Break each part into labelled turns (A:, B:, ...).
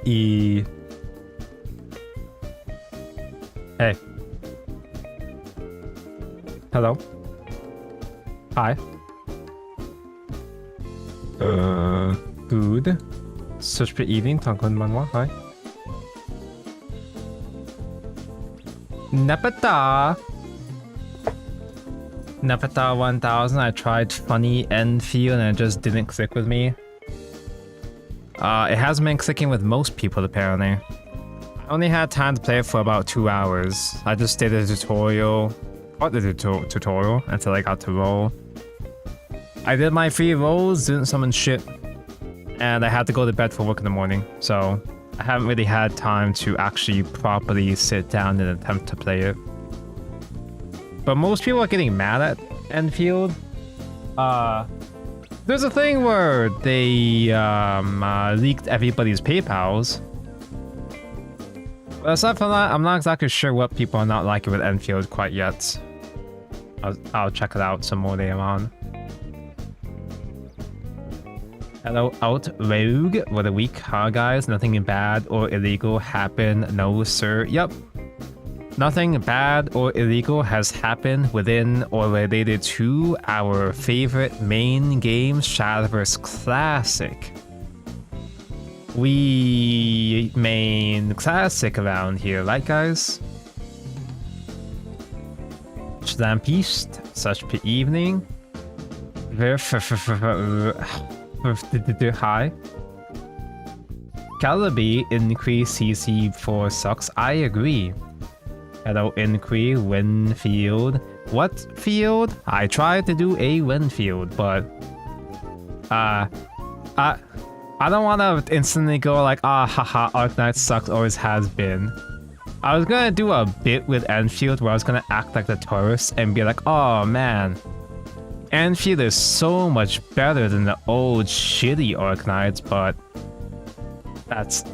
A: E. Hey. Hello. Hi. Good. Search for evening. Tankon manwa. Hi. Nepeta. Nepeta 1000. I tried funny Enfield and it just didn't click with me. It hasn't been clicking with most people apparently. I only had time to play it for about 2 hours. I just did a tutorial, tutorial until I got to roll. I did my 3 rolls, didn't summon shit, and I had to go to bed for work in the morning, so I haven't really had time to actually properly sit down and attempt to play it. But most people are getting mad at Enfield. There's a thing where they leaked everybody's PayPals. But aside from that, I'm not exactly sure what people are not liking with Enfield quite yet. I'll check it out some more later on. Hello, Out Rogue. What a week, huh, guys? Nothing bad or illegal happened, no, sir. Yep. Nothing bad or illegal has happened within or related to our favorite main game, Shadowverse Classic. We main Classic around here, right, guys? Slampiste, such per evening. Hi. Calibi increase CC4 sucks. I agree. Hello, Inqui, Winfield. What field? I tried to do a Winfield, but I don't want to instantly go like, haha, Arknight sucks, always has been. I was gonna do a bit with Enfield where I was gonna act like the tourist and be like, oh man, Enfield is so much better than the old shitty Arknights, but that's...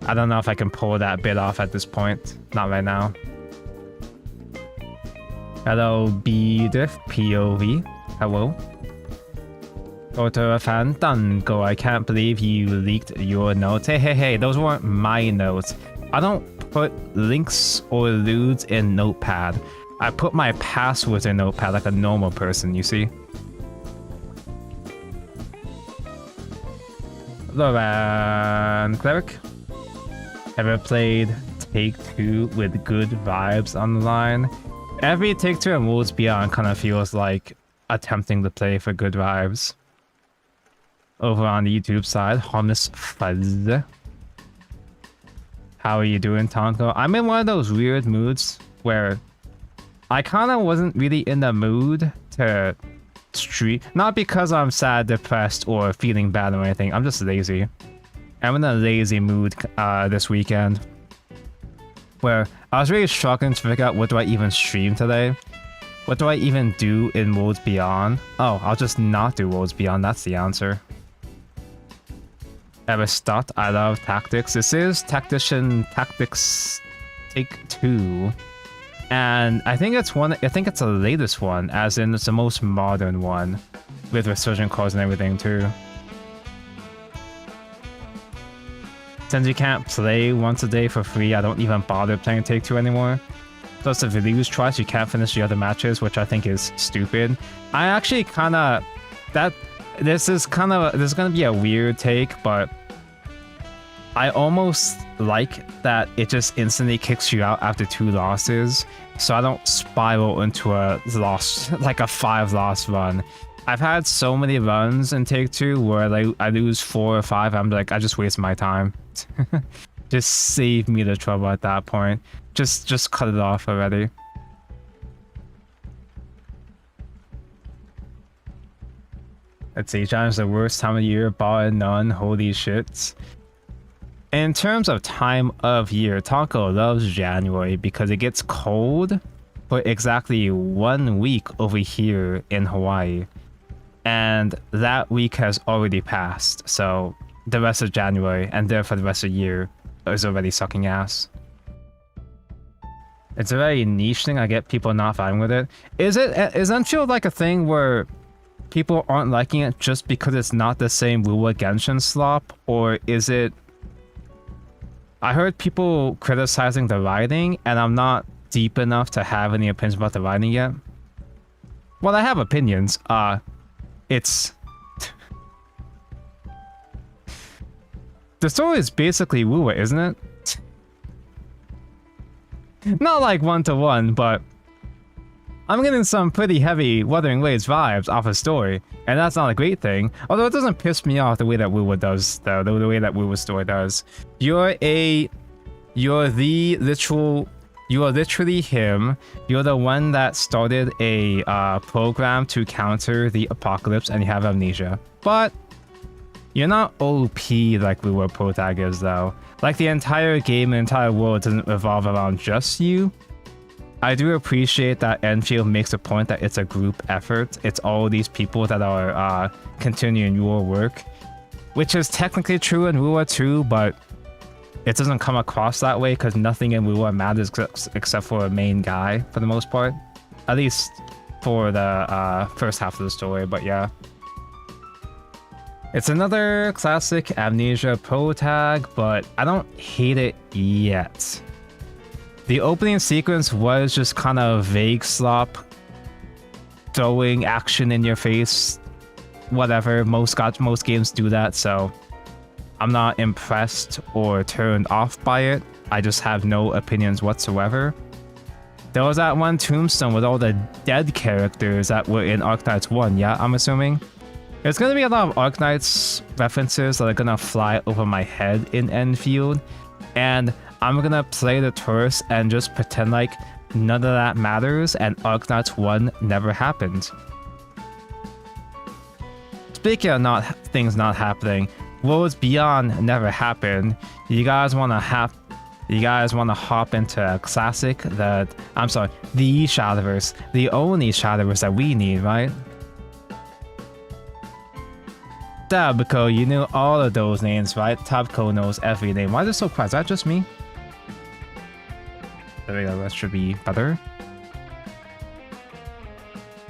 A: I don't know if I can pull that bit off at this point. Not right now. Hello, B-Diff, POV. Hello. Go to a fan, done. Go, I can't believe you leaked your notes. Hey, those weren't my notes. I don't put links or lewds in Notepad. I put my passwords in Notepad like a normal person, you see? Loran Cleric. Ever played Take-Two with good vibes on the line? Every Take-Two and Worlds Beyond kind of feels like attempting to play for good vibes. Over on the YouTube side, Harmless Fuzz. How are you doing, Tonko? I'm in one of those weird moods where I kind of wasn't really in the mood to stream. Not because I'm sad, depressed, or feeling bad or anything. I'm just lazy. I'm in a lazy mood this weekend, where I was really struggling to figure out what do I even stream today? What do I even do in Worlds Beyond? Oh, I'll just not do Worlds Beyond, that's the answer. Ever start? I love tactics. This is Tactician Tactics Take-Two. And I think it's the latest one, as in it's the most modern one, with resurgent cards and everything too. Since you can't play once a day for free, I don't even bother playing Take-Two anymore. Plus, if you lose twice, you can't finish the other matches, which I think is stupid. I actually kind of... This is gonna be a weird take, but I almost like that it just instantly kicks you out after 2 losses, so I don't spiral into a loss, like a 5-loss run. I've had so many runs in Take-Two where I lose 4 or 5, I'm like, I just waste my time. Just save me the trouble at that point. Just cut it off already. Let's see, January's the worst time of year, bar none, holy shit. In terms of time of year, Taco loves January because it gets cold for exactly 1 week over here in Hawaii. And that week has already passed, so the rest of January, and therefore the rest of the year, is already sucking ass. It's a very niche thing, I get people not fine with it. Is Enfield like a thing where people aren't liking it just because it's not the same Wuwa Genshin slop, or is it I heard people criticizing the writing, and I'm not deep enough to have any opinions about the writing yet. Well, I have opinions. It's... The story is basically Wuwa, isn't it? Not like one-to-one, but I'm getting some pretty heavy Wuthering Waves vibes off a story, and that's not a great thing. Although it doesn't piss me off the way that Wuwa does, though. The way that Wuwa's story does. You are literally him. You're the one that started a program to counter the apocalypse, and you have amnesia. But you're not OP like Wuwa Protag is, though. Like, the entire game, the entire world doesn't revolve around just you. I do appreciate that Enfield makes a point that it's a group effort. It's all these people that are continuing your work, which is technically true in Wuwa too, but it doesn't come across that way because nothing in Wuwa matters except for a main guy for the most part. At least for the first half of the story, but yeah. It's another classic Amnesia Protag, but I don't hate it yet. The opening sequence was just kind of vague slop, throwing action in your face, whatever. Most games do that, so I'm not impressed or turned off by it. I just have no opinions whatsoever. There was that one tombstone with all the dead characters that were in Arknights 1, yeah, I'm assuming? There's gonna be a lot of Arknights references that are gonna fly over my head in Enfield, and I'm gonna play the tourist and just pretend like none of that matters and Arknights 1 never happened. Speaking of things not happening, Worlds Beyond never happened. You guys wanna hop into a classic the Shadowverse, the only Shadowverse that we need, right? Tabco, you knew all of those names, right? Tabco knows every name. Why is it so quiet? Is that just me? There we go, that should be better.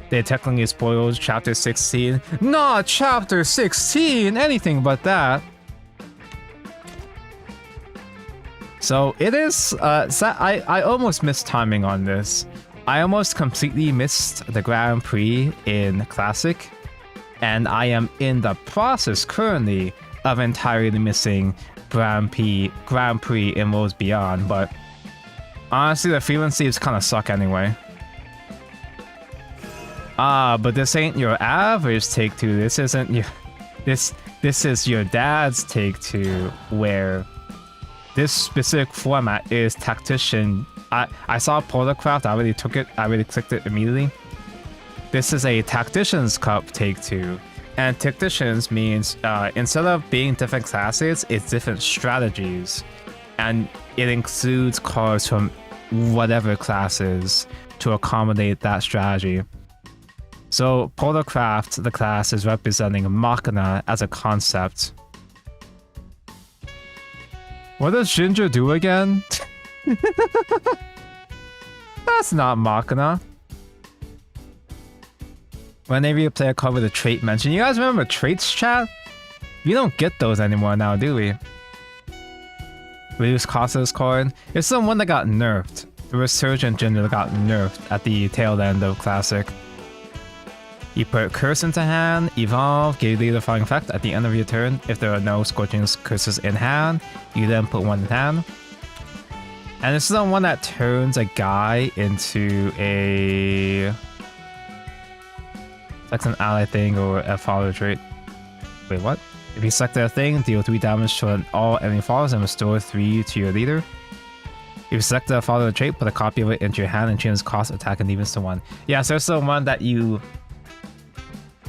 A: They technically spoiled chapter 16. Not chapter 16! Anything but that. So it is, I almost missed timing on this. I almost completely missed the Grand Prix in Classic. And I am in the process currently of entirely missing Grand Prix in Worlds Beyond, but honestly the freelance saves kind of suck anyway. But this ain't your average Take-Two. This isn't your... This is your dad's Take-Two, where this specific format is Tactician. I saw Protocraft, I already took it, I already clicked it immediately. This is a Tactician's Cup Take-Two, and Tacticians means instead of being different classes, it's different strategies, and it includes cards from whatever classes to accommodate that strategy. So Protocraft, the class, is representing Machina as a concept. What does Ginger do again? That's not Machina. Whenever you play a card with a trait mention, you guys remember traits, chat? We don't get those anymore now, do we? Reduce cost of this card. It's the one that got nerfed. The Resurgent Ginger that got nerfed at the tail end of Classic. You put Curse into hand, evolve, give the Flying Effect at the end of your turn. If there are no Scorching Curses in hand, you then put one in hand. And this is the one that turns a guy into a... Select an ally thing or a follower trait. Wait, what? If you select a thing, deal 3 damage to all enemy followers and restore 3 to your leader. If you select a follower trait, put a copy of it into your hand and change its cost, attack, and defense to 1. Yeah, so it's the one that you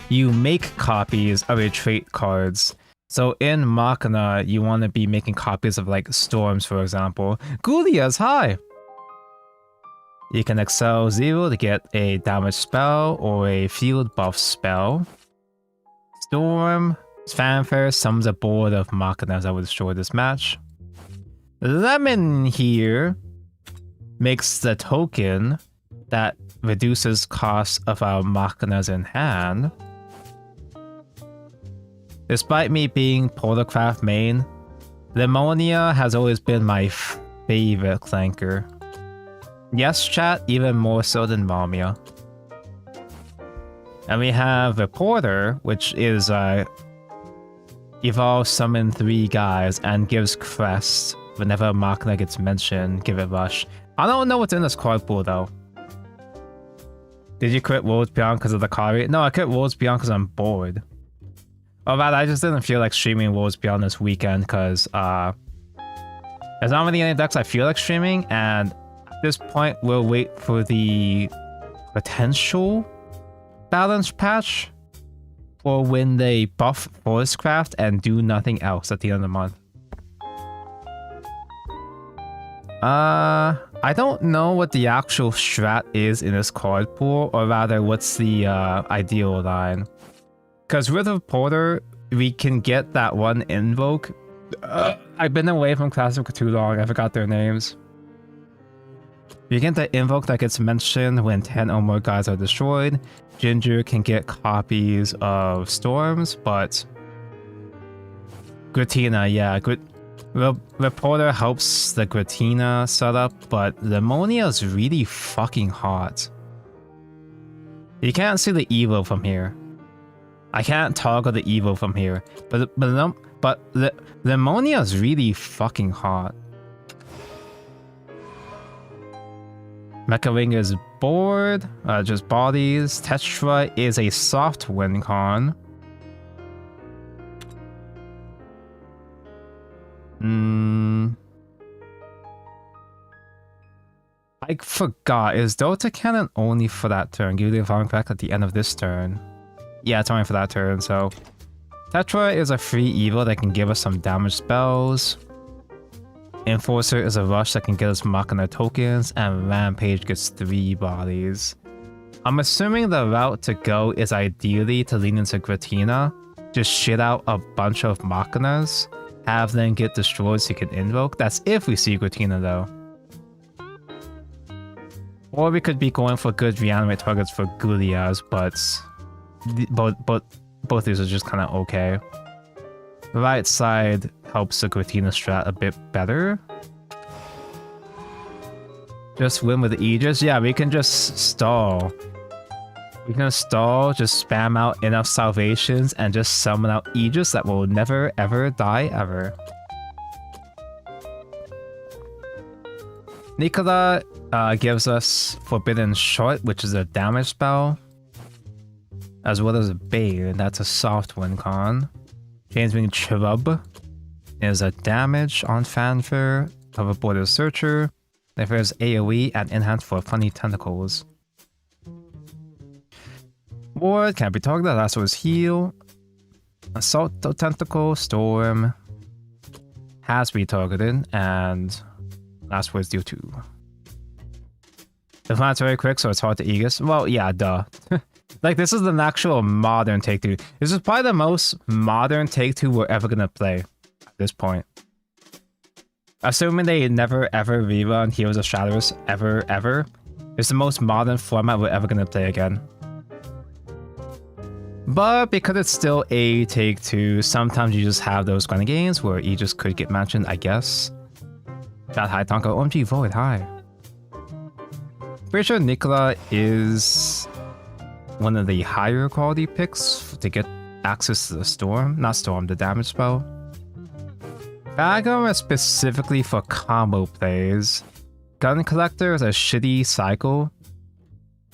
A: make copies of your trait cards. So in Machina, you want to be making copies of like Storms, for example. Gulia's hi! You can excel 0 to get a damage spell or a field buff spell. Storm, Fanfare summons a board of Machinas that will destroy this match. Lemon here makes the token that reduces cost of our Machinas in hand. Despite me being Protocraft main, Lemonia has always been my favorite clanker. Yes, chat, even more so than Momia. And we have Reporter, which is evolve summon 3 guys and gives crest whenever a Machina gets mentioned. Give it rush. I don't know what's in this card pool though. Did you quit Worlds Beyond because of the card? No, I quit Worlds Beyond because I'm bored. Or rather, I just didn't feel like streaming Worlds Beyond this weekend because there's not really any decks I feel like streaming, and at this point we'll wait for the potential balance patch for when they buff Forestcraft and do nothing else at the end of the month. I don't know what the actual strat is in this card pool, or rather what's the ideal line. Because with Reporter, we can get that one invoke. I've been away from Classic for too long, I forgot their names. You get the invoke that gets mentioned when 10 or more guys are destroyed. Ginger can get copies of Storms, but Gratina, yeah, Reporter helps the Gratina setup, but Lemonia is really fucking hot. You can't see the Evo from here. I can't toggle the Evo from here, but Lemonia is really fucking hot. Mecha Wing is bored, just bodies. Tetra is a soft win con. I forgot, is Dota Cannon only for that turn? Give the evolving effect at the end of this turn. Yeah, it's only for that turn, so... Tetra is a free evil that can give us some damage spells. Enforcer is a rush that can get us Machina tokens, and Rampage gets 3 bodies. I'm assuming the route to go is ideally to lean into Gratina, just shit out a bunch of Machinas, have them get destroyed so you can invoke. That's if we see Gratina though. Or we could be going for good reanimate targets for Gurias, but both these are just kind of okay. The right side helps the Gratina strat a bit better. Just win with Aegis. Yeah, we can just stall. We can stall, just spam out enough salvations and just summon out Aegis that will never ever die ever. Nicola gives us Forbidden Short, which is a damage spell, as well as Bane, that's a soft win con. Chainswing Cherub is a damage on Fanfare of a Border Searcher. There's AoE and enhanced for funny tentacles. Ward can't be targeted, last was heal. Assault Tentacle, Storm has to be targeted, and last word's deal 2. The planet's very quick, so it's hard to Aegis. Well, yeah, duh. Like, this is an actual modern Take-Two. This is probably the most modern Take-Two we're ever gonna play at this point. Assuming they never ever rerun Heroes of Shadowverse ever, it's the most modern format we're ever gonna play again. But because it's still a Take-Two, sometimes you just have those kind of games where you just could get mentioned, I guess. Chat hi Tonka, OMG Void, hi. Pretty sure Nicola is one of the higher quality picks to get access to the Storm. Not Storm, the damage spell. Bagum is specifically for combo plays. Gun Collector is a shitty cycle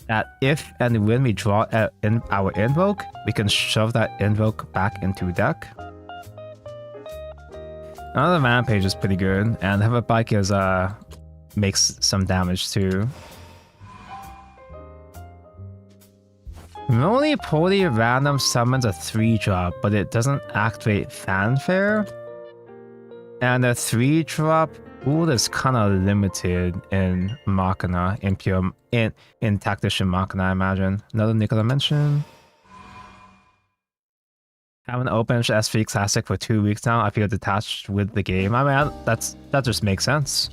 A: that if and when we draw our invoke, we can shove that invoke back into deck. Another Rampage is pretty good, and Heavy Bike is makes some damage too. Only Poly random summons a 3-drop, but it doesn't activate Fanfare. And the 3-drop pool is kind of limited in Machina, in Tactician Machina, I imagine. Another Nicola mention. Haven't opened SV Classic for 2 weeks now. I feel detached with the game. I mean, that just makes sense.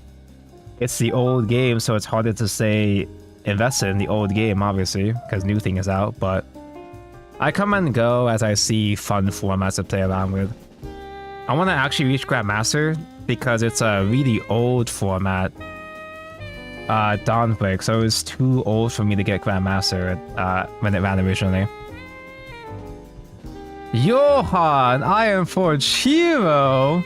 A: It's the old game, so it's harder to say invested in the old game, obviously, because new thing is out, but I come and go as I see fun formats to play around with. I want to actually reach Grandmaster because it's a really old format. Dawnbreak, so it was too old for me to get Grandmaster when it ran originally. Johan, Iron Forge Hero!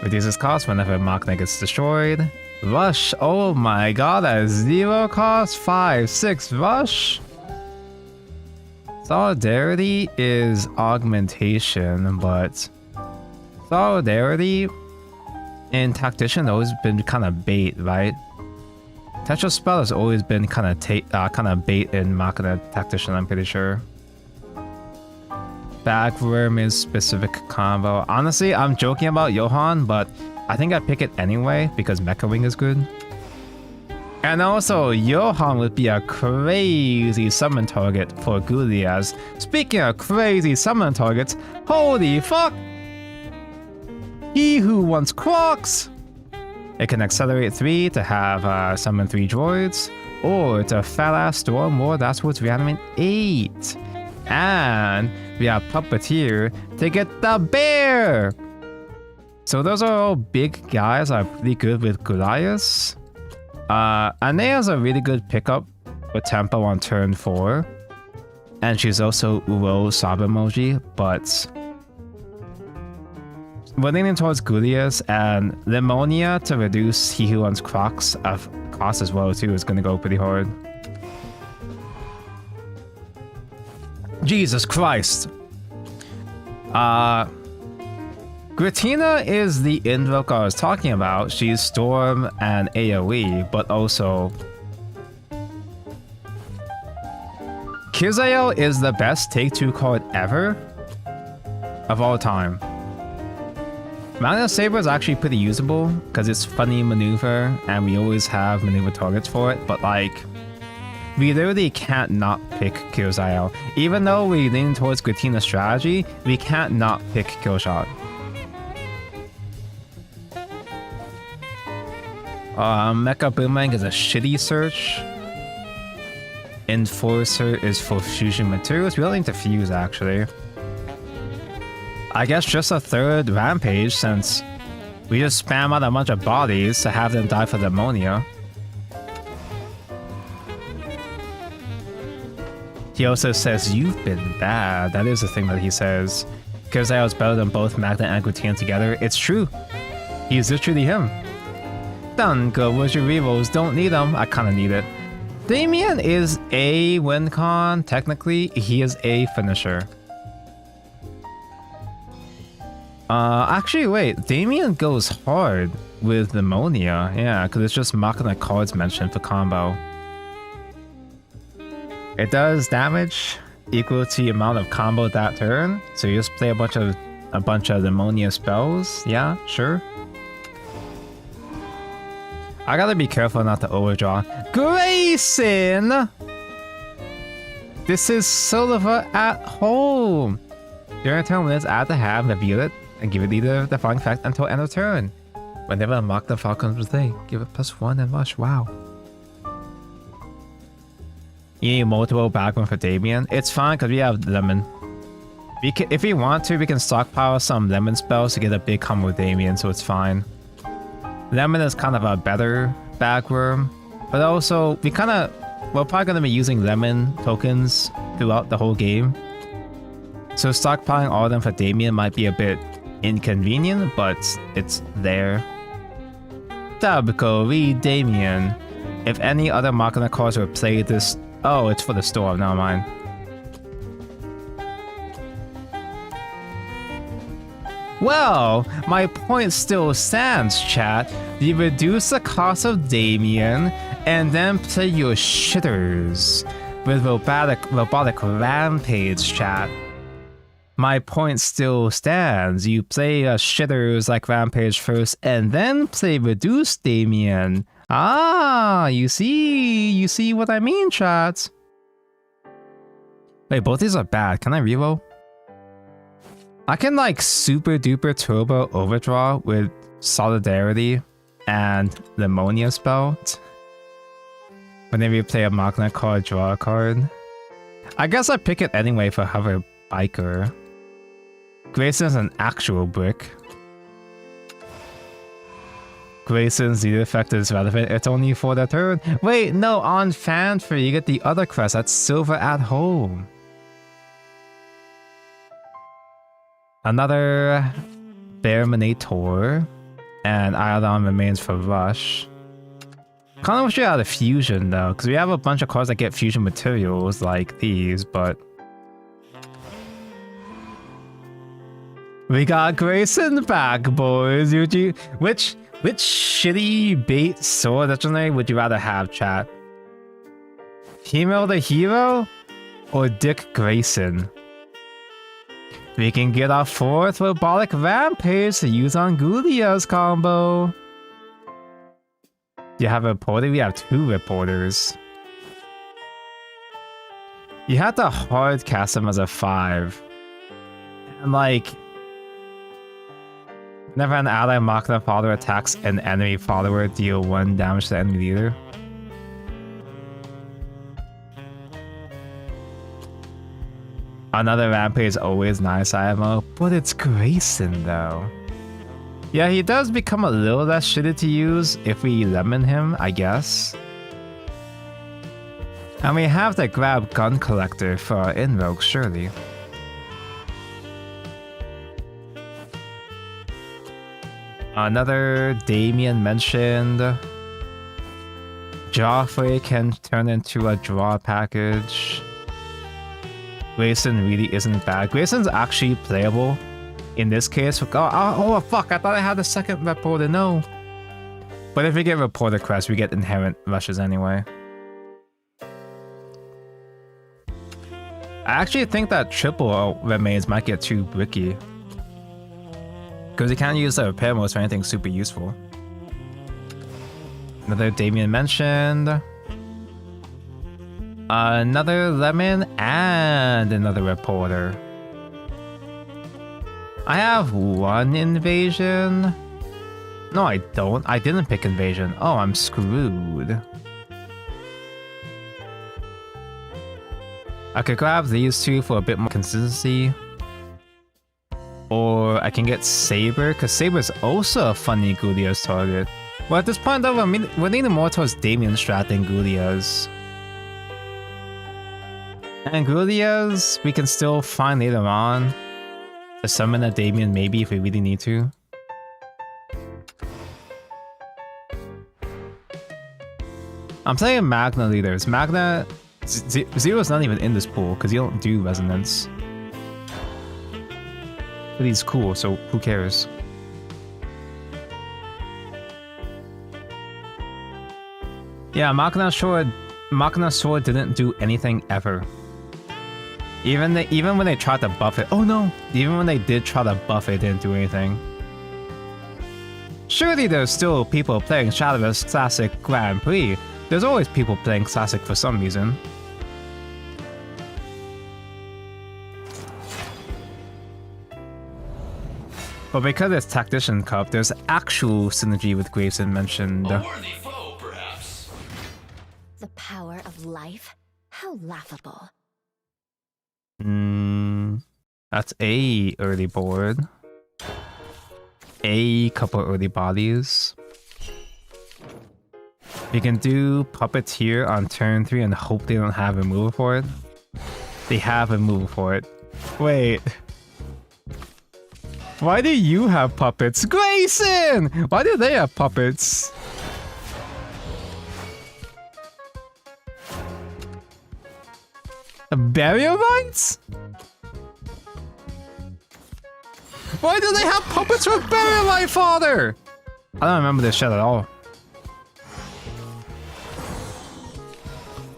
A: Reduces cost whenever Machina gets destroyed. Rush, oh my god, at 0 cost, 5/6 rush. Solidarity is augmentation, but Solidarity in Tactician always been kind of bait, right? Tetris spell has always been kind of bait in Machina Tactician, I'm pretty sure. Backworm is specific combo. Honestly, I'm joking about Johan, but I think I'd pick it anyway because Mecha Wing is good. And also, Johan would be a crazy summon target for Goliath. Speaking of crazy summon targets, holy fuck! He who wants Crocs! It can accelerate 3 to have summon 3 droids, or it's a fat ass Storm War that's worth reanimate 8. And we have Puppeteer to get the bear! So those are all big guys that are pretty good with Goliath. Anea's a really good pickup with tempo on turn 4. And she's also Uro Sub emoji, but we're leaning towards Goliath, and Lemonia to reduce He Who Wants Crocs of cost as well too is gonna go pretty hard. Jesus Christ! Gratina is the invoke I was talking about. She's Storm and AoE, but also Kizayo is the best Take-Two card ever of all time. Mana Saber is actually pretty usable because it's funny maneuver and we always have maneuver targets for it, but like, we literally can't not pick Kizayo. Even though we lean towards Gratina's strategy, we can't not pick Killshot. Mecha Boomerang is a shitty search. Enforcer is for fusion materials. We don't need to fuse actually. I guess just a third Rampage since we just spam out a bunch of bodies to have them die for the ammonia. He also says, "You've been bad." That is the thing that he says. Kizayo is better than both Magna and Gratina together. It's true. He's literally him. Done, go with your rerolls. Don't need them. I kind of need it. Damien is a win con. Technically, he is a finisher. Actually, wait. Damien goes hard with Ammonia. Yeah, because it's just Machina cards mentioned for combo. It does damage equal to the amount of combo that turn. So you just play a bunch of Ammonia spells. Yeah, sure. I gotta be careful not to overdraw. Grayson! This is Silver at home. During turn, when it's at the hand, reveal it and give it either the flying effect until end of turn. Whenever unlock the Falcon's birthday, give it +1 and rush. Wow. You need multiple background for Damien. It's fine because we have Lemon. If we want to, we can stockpile some Lemon spells to get a big combo with Damien, so it's fine. Lemon is kind of a better bagworm, but also we're probably going to be using Lemon tokens throughout the whole game. So stockpiling all of them for Damien might be a bit inconvenient, but it's there. Tabico, read Damien. If any other Machina cards were played this... Oh, it's for the store, never mind. Well, my point still stands, chat. You reduce the cost of Damien, and then play your shitters with robotic rampage, chat. My point still stands. You play shitters like Rampage first, and then play reduce Damien. Ah, you see what I mean, chat. Wait, both these are bad. Can I reroll? I can like super duper turbo overdraw with Solidarity and the Ammonia spell. Whenever you play a Machina card, draw a card. I guess I pick it anyway for Hover Biker. Grayson's an actual brick. Grayson's the effect is relevant. It's only for the turn. Wait, no, on Fanfare you get the other crest. That's silver at home. Another Bearminator. And Iodon remains for Rush. Kinda wish we had a fusion though, because we have a bunch of cards that get fusion materials like these, but we got Grayson back, boys. Which shitty bait sword legendary would you rather have, chat? Hero the Hero or Dick Grayson? We can get our 4th Robotic Rampage to use on Gulia's combo. You have a reporter? We have 2 reporters. You have to hard cast him as a 5. And like, whenever an ally Machina follower attacks an enemy follower, deal 1 damage to the enemy leader. Another Rampage is always nice IMO, but it's Grayson though. Yeah, he does become a little less shitty to use if we lemon him, I guess. And we have to grab Gun Collector for our Inrogue, surely. Another Damien mentioned. Joffrey can turn into a draw package. Grayson really isn't bad. Grayson's actually playable in this case. Oh fuck, I thought I had the second reporter, no. But if we get reporter crest, we get inherent rushes anyway. I actually think that triple remains might get too bricky. Because you can't use the repair modes for anything super useful. Another Damien mentioned. Another lemon and another reporter. I have 1 invasion. No, I don't. I didn't pick invasion. Oh, I'm screwed. I could grab these 2 for a bit more consistency. Or I can get Saber, because Saber's also a funny Gulia's target. Well, at this point though, we're leaning more towards Damien strat than Gulia's. And Gulia's, we can still find later on to summon a Damien maybe if we really need to. I'm saying Magna leaders. Magna... Zero's not even in this pool because you don't do resonance. But he's cool, so who cares? Yeah, Machina Sword didn't do anything ever. Even when they tried to buff it, oh no! Even when they did try to buff it, it didn't do anything. Surely there's still people playing Shadowverse Classic Grand Prix. There's always people playing Classic for some reason. But because it's Tactician Cup, there's actual synergy with Grayson mentioned.
B: A worthy foe, perhaps.
C: The power of life? How laughable.
A: That's a early board. A couple early bodies. You can do Puppeteer on turn 3 and hope they don't have removal for it. They have removal for it. Wait. Why do you have puppets? Grayson! Why do they have puppets? Barrier rights? Why do they have puppets with Barrier Right Father? I don't remember this shit at all.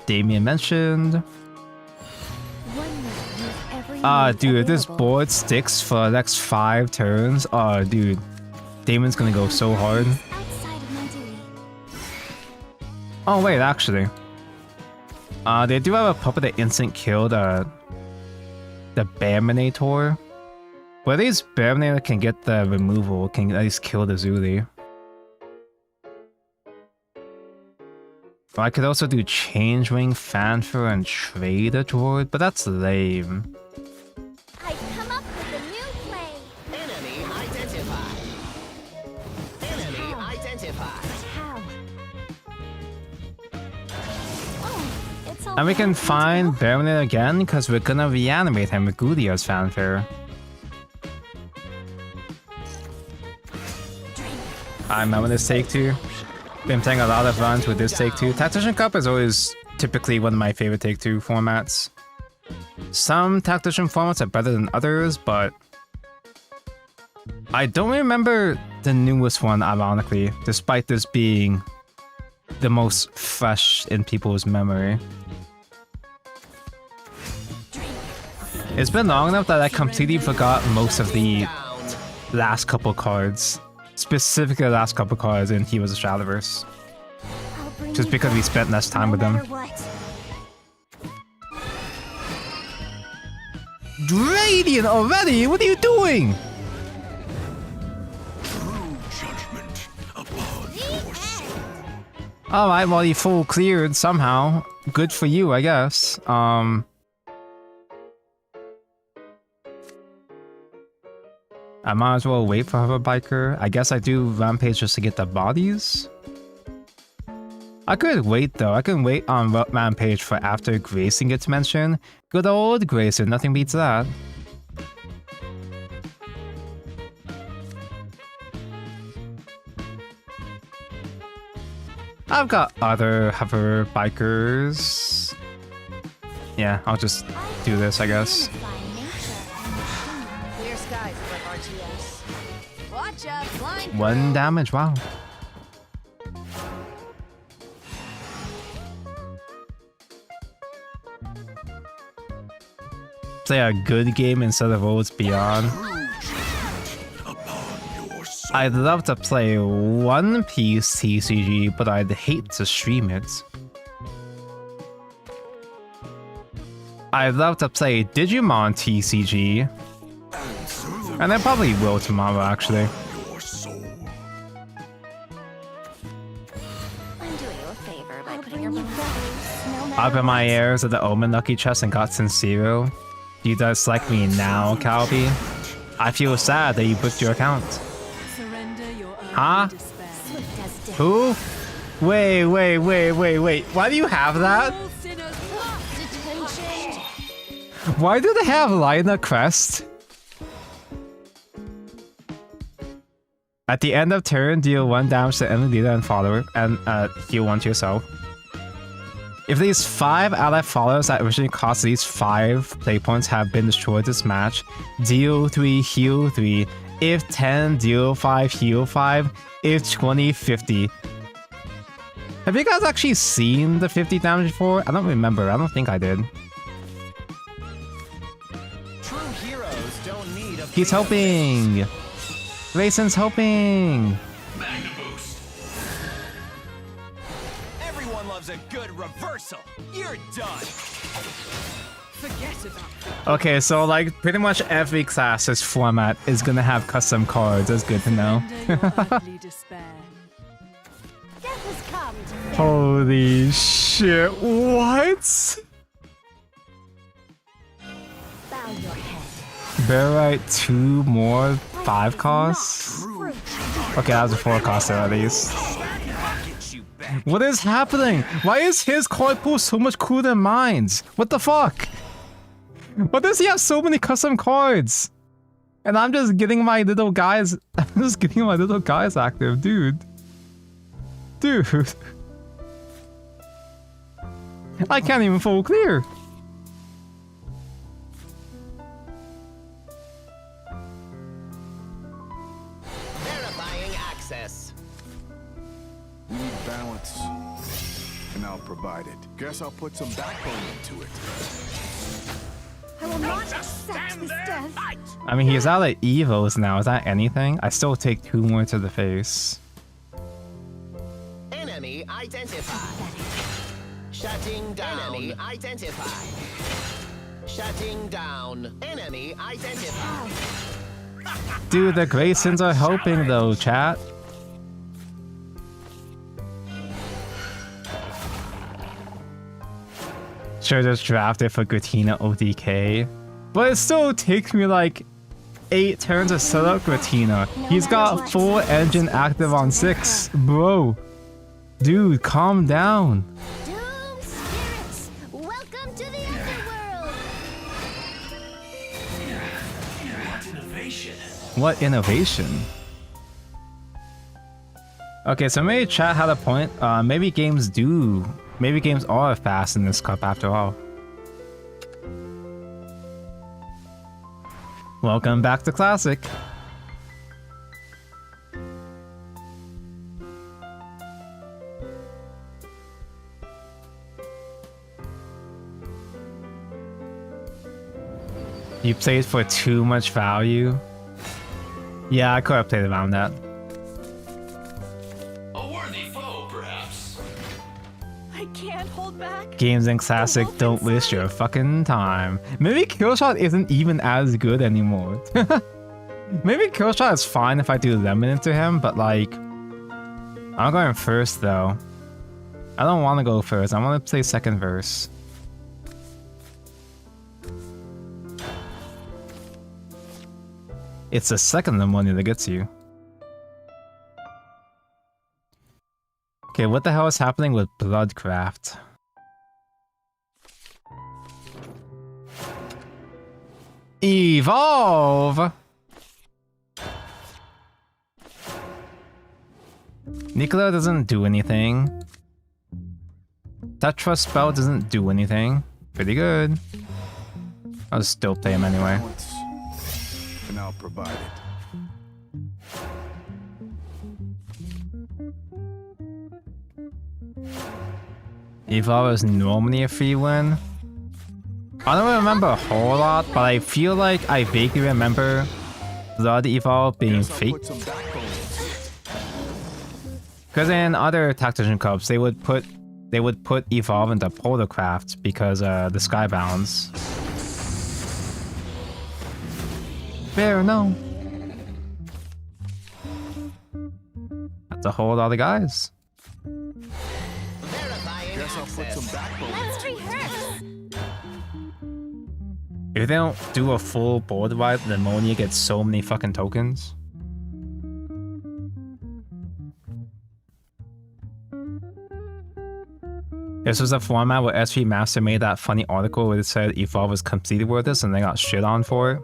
A: Damien mentioned. Dude, if this board sticks for the next 5 turns, dude, Damon's gonna go so hard. Oh wait, actually, they do have a puppet that instant killed the Bearminator. But at least Bearminator can get the removal, can at least kill the Zuli. I could also do Changeling, Fanfare, and trade a droid, but that's lame.
C: I've come up with a new plan.
A: And we can find Baronet again because we're gonna reanimate him with Gudio's fanfare. I remember this take 2. Been playing a lot of runs with this take 2. Tactician Cup is always typically one of my favorite take 2 formats. Some Tactician formats are better than others, but I don't remember the newest one, ironically, despite this being the most fresh in people's memory. It's been long enough that I completely forgot most of the last couple cards. Specifically the last couple cards in Heroes of Shadowverse. Just because we spent less time with them. Radiant already? What are you doing? Alright, well you full cleared somehow. Good for you, I guess. I might as well wait for Hover Biker. I guess I do Rampage just to get the bodies. I could wait though. I can wait on Rampage for after Grayson gets mentioned. Good old Grayson, nothing beats that. I've got other Hover Bikers. Yeah, I'll just do this, I guess. One damage, wow. Play a good game instead of Worlds Beyond. I'd love to play One Piece TCG, but I'd hate to stream it. I'd love to play Digimon TCG. And I probably will tomorrow, actually. I opened my ears at the Omen Lucky Chest and got Sincero. Do you dislike me now, Calby? I feel sad that you booked your account. Huh? Who? Wait. Why do you have that? Why do they have Lina Crest? At the end of turn, deal 1 damage to enemy leader and follower, and heal 1 to yourself. If these 5 ally followers that originally cost these 5 play points have been destroyed this match, deal 3, heal 3. If 10, deal 5, heal 5. If 20, 50. Have you guys actually seen the 50 damage before? I don't remember. I don't think I did.
B: True heroes don't need a
A: He's helping! Grayson's helping!
B: Magna boost. Everyone loves a good reversal. You're done. Forget about it.
A: Okay, so like pretty much every class's format is gonna have custom cards. That's good to know. Holy shit, what?
C: Bow your head.
A: Barite 2 more 5 costs? Okay, that was a 4 cost there at least. What is happening? Why is his card pool so much cooler than mine's? What the fuck? Why does he have so many custom cards? And I'm just getting my little guys. I'm just getting my little guys active, dude. Dude. I can't even full clear.
B: Verifying access.
D: We need balance, and I'll provide it. Guess I'll put some backbone into it.
C: I will not accept this death.
A: I mean, he's out at Evos now. Is that anything? I still take 2 more to the face.
B: Enemy identified. Shutting down. Enemy identified. Shutting down. Enemy identified.
A: Dude, the Graysons are helping though, chat. Sure, just drafted for Gratina ODK. But it still takes me like 8 turns to set up Gratina. He's got full engine active on 6. Bro. Dude, calm down.
C: Doom spirits, welcome
B: innovation.
A: What innovation? Okay, so maybe chat had a point. Maybe games are fast in this cup after all. Welcome back to Classic. You played for too much value? Yeah, I could have played around that.
B: A worthy foe, perhaps.
C: I can't hold back.
A: Games in Classic don't waste your fucking time. Maybe Killshot isn't even as good anymore. Maybe Killshot is fine if I do Lemon into him, but like... I'm going first though. I don't want to go first, I want to play second verse. It's the second Lemon that gets you. Okay, what the hell is happening with Bloodcraft? Evolve! Nicola doesn't do anything. Tetra spell doesn't do anything. Pretty good. I'll still play him anyway.
D: Balance, and I'll provide it.
A: Evolve is normally a free win. I don't remember a whole lot, but I feel like I vaguely remember Blood Evolve being
D: Guess I'll
A: fake.
D: put some backbone in it.
A: Because in other Tactician Cups, they would put Evolve into Polarcraft because the sky balance. Fair, no. That's a whole lot of guys.
D: Guess I'll put some backbone in it.
C: Let's rehearse.
A: If they don't do a full board wipe, then Monia gets so many fucking tokens. This was a format where SV Master made that funny article where it said Evolve was completed with this and they got shit on for it.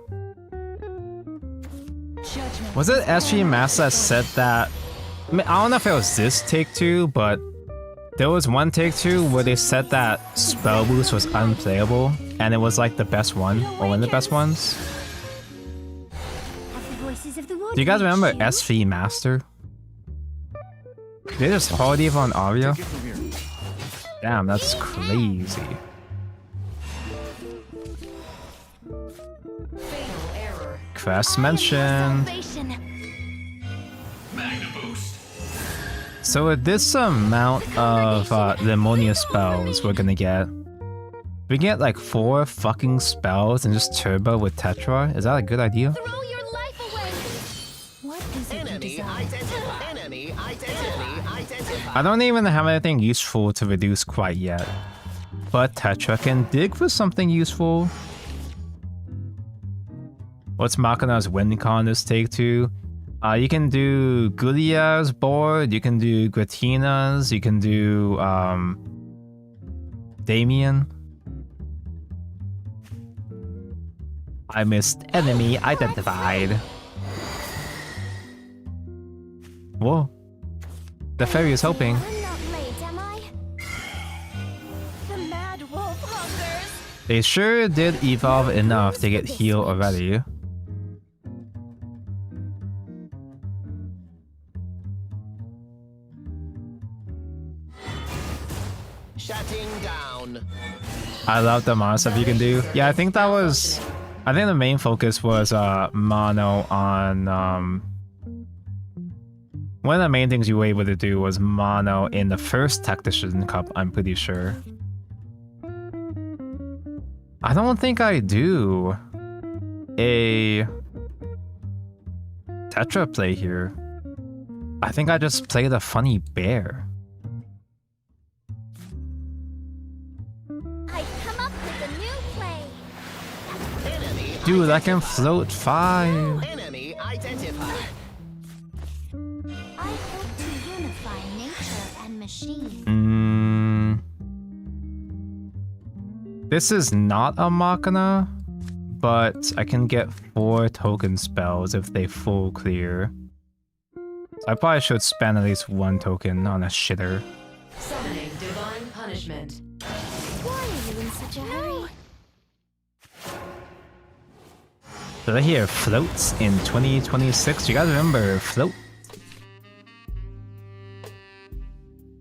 A: Was it SV Master that said that? I mean, I don't know if it was this Take-Two, but there was one Take-Two where they said that Spell Boost was unplayable, and it was like the best one, or one of the best ones. Do you guys remember SV Master? They just hauled Eva on Aria?
D: Take it from here.
A: Damn, that's crazy. Quest mention.
B: Magna boost.
A: So with this amount of Lemonia spells we're gonna get, we get like 4 fucking spells and just turbo with Tetra. Is that a good idea?
C: Throw your life away. What is it you desire?
A: I don't even have anything useful to reduce quite yet. But Tetra can dig for something useful. What's Machina's win con this Take-Two? You can do Gulia's board, you can do Gratina's, you can do Damien. I missed enemy identified. Whoa. The fairy is helping.
C: I'm not late, am I? The mad wolf hungers.
A: They sure did evolve enough to get healed already.
E: Shutting down.
A: I love the mono stuff you can do. Yeah, I think the main focus was mono on one of the main things you were able to do was mono in the first Tactician Cup, I'm pretty sure. I don't think I do a Tetra play here. I think I just played a funny bear.
C: I've come up with a new play.
A: Dude, I can float 5.
E: Enemy identified.
C: I hope to unify nature and machine.
A: This is not a Machina, but I can get 4 token spells if they full clear. So I probably should spend at least 1 token on a shitter.
F: Summoning divine punishment.
C: Why are you in such a hurry?
A: Did I hear floats in 2026? You guys remember float?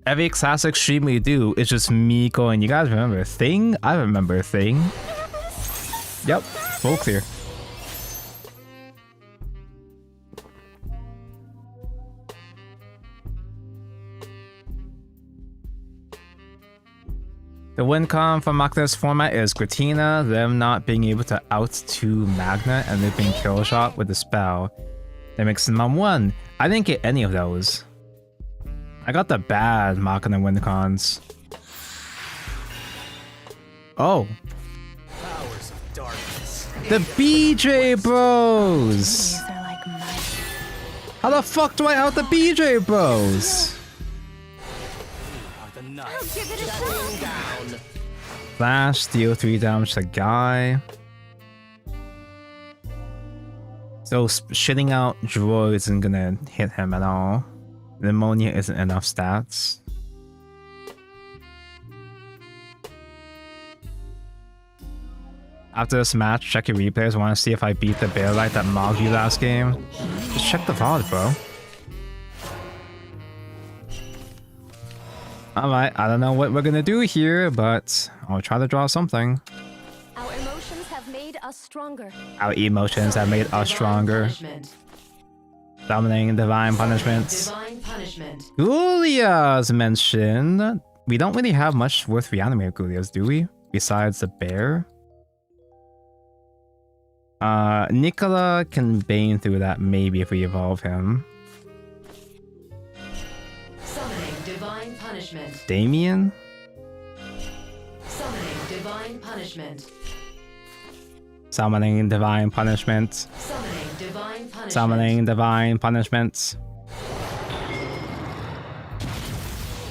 A: Every classic stream we do is just me going, you guys remember Thing? I remember Thing. Yep, full clear. The win con from Magna's format is Gratina, them not being able to out to Magna and looping kill shot with the spell. That makes them on 1. I didn't get any of those. I got the bad Machina win cons. Oh.
B: Powers of darkness.
A: The BJ Bros!
C: They're like mice.
A: How the fuck do I out the BJ Bros?
B: Are the
C: I'll
B: knights.
C: give it a
E: Shutting
C: shot.
E: down.
A: Flash, deal 3 damage to Guy. So shitting out Droid isn't gonna hit him at all. Pneumonia isn't enough stats. After this match, check your replays. Want to see if I beat the bear light that mogged you last game? Just check the VOD, bro. Alright, I don't know what we're gonna do here, but I'll try to draw something.
C: Our emotions have made us stronger.
A: Our emotions have made us stronger.
F: Punishment.
A: Dominating divine punishments.
F: Divine punishment.
A: Gulia's mentioned. We don't really have much worth reanimating Gulia's, do we? Besides the bear? Nicola can bane through that maybe if we evolve him.
F: Summoning divine punishment.
A: Damien?
F: Summoning divine punishment.
A: Summoning divine punishment.
F: Summoning divine punishment.
A: Summoning divine punishment.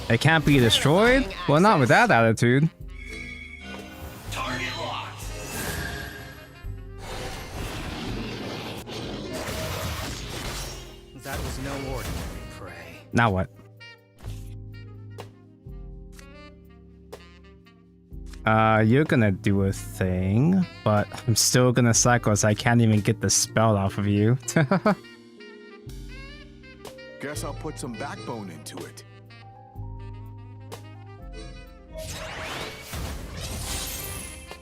A: It can't be destroyed? Well, not with that attitude.
B: Target locked. That was no ordinary prey.
A: Now what? You're gonna do a thing, but I'm still gonna cycle, so I can't even get the spell off of you.
D: Guess I'll put some backbone into it.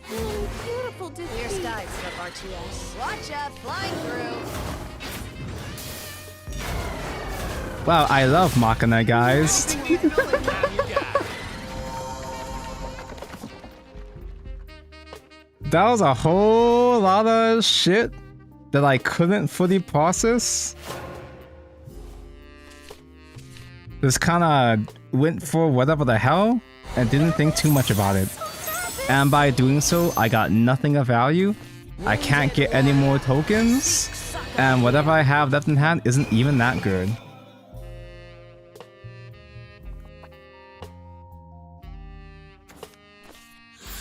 C: Beautiful defeat.
E: Clear skies, Sir RTS. Watch out, flying through.
A: Wow, I love Machina, guys. That was a whole lot of shit that I couldn't fully process. Just kinda went for whatever the hell and didn't think too much about it. And by doing so, I got nothing of value. I can't get any more tokens. And whatever I have left in hand isn't even that good.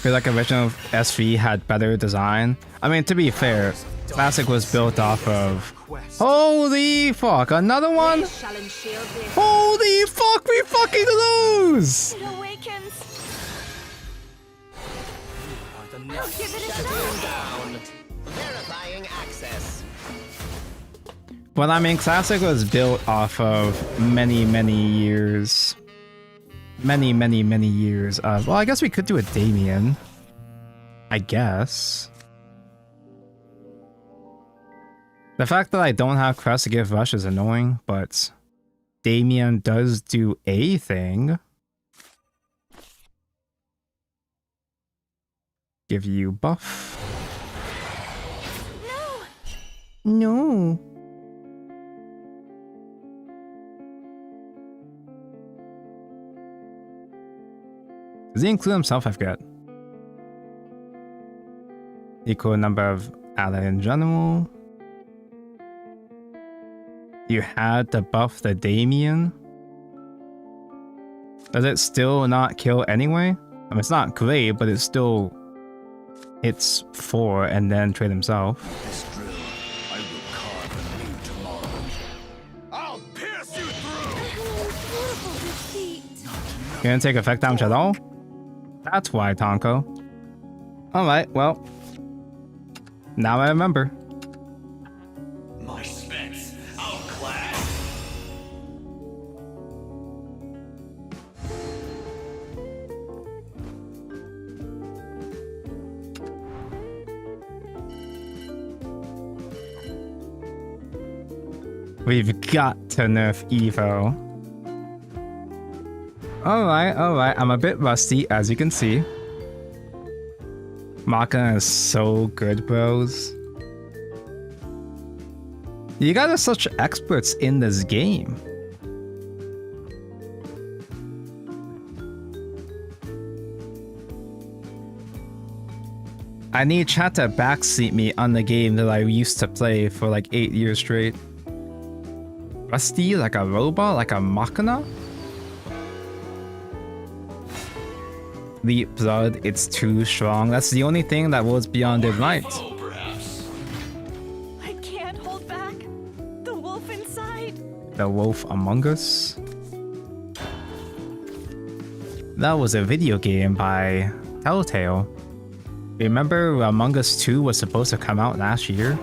A: Feel like original SV had better design. I mean, to be fair, Classic was built off of... Holy fuck, another one? Holy fuck, we fucking lose!
C: It awakens.
B: Are the
C: I'll
B: knights.
C: give it a
E: Shutting
C: shot.
E: down. Verifying access.
A: But I mean, Classic was built off of many years. Many years of... Well, I guess we could do a Damien. I guess. The fact that I don't have Crest to give Rush is annoying, but Damien does do a thing. Give you buff. No. Does he include himself? I forget. Equal number of ally in general. You had to buff the Damien. Does it still not kill anyway? I mean, it's not great, but it's still hits 4 and then trade himself.
D: This drill, I will carve anew tomorrow. I'll pierce you through!
C: Beautiful defeat.
A: Gonna take effect damage at all? That's why, Tonko. Alright, well. Now I remember.
B: My specs outclass.
A: We've got to nerf Evo. Alright. I'm a bit rusty, as you can see. Machina is so good, bros. You guys are such experts in this game. I need chat to backseat me on the game that I used to play for like 8 years straight. Rusty like a robot, like a Machina? The blood, it's too strong. That's the only thing that was beyond his light.
B: Oh, perhaps.
C: I can't hold back. The wolf inside.
A: The Wolf Among Us. That was a video game by Telltale. Remember Among Us 2 was supposed to come out last year?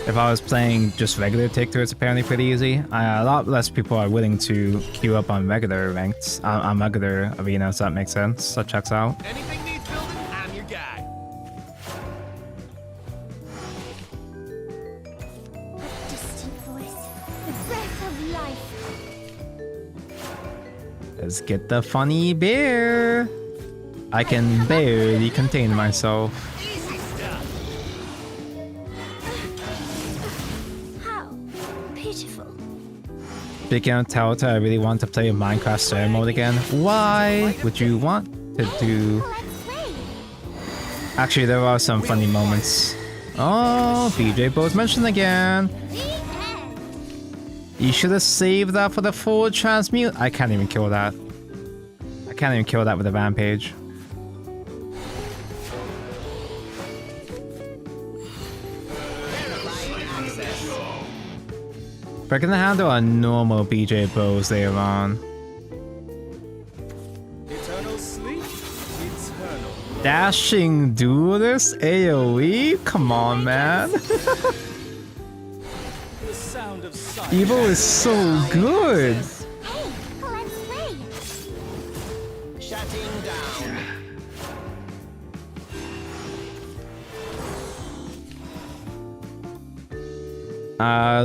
A: If I was playing just regular Take-Two, it's apparently pretty easy. A lot less people are willing to queue up on regular ranked, on regular arenas, so that makes sense. That checks out.
B: Anything needs building, I'm your guy.
C: A distant voice. The breath of life.
A: Let's get the funny bear. I can barely contain myself.
B: Easy stuff.
C: How beautiful.
A: Speaking of Telltale, I really want to play Minecraft Story Mode again. Why would you want to do...
C: Let's play.
A: Actually, there are some funny moments. Oh, BJ Bo's mentioned again.
C: The end.
A: You should have saved that for the full transmute. I can't even kill that. I can't even kill that with a rampage. If I can handle a normal BJ Bose later on.
B: Eternal sleep, eternal.
A: Dashing duelist AoE? Come on, man.
B: The sound of silence.
A: Evil is so good.
C: Hey, let's play.
B: Shutting down.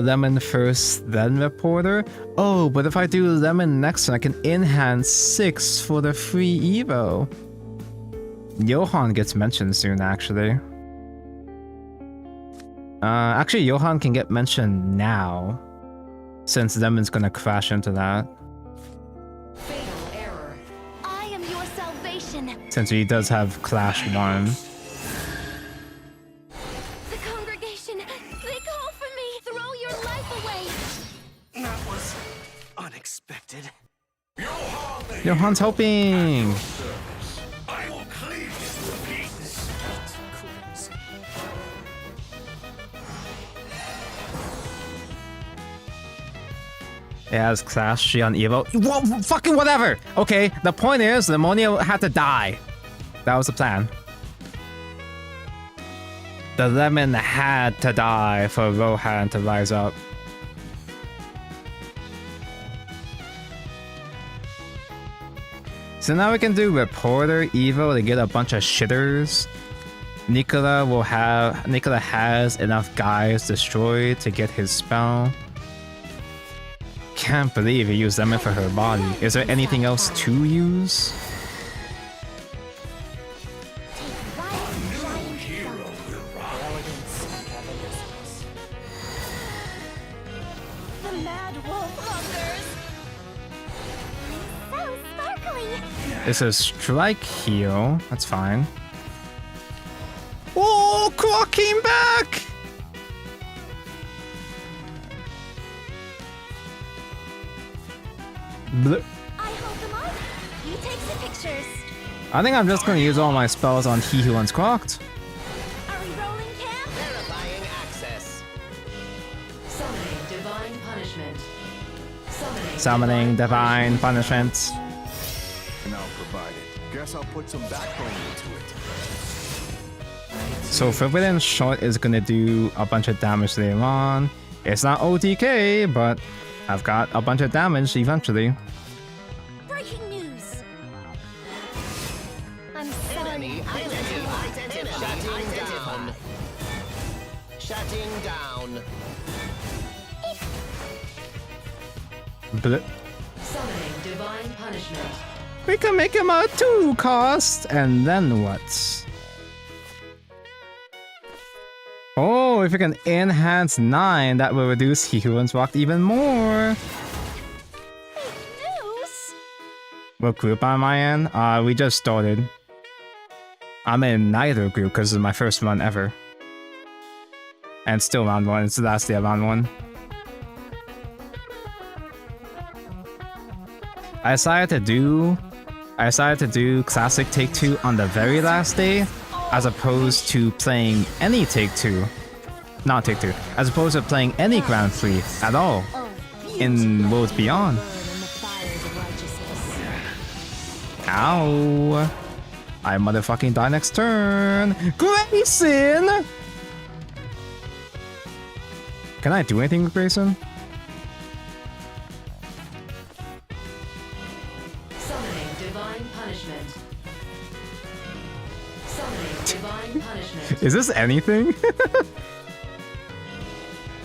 A: Lemon first, then Reporter. Oh, but if I do Lemon next one, I can enhance 6 for the free Evo. Johan gets mentioned soon, actually. Actually, Johan can get mentioned now, since Lemon's gonna crash into that.
F: Fatal error.
C: I am your salvation.
A: Since he does have Clash 1.
C: The congregation, they call for me. Throw your life away.
B: That was unexpected.
A: Johan's helping!
B: I will cleave his peace.
A: It has Clash G on Evo. Whoa, fucking whatever! Okay, the point is, Lemonia had to die. That was the plan. The Lemon had to die for Rohan to rise up. So now we can do Reporter Evo to get a bunch of shitters. Nicola has enough guys destroyed to get his spell. Can't believe he used Lemon for her body. Is there anything else to use?
C: The mad wolf hungers. So sparkly.
A: It's a strike heal. That's fine. Oh, Croc came back! Bleh.
C: I hold them up. You take the pictures.
A: I think I'm just gonna use all my spells on He Who Once Crocked.
C: Are we rolling, Cam?
B: Verifying access.
F: Summoning divine punishment.
A: Summoning Divine Punishment.
D: And I'll provide it. Guess I'll put some backbone into it.
A: So Forbidden Shot is gonna do a bunch of damage later on. It's not OTK, but I've got a bunch of damage eventually.
C: Breaking news. I'm sorry.
B: Shutting down.
A: Bleh.
F: Summoning divine punishment.
A: We can make him a 2 cost, and then what? Oh, if we can enhance 9, that will reduce He Who Once Walked even more.
C: News.
A: What group am I in? We just started. I'm in neither group because it's my first run ever. And still round 1, it's the last day of round 1. I decided to do Classic Take-Two on the very last day, as opposed to playing any Take-Two. Not Take-Two. As opposed to playing any Grand Prix at all in Worlds Beyond. Ow! I motherfucking die next turn! Grayson! Can I do anything with Grayson?
F: Summoning divine punishment. Summoning divine punishment.
A: Is this anything?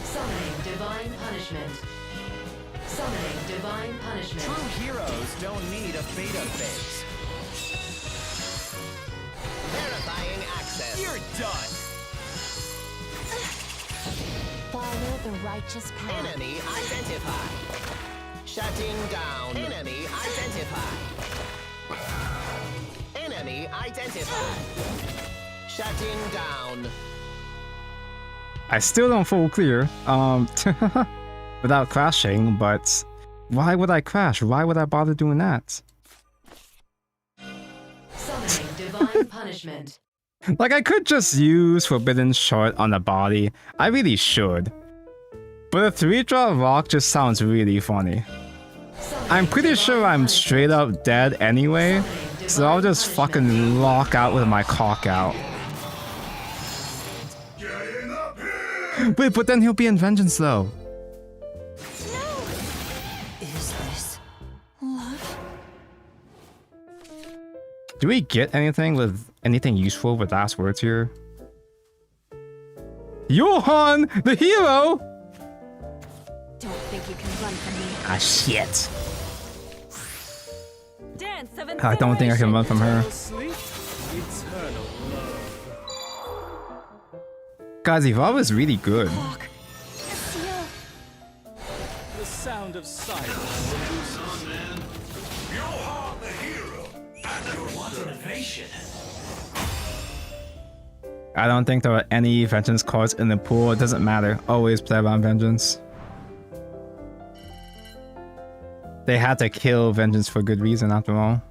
F: Summoning divine punishment. Summoning divine punishment.
B: True heroes don't need a beta phase. Verifying access. You're done.
C: Follow the righteous path.
B: Enemy identified. Shutting down. Enemy identified. Enemy identified. Shutting down.
A: I still don't full clear, without crashing, but why would I crash? Why would I bother doing that?
F: Summoning divine punishment.
A: Like, I could just use Forbidden Short on the body. I really should. But a 3-drop rock just sounds really funny. I'm pretty sure I'm straight up dead anyway, so I'll just fucking lock out with my cock out. Wait, but then he'll be in Vengeance though.
C: Is this love?
A: Do we get anything useful with last words here? Johan, the hero!
C: Don't think you can run from me.
A: Ah, shit.
C: Dance of
A: I don't think I can run from her.
B: Eternal love.
A: Guys, Evolve is really good.
B: The sound of silence.
A: I don't think there are any Vengeance cards in the pool. It doesn't matter. Always play around Vengeance. They had to kill Vengeance for good reason after all.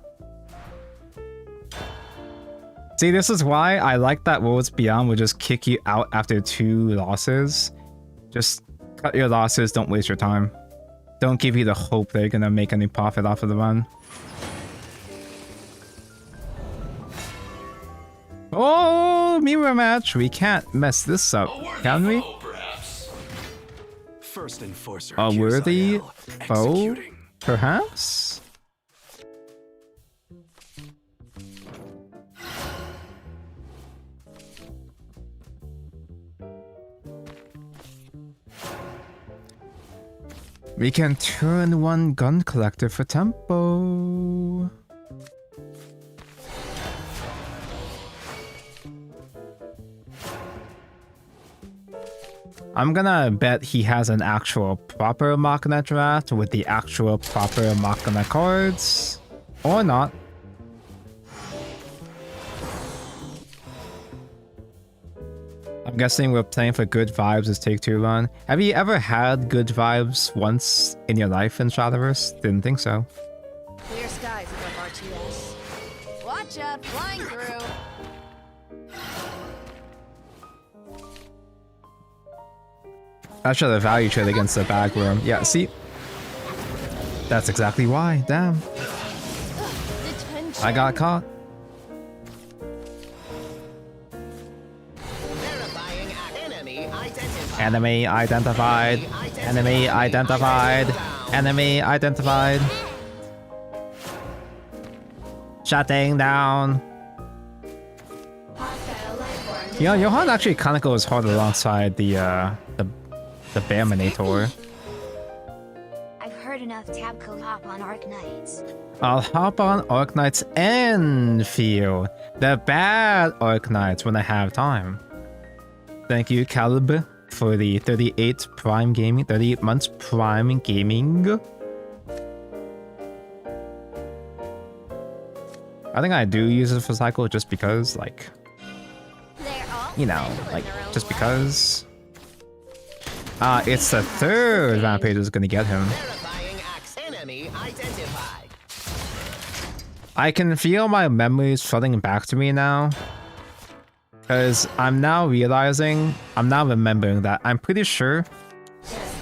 A: See, this is why I like that Worlds Beyond will just kick you out after 2 losses. Just cut your losses, don't waste your time. Don't give you the hope they're gonna make any profit off of the run. Oh, mirror match! We can't mess this up, can we?
B: First enforcer.
A: A worthy foe,
B: Executing.
A: perhaps? We can turn 1 gun collector for tempo. I'm gonna bet he has an actual proper Machina draft with the actual proper Machina cards. Or not. I'm guessing we're playing for good vibes as Take Two run. Have you ever had good vibes once in your life in Shadowverse? Didn't think so.
E: Clear skies above RTS. Watch out, flying through.
A: I should have value trade against the bag room. Yeah, see? That's exactly why. Damn.
C: Detention.
A: I got caught. Enemy identified. Enemy identified. Enemy identified. Shutting down. You know, Johan actually kind of goes hard alongside the Bearminator.
C: I've heard enough Tabco hop on Arc Knights.
A: I'll hop on Arc Knights and feel the bad Arc Knights when I have time. Thank you, Caleb, for the 38 Prime Gaming, 38 months Prime Gaming. I think I do use it for cycle just because, like,
C: They're all
A: you know,
C: special in
A: like,
C: their own
A: just
C: way.
A: because. It's the third Rampage is gonna get him. I can feel my memories flooding back to me now. Because I'm now realizing, I'm now remembering that I'm pretty sure,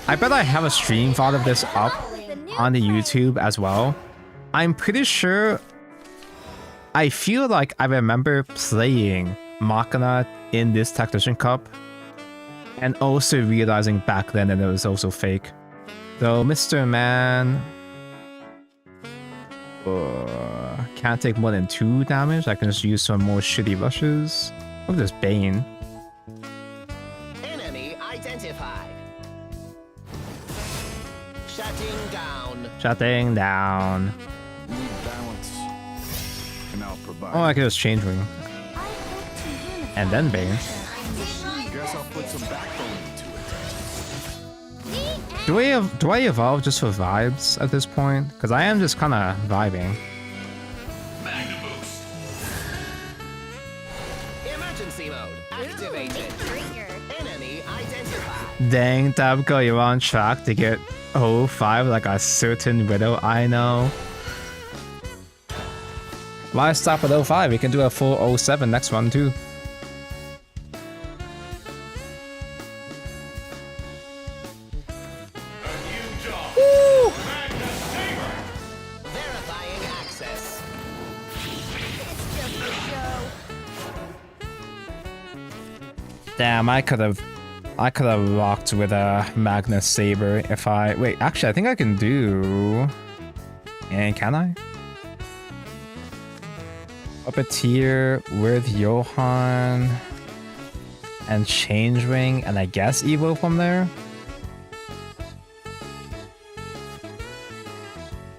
A: I bet I have a stream thought of this up on the YouTube as well. I'm pretty sure, I feel like I remember playing Machina in this Tactician Cup, and also realizing back then that it was also fake. So, Mr. Man... can't take more than 2 damage. I can just use some more shitty rushes. Look at this Bane.
G: Enemy identified. Shutting down.
A: Shutting down.
D: Need balance, and I'll provide
A: Oh, I
D: it.
A: could just change ring.
C: I hope to unify
A: And then Bane.
D: Guess I'll put some backbone into it.
A: Do I evolve just for vibes at this point? Because I am just kind of vibing.
G: Emergency mode activated. Enemy identified.
A: Dang, Tabco, you're on track to get 05 like a certain widow I know. Why stop at 05? We can do a full 07 next one too.
G: Verifying access.
E: It's just a show.
A: Damn, I could have rocked with a Magnus Saber if I... Wait, actually, I think I can do... And can I? Up a tier with Johan and Change Ring, and I guess Evo from there?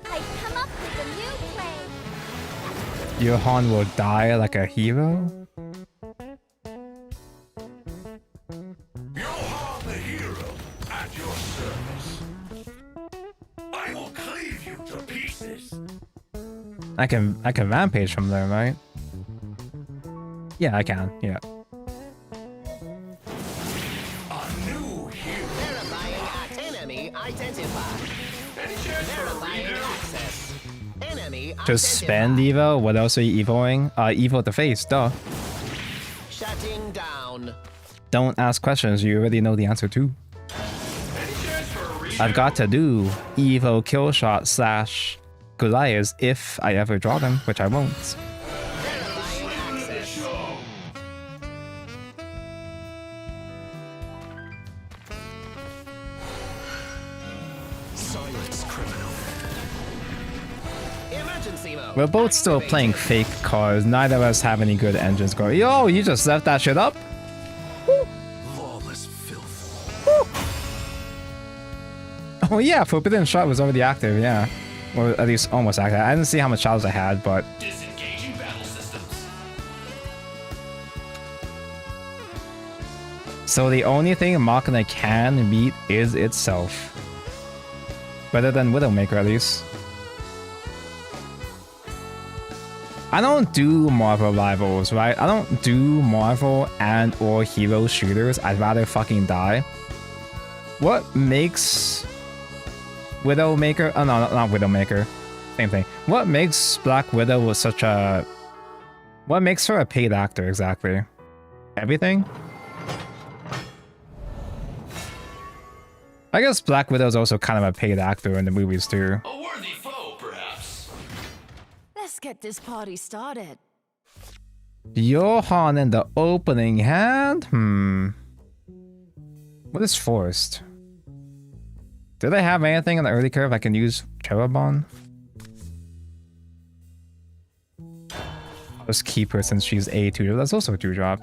C: I've come up with a new plan.
A: Johan will die like a hero?
H: Johan the hero at your service. I will cleave you to pieces.
A: I can rampage from there, right? Yeah, I can. Yeah.
H: A new hero.
G: Verifying enemy identified. Verifying access. Enemy
A: Just spend Evo. What else are you evoing? Evo the face, duh.
G: Shutting down.
A: Don't ask questions you already know the answer to. I've got to do Evo Killshot / Goliaths if I ever draw them, which I won't.
G: Verifying access.
D: Silence, criminal.
G: Emergency mode.
A: We're both still playing fake cards. Neither of us have any good engines going. Yo, you just left that shit up?
H: Lawless filth.
A: Oh yeah, Forbidden Shot was already active, yeah. Or at least almost active. I didn't see how much shadows I had, but...
H: Disengaging battle systems.
A: So the only thing Machina can beat is itself. Better than Widowmaker, at least. I don't do Marvel rivals, right? I don't do Marvel and or hero shooters. I'd rather fucking die. What makes Widowmaker? Oh no, not Widowmaker. Same thing. What makes Black Widow such a... What makes her a paid actor exactly? Everything? I guess Black Widow's also kind of a paid actor in the movies too.
H: A worthy foe, perhaps.
E: Let's get this party started.
A: Johan in the opening hand? What is forced? Do they have anything in the early curve I can use Cherubon? I'll just keep her since she's A2. That's also a 2-drop.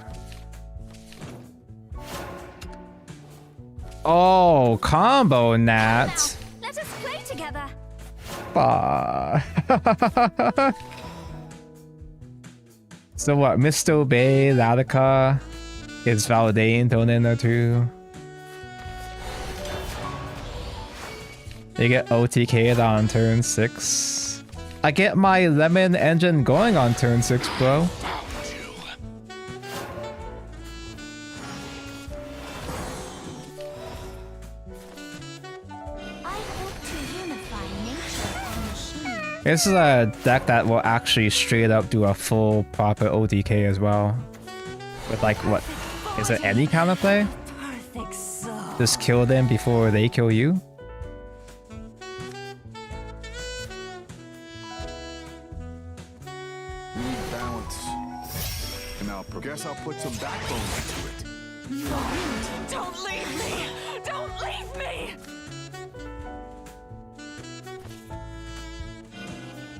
A: Oh, combo Nat.
C: Let us play together.
A: So what? Mr. Bay, Latica, is Valdain thrown in there too? They get OTK'd on turn 6. I get my lemon engine going on turn 6, bro. This is a deck that will actually straight up do a full proper OTK as well. With like what? Is it any counterplay? Just kill them before they kill you?
D: Need balance. And guess I'll put some backbone into it.
E: Don't leave me! Don't leave me!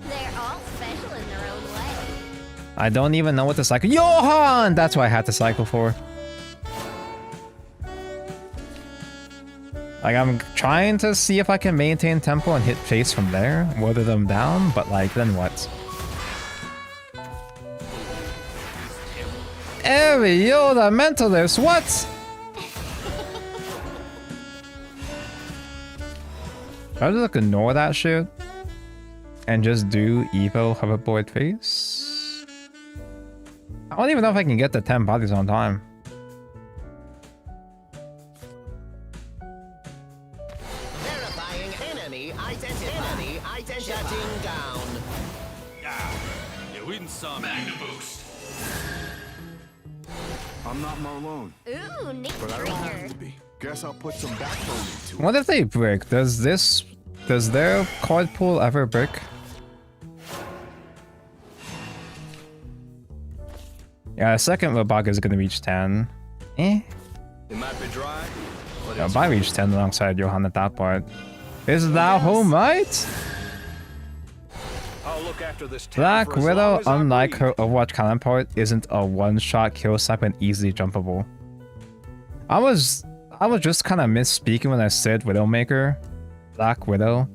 C: They're all special in their own way.
A: I don't even know what to cycle. Johan! That's what I had to cycle for. Like, I'm trying to see if I can maintain tempo and hit face from there, weather them down, but like, then what? Yo, the mentalist, what? Should I just ignore that shit? And just do Evo hoverboard face? I don't even know if I can get the 10 bodies on time.
G: Verifying enemy identified. Shutting down.
B: Yeah, we can some.
H: Magna boost.
D: I'm not Marlone,
C: Ooh, Nick
D: but I don't have
C: Trigger.
D: to be. Guess I'll put some backbone into it.
A: What if they break? Does their card pool ever break? Yeah, the second Robog is gonna reach 10. Eh?
B: It might be dry, but
A: Yeah,
B: it's
A: I reach 10 alongside Johan at that part. Is thou home, right?
B: I'll look after this town
A: Black
B: for as long
A: Widow,
B: as I
A: unlike
B: breathe.
A: her Overwatch counterpart, isn't a one-shot kill sniper and easily jumpable. I was just kind of misspeaking when I said Widowmaker. Black Widow.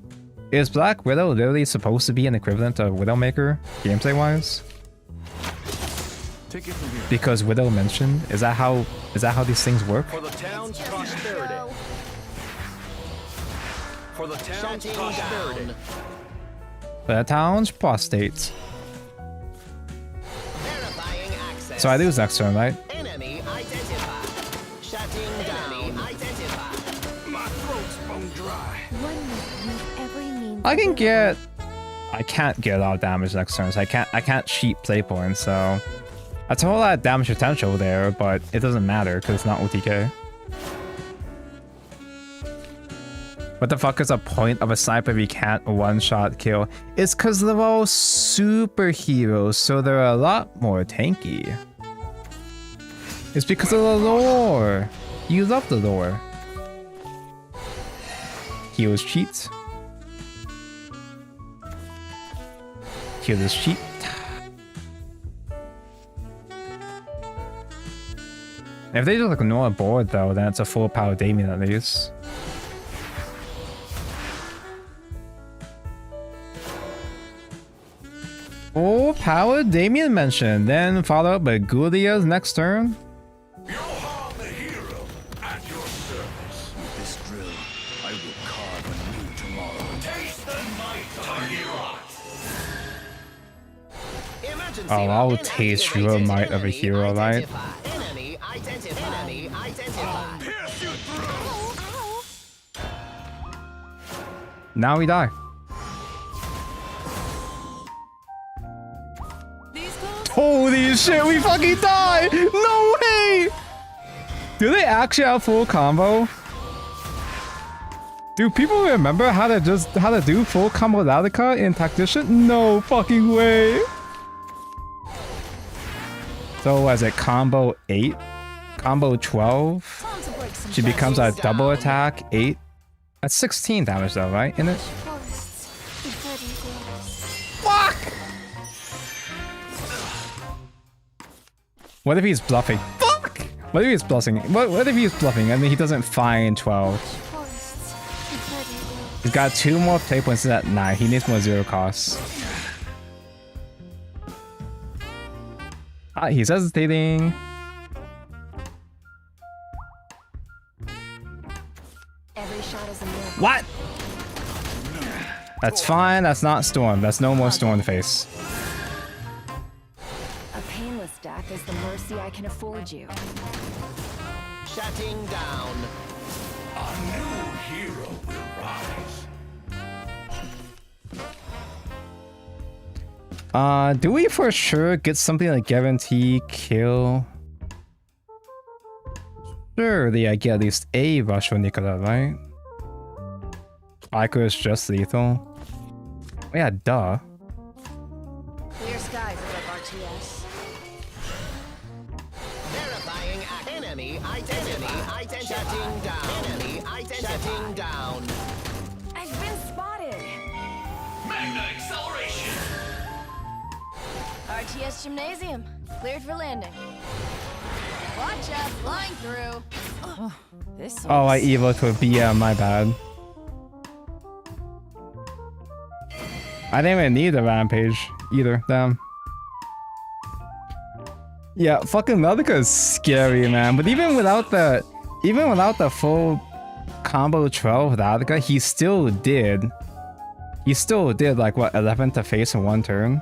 A: Is Black Widow literally supposed to be an equivalent of Widowmaker, gameplay-wise?
D: Take it from here.
A: Because Widow mentioned? Is that how these things work?
B: For the town's prosperity. For the town's
G: Shutting
B: prosperity.
G: down.
A: The town's prostate.
G: Verifying access.
A: So I lose next turn, right?
G: Enemy identified. Shutting down. Identified.
D: My throat's bone dry.
C: One with every means.
A: I can get... I can't get a lot of damage next turn, so I can't cheat play points, so... That's a whole lot of damage potential there, but it doesn't matter, because it's not OTK. What the fuck is the point of a sniper if you can't one-shot kill? It's because they're all superheroes, so they're a lot more tanky. It's because of the lore. You love the lore. Heroes cheat. Heroes cheat. If they just ignore a board though, then it's a full power Damien at least. Full power Damien mentioned, then followed up by Gulia's next turn.
H: Johan the hero at your service.
D: With this drill, I will carve a new tomorrow.
H: Taste the might of a hero.
G: emergency.
A: Oh, I'll taste your might of a hero, right?
G: Enemy identified. Enemy identified.
H: Pierce you through.
C: Ow, ow.
A: Now we die.
E: These clothes?
A: Holy shit, we fucking die! No way! Do they actually have full combo? Do people remember how to do full combo Radica in Tactician? No fucking way! So was it combo 8? Combo 12?
E: Time to break some
A: She becomes a double attack 8? That's 16 damage though, right? In it?
C: Forests, the verdant groves.
A: Fuck! What if he's bluffing? Fuck! What if he's bluffing? What if he's bluffing and then he doesn't find 12?
C: Forests, the verdant groves.
A: He's got 2 more play points at 9. He needs more 0 costs. Ah, he's hesitating.
C: Every shot is a miracle.
A: What? That's fine. That's not Storm. That's no more Storm face.
E: A painless death is the mercy I can afford you.
G: Shutting down.
H: A new hero will rise.
A: Do we for sure get something like guarantee kill? Surely I get at least a rush for Nicola, right? Ico is just lethal. Oh, yeah, duh.
E: Clear skies above RTS.
G: Verifying enemy identity. Shutting down. Enemy identity. Shutting down.
E: I've been spotted.
H: Magna acceleration.
E: RTS Gymnasium. Cleared for landing. Watch out, flying through. This
A: Oh, I evoed for BM, my bad. I didn't even need a rampage either, damn. Yeah, fucking Meldica is scary, man. But even without the full combo 12 Radica, he still did like what, 11 to face in 1 turn.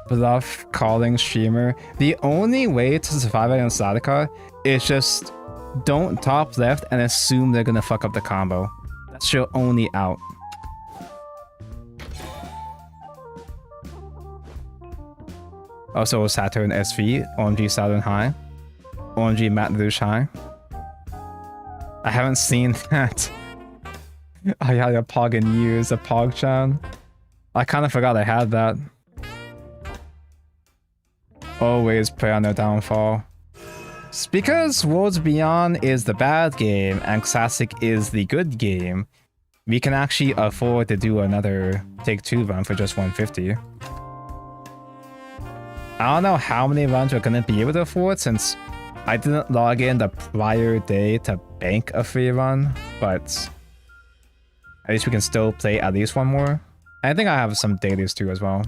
A: Bluff calling streamer. The only way to survive against Radica is just don't top left and assume they're gonna fuck up the combo. That's your only out. Also Saturn SV, OMG Saturn High, OMG Matt Lush High. I haven't seen that. I had a Pog in years, a Pog Chan. I kind of forgot I had that. Always play on their downfall. It's because Worlds Beyond is the bad game and Classic is the good game. We can actually afford to do another Take-Two run for just 150. I don't know how many runs we're gonna be able to afford since I didn't log in the prior day to bank a free run, but at least we can still play at least one more. I think I have some dailies too as well.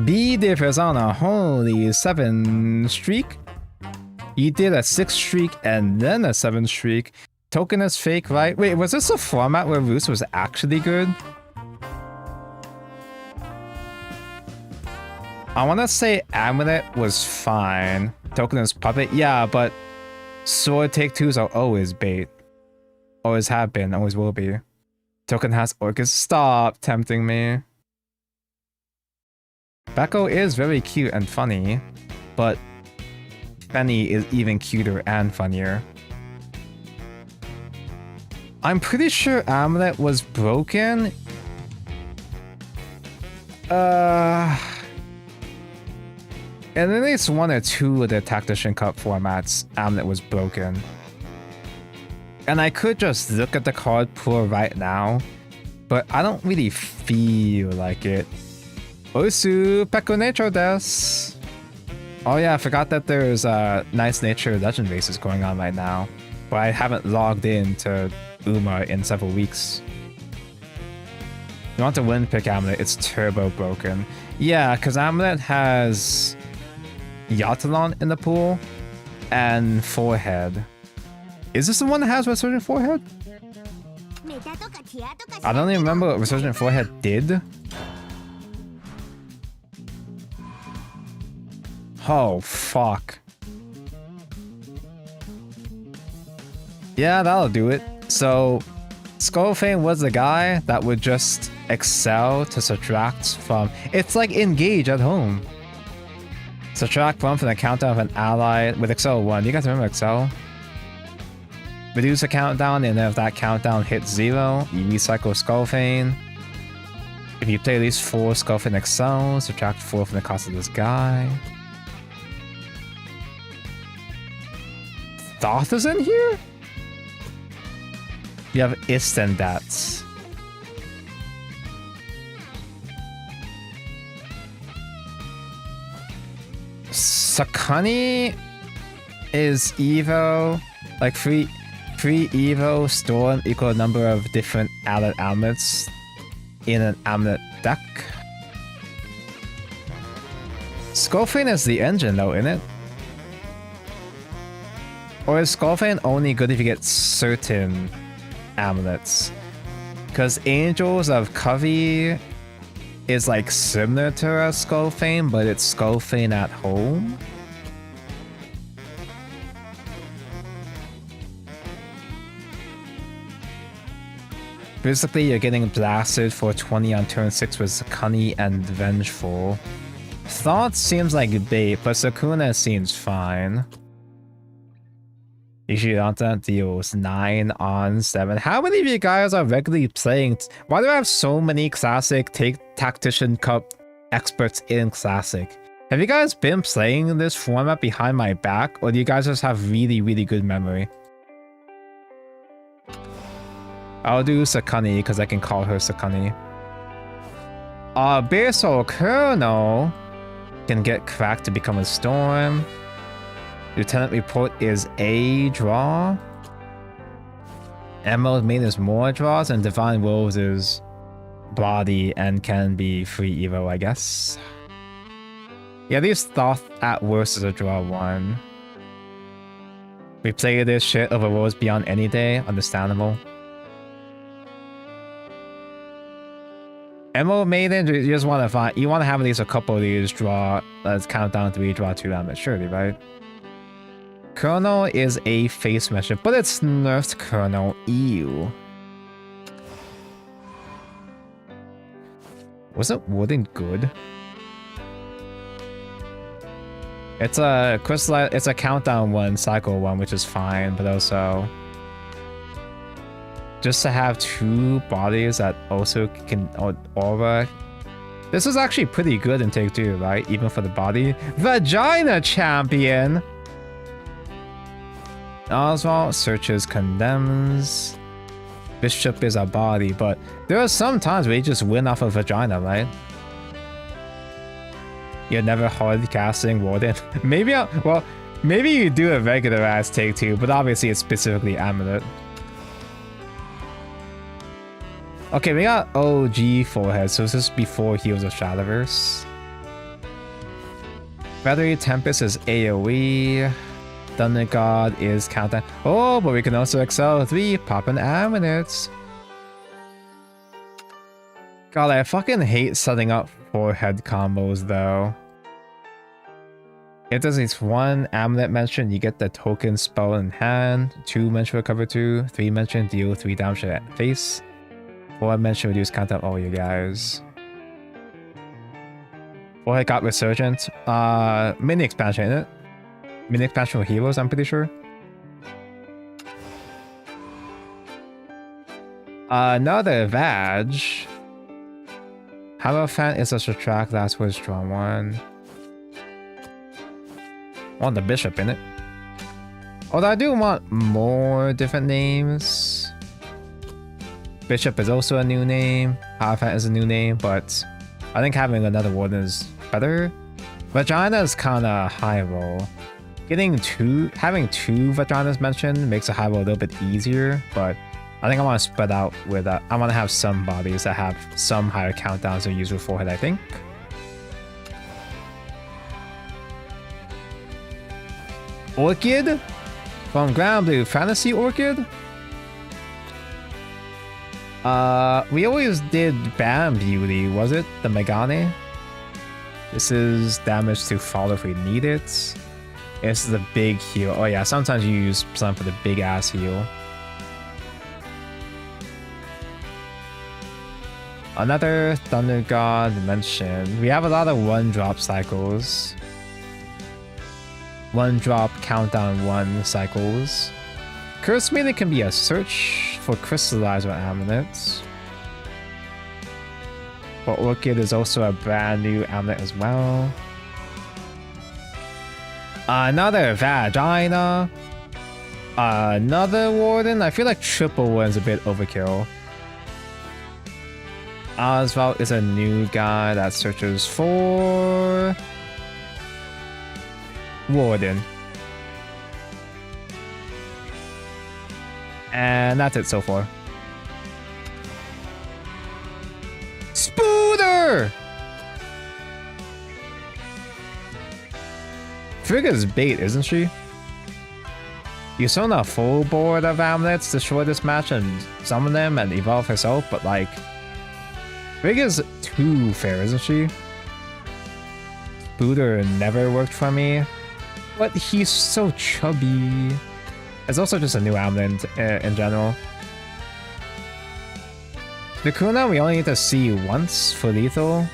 A: B differs on a holy 7 streak. He did a 6 streak and then a 7 streak. Token is fake, right? Wait, was this a format where Roos was actually good? I want to say Amulet was fine. Token is puppet, yeah, but sword take-twos are always bait. Always have been, always will be. Token has Orcus. Stop tempting me. Beko is very cute and funny, but Penny is even cuter and funnier. I'm pretty sure Amulet was broken. And at least 1 or 2 of the Tactician Cup formats, Amulet was broken. And I could just look at the card pool right now, but I don't really feel like it. Osu Peko Nature des. Oh yeah, I forgot that there's nice nature legend races going on right now, but I haven't logged in to Uma in several weeks. You want to win pick Amulet, it's turbo broken. Yeah, because Amulet has Yatalon in the pool and Forehead. Is this the one that has Resurgent Forehead? I don't even remember what Resurgent Forehead did. Oh, fuck. Yeah, that'll do it. So, Skullfane was the guy that would just excel to subtract from... It's like Engage at home. Subtract 1 from the countdown of an ally with Excel 1. You guys remember Excel? Reduce the countdown, and then if that countdown hits 0, you recycle Skullfane. If you play at least 4 Skullfane Excel, subtract 4 from the cost of this guy. Thoth is in here? You have Istandats. Sakani is Evo, like free Evo, store an equal number of different allied amulets in an amulet deck. Skullfane is the engine though, isn't it? Or is Skullfane only good if you get certain amulets? Because Angels of Covey is like similar to a Skullfane, but it's Skullfane at home. Basically, you're getting blasted for 20 on turn 6 with Sakani and Vengeful. Thought seems like bait, but Sakuna seems fine. Usually Donta deals 9 on 7. How many of you guys are regularly playing? Why do I have so many Classic Tactician Cup experts in Classic? Have you guys been playing this format behind my back, or do you guys just have really, really good memory? I'll do Sakani because I can call her Sakani. Beersoul Colonel can get cracked to become a storm. Lieutenant Report is a draw. Emerald Main is more draws, and Divine Wolves is body and can be free Evo, I guess. Yeah, these Thoth at worst is a draw 1. We play this shit over Worlds Beyond any day, understandable. Emerald Maiden, you just want to find, you want to have at least a couple of these draw, let's count down 3, draw 2 damage, surely, right? Colonel is a face measure, but it's nerfed Colonel. Ew. Wasn't Wooden good? It's a crystal. It's a countdown 1, cycle 1, which is fine, but also just to have 2 bodies that also can aura. This is actually pretty good in Take 2, right? Even for the body. Vagina Champion. Oswald searches, condemns. Bishop is a body, but there are some times where you just win off of vagina, right? You're never hard casting Warden. Maybe maybe you do a regular ass Take 2, but obviously it's specifically Amulet. Okay, we got OG Forehead, so this is before Heroes of Shadowverse. Feathery Tempest is AoE. Thunder God is countdown. Oh, but we can also excel 3, pop an amulets. God, I fucking hate setting up forehead combos though. If there's at least 1 amulet mention, you get the token spell in hand. 2 mention recover 2. 3 mention deal 3 damage to face. 4 mention reduce countdown all you guys. Forehead got Resurgent. Mini expansion, isn't it? Mini expansion for heroes, I'm pretty sure. Another Vag. Hierophant is a subtract, last words draw 1. Want the bishop in it. Although I do want more different names. Bishop is also a new name. Hierophant is a new name, but I think having another warden is better. Vagina is kinda high roll. Having 2 vaginas mentioned makes a high roll a little bit easier, but I think I want to spread out with that. I want to have some bodies that have some higher countdowns than usual forehead, I think. Orchid from Ground Blue. Fantasy Orchid? We always did Bam Beauty, was it? The Megane? This is damage to follow if we need it. This is the big heal. Oh yeah, sometimes you use some for the big ass heal. Another Thunder God mentioned. We have a lot of 1-drop cycles. 1-drop countdown 1 cycles. Curse Maiden can be a search for crystallizer amulets. But Orchid is also a brand new amulet as well. Another Vagina. Another Warden. I feel like triple Warden's a bit overkill. Oswald is a new guy that searches for Warden. And that's it so far. Spooder! Frigga's bait, isn't she? You summon a full board of amulets, destroy this match and summon them and evolve herself, but like... Frigga's too fair, isn't she? Spooder never worked for me. But he's so chubby. It's also just a new amulet in general. Vicuna we only need to see once for lethal.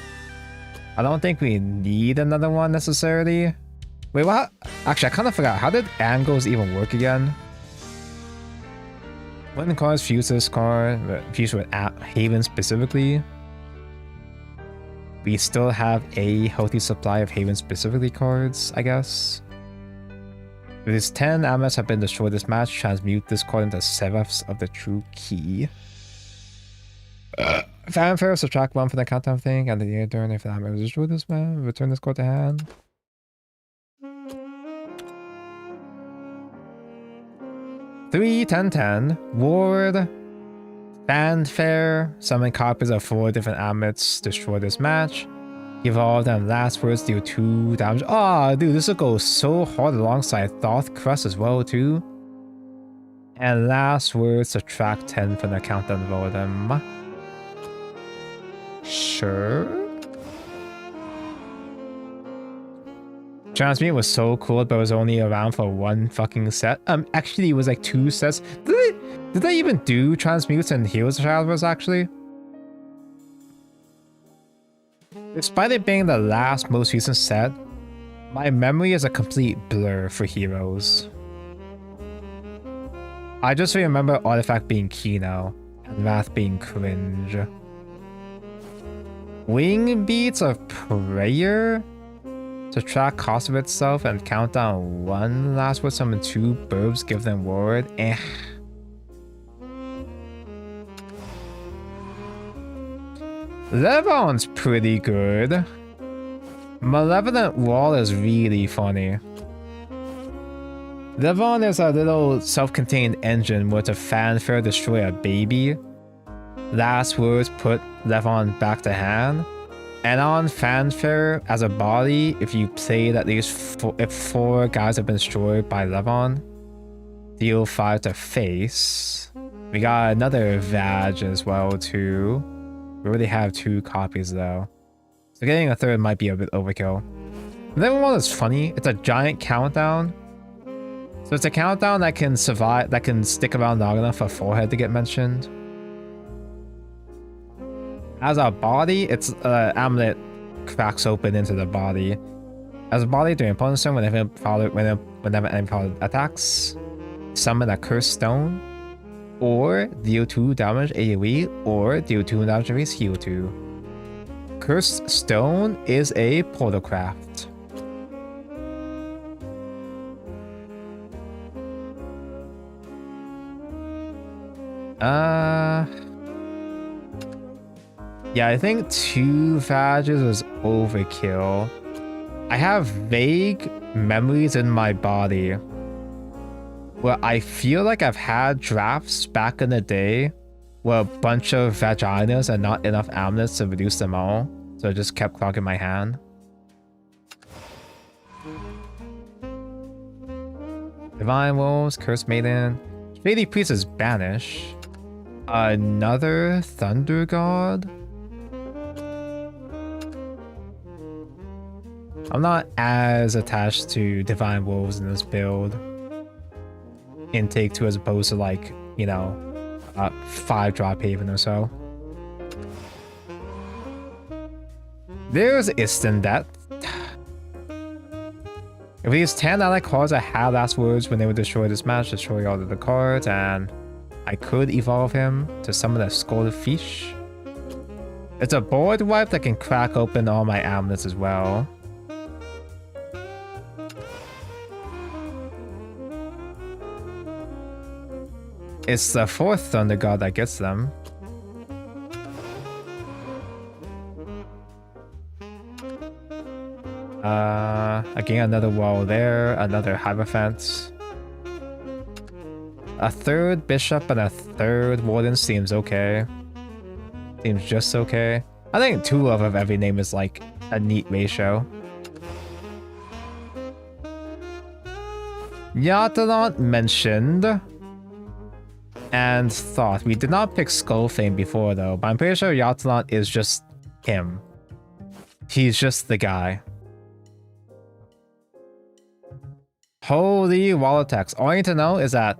A: I don't think we need another one necessarily. Wait, what? Actually, I kind of forgot. How did angles even work again? When cards fuse this card, fuse with Haven specifically, we still have a healthy supply of Haven specifically cards, I guess. If these 10 amulets have been destroyed this match, transmute this card into 7ths of the true key. Fanfare, subtract 1 from the countdown thing, and the turn if the amulet was destroyed this match, return this card to hand. Three, 10, 10. Ward. Fanfare. Summon copies of 4 different amulets. Destroy this match. Evolve them. Last words deal 2 damage. Oh, dude, this will go so hard alongside Thoth Crust as well, too. And last words subtract 10 from the countdown of all of them. Sure. Transmute was so cool, but it was only around for 1 fucking set. Actually, it was like 2 sets. Did they even do transmutes and heals Shadowverse, actually? Despite it being the last most recent set, my memory is a complete blur for heroes. I just remember Artifact being key now, and Wrath being cringe. Wing Beats of Prayer? Subtract cost of itself and count down 1 last word, summon 2 burbs, give them ward. Levon's pretty good. Malevolent Wall is really funny. Levon is a little self-contained engine where to fanfare destroy a baby. Last words put Levon back to hand. And on fanfare as a body, if you played at least if 4 guys have been destroyed by Levon, deal 5 to face. We got another Vag as well too. We already have 2 copies though, so getting a 3rd might be a bit overkill. The other one is funny. It's a giant countdown, so it's a countdown that can survive, that can stick around long enough for Forehead to get mentioned. As a body, it's amulet cracks open into the body. As a body during opponent's turn, whenever enemy follow attacks, summon a cursed stone, or deal 2 damage AoE, or deal 2 damage base heal 2. Cursed stone is a portal craft. Yeah, I think 2 Vages was overkill. I have vague memories in my body where I feel like I've had drafts back in the day where a bunch of Vaginas and not enough amulets to reduce them all, so I just kept clogging my hand. Divine Wolves, Cursed Maiden. Shady Priest is Banish. Another Thunder God? I'm not as attached to Divine Wolves in this build in Take 2 as opposed to like, you know, 5 drop Haven or so. There's instant death. If we use 10 allied cards I had last words when they would destroy this match, destroy all of the cards, and I could evolve him to summon a Scalded Fish. It's a board wipe that can crack open all my amulets as well. It's the 4th Thunder God that gets them. Again, another wall there, another Hierophant. A 3rd Bishop and a 3rd Warden seems okay. Seems just okay. I think 2 of every name is like a neat ratio. Yathalant mentioned and thought. We did not pick Skullfane before though, but I'm pretty sure Yathalant is just him. He's just the guy. Holy wall attacks. All you need to know is that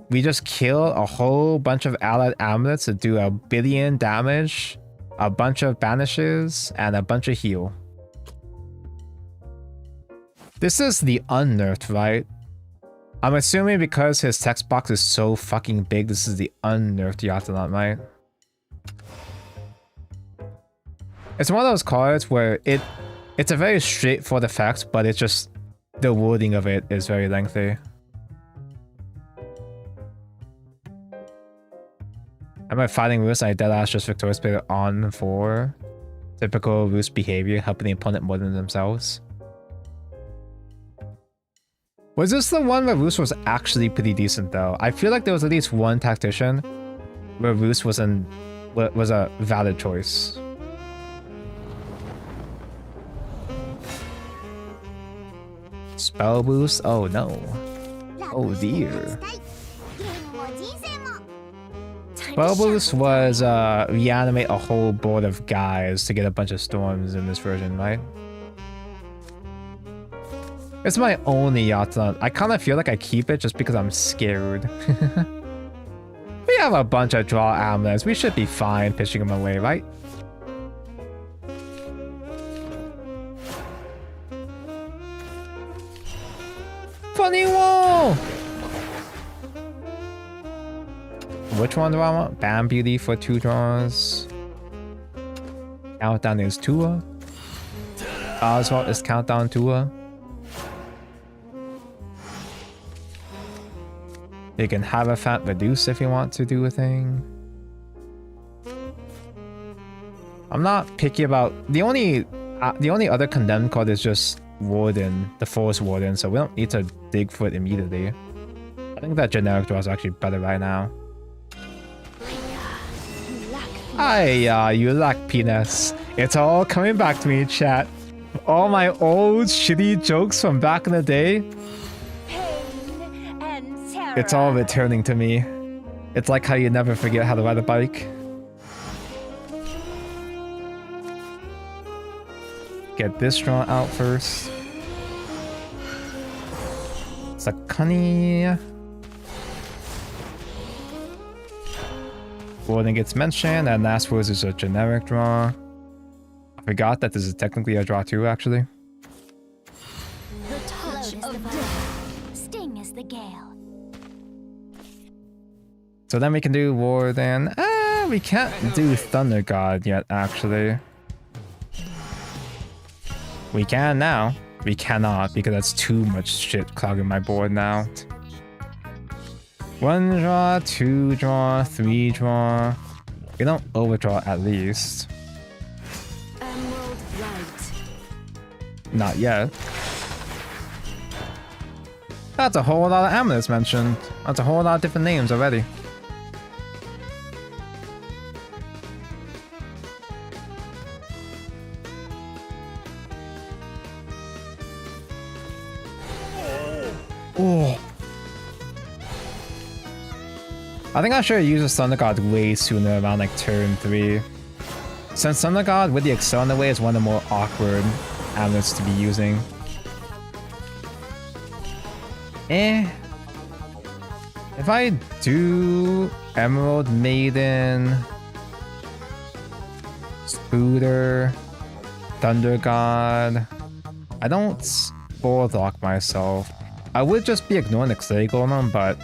A: we just kill a whole bunch of allied amulets to do 1 billion damage, a bunch of banishes, and a bunch of heal. This is the unnerfed, right? I'm assuming because his text box is so fucking big, this is the unnerfed Yathalant, right? It's one of those cards where it's a very straightforward effect, but it's just the wording of it is very lengthy. I'm at fighting Roost and I deadass just Victorious played it on for typical Roost behavior, helping the opponent more than themselves. Was this the one where Roost was actually pretty decent though? I feel like there was at least one tactician where Roost was a valid choice. Spell boost? Oh no. Oh dear. Spell boost was reanimate a whole board of guys to get a bunch of storms in this version, right? It's my only Yathalant. I kind of feel like I keep it just because I'm scared. We have a bunch of draw amulets. We should be fine pitching them away, right? Funny wall! Which one do I want? Bam Beauty for 2 draws. Countdown is Tua. Oswald is Countdown Tua. You can have a fat reduce if you want to do a thing. I'm not picky about the only other condemned card is just Warden, the Force Warden, so we don't need to dig for it immediately. I think that generic draw is actually better right now. You lack penis. It's all coming back to me, chat. All my old shitty jokes from back in the day. It's all returning to me. It's like how you never forget how to ride a bike. Get this draw out first. Sakani. Warden gets mentioned, and last words is a generic draw. I forgot that this is technically a draw too, actually.
C: The touch of death. Sting is the gale.
A: So then we can do Warden. We can't do Thunder God yet, actually. We can now. We cannot, because that's too much shit clogging my board now. 1 draw, 2 draw, 3 draw. We don't overdraw at least.
E: Emerald Light.
A: Not yet. That's a whole lot of amulets mentioned. That's a whole lot of different names already. Oh. I think I should have used the Thunder God way sooner, around like turn 3. Since Thunder God with the Excel in the way is one of the more awkward amulets to be using. If I do Emerald Maiden, Scooter, Thunder God, I don't spoil lock myself. I would just be ignoring the Clay Golem, but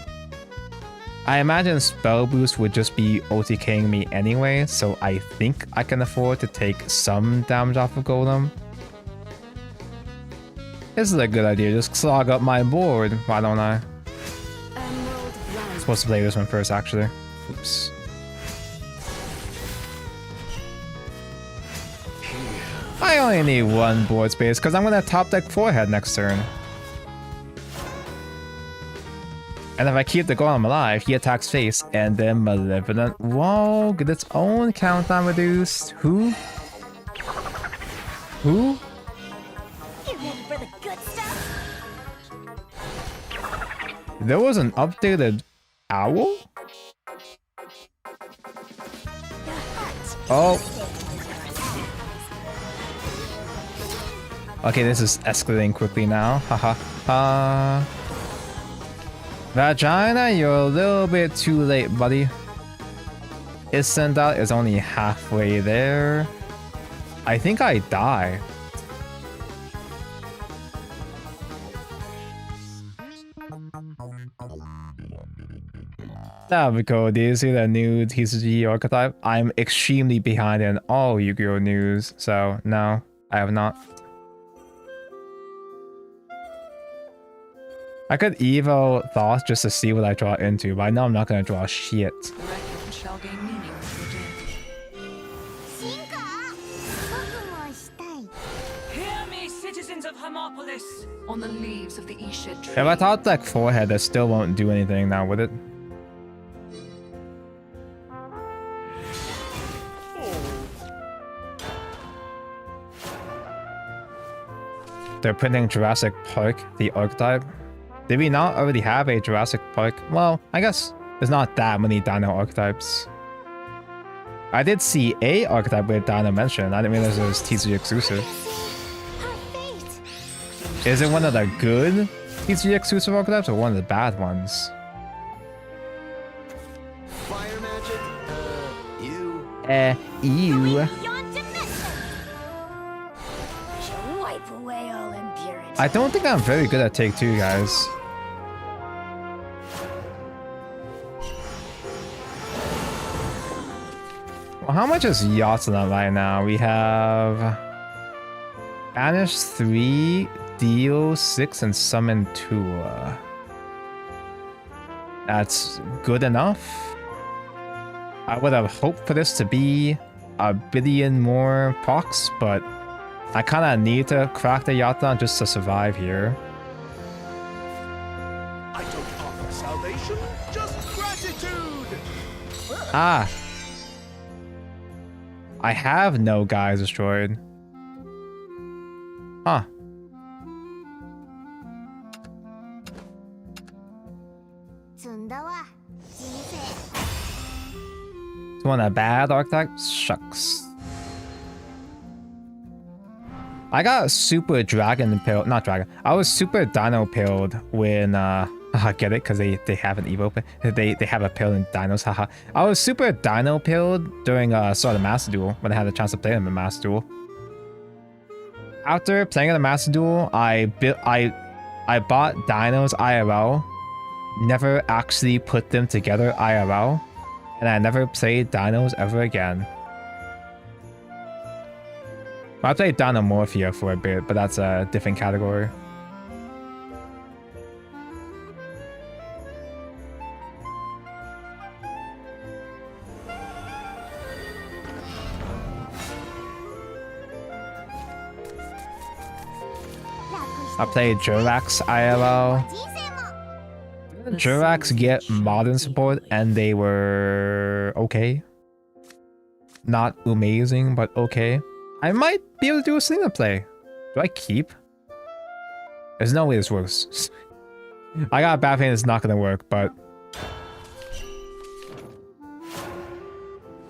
A: I imagine Spell Boost would just be OTKing me anyway, so I think I can afford to take some damage off of Golem. This is a good idea, just clog up my board, why don't I? I'm supposed to play this one first, actually. Oops. I only need one board space, because I'm going to top deck Forehead next turn. And if I keep the Golem alive, he attacks face, and then Malevolent Wall get its own countdown reduced. Who? Who?
C: You ready for the good stuff?
A: There was an updated owl? Oh. Okay, this is escalating quickly now. Haha. Vagina, you're a little bit too late, buddy. Isendal is only halfway there. I think I die. There we go. Do you see the new TCG archetype? I'm extremely behind in all Yu-Gi-Oh! News, so no, I have not. I could evo Thoughts just to see what I draw into, but I know I'm not gonna draw shit.
F: The record shall gain meaning with your death.
B: Hear me, citizens of Hermopolis!
F: On the leaves of the Ishid tree.
A: If I thought like Forehead, that still won't do anything now, would it? They're printing Jurassic Park, the archetype. Did we not already have a Jurassic Park? Well, I guess there's not that many Dino archetypes. I did see a archetype with Dino mentioned. I didn't realize it was TCG exclusive. Is it one of the good TCG exclusive archetypes or one of the bad ones?
G: Fire magic? Ew.
A: Ew.
C: Beyond dimension. Shall wipe away all impurity.
A: I don't think I'm very good at Take Two, guys. Well, how much is Yatsunan right now? We have Banish 3, Deal 6, and Summon 2. That's good enough. I would have hoped for this to be a billion more procs, but I kind of need to crack the Yatsunan just to survive here.
H: I don't offer salvation, just gratitude.
A: Ah. I have no guys destroyed. Huh. It's one of the bad archetypes? Shucks. I got super dragon pilled, not dragon. I was super dino pilled when I get it because they have an evo. They have a pill in dinos. Haha. I was super dino pilled during sort of Master Duel when I had the chance to play them in Master Duel. After playing in the Master Duel, I bought dinos IRL. Never actually put them together IRL, and I never played dinos ever again. I played Dinomorphia for a bit, but that's a different category. I played Jurax ILO. Jurax get modern support and they were okay. Not amazing, but okay. I might be able to do a Selena play. Do I keep? There's no way this works. I got a bad feeling it's not gonna work, but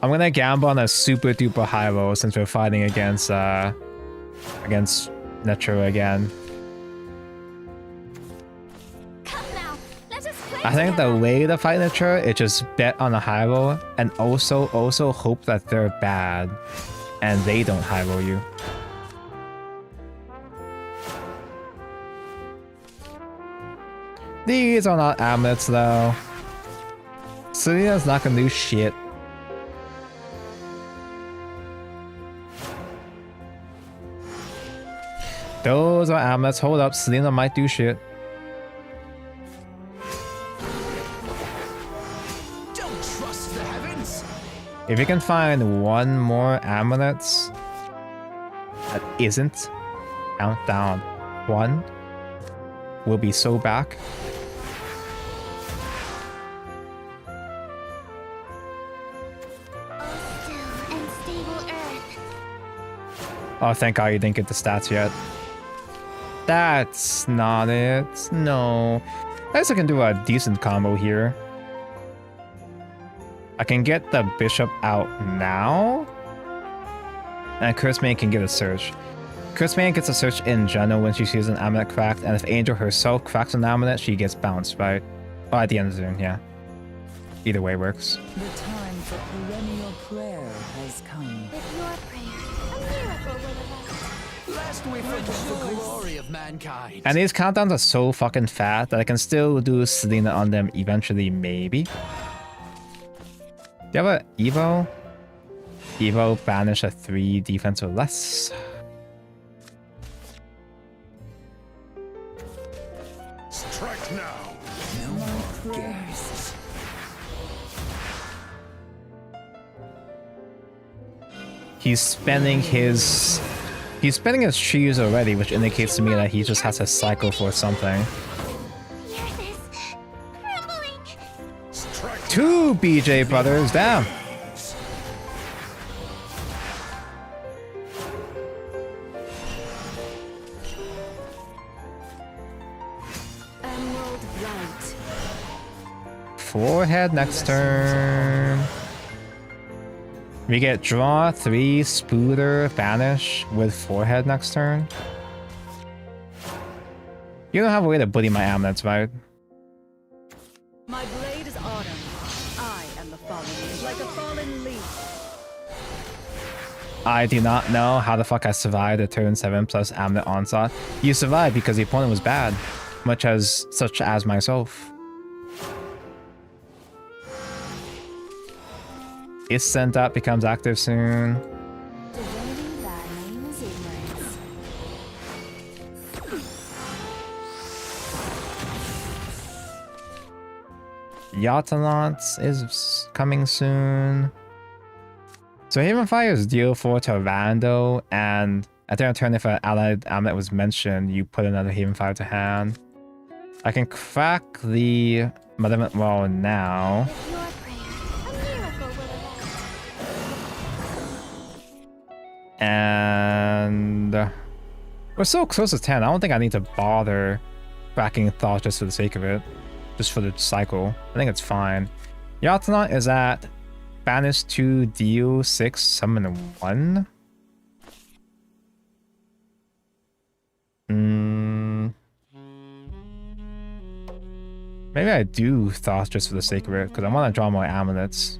A: I'm gonna gamble on a super duper high roll since we're fighting against Netro again.
C: Come now, let us play
A: I think the
C: together.
A: way to fight Netro is just bet on a high roll and also hope that they're bad and they don't high roll you. These are not amulets though. Selena's not gonna do shit. Those are amulets. Hold up, Selena might do shit.
B: Don't trust the heavens.
A: If you can find one more amulet that isn't, count down. 1. We'll be so back.
C: Oh, still and stable earth.
A: Oh, thank God you didn't get the stats yet. That's not it. No. I guess I can do a decent combo here. I can get the bishop out now. And Cursemaiden can get a search. Cursemaiden gets a search in general when she sees an amulet cracked, and if Angel herself cracks an amulet, she gets bounced, right? Oh, at the end of the turn, yeah. Either way works.
F: The time for perennial prayer has come.
C: With your prayer, a miracle will arise.
B: Lest we forget the glory of mankind.
A: And these countdowns are so fucking fat that I can still do Selena on them eventually, maybe. Do you have a Evo? Evo banish a 3 defense or less.
H: Strike now.
B: No more games.
A: He's spending his cheese already, which indicates to me that he just has to cycle for something.
C: The earth is crumbling.
H: Strike
A: 2 BJ brothers, damn.
E: Emerald light.
A: Forehead next turn. We get draw 3, Spooter, banish with forehead next turn. You don't have a way to buddy my amulets, right?
E: My blade is autumn. I am the fallen leaf, like a fallen leaf.
A: I do not know how the fuck I survived a turn 7 plus amulet onslaught. You survived because the opponent was bad, such as myself. Is sent up, becomes active soon.
C: Divinity, thy name is ignorance.
A: Yatanant is coming soon. So Haven Fires deal 4 to Rando, and at their turn, if an allied amulet was mentioned, you put another Haven Fire to hand. I can crack the Malevolent Wall now.
C: With your prayer, a miracle will arise.
A: And we're so close to 10. I don't think I need to bother cracking Thought just for the sake of it. Just for the cycle. I think it's fine. Yatanant is at banish 2, deal 6, summon 1. Maybe I do Thought just for the sake of it, because I want to draw more amulets.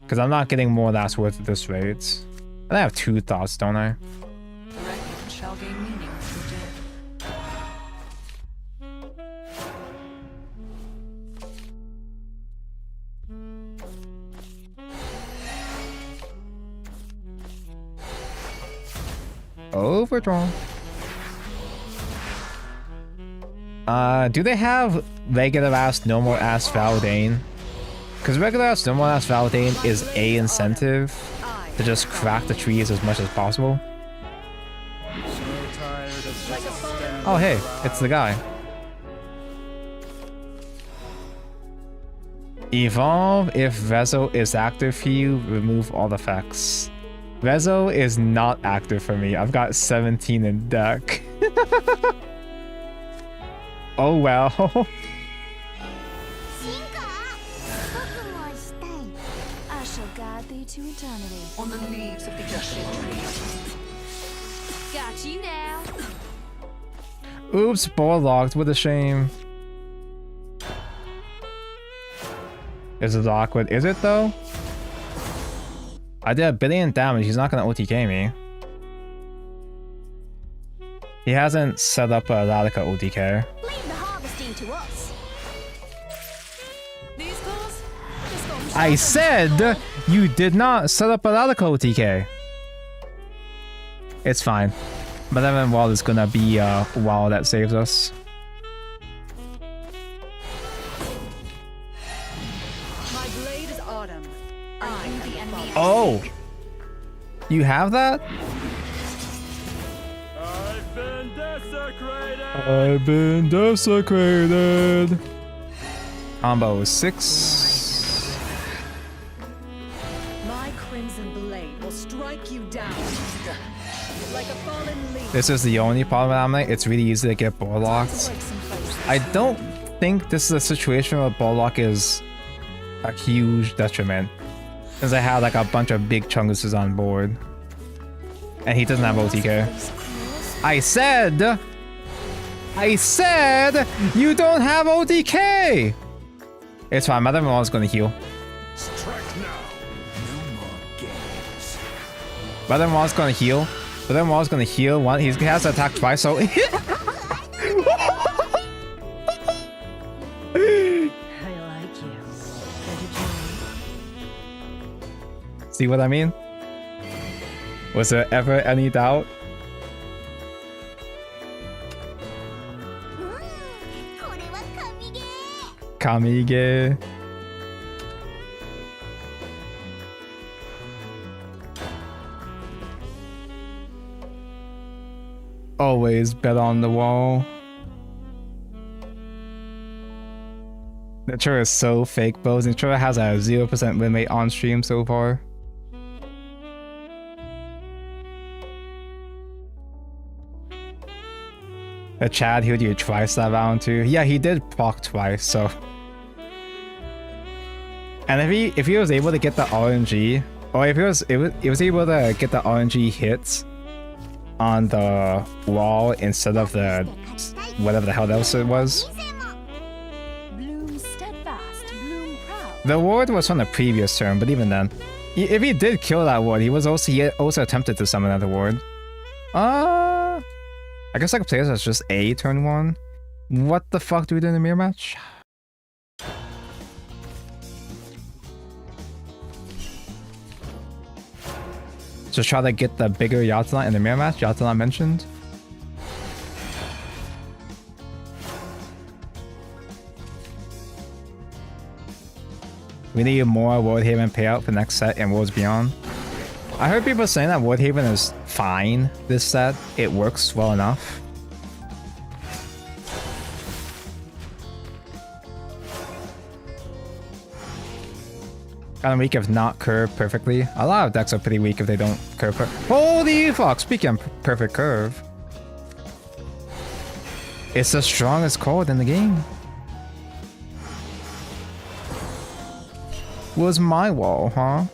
A: Because I'm not getting more last words at this rate. And I have 2 Thoughts, don't I?
F: The record shall gain meaning for the dead.
A: Overdraw. Do they have regular ass, no more ass Valdane? Because regular ass, no more ass Valdane is a incentive to just crack the trees as much as possible. Oh hey, it's the guy. Evolve if Rezo is active for you, remove all effects. Rezo is not active for me. I've got 17 in deck. Oh well.
C: I shall guide thee to eternity.
F: On the leaves of the Yashin tree.
C: Got you now.
A: Oops, ball locked. What a shame. Is it awkward? Is it though? I did 1 billion damage. He's not gonna OTK me. He hasn't set up a Radica OTK.
C: Leave the harvesting to us. These calls? Just gonna
A: I
C: shove
A: said
C: them.
A: you did not set up a Radica OTK. It's fine. Malevolent Wall is gonna be a wall that saves us.
F: My blade is autumn. I am the enemy.
A: Oh! You have that?
B: I've been desecrated.
A: I've been desecrated. Combo 6.
F: My crimson blade will strike you down. Like a fallen leaf.
A: This is the only problem with Ammonite. It's really easy to get ball locked. I don't think this is a situation where ball lock is a huge detriment. Since I had like a bunch of big chunguses on board. And he doesn't have OTK. I said you don't have OTK! It's fine, Mother Wall is gonna heal.
H: Strike now. No more games.
A: Mother Wall is gonna heal. Mother Wall is gonna heal one. He has to attack twice, so
F: I like you.
A: see what I mean? Was there ever any doubt? Kamige. Always bet on the wall. Natura is so fake, bros. Natura has a 0% win rate on stream so far. The Chad healed you twice that round too. Yeah, he did proc twice, so. And if he was able to get the RNG, or if he was able to get the RNG hits on the wall instead of the whatever the hell else it was.
C: Bloom steadfast, bloom proud.
A: The ward was from the previous turn, but even then, if he did kill that ward, he also attempted to summon another ward. I guess I could play this as just a turn 1. What the fuck do we do in the mirror match? Just try to get the bigger Yatanat in the mirror match. Yatanat mentioned. We need more Wardhaven payout for next set and Worlds Beyond. I heard people saying that Wardhaven is fine this set. It works well enough. Kind of weak if not curve perfectly. A lot of decks are pretty weak if they don't curve. Holy fuck! Speaking of perfect curve, it's the strongest card in the game. Was my wall, huh?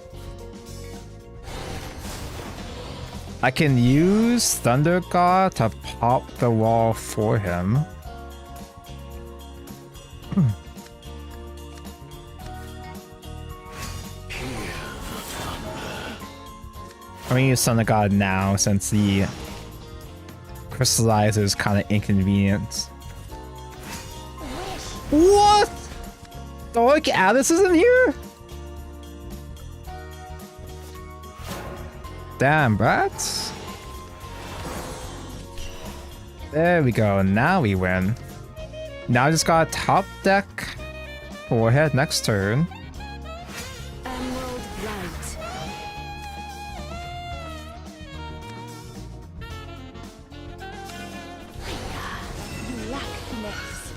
A: I can use Thunder God to pop the wall for him. I'm gonna use Thunder God now since the crystallize is kind of inconvenient. What? Dark Alice is in here? Damn, brats. There we go. Now we win. Now I just got top deck. Forehead next turn.
C: Emerald light. You lack finesse.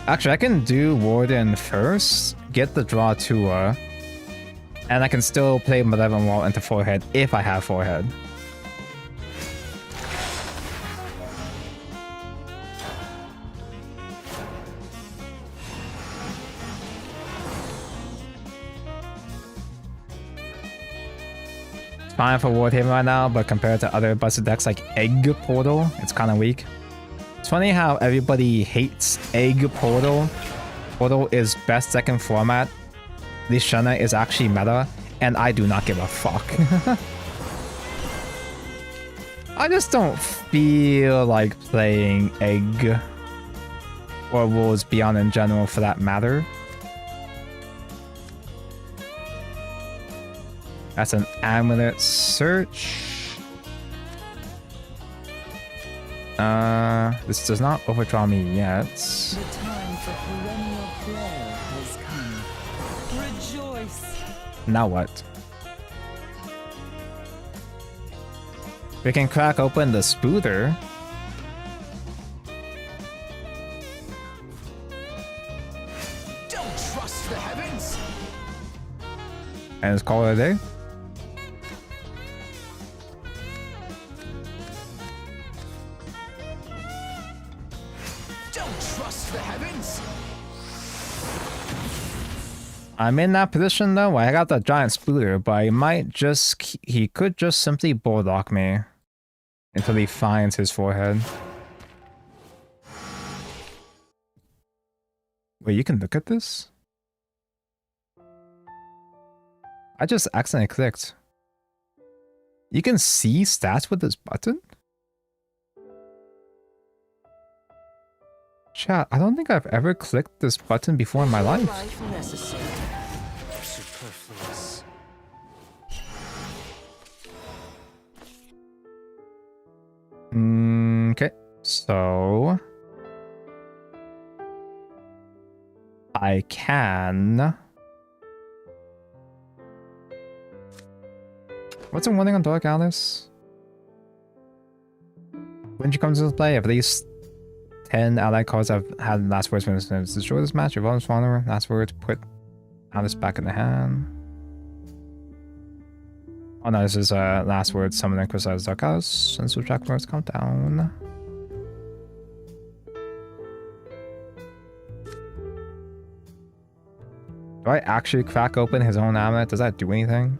A: Actually, I can do Warden first. Get the draw tour. And I can still play Malevolent Wall into Forehead if I have Forehead. fine for Wardhaven right now, but compared to other busted decks like Egg Portal, it's kind of weak. It's funny how everybody hates Egg Portal. Portal is best deck in format. This Shana is actually meta, and I do not give a fuck. I just don't feel like playing Egg or Rules Beyond in general for that matter. That's an amulet search. This does not overdraw me yet.
F: The time for perennial play has come. Rejoice.
A: Now what? We can crack open the Spooter.
B: Don't trust the heavens.
A: And it's call it a day.
B: Don't trust the heavens.
A: I'm in that position though. I got the giant Spooter, but he could just simply bulldog me until he finds his forehead. Wait, you can look at this? I just accidentally clicked. You can see stats with this button? Chat, I don't think I've ever clicked this button before in my life.
B: Necessary. Superfluous.
A: Okay, so I can. What's the warning on Dark Alice? When she comes into play, at least 10 allied cards have had last words for instance. Destroy this match, your opponent's follower. Last words, put Alice back in the hand. Oh no, this is last words, summon and criticize Dark Alice, and subtract words countdown. Do I actually crack open his own amulet? Does that do anything?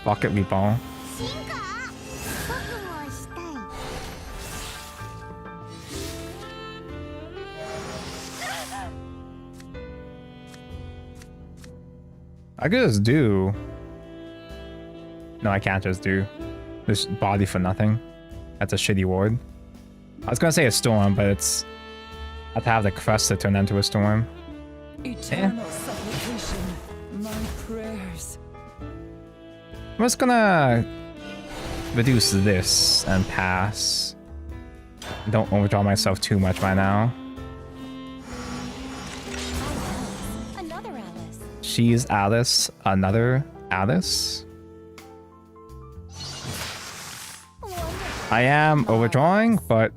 A: Fuck it, meatball. I could just do... No, I can't just do this body for nothing. That's a shitty ward. I was gonna say a storm, but it's... I have to have the crest to turn into a storm.
F: Eternal supplication, my prayers.
A: I'm just gonna reduce this and pass. Don't overdraw myself too much by now.
C: Another Alice.
A: She's Alice, another Alice. I am overdrawing, but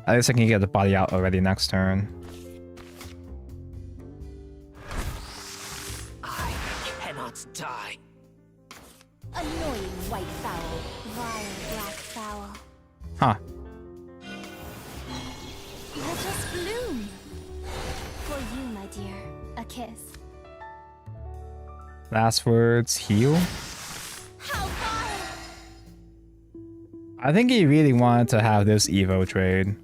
A: at least I can get the body out already next turn.
B: I cannot die.
C: Annoying white fowl. Vile black fowl.
A: Huh.
C: Let us bloom. For you, my dear. A kiss.
A: Last words, heal.
C: How vile!
A: I think he really wanted to have this Evo trade.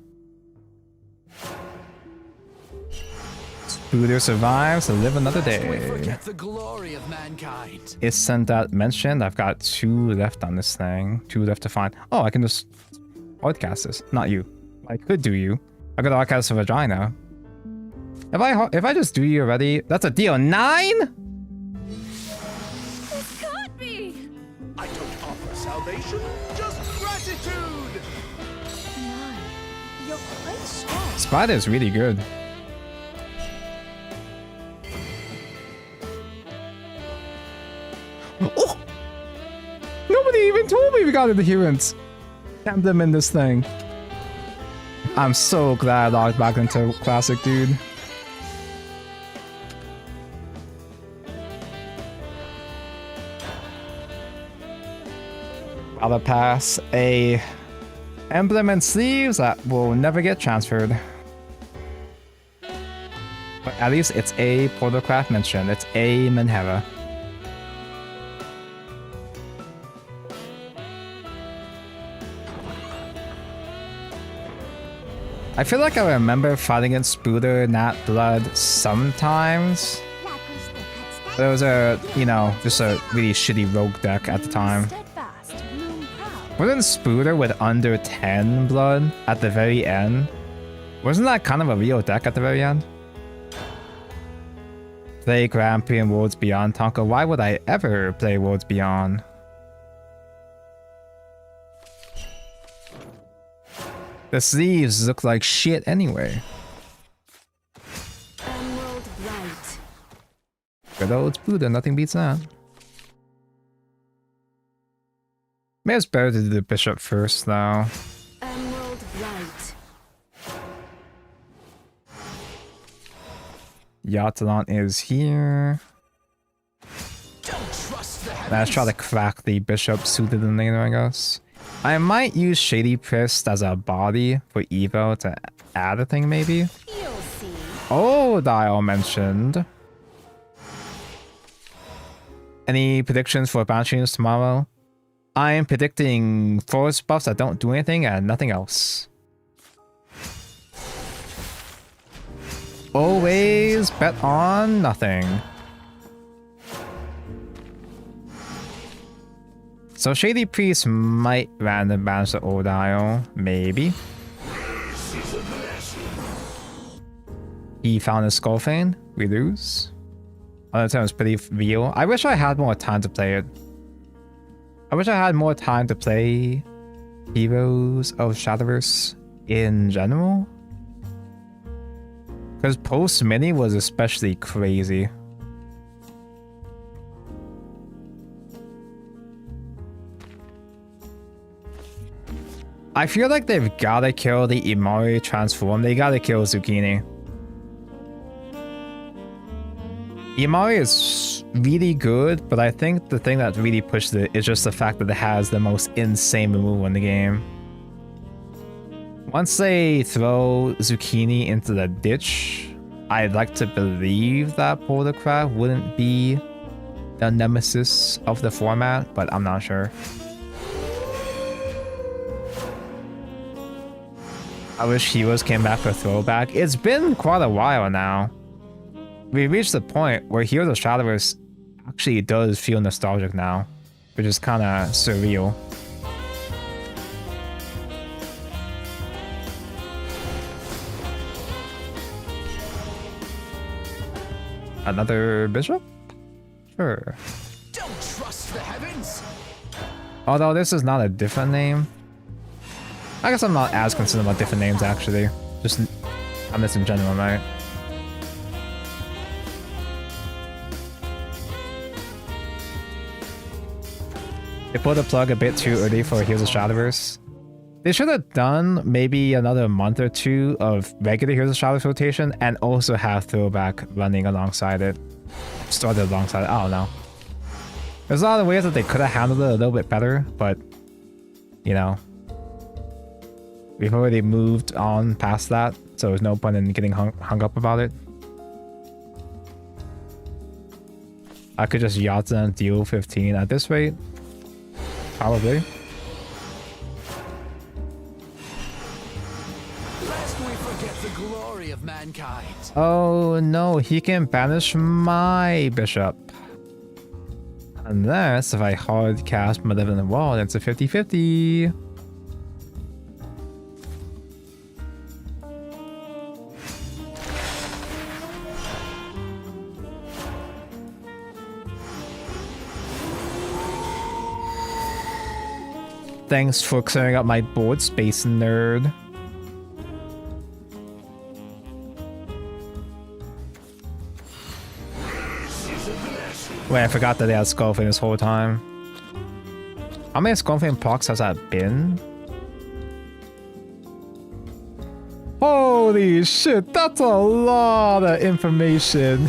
A: Spooter survives to live another
B: Lest we
A: day.
B: forget the glory of mankind.
A: Is sent out mentioned. I've got 2 left on this thing. 2 left to find. Oh, I can just podcast this. Not you. I could do you. I could podcast a vagina. If I just do you already, that's a deal. 9?
C: This can't be!
H: I don't offer salvation, just gratitude.
C: My, you're quite strong.
A: Spider is really good. Oh! Nobody even told me we got adherence. Camp them in this thing. I'm so glad I logged back into Classic, dude. I'll pass a emblem and sleeves that will never get transferred. But at least it's a Portalcraft mention. It's a Menhera. I feel like I remember fighting against Spooder, Nat Blood sometimes. But it was a, you know, just a really shitty rogue deck at the time. Wasn't Spooder with under 10 blood at the very end? Wasn't that kind of a real deck at the very end? Play Grand Prix and Worlds Beyond. Tonka, why would I ever play Worlds Beyond? The sleeves look like shit anyway.
C: Emerald Bright.
A: Good old Spooder, nothing beats that. Maybe it's better to do the bishop first though.
C: Emerald Bright.
A: Yattalon is here.
B: Don't trust the
A: Let's try to crack the bishop suited in later, I guess. I might use Shady Priest as a body for Evo to add a thing, maybe.
C: You'll see.
A: Oh, Dial mentioned. Any predictions for Banshees tomorrow? I am predicting forest buffs that don't do anything and nothing else. Always bet on nothing. So Shady Priest might random banish the old Dial, maybe. He found his Skullfane, we lose. Other time was pretty real. I wish I had more time to play it. I wish I had more time to play Heroes of Shadowverse in general. Because post-mini was especially crazy. I feel like they've gotta kill the Imari transform. They gotta kill Zucchini. Imari is really good, but I think the thing that really pushed it is just the fact that it has the most insane removal in the game. Once they throw Zucchini into the ditch, I'd like to believe that Portalcraft wouldn't be the nemesis of the format, but I'm not sure. I wish Heroes came back for throwback. It's been quite a while now. We reached the point where Heroes of Shadowverse actually does feel nostalgic now, which is kind of surreal. Another bishop? Sure.
B: Don't trust the heavens.
A: Although this is not a different name. I guess I'm not as concerned about different names actually. Just I'm just in general, right? They pulled the plug a bit too early for Heroes of Shadowverse. They should have done maybe another month or two of regular Heroes of Shadowverse rotation and also have Throwback running alongside it. Started alongside it, I don't know. There's a lot of ways that they could have handled it a little bit better, but you know. We've already moved on past that, so there's no point in getting hung up about it. I could just Yatza and deal 15 at this rate. Probably.
B: Lest we forget the glory of mankind.
A: Oh no, he can banish my bishop. Unless if I hard cast Malevolent Wall, it's a 50-50. Thanks for clearing up my board space, nerd. Wait, I forgot that they had Skullfane this whole time. How many Skullfane procs has that been? Holy shit, that's a lot of information.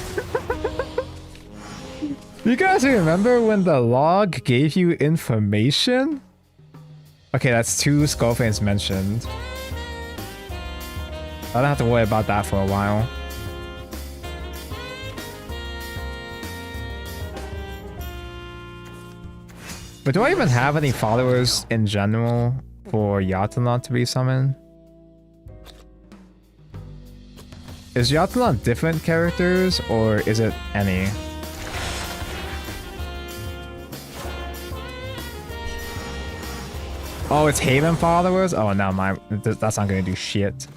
A: You guys remember when the log gave you information? Okay, that's 2 Skullfanes mentioned. I don't have to worry about that for a while. But do I even have any followers in general for Yatalon to be summoned? Is Yatalon different characters or is it any? Oh, it's Haven followers? Oh, no, that's not gonna do shit.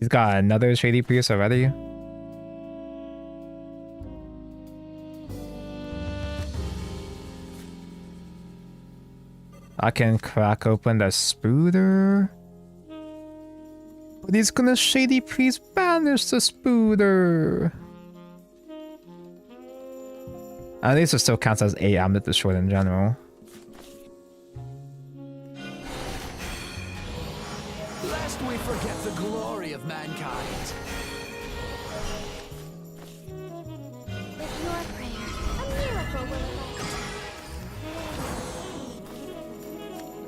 A: He's got another Shady Priest already. I can crack open the Spooder. But he's gonna Shady Priest banish the Spooder. At least it still counts as a amulet destroyed in general.
B: Lest we forget the glory of mankind.
C: With your prayer, a miracle will evolve.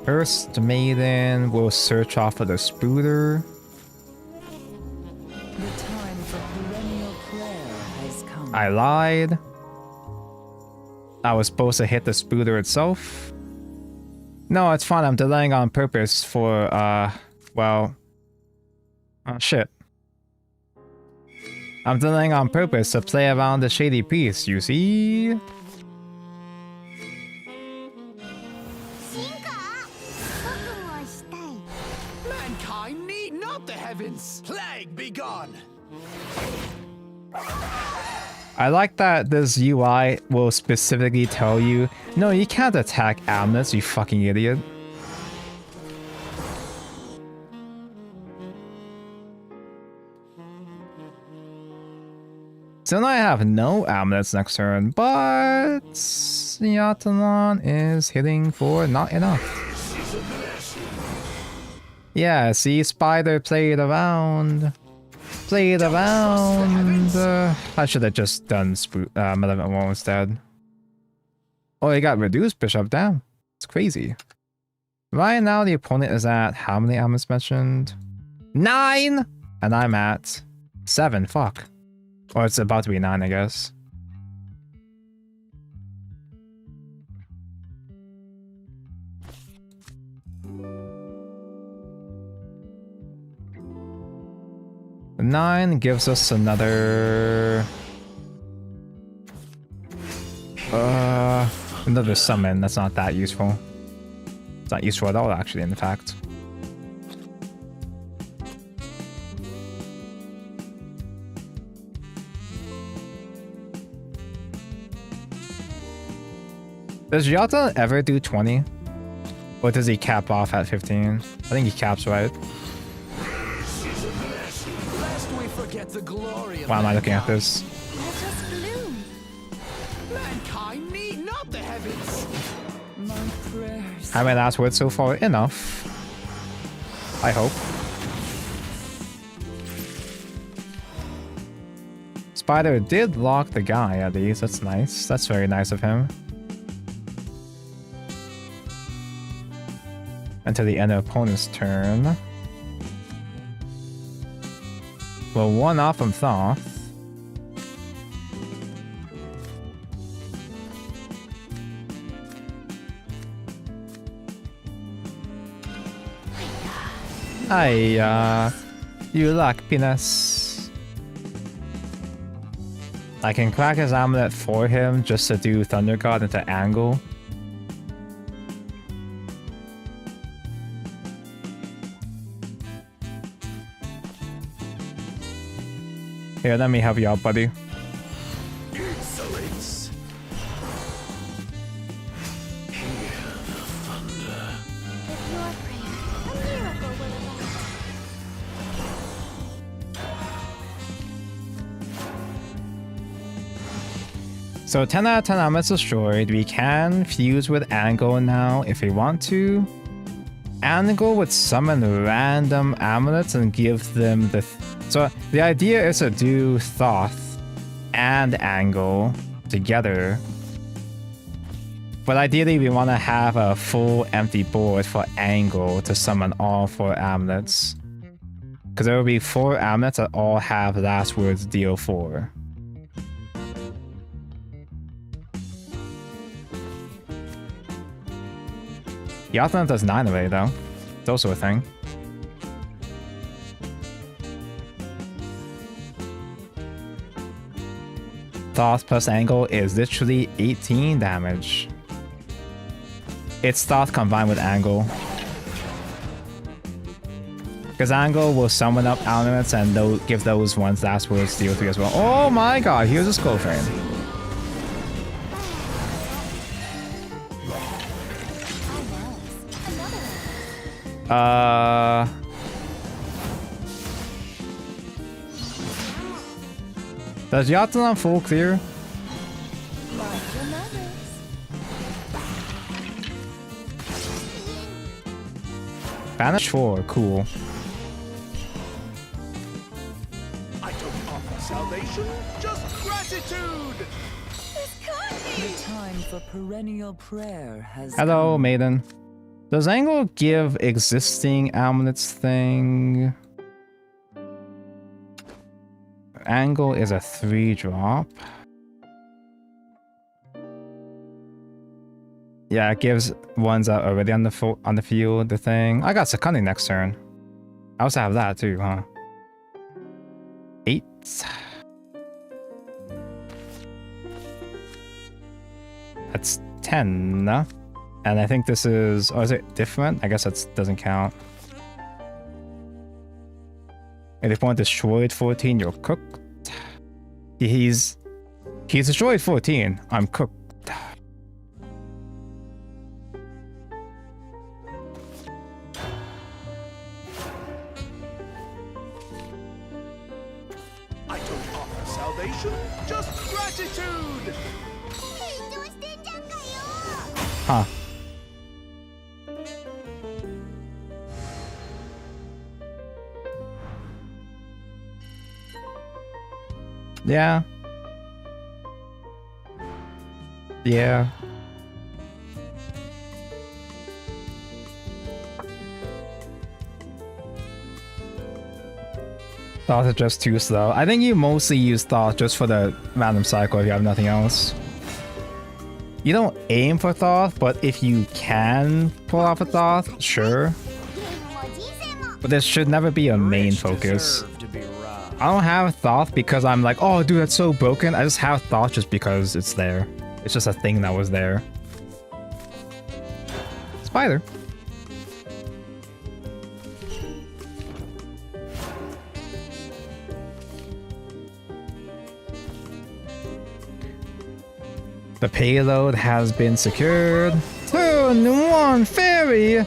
A: First Maiden will search off for the Spooder.
F: The time for perennial prayer has come.
A: I lied. I was supposed to hit the Spooder itself. No, it's fine. I'm delaying on purpose for, well... Oh, shit. I'm delaying on purpose to play around the Shady Priest, you see?
B: Mankind need not the heavens. Plague be gone.
A: I like that this UI will specifically tell you, no, you can't attack amulets, you fucking idiot. So now I have no amulets next turn, but Yatalon is hitting for not enough. Yeah, see, Spider played around. Played around. I should have just done Malevolent Wall instead. Oh, he got reduced Bishop down. It's crazy. Right now, the opponent is at how many amulets mentioned? 9! And I'm at 7. Fuck. Or it's about to be 9, I guess. The 9 gives us another... another summon. That's not that useful. It's not useful at all, actually, in fact. Does Yatalon ever do 20? Or does he cap off at 15? I think he caps, right? Why am I looking at this?
C: Let us bloom.
B: Mankind need not the heavens.
F: My prayers.
A: Have my last word so far enough? I hope. Spider did lock the guy at least. That's nice. That's very nice of him. Until the end of opponent's turn. Well, one off from Thoth. Hiya, you lack penis. I can crack his amulet for him just to do Thunder God into angle. Here, let me help you out, buddy.
H: Insolence. Hear the thunder.
C: With your prayer, a miracle will evolve.
A: So 10 out of 10 amulets destroyed. We can fuse with Angle now if we want to. Angle would summon random amulets and give them the... So the idea is to do Thoth and Angle together. But ideally, we want to have a full empty board for Angle to summon all 4 amulets. Because there will be 4 amulets that all have last words deal 4. Yatna does 9 already, though. It's also a thing. Thought plus Angle is literally 18 damage. It's Thought combined with Angle. Because Angle will summon up elements and give those ones last words deal 3 as well. Oh my god, here's a skull frame. Does Yatna full clear? Banish 4, cool.
H: I don't offer salvation, just gratitude!
F: The time for perennial prayer has
A: Hello,
F: come.
A: maiden. Does Angle give existing amulets thing? Angle is a 3-drop. Yeah, it gives ones that are already on the field the thing. I got Sakani next turn. I also have that too, huh? 8. That's 10. And I think this is... Oh, is it different? I guess that doesn't count. If opponent destroyed 14, you're cooked. He's destroyed 14. I'm cooked.
H: I don't offer salvation, just gratitude!
A: Huh. Yeah. Yeah. Thought is just too slow. I think you mostly use Thought just for the random cycle if you have nothing else. You don't aim for Thought, but if you can pull off a Thought, sure. But this should never be a main focus. I don't have Thought because I'm like, oh dude, that's so broken. I just have Thought just because it's there. It's just a thing that was there. Spider. The payload has been secured. Turn 1 fairy.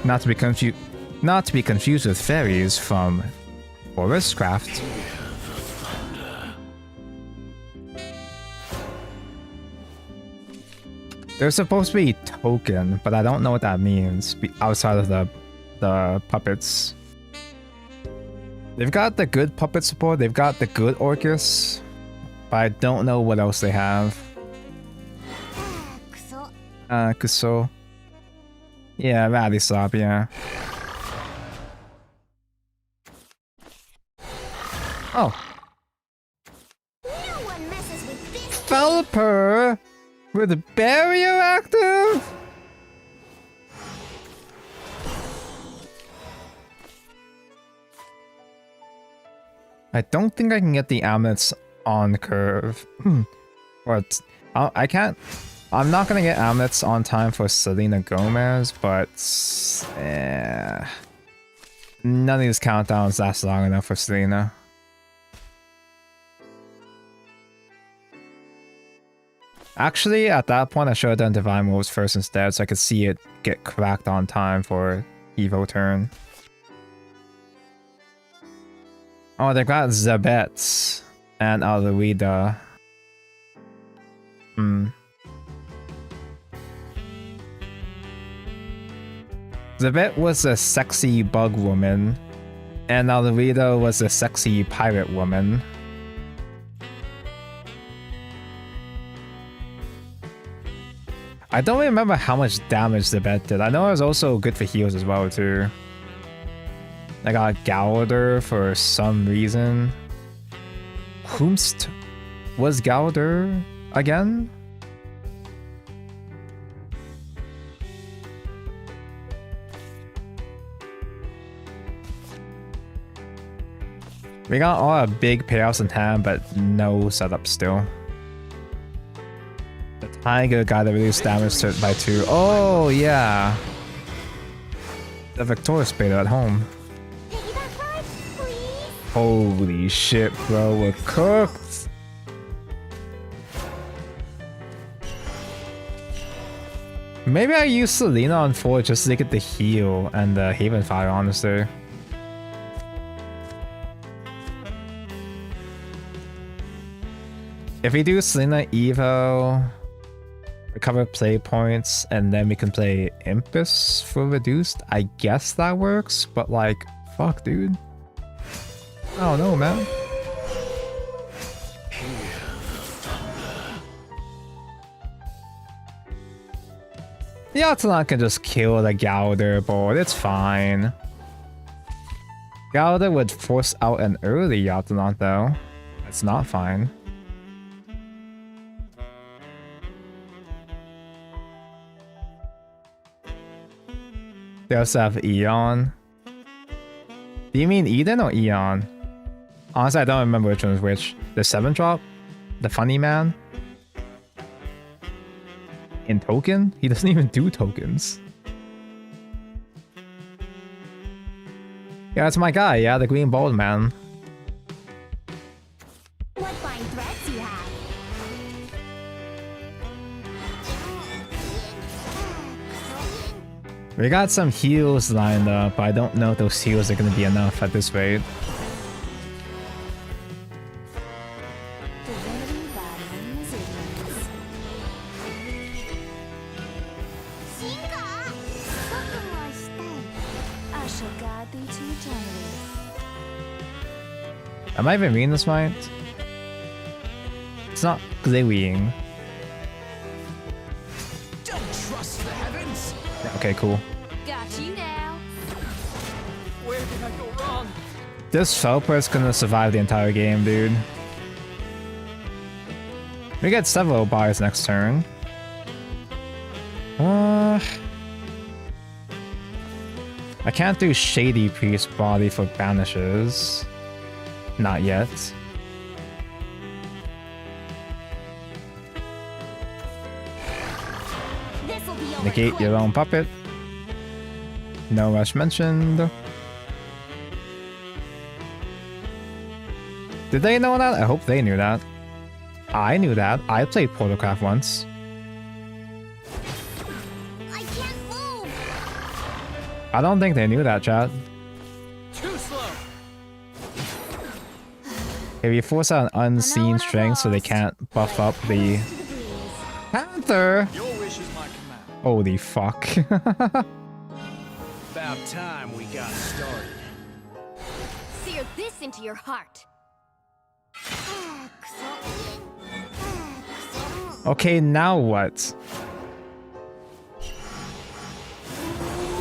A: Not to be confused with fairies from Forest Craft. They're supposed to be token, but I don't know what that means outside of the puppets. They've got the good puppet support, they've got the good Orcus, but I don't know what else they have. Kuso. Yeah, Radisop, yeah. Oh. Felper with a barrier active? I don't think I can get the amulets on curve. What? I can't. I'm not gonna get amulets on time for Selena Gomez, but none of these countdowns last long enough for Selena. Actually, at that point, I should have done Divine Moves first instead, so I could see it get cracked on time for Evo turn. Oh, they got Zabet and Aluida. Zabet was a sexy bug woman, and Aluida was a sexy pirate woman. I don't remember how much damage the bet did. I know it was also good for heals as well too. I got Gallagher for some reason. Whomst was Gallagher again? We got all our big payouts in hand, but no setup still. The Tiger got to reduce damage to it by 2. Oh, yeah. The Victorious Beta at home.
C: Piggyback ride, please.
A: Holy shit, bro. We're cooked. Maybe I use Selena on 4 just to get the heal and the Haven Fire, honestly. If we do Selena Evo, recover play points, and then we can play Impus for reduced, I guess that works, but like, fuck, dude. I don't know, man. The Atlanat can just kill the Gallagher board, it's fine. Gallagher would force out an early Atlanat though. That's not fine. They also have Eon. Do you mean Eden or Eon? Honestly, I don't remember which one is which. The 7-drop? The funny man? In token? He doesn't even do tokens. Yeah, that's my guy, yeah, the green bald man.
C: What fine threads you have.
A: We got some heals lined up, but I don't know if those heals are gonna be enough at this rate.
C: Divinity battling wizards. Shinka! I shall guide thee to eternity.
A: Am I even reading this right? It's not glowing.
B: Don't trust the heavens.
A: Okay, cool.
E: Got you now.
B: Where did I go wrong?
A: This Felper is gonna survive the entire game, dude. We get several buys next turn. I can't do Shady Priest Body for banishes. Not yet.
C: This'll be over
A: Negate
C: quick.
A: your own puppet. No rush mentioned. Did they know that? I hope they knew that. I knew that. I played Portalcraft once.
C: I can't move.
A: I don't think they knew that, chat.
B: Too slow.
A: If you force out an unseen strength so they can't buff up the Panther.
B: Your wish is my command.
A: Holy fuck.
B: About time we got started.
E: Sear this into your heart.
A: Okay, now what?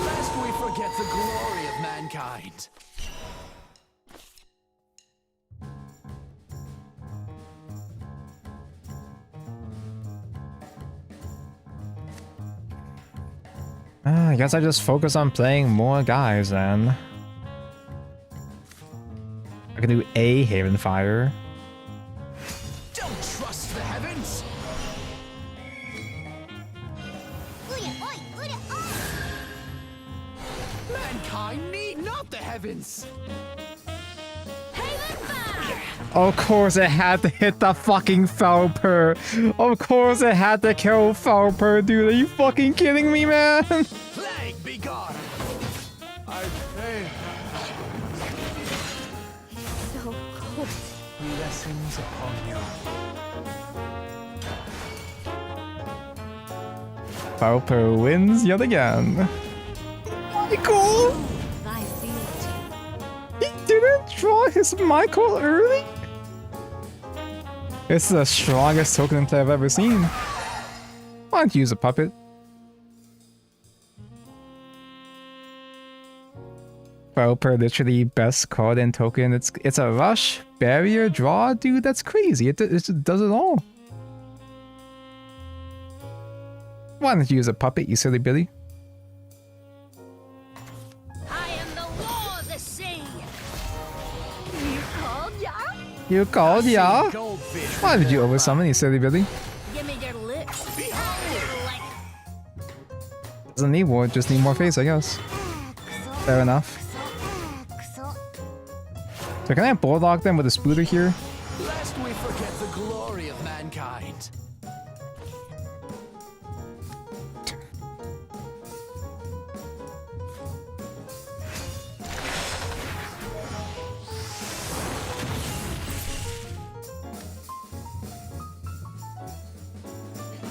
B: Lest we forget the glory of mankind.
A: I guess I just focus on playing more guys then. I can do a Haven Fire.
B: Don't trust the heavens. Mankind need not the heavens.
E: Haven fire!
A: Of course it had to hit the fucking Felper. Of course it had to kill Felper, dude. Are you fucking kidding me, man?
B: Plague be gone. I pray.
E: So cold.
B: Blessings upon you.
A: Felper wins yet again. Michael!
E: I feel it.
A: He didn't draw his Michael early? It's the strongest token play I've ever seen. Why don't you use a puppet? Pauper, literally best card and token. It's a rush, barrier, draw, dude. That's crazy. It just does it all. Why don't you use a puppet, you silly Billy?
C: I am the law of the sea. You called, yeah?
A: You called, yeah?
B: Goldfish.
A: Why did you oversummon, you silly Billy?
C: Give me your lips.
A: Doesn't need more, just need more face, I guess. Fair enough. So can I bulldog them with a spooter here?
B: Lest we forget the glory of mankind.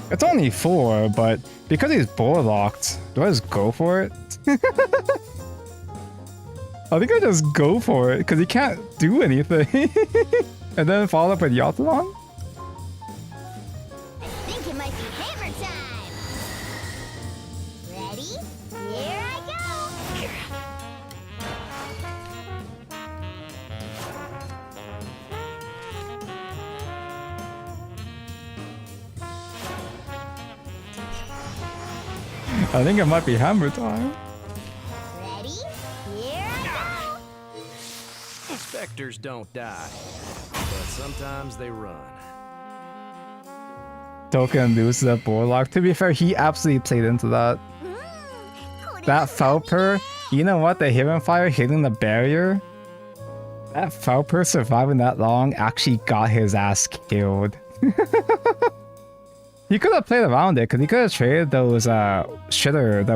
A: It's only 4, but because he's bulldoged, do I just go for it? I think I just go for it, because he can't do anything. And then follow up with Yaltalon?
C: I think it might be hammer time. Ready? Here I go.
A: I think it might be hammer time.
C: Ready? Here I
B: Specters don't die, but sometimes they run.
A: Token loses that bulldog. To be fair, he absolutely played into that.
C: go.
A: That Felper, you know what? The Hidden Fire hitting the barrier? That Felper surviving that long actually got his ass killed. He could have played around it, because he could have traded those the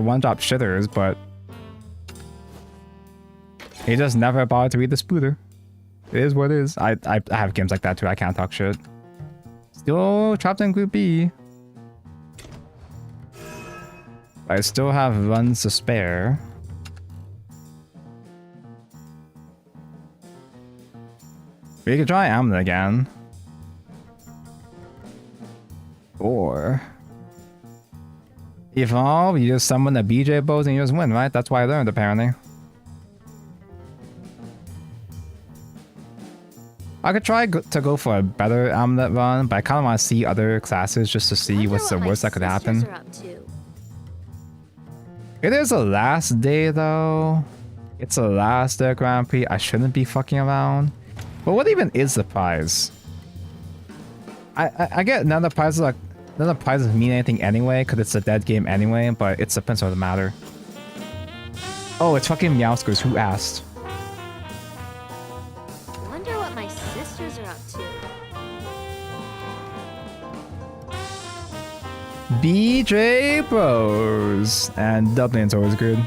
A: one-drop shitters, but he just never bothered to read the spooter. It is what it is. I have games like that too, I can't talk shit. Still trapped in Group B. I still have runs to spare. We could try Amlet again. Or evolve, you just summon the BJ bows and you just win, right? That's why I learned, apparently. I could try to go for a better Amlet run, but I kind of want to see other classes just to see what's the worst that could happen. It is the last day, though. It's the last day of Grand Prix. I shouldn't be fucking around. But what even is the prize? I get none of the prizes mean anything anyway, because it's a dead game anyway, but it's the principle of the matter. Oh, it's fucking Meowskers. Who asked?
C: Wonder what my sisters are up to.
A: BJ Bros. And Dublin's always good.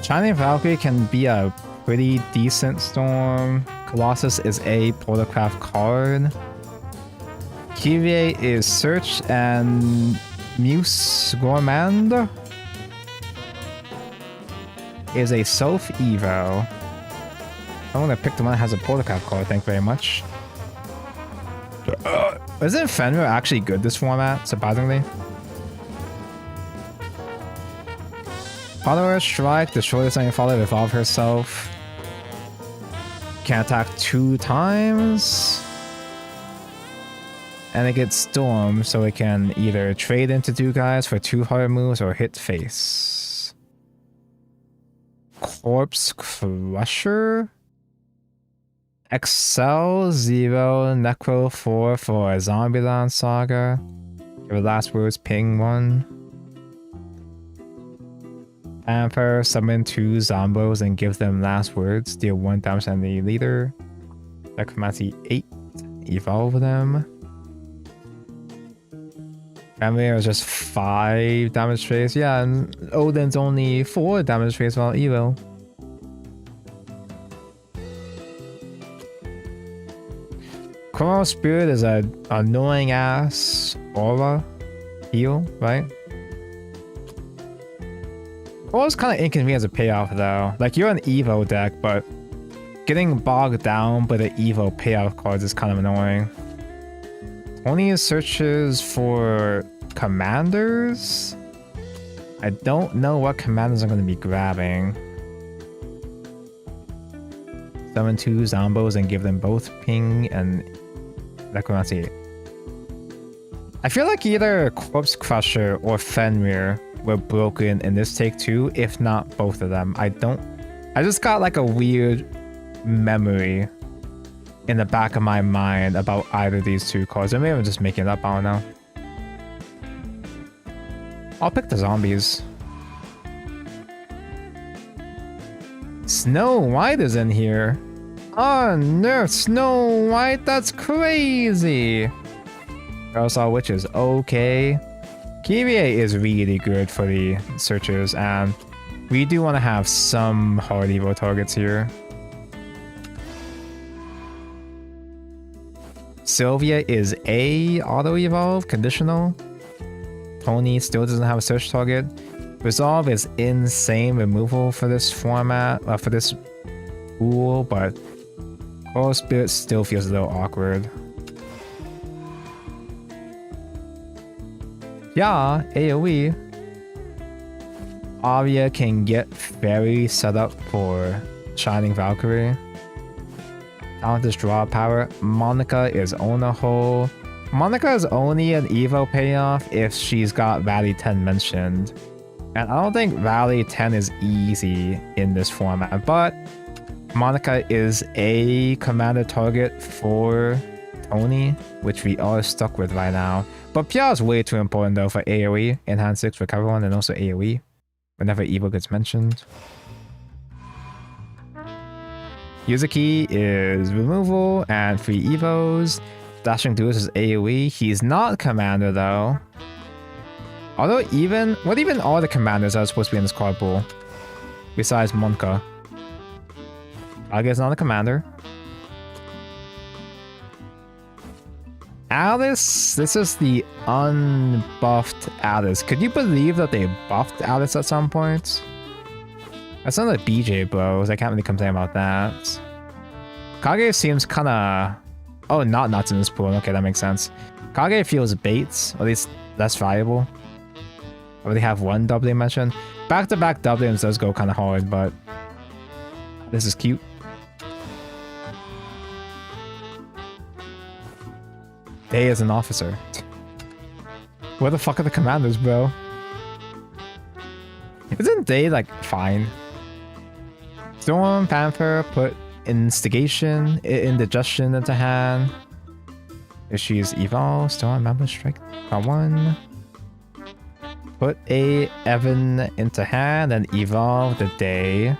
A: Shining Valkyrie can be a pretty decent storm. Colossus is a Protocraft card. Kyrie is Search, and Muse Gourmand is a Self Evo. I'm gonna pick the one that has a Protocraft card, thank you very much. Isn't Fenrir actually good this format, surprisingly? Follower Strike, destroy this enemy follower, evolve herself. Can attack 2 times. And it gets Storm, so it can either trade into 2 guys for 2 hard moves or hit face. Corpse Crusher. Excel 0, Necro 4 for a Zombieland Saga. Your last words, ping 1. Emperor, summon 2 Zombos and give them last words. Deal 1 damage to the leader. Necromancy 8. Evolve them. Family is just 5 damage face. Yeah, and Odin's only 4 damage face while Evo. Chrono Spirit is a annoying ass aura heal, right? Aura's kind of inconvenient as a payoff though. Like, you're an Evo deck, but getting bogged down by the Evo payoff cards is kind of annoying. Only searches for commanders? I don't know what commanders I'm going to be grabbing. Summon 2 Zombos and give them both ping and necromancy. I feel like either Corpse Crusher or Fenrir were broken in this take too, if not both of them. I just got like a weird memory in the back of my mind about either of these 2 cards. Or maybe I'm just making it up, I don't know. I'll pick the zombies. Snow White is in here. Oh no, Snow White, that's crazy. Parasol Witch is okay. Kyrie is really good for the searchers, and we do want to have some hard evo targets here. Sylvia is a auto evolve conditional. Tony still doesn't have a search target. Resolve is insane removal for this format, for this pool, but Coral Spirit still feels a little awkward. Yeah, AoE. Arya can get Fairy set up for Shining Valkyrie. Talentless draw power. Monica is on a hole. Monica is only an Evo payoff if she's got Valley 10 mentioned. And I don't think Valley 10 is easy in this format, but Monica is a commander target for Tony, which we are stuck with right now. But PR is way too important though for AoE, Enhance 6 for everyone, and also AoE whenever Evo gets mentioned. User key is removal and free Evos. Dashing Duelist is AoE. He's not commander though. Although even all the commanders are supposed to be in this card pool. Besides Monka. I guess not a commander. Alice, this is the unbuffed Alice. Could you believe that they buffed Alice at some point? That's not like BJ bros. I can't really complain about that. Kage seems kinda... Oh, not nuts in this pool. Okay, that makes sense. Kage feels baits, at least less valuable. I already have one doubling mention. Back-to-back doublings does go kind of hard, but this is cute. Day is an officer. Where the fuck are the commanders, bro? Isn't Day like fine? Storm, Panther, put Instigation, Indigestion into hand. If she's Evolve, Storm, Member Strike, got 1. Put a Evan into hand and evolve the Day.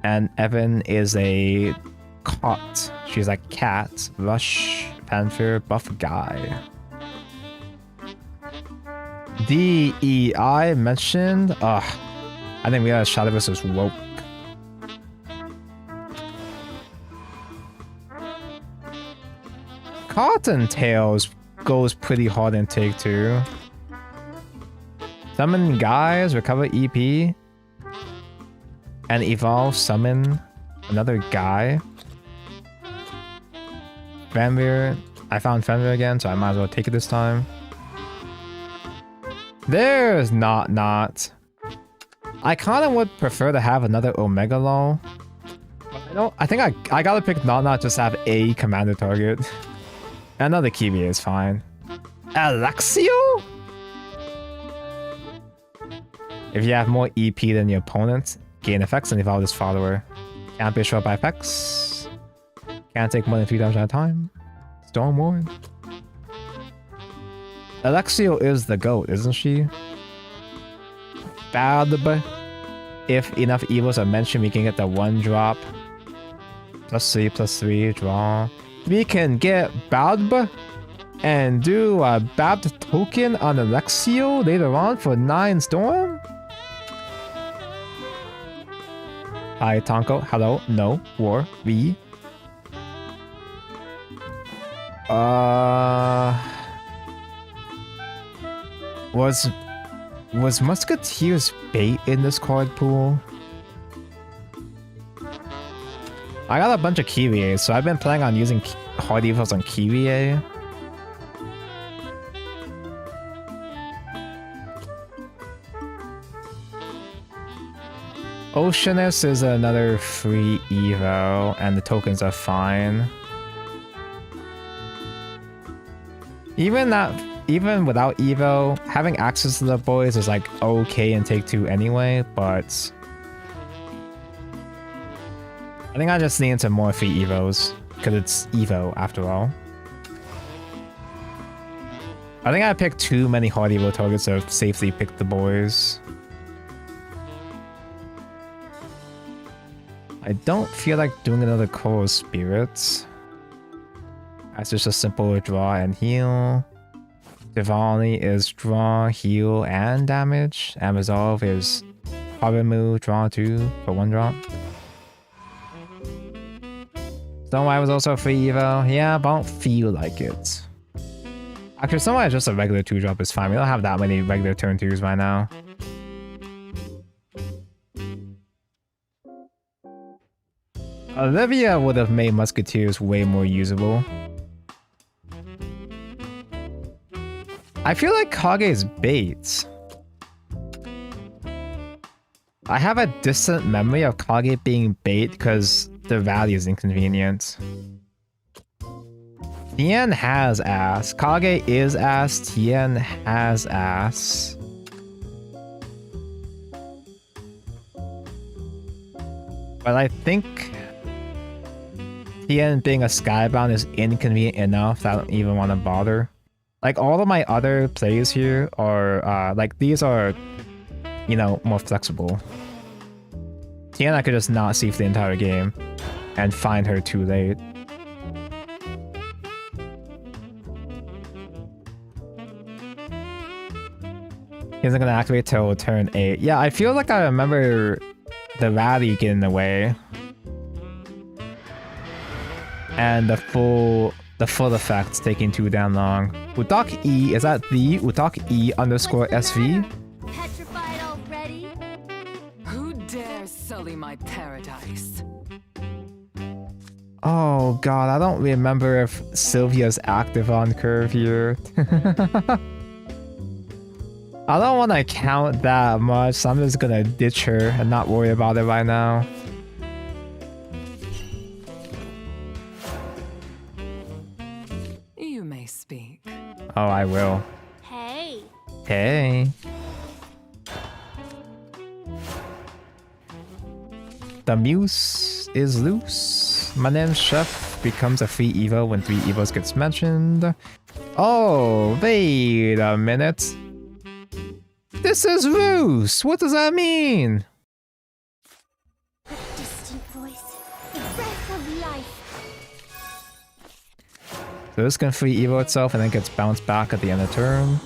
A: And Evan is a cot. She's like cat, rush, panther, buff guy. DEI mentioned. Ugh. I think we got Shadowverse is woke. Cottontails goes pretty hard in take 2. Summon guys, recover EP, and evolve, summon another guy. Fenrir, I found Fenrir again, so I might as well take it this time. There's not. I kind of would prefer to have another Omega Law. I think I gotta pick not just have a commander target. Another Kiwi is fine. Alexio? If you have more EP than your opponent, gain effects and evolve this follower. Can't be short by effects. Can't take more than 3 damage at a time. Storm Ward. Alexio is the GOAT, isn't she? Bad. If enough evils are mentioned, we can get the 1-drop. +3/+3, draw. We can get Balb and do a Babbed token on Alexio later on for 9 Storm? Hi, Tonko. Hello. No. War. We. Was Musketeer's bait in this card pool? I got a bunch of Kyrie, so I've been planning on using hard evils on Kyrie. Oceanus is another free Evo, and the tokens are fine. Even without Evo, having access to the boys is like okay in Take Two anyway, but I think I just need some more free Evos, because it's Evo after all. I think I picked too many hard Evo targets to safely pick the boys. I don't feel like doing another Coral Spirits. That's just a simple draw and heal. Divani is draw, heal, and damage. And Resolve is Haramu, draw 2 for 1 drop. Stonewire was also a free Evo. Yeah, but I don't feel like it. Actually, Stonewire is just a regular 2 drop is fine. We don't have that many regular turn 2s right now. Olivia would have made Musketeers way more usable. I feel like Kage is bait. I have a distant memory of Kage being bait because the value is inconvenient. Tien has ass. Kage is ass. Tien has ass. But I think Tien being a skybound is inconvenient enough that I don't even want to bother. Like, all of my other plays here are, like, these are, you know, more flexible. Tien I could just not see for the entire game and find her too late. He isn't gonna activate till turn 8. Yeah, I feel like I remember the rally getting in the way. And the full effects taking too damn long. Utak E, is that the Utak E underscore SV?
C: Petrified already?
F: Who dares sully my paradise?
A: Oh god, I don't remember if Sylvia's active on curve here. I don't want to count that much, so I'm just gonna ditch her and not worry about it right now.
F: You may speak.
A: Oh, I will.
C: Hey.
A: Hey. The muse is loose. My name's Chef becomes a free Evo when 3 Evos gets mentioned. Oh, wait a minute. This is Roos! What does that mean?
C: Distant voice. The breath of life.
A: So this can free Evo itself and then gets bounced back at the end of turn.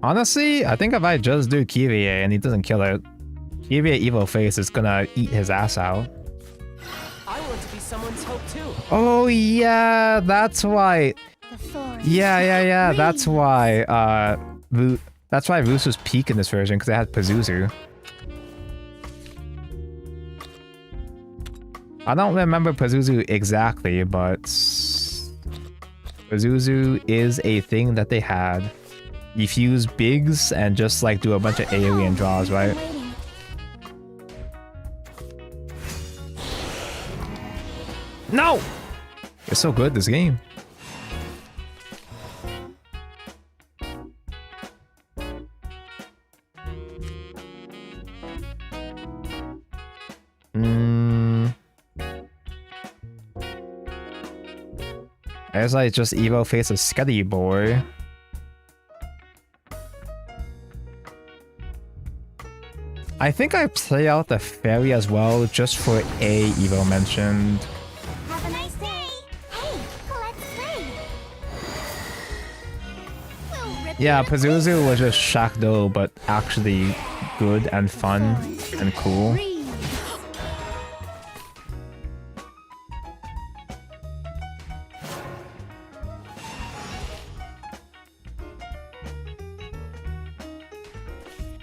A: Honestly, I think if I just do Kyrie and he doesn't kill it, Kyrie Evo Face is gonna eat his ass out.
G: I want to be someone's hope too.
A: Oh yeah, that's why.
C: The thorns.
A: Yeah, that's why that's why Roos was peak in this version, because it had Pazuzu. I don't remember Pazuzu exactly, but Pazuzu is a thing that they had. You fuse bigs and just like do a bunch of alien draws, right?
C: Waiting.
A: No! It's so good, this game. I guess I just Evo face a Scuddy boy. I think I play out the fairy as well, just for a Evo mentioned.
C: Have a nice day. Hey, let's play. We'll rip
A: Yeah,
C: your
A: Pazuzu was just Shackdo, but actually good and fun and cool.
C: breeze.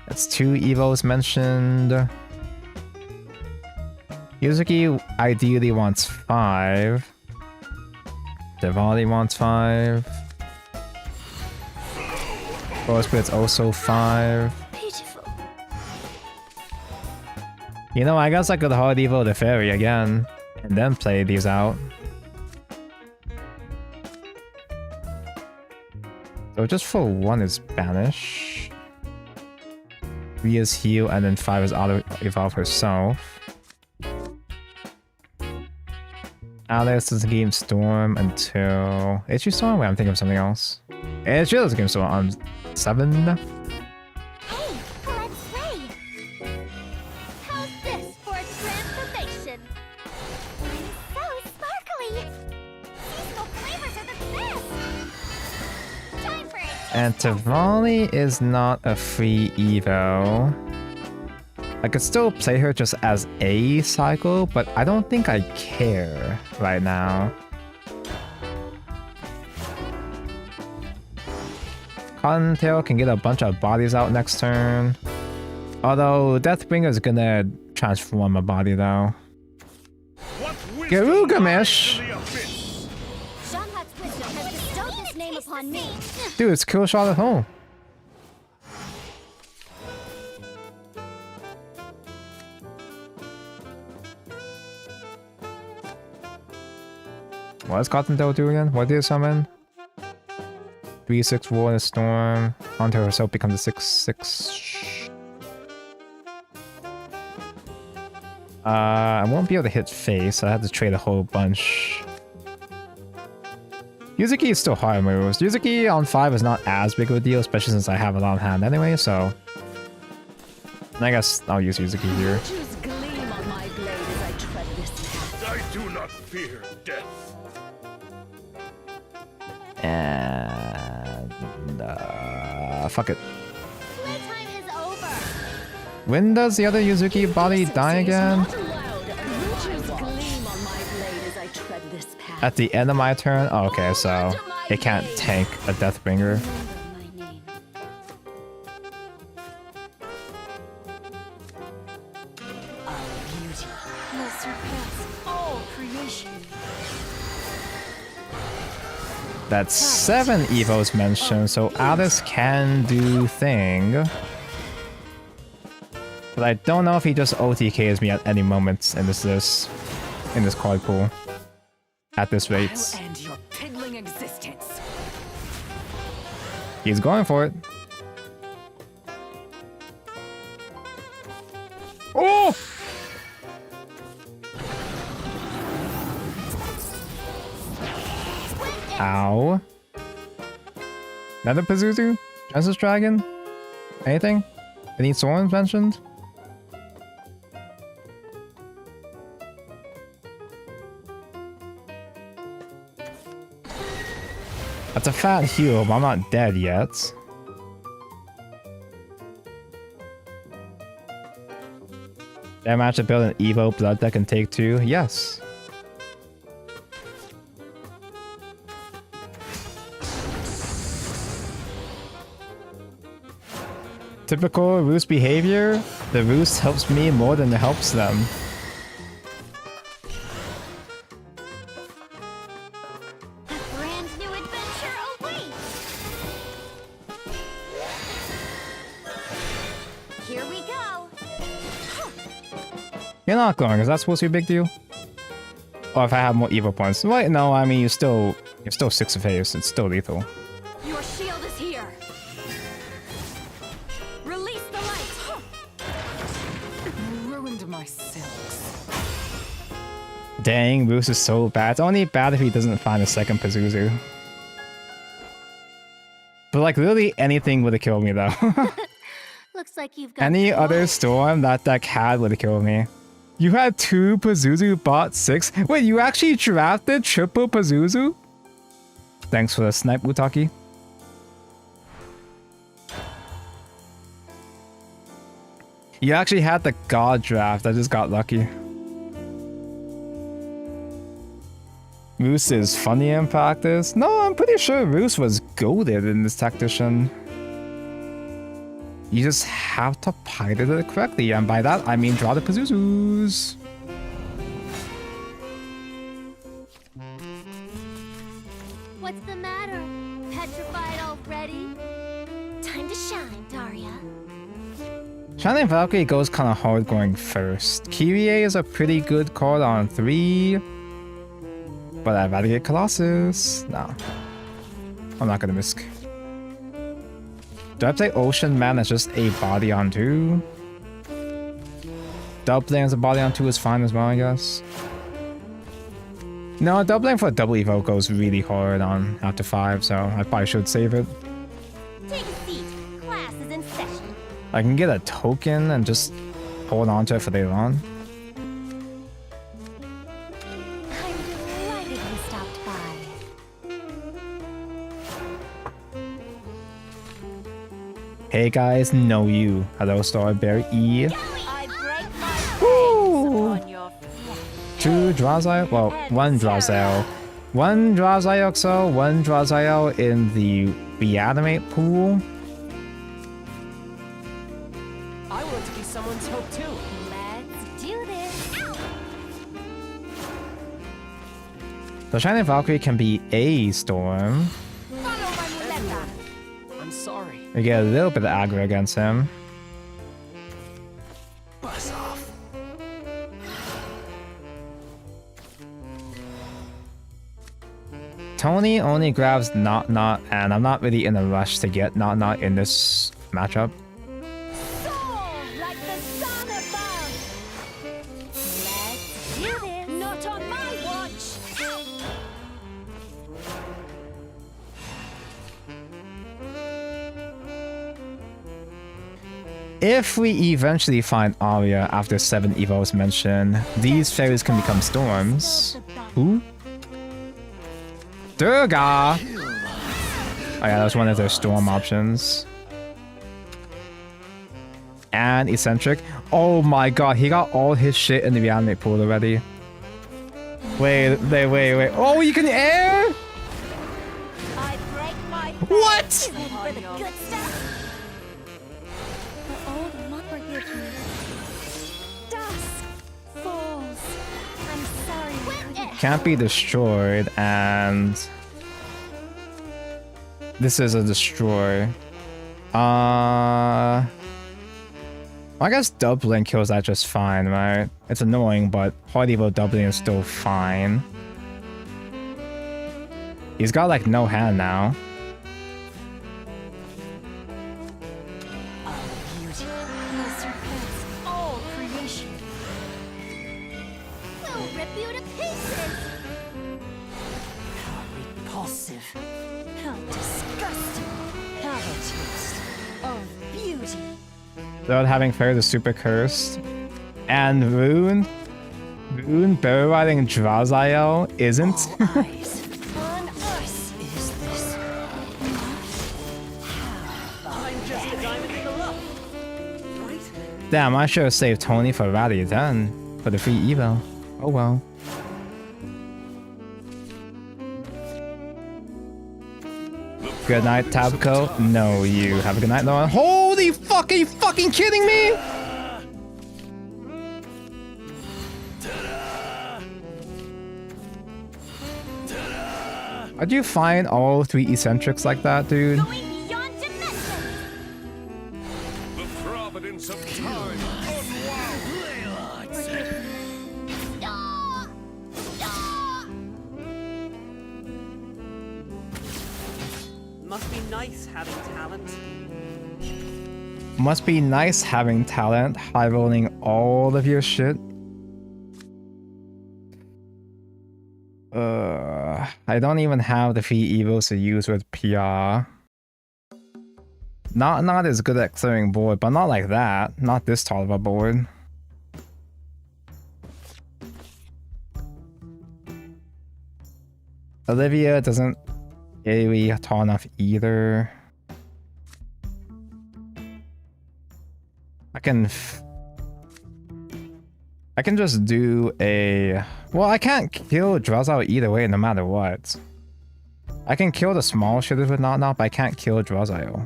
A: That's 2 Evos mentioned. Yuzuki ideally wants 5. Diwali wants 5. Force Blitz also 5.
C: Beautiful.
A: You know, I guess I could hard evo the fairy again, and then play these out. So just for 1 is banish. 3 is heal, and then 5 is auto evolve herself. Alice doesn't game Storm until... Is she Storm? Wait, I'm thinking of something else. She doesn't game Storm on 7.
C: Hey, let's play. How's this for a transformation? So sparkly. Seasonal flavors are the best. Time for it.
A: And Tavali is not a free evo. I could still play her just as a cycle, but I don't think I care right now. Cottontail can get a bunch of bodies out next turn. Although Deathbringer is gonna transform a body though. Garugamish!
C: Shamhat's wisdom has bestowed this name upon me.
A: Dude, it's kill shot at home. What does Cottontail do again? What did it summon? 3/6 War in a Storm. Onto herself becomes a 6/6. I won't be able to hit face, so I have to trade a whole bunch. Yuzuki is still hard moves. Yuzuki on 5 is not as big of a deal, especially since I have it on hand anyway, so... I guess I'll use Yuzuki here.
F: Choose gleam on my blade as I tread this path.
H: I do not fear death.
A: And... fuck it.
C: Playtime is over.
A: When does the other Yuzuki body die again?
F: Not allowed. You choose gleam on my blade as I tread this path.
A: At the end of my turn? Oh, okay, so it can't tank a Deathbringer.
C: Remember my name.
F: Our beauty will surpass all creation.
A: That's 7 Evos mentioned, so Alice can do thing. But I don't know if he just OTKs me at any moment in this card pool. At this rate.
F: I'll end your piddling existence.
A: He's going for it. Oh! Ow. Another Pazuzu? Genesis Dragon? Anything? Any swords mentioned? That's a fat heal, but I'm not dead yet. Did I manage to build an Evo blood that can take 2? Yes. Typical Roost behavior? The Roost helps me more than it helps them.
C: A brand new adventure awaits. Here we go.
A: You're not going, is that supposed to be a big deal? Or if I have more Evo points. Wait, no, I mean you're still 6 of haste, it's still lethal.
E: Your shield is here. Release the light.
F: Ruined my silks.
A: Dang, Roost is so bad. It's only bad if he doesn't find a second Pazuzu. But like literally anything would have killed me though.
C: Looks like you've got
A: Any other storm that deck had would have killed me. You had 2 Pazuzu, bought 6? Wait, you actually drafted triple Pazuzu? Thanks for the snipe, Utaki. You actually had the God draft, I just got lucky. Roos is funny in practice? No, I'm pretty sure Roos was goated in this tactician. You just have to pilot it correctly, and by that I mean draw the Pazuzus.
C: What's the matter? Petrified already? time to shine, Daria.
A: Shining Valkyrie goes kind of hard going first. Kyrie is a pretty good card on 3. But I'd rather get Colossus. No. I'm not gonna risk. Do I play Ocean Man as just a body on 2? Doubling as a body on 2 is fine as well, I guess. No, doubling for a double evo goes really hard on after 5, so I probably should save it.
C: Take a seat. Class is in session.
A: I can get a token and just hold on to it for later on.
C: I'm delighted you stopped by.
A: Hey guys, know you. Hello, Starberry E.
C: I break my
A: Woo!
C: legs on your flesh.
A: 2 Drazael? Well, 1 Drazael. 1 Drazael, 1 Drazael in the reanimate pool.
F: I want to be someone's hope too.
C: Let's do this. Ow!
A: The Shining Valkyrie can be a storm.
C: Follow my muleta.
F: I'm sorry.
A: We get a little bit of aggro against him.
F: Buzz off.
A: Tony only grabs Not, and I'm not really in a rush to get Not in this matchup.
C: Soar like the sun above. Let's do this. Not on my watch. Ow!
A: If we eventually find Arya after 7 evos mentioned, these fairies can become storms. Who? Durga! Oh yeah, that was one of their storm options. And Eccentric. Oh my god, he got all his shit in the reanimate pool already. Wait. Oh, you can air?
C: I break my
A: What?
C: for the good stuff. The old monk forgives me. Dusk falls. I'm sorry.
A: Can't be destroyed, and this is a destroy. I guess doubling kills that just fine, right? It's annoying, but hard evo doubling is still fine. He's got like no hand now.
C: All creation. We'll rip you to pieces.
F: How repulsive.
C: How disgusting.
F: Have a taste of beauty.
A: Without having fairies is super cursed. And Rune barrel riding Drazael isn't.
F: Eyes. On us. Is this I'm just a diamond in the rough. Right?
A: Damn, I should have saved Tony for Rally then. For the free evo. Oh well. Good night, Tabco. No, you. Have a good night, Lauren. Holy fuck, are you fucking kidding me? How'd you find all 3 eccentrics like that, dude?
C: Going beyond dimensions.
H: The providence of time unwound.
C: Ah! Ah!
F: Must be nice having talent.
A: Must be nice having talent, high rolling all of your shit. I don't even have the free evils to use with PR. Not as good at clearing board, but not like that. Not this tall of a board. Olivia doesn't really tall enough either. I can just do a... Well, I can't kill Drazael either way, no matter what. I can kill the small shitters with Not, but I can't kill Drazael.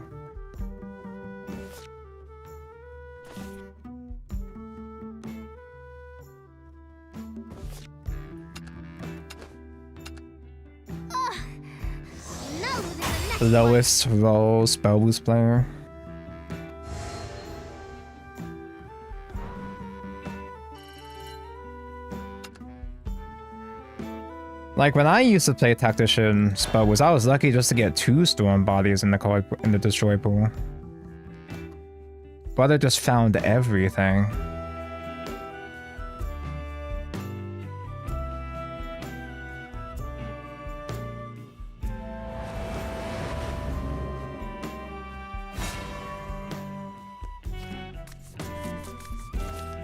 C: No, there's a next
A: Lowest roll spell boost player. Like when I used to play tactician spell was I was lucky just to get 2 storm bodies in the destroy pool. Brother just found everything.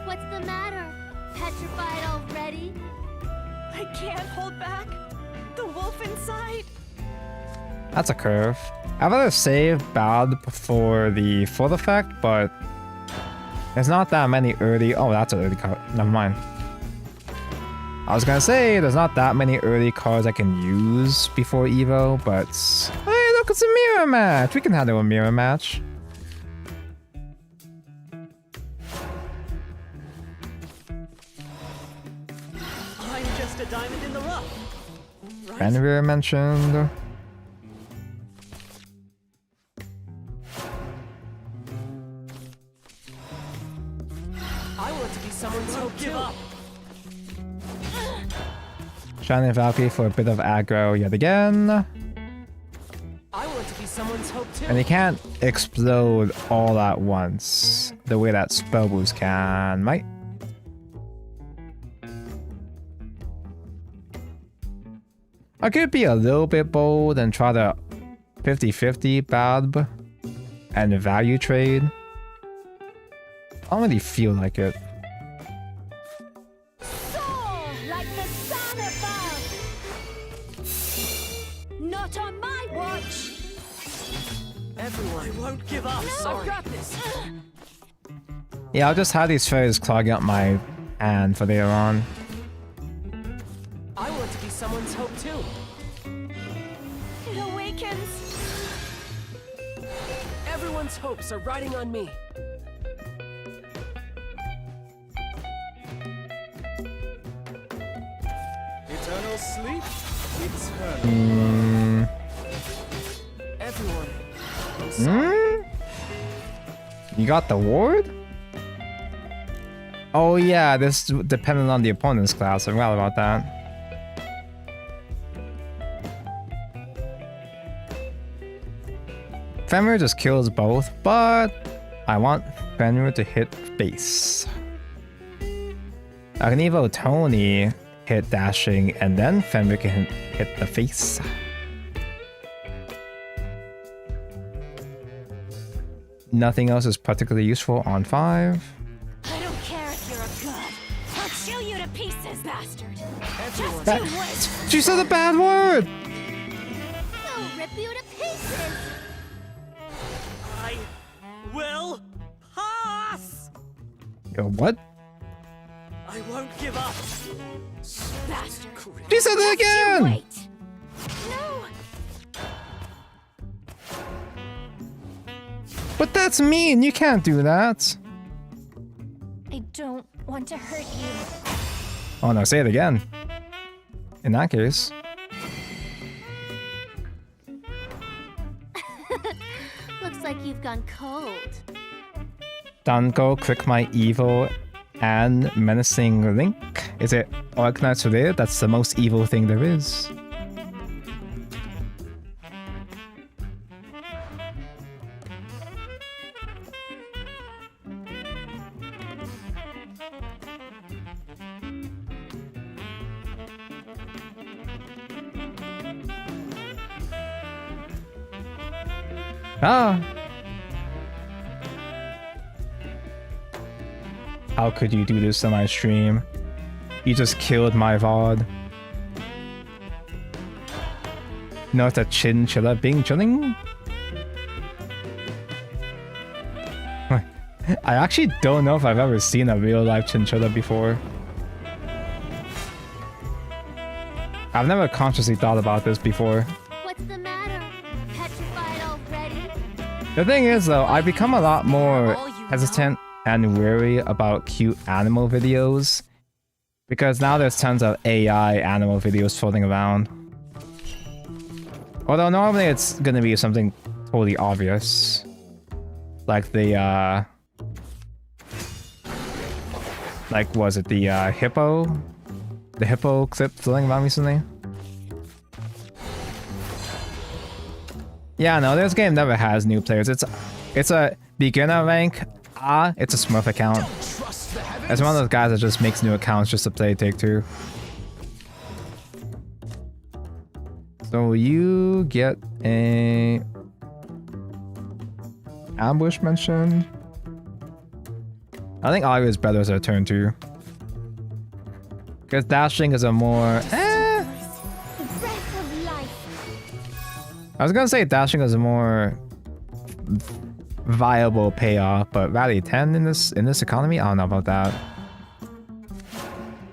C: What's the matter? Petrified already?
F: I can't hold back. The wolf inside.
A: That's a curve. I'd rather save bad for the full effect, but there's not that many early. Oh, that's an early card. Never mind. I was gonna say there's not that many early cards I can use before Evo, but hey, look, it's a mirror match. We can handle a mirror match.
F: I'm just a diamond in the rough. Right?
A: Fenrir mentioned.
F: I want to be someone's hope too.
A: Shining Valkyrie for a bit of aggro yet again.
F: I want to be someone's hope too.
A: And he can't explode all at once the way that spell boost can, right? I could be a little bit bold and try to 50-50 Badb and value trade. I don't really feel like it.
C: Soar like the sun above. Not on my watch.
F: Everyone, I won't give up. I've got this.
A: Yeah, I'll just have these fairies clogging up my hand for later on.
F: I want to be someone's hope too. It awakens. Everyone's hopes are riding on me.
B: Eternal sleep. Eternal.
F: Everyone.
A: You got the ward? Oh yeah, this depended on the opponent's class. I forgot about that. Fenrir just kills both, but I want Fenrir to hit base. I can evo Tony hit dashing, and then Fenrir can hit the face. Nothing else is particularly useful on 5.
C: I don't care if you're a god. I'll chew you to pieces, bastard.
F: Everyone.
C: Just you wait.
A: She said a bad word!
C: I'll rip you to pieces.
F: I will pass.
A: Yo, what?
F: I won't give up.
C: Bastard.
A: She said it
C: Just you
A: again!
C: wait. No.
A: But that's mean, you can't do that.
C: I don't want to hurt you.
A: Oh no, say it again. In that case.
C: Looks like you've gone cold.
A: Danko, Quick My Evil, and Menacing Link. Is it organized today? That's the most evil thing there is. Ah! How could you do this on my stream? You just killed my VOD. Not a chinchilla being chilling? I actually don't know if I've ever seen a real life chinchilla before. I've never consciously thought about this before.
C: What's the matter? Petrified already?
A: The thing is though, I've become a lot more hesitant and wary about cute animal videos because now there's tons of AI animal videos floating around. Although normally it's gonna be something totally obvious. Like the like was it the hippo? The hippo clip floating around recently? Yeah, no, this game never has new players. It's a beginner rank. It's a Smurf account.
B: Trust the heavens.
A: It's one of those guys that just makes new accounts just to play Take-Two. So you get a ambush mentioned. I think Aria is better as a turn 2. Because dashing is a more
C: The breath of life.
A: I was gonna say dashing is a more viable payoff, but Rally 10 in this economy, I don't know about that.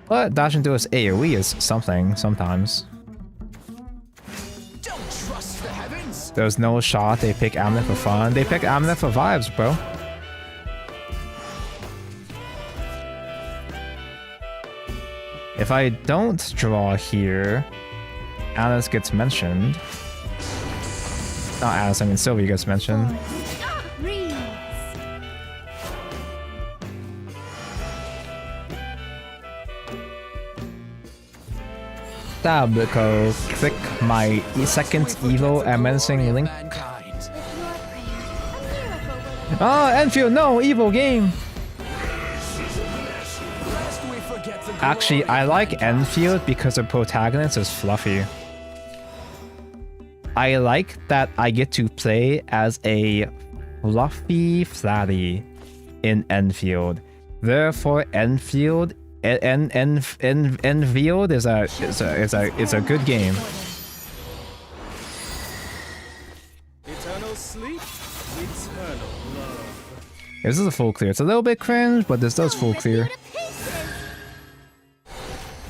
A: But dashing to his AoE is something sometimes.
B: Don't trust the heavens.
A: There's no shot, they pick Amulet for fun. They pick Amulet for vibes, bro. If I don't draw here, Alice gets mentioned. Not Alice, I mean Sylvia gets mentioned.
C: Breeze.
A: Tablico, click my second evil and menacing link.
B: Mankind.
C: With your prayer, a miracle will
A: Oh, Enfield, no, evil game.
B: Lest we forget the
A: Actually,
B: glory
A: I
B: of
A: like
B: mankind.
A: Enfield because the protagonist is fluffy. I like that I get to play as a fluffy flatty in Enfield. Therefore, Enfield Enfield is a good game.
B: Eternal sleep, eternal love.
A: This is a full clear. It's a little bit cringe, but this does full clear.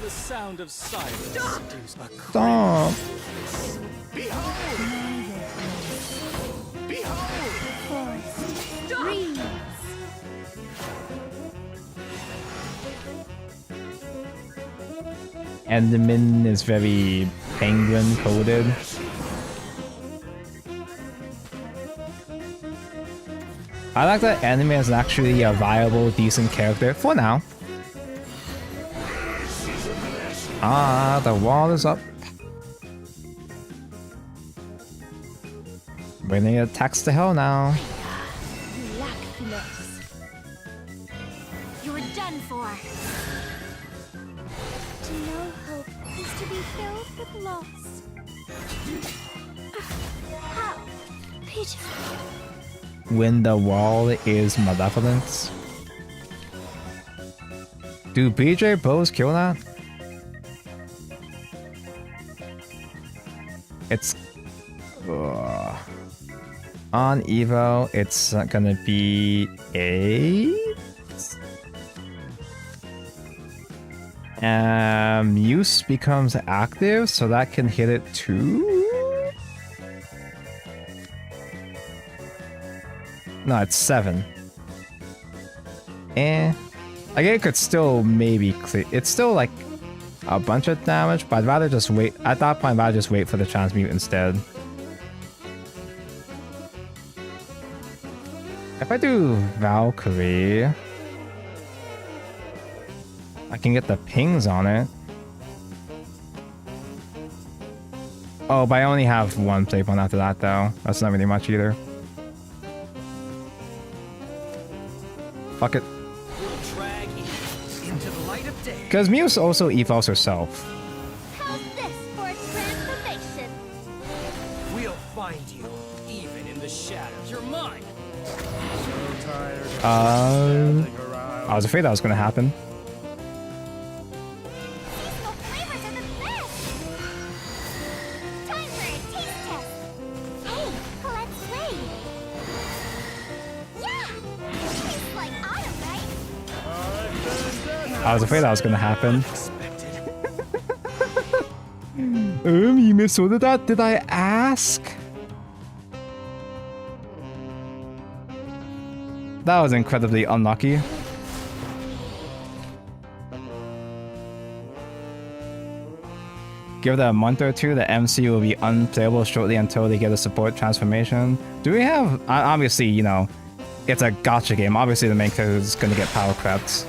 B: The sound of silence.
A: Stop.
C: breeze.
A: Enderman is very penguin coded. I like that Enderman is actually a viable, decent character for now. Ah, the wall is up. Bringing attacks to hell now.
C: You lack finesse. You're done for. To know hope is to be filled with loss. How pitiful.
A: When the wall is malevolent. Do BJ bows kill that? It's on Evo. It's gonna be 8. Muse becomes active, so that can hit it too. No, it's 7. I guess it could still maybe clear. It's still like a bunch of damage, but I'd rather just wait. At that point, I'd rather just wait for the transmute instead. If I do Valkyrie, I can get the pings on it. Oh, but I only have one play point after that, though. That's not really much either. Fuck it.
B: We'll drag Eve into the light of day.
A: Because Muse also evolves herself.
C: How's this for a transformation?
B: We'll find you, even in the shadows. You're mine.
A: I was afraid that was going to happen.
C: Seasonal flavors are the best. Time for a taste test. Hey, let's play. Yeah, tastes like autumn, right?
A: I was afraid that was going to happen.
B: Expected.
A: You misordered that? Did I ask? That was incredibly unlucky. Give it a month or two, the MC will be unplayable shortly until they get a support transformation. Do we have... Obviously, you know, it's a gacha game. Obviously, the main character is going to get power crept.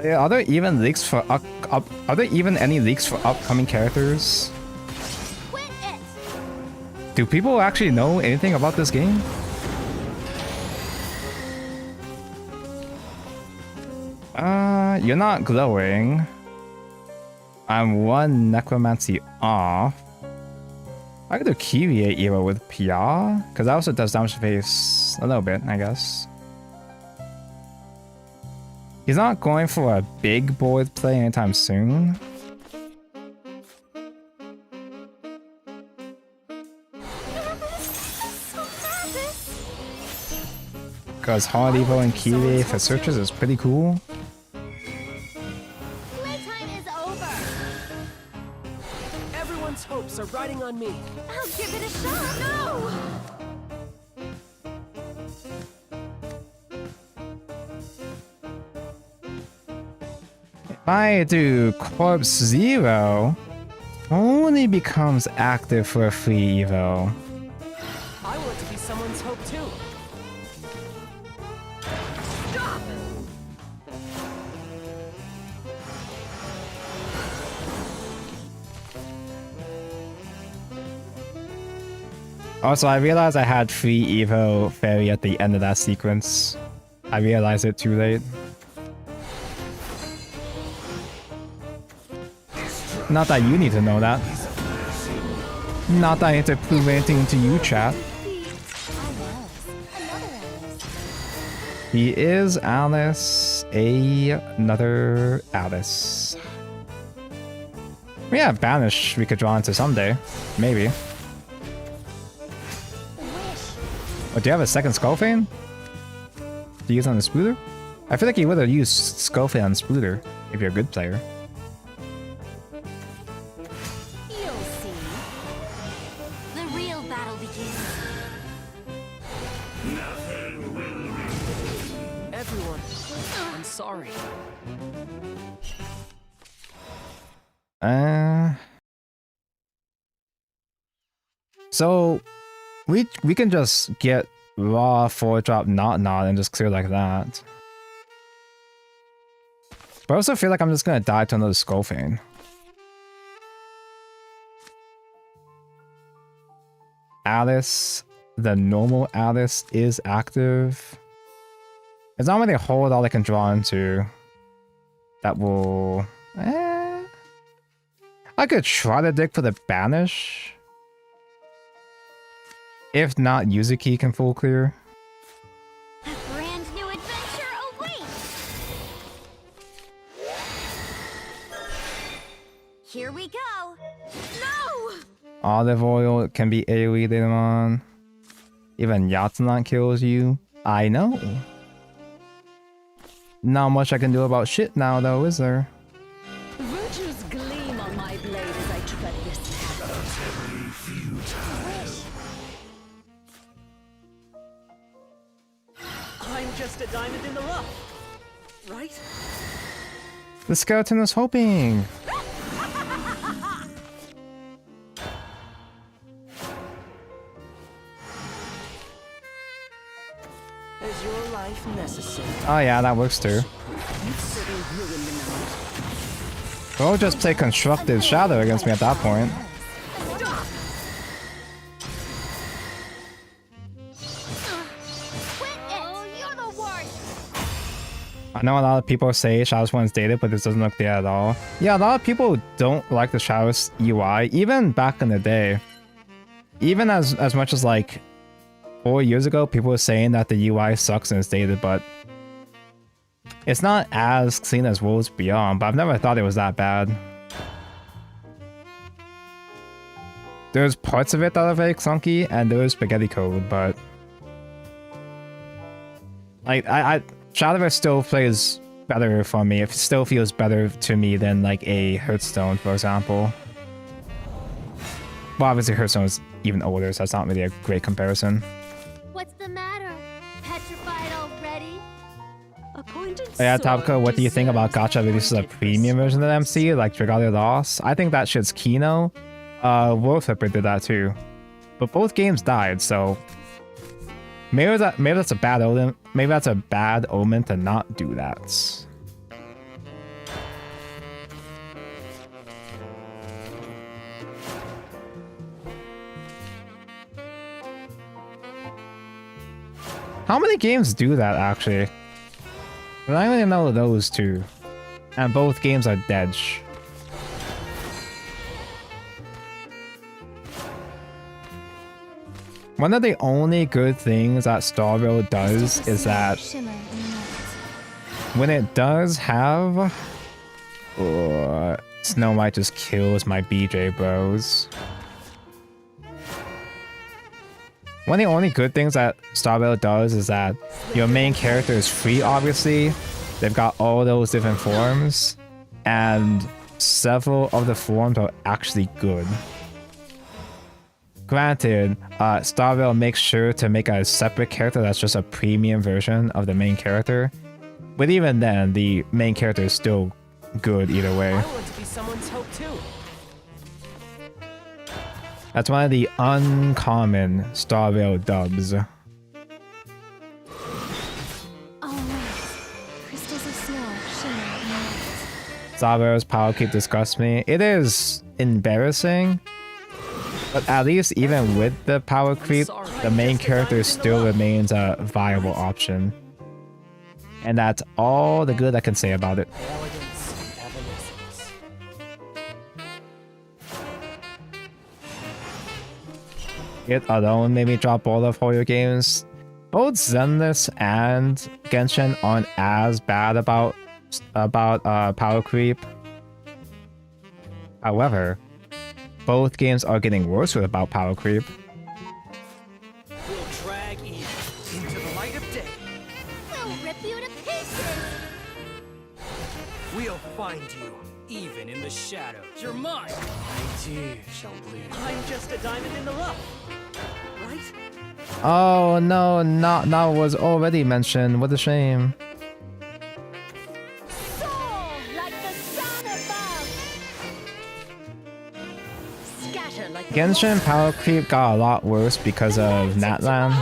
A: Are there even leaks for... are there even any leaks for upcoming characters?
C: Quit it.
A: Do people actually know anything about this game? You're not glowing. I'm one necromancy off. I could do Kyrie Evo with PR, because that also does damage to face a little bit, I guess. He's not going for a big board play anytime soon. Because Hard Evo and Kyrie for searches is pretty cool.
C: Playtime is over.
F: Everyone's hopes are riding on me.
C: I'll give it a shot. No!
A: If I do Corpse Zero, only becomes active for a free Evo.
F: I want to be someone's hope too. Stop!
A: Also, I realized I had free Evo Fairy at the end of that sequence. I realized it too late. Not that you need to know that. Not that I need to prove anything to you, chat. He is Alice, another Alice. We have Banish we could draw into someday. Maybe. Oh, do you have a second Skullfane? To use on the Spooter? I feel like you would have used Skullfane on Spooter if you're a good player.
C: You'll see. The real battle begins.
F: Everyone, I'm sorry.
A: So we can just get raw 4-drop not and just clear like that. But I also feel like I'm just gonna die to another Skullfane. Alice, the normal Alice is active. There's not really a whole lot I can draw into that will... I could try to dig for the Banish. If not, Yuzuki can full clear.
C: A brand new adventure awaits. Here we go. No!
A: Olive oil can be AoE later on. Even Yatsunan kills you. I know. Not much I can do about shit now though, is there?
F: Virtues gleam on my blade as I tread this path. I'm just a diamond in the rough, right?
A: The skeleton is hoping.
F: Is your life necessary?
A: Oh yeah, that works too.
F: You've certainly ruined the night.
A: Or just play Constructed Shadow against me at that point.
C: Oh, you're the worst.
A: I know a lot of people say Shadow's one's dated, but this doesn't look dated at all. Yeah, a lot of people don't like the Shadow's UI, even back in the day. Even as much as like 4 years ago, people were saying that the UI sucks and it's dated, but it's not as clean as Worlds Beyond, but I've never thought it was that bad. There's parts of it that are very clunky, and there's spaghetti code, but like Shadowverse still plays better for me. It still feels better to me than like a Hearthstone, for example. Well, obviously Hearthstone is even older, so that's not really a great comparison.
C: What's the matter? Petrified already?
A: Yeah, Topco, what do you think about Gacha releases a premium version of the MC, like Dragalia Lost? I think that shit's Kino. World Flipper did that too. But both games died, so maybe that's a bad omen. Maybe that's a bad omen to not do that. How many games do that actually? I only know those two. And both games are dead. One of the only good things that Star Rail does is that when it does have... Snow White just kills my BJ bros. One of the only good things that Star Rail does is that your main character is free, obviously. They've got all those different forms, and several of the forms are actually good. Granted, Star Rail makes sure to make a separate character that's just a premium version of the main character. But even then, the main character is still good either way.
I: I want to be someone's hope too.
A: That's one of the uncommon Star Rail dubs. Star Rail's power creep disgusts me. It is embarrassing, but at least even with the power creep, the main character still remains a viable option. And that's all the good I can say about it. It alone made me drop all of horror games. Both Zenless and Genshin aren't as bad about power creep. However, both games are getting worse about power creep.
B: We'll drag Eve into the light of day.
C: We'll rip you to pieces.
B: We'll find you, even in the shadows. You're mine. I too shall bleed.
I: I'm just a diamond in the rough, right?
A: Oh no, not that was already mentioned. What a shame.
C: Soar like the sun above.
F: Scatter like the
A: Genshin power creep got a lot worse because of Natlan,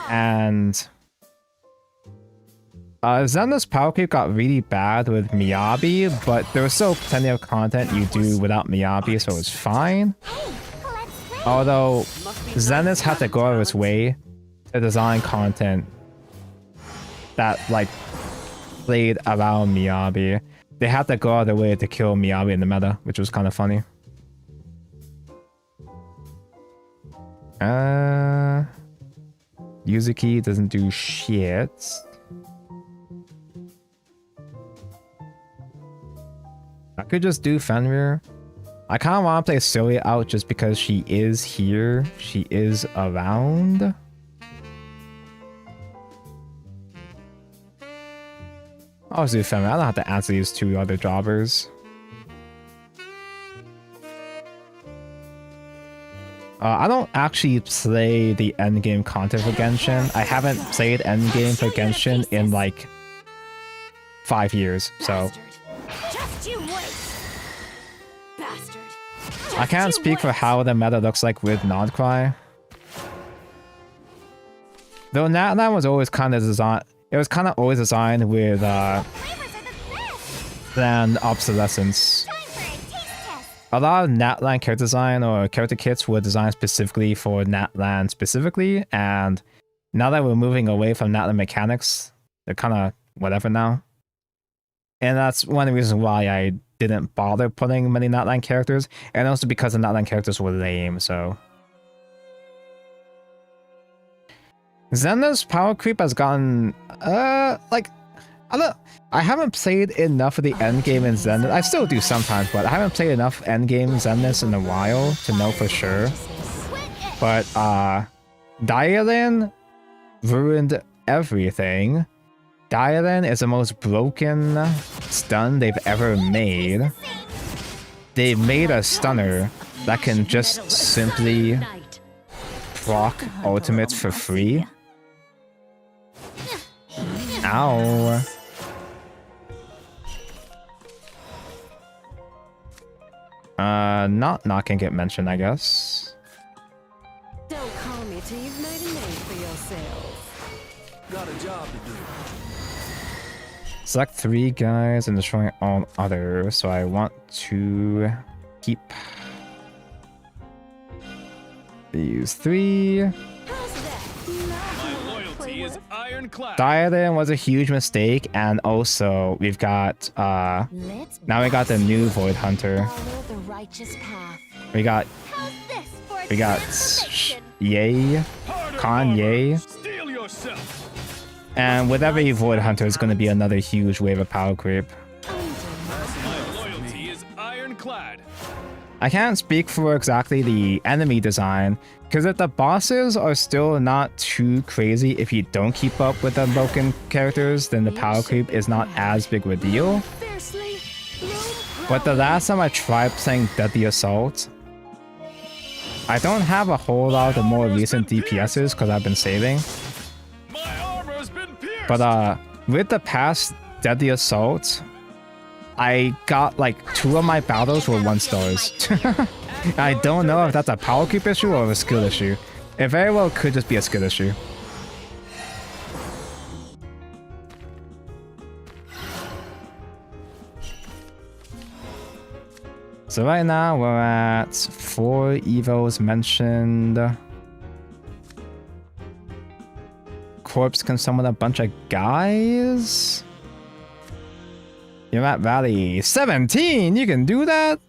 A: and Zelda's power creep got really bad with Miyabi, but there was still plenty of content you do without Miyabi, so it's fine. Although Zenith had to go out of its way to design content that like played around Miyabi. They had to go out of their way to kill Miyabi in the meta, which was kind of funny. Yuzuki doesn't do shit. I could just do Fenrir. I kind of want to play Celia out just because she is here. She is around. I'll just do Fenrir. I don't have to answer these two other jobbers. I don't actually play the endgame content for Genshin. I haven't played endgame for Genshin in like 5 years, so...
C: Just you wait. Bastard.
A: I can't speak for how the meta looks like with Nodcry. Though Natlan was always kind of designed... It was kind of always designed with planned obsolescence. A lot of Natlan character design or character kits were designed specifically for Natlan specifically, and now that we're moving away from Natlan mechanics, they're kind of whatever now. And that's one of the reasons why I didn't bother putting many Natlan characters, and also because the Natlan characters were lame, so... Zenda's power creep has gotten, like, I haven't played enough of the endgame in Zenith. I still do sometimes, but I haven't played enough endgame Zenith in a while to know for sure. But, Dialan ruined everything. Dialan is the most broken stun they've ever made. They made a stunner that can just simply proc ultimates for free. Ow. Not gonna get mentioned, I guess.
F: Don't call me till you've made a name for yourself.
B: Got a job to do.
A: Select 3 guys and destroy all others, so I want to keep these 3.
C: How's that?
B: Ironclad.
A: Diadem was a huge mistake, and also we've got
C: Let's
A: now we got the new Void Hunter.
C: follow the righteous path.
A: We got
C: How's this for a
A: we got
C: transformation?
A: Yay,
B: Harder,
A: Kanye,
B: harder. Steel yourself.
A: and with every Void Hunter is going to be another huge wave of power creep.
B: My loyalty is ironclad.
A: I can't speak for exactly the enemy design, because if the bosses are still not too crazy, if you don't keep up with the broken characters, then the power creep is not as big of a deal.
C: Fiercely bloom
A: But the last time I tried playing Deadly Assault, I don't have a whole lot of the more recent DPSs because I've been saving.
B: My armor has been pierced.
A: But with the past Deadly Assault, I got like 2 of my battles were 1 stars. I don't know if that's a power creep issue or a skill issue. It very well could just be a skill issue. So right now we're at 4 evos mentioned. Corpse can summon a bunch of guys. You're at Valley 17. You can do that.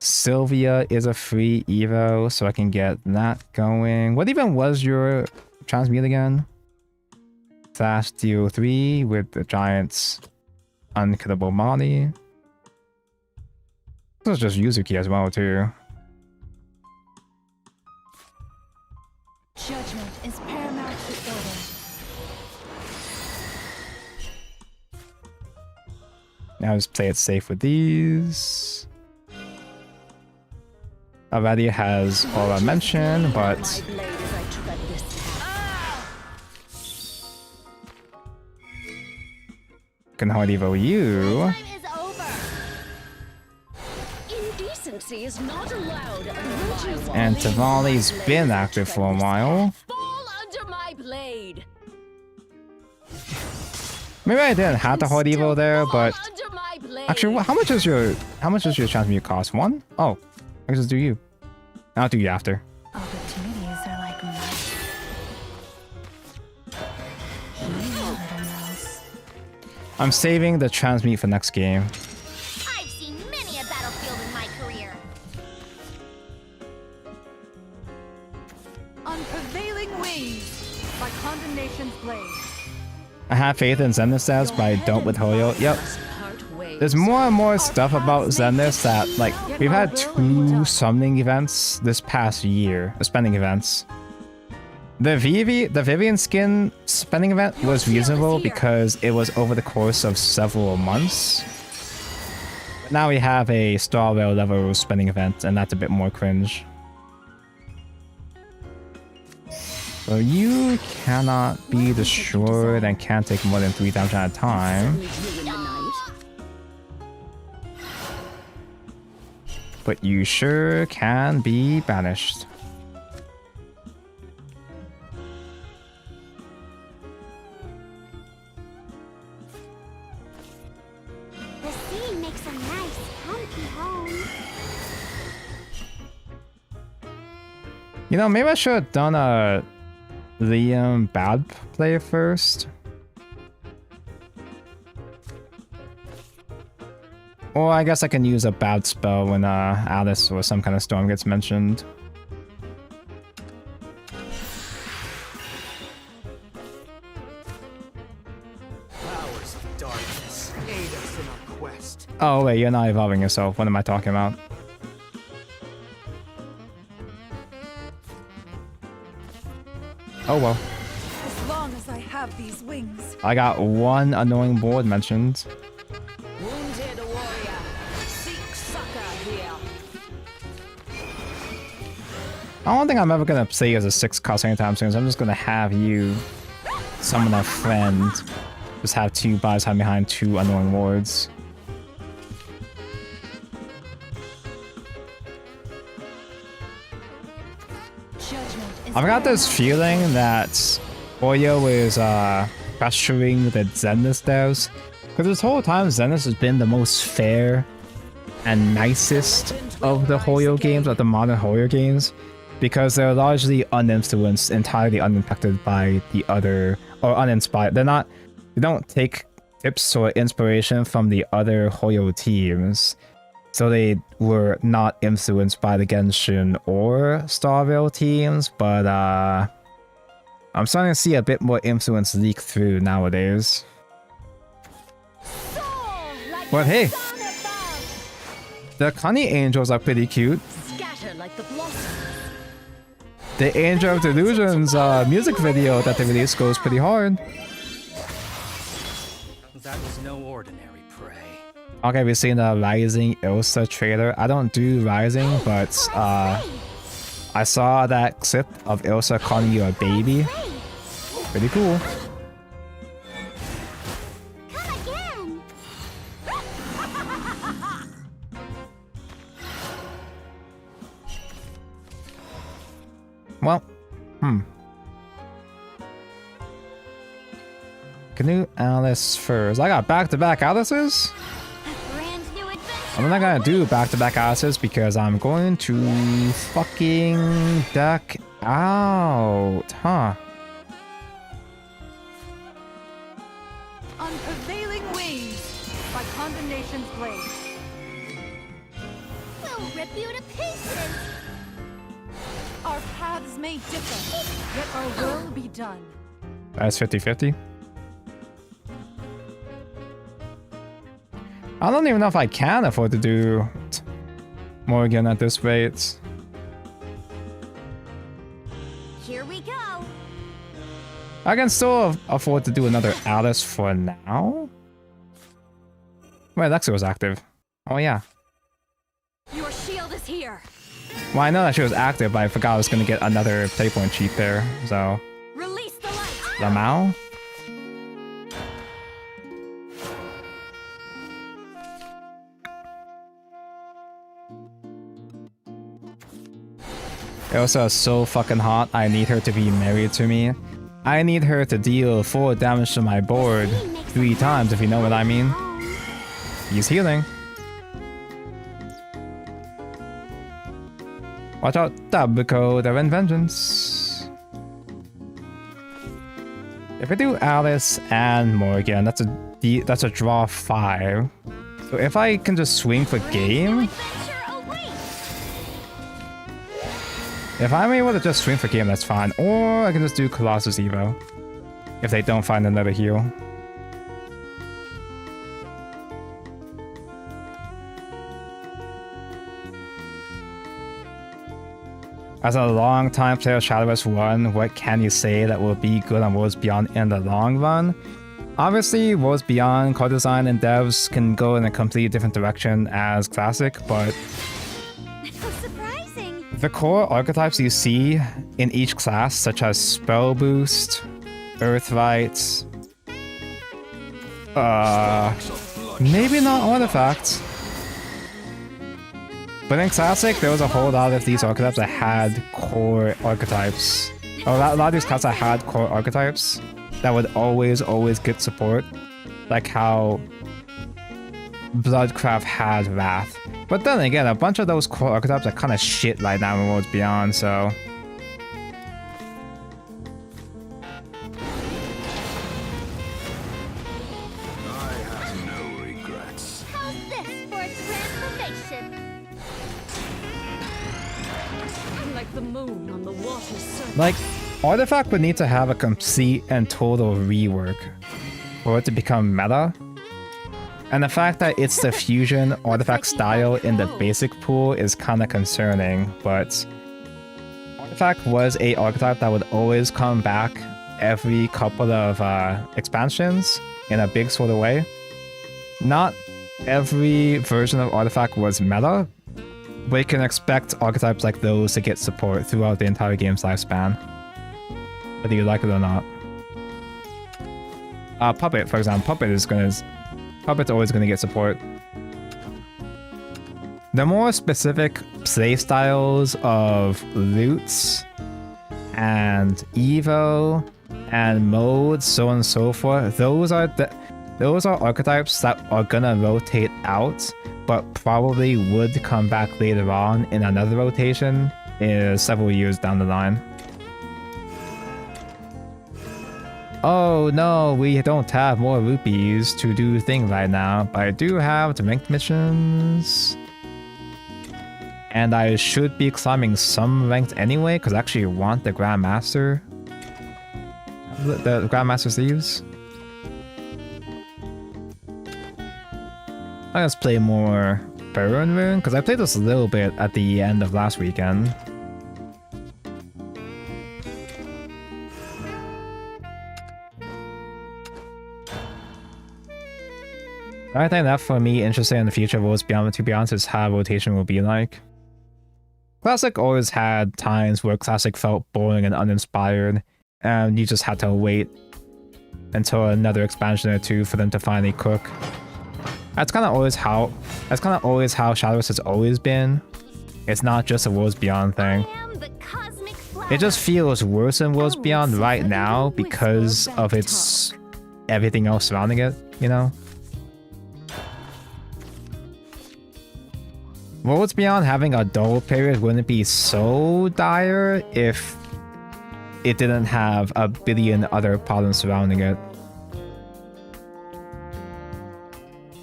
A: Sylvia is a free evo, so I can get that going. What even was your transmute again? Slash DO3 with the Giant's unkillable body. This is just Yuzuki as well too.
C: Judgment is paramount to order.
A: Now just play it safe with these. Already has all I mentioned, but
F: My blade as I tread this path.
A: can hard evo you.
C: Time is over.
F: Indecency is not allowed under my wall.
A: And Tavali's been active for a while.
F: Fall under my blade.
A: Maybe I didn't have the hard evo there, but
F: Under my blade.
A: actually, how much is your transmute cost? 1? Oh, I can just do you. I'll do you after.
C: Opportunities are like mice. Little mouse.
A: I'm saving the transmute for next game.
C: I've seen many a battlefield in my career.
F: On prevailing wings, by condemnation's blade.
A: I have faith in Zenith's but I don't with Hoyo. Yep. There's more and more stuff about Zenith that, like, we've had 2 summoning events this past year, spending events. The Vivian skin spending event was reasonable because it was over the course of several months. But now we have a Star Rail level spending event, and that's a bit more cringe. So you cannot be destroyed and can't take more than 3 damage at a time. But you sure can be banished.
C: The sea makes a nice, comfy home.
A: You know, maybe I should have done a Liam bad play first. Or I guess I can use a bad spell when Alice or some kind of storm gets mentioned.
B: Powers of darkness, aid us in our quest.
A: Oh wait, you're not evolving yourself. What am I talking about? Oh well.
F: As long as I have these wings.
A: I got 1 annoying board mentioned.
F: Wounded warrior, seek succor here.
A: I don't think I'm ever gonna play as a 6 cost anytime soon, so I'm just gonna have you summon a friend. Just have 2 bodies hide behind 2 annoying wards. I've got this feeling that Oyo is pressuring the Zenith devs, because this whole time Zenith has been the most fair and nicest of the Hoyo games, of the modern Hoyo games. because they're largely uninfluenced, entirely unimpacted by the other, or uninspired. They don't take tips or inspiration from the other Hoyo teams, so they were not influenced by the Genshin or Starvale teams, but I'm starting to see a bit more influence leak through nowadays. But hey, the Connie Angels are pretty cute.
F: Scatter like the blossoms.
A: The Angel of Delusions music video that they released goes pretty hard.
I: That was no ordinary prey.
A: Okay, we've seen the Rising Ilsa trailer. I don't do Rising, but I saw that clip of Ilsa calling you a baby. Pretty cool.
C: Come again.
A: Well, Canoe Alice first. I got back-to-back Alices?
C: A brand new adventure.
A: I'm not gonna do back-to-back Alices because I'm going to fucking duck out, huh?
F: On prevailing wings, by condemnation's blade.
C: We'll rip you to pieces.
F: Our paths may differ, yet our will be done.
A: That's 50-50. I don't even know if I can afford to do Morgan at this rate.
C: Here we go.
A: I can still afford to do another Alice for now. Wait, Lexi was active. Oh yeah.
F: Your shield is here.
A: Well, I know that she was active, but I forgot I was gonna get another playpoint cheat there, so...
F: Release the light.
A: Lamau? Elsa is so fucking hot, I need her to be married to me. I need her to deal 4 damage to my board 3 times, if you know what I mean. He's healing. Watch out, Tabuko, they're in vengeance. If I do Alice and Morgan, that's a draw 5. So if I can just swing for game, if I'm able to just swing for game, that's fine. Or I can just do Colossus Evo if they don't find another heal. As a long-time player of Shadowverse 1, what can you say that will be good on Worlds Beyond in the long run? Obviously, Worlds Beyond, core design, and devs can go in a completely different direction as Classic, but
C: How surprising.
A: the core archetypes you see in each class, such as Spell Boost, Earthright, maybe not Artifacts, but in Classic, there was a whole lot of these archetypes that had core archetypes. A lot of these classes that had core archetypes that would always get support. Like how Bloodcraft had Wrath. But then again, a bunch of those core archetypes are kind of shit right now in Worlds Beyond, so...
D: I have no regrets.
C: How's this for a transformation?
F: Like the moon on the water's surface.
A: Like, Artifact would need to have a complete and total rework for it to become meta. And the fact that it's the fusion Artifact style in the basic pool is kind of concerning, but Artifact was a archetype that would always come back every couple of expansions in a big sort of way. Not every version of Artifact was meta, but you can expect archetypes like those to get support throughout the entire game's lifespan, whether you like it or not. Puppet, for example, Puppet's always gonna get support. The more specific playstyles of loots and Evo and modes, so on and so forth, those are archetypes that are gonna rotate out, but probably would come back later on in another rotation is several years down the line. Oh no, we don't have more rupees to do things right now, but I do have the ranked missions. And I should be climbing some ranked anyway, because I actually want the Grandmaster. The Grandmaster sleeves. Let's play more Burn Rune, because I played this a little bit at the end of last weekend. I think that for me, interesting in the future of Worlds Beyond, to be honest, is how rotation will be like. Classic always had times where Classic felt boring and uninspired, and you just had to wait until another expansion or two for them to finally cook. That's kind of always how Shadowverse has always been. It's not just a Worlds Beyond thing. It just feels worse than Worlds Beyond right now because of its everything else surrounding it, you know? Worlds Beyond having a dull period wouldn't be so dire if it didn't have a billion other problems surrounding it.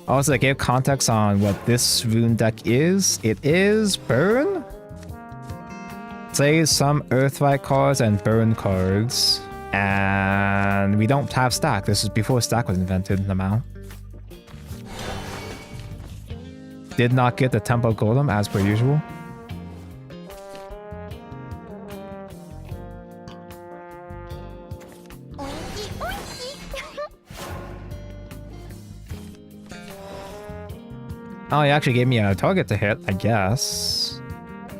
A: Also, to give context on what this rune deck is, it is Burn? Plays some Earthright cards and Burn cards, and we don't have Stack. This is before Stack was invented, Lamau. Did not get the Temple Golem as per usual. Oh, he actually gave me a target to hit, I guess.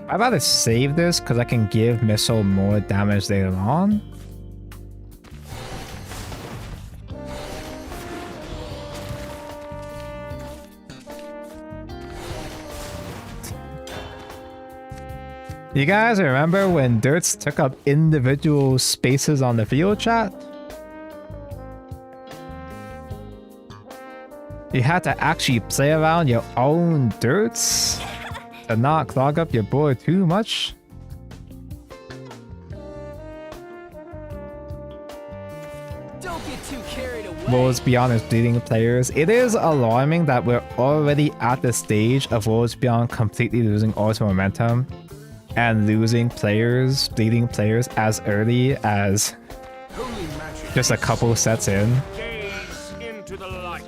A: I'd rather save this because I can give Missile more damage later on. You guys remember when Dirts took up individual spaces on the video chat? You had to actually play around your own Dirts to not clog up your board too much.
B: Don't get too carried away.
A: Worlds Beyond is bleeding players. It is alarming that we're already at the stage of Worlds Beyond completely losing all its momentum and losing players, bleeding players as early as just a couple sets in.
H: Gaze into the light.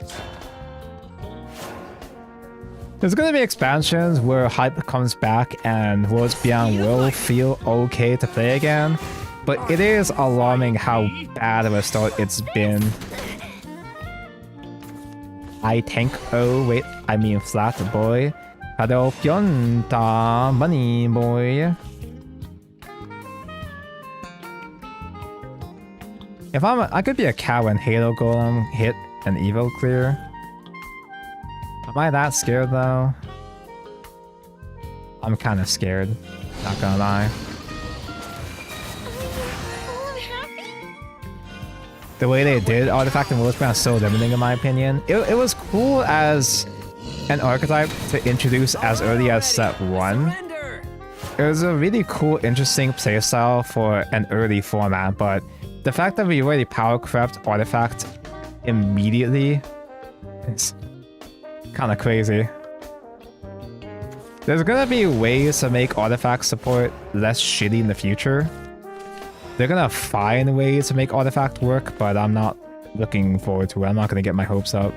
A: There's gonna be expansions where hype comes back and Worlds Beyond will feel okay to play again, but it is alarming how bad of a start it's been. I tank, oh wait, I mean flat boy. Hello, Pionta, money boy. If I could be a cow when Halo Golem hit an Evo clear. Am I that scared though? I'm kind of scared, not gonna lie. The way they did Artifact and Worlds Beyond is so limiting in my opinion. It was cool as an archetype to introduce as early as set 1. It was a really cool, interesting playstyle for an early format, but the fact that we already power crept Artifact immediately is kind of crazy. There's gonna be ways to make Artifact support less shitty in the future. They're gonna find ways to make Artifact work, but I'm not looking forward to it. I'm not gonna get my hopes up.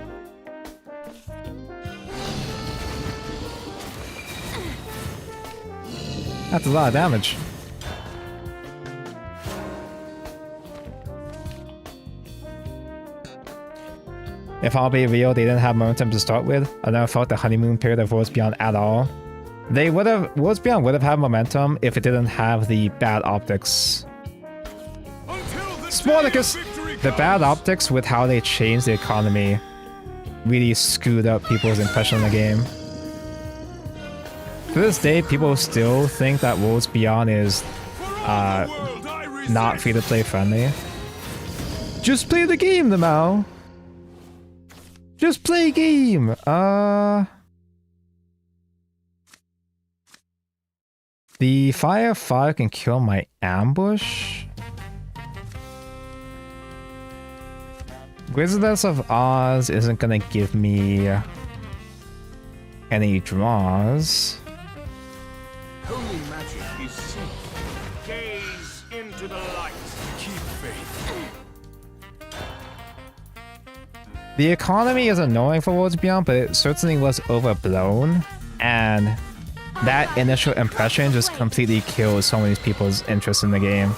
A: That's a lot of damage. If I'll be real, they didn't have momentum to start with. I never felt the honeymoon period of Worlds Beyond at all. Worlds Beyond would have had momentum if it didn't have the bad optics. Spartacus! The bad optics with how they changed the economy really screwed up people's impression of the game. To this day, people still think that Worlds Beyond is not free-to-play friendly. Just play the game, Lamau! Just play game! The fire can kill my ambush. Wizardess of Oz isn't gonna give me any draws.
H: Holy magic is safe. Gaze into the light. Keep faith.
A: The economy is annoying for Worlds Beyond, but it certainly was overblown, and that initial impression just completely kills so many people's interest in the game.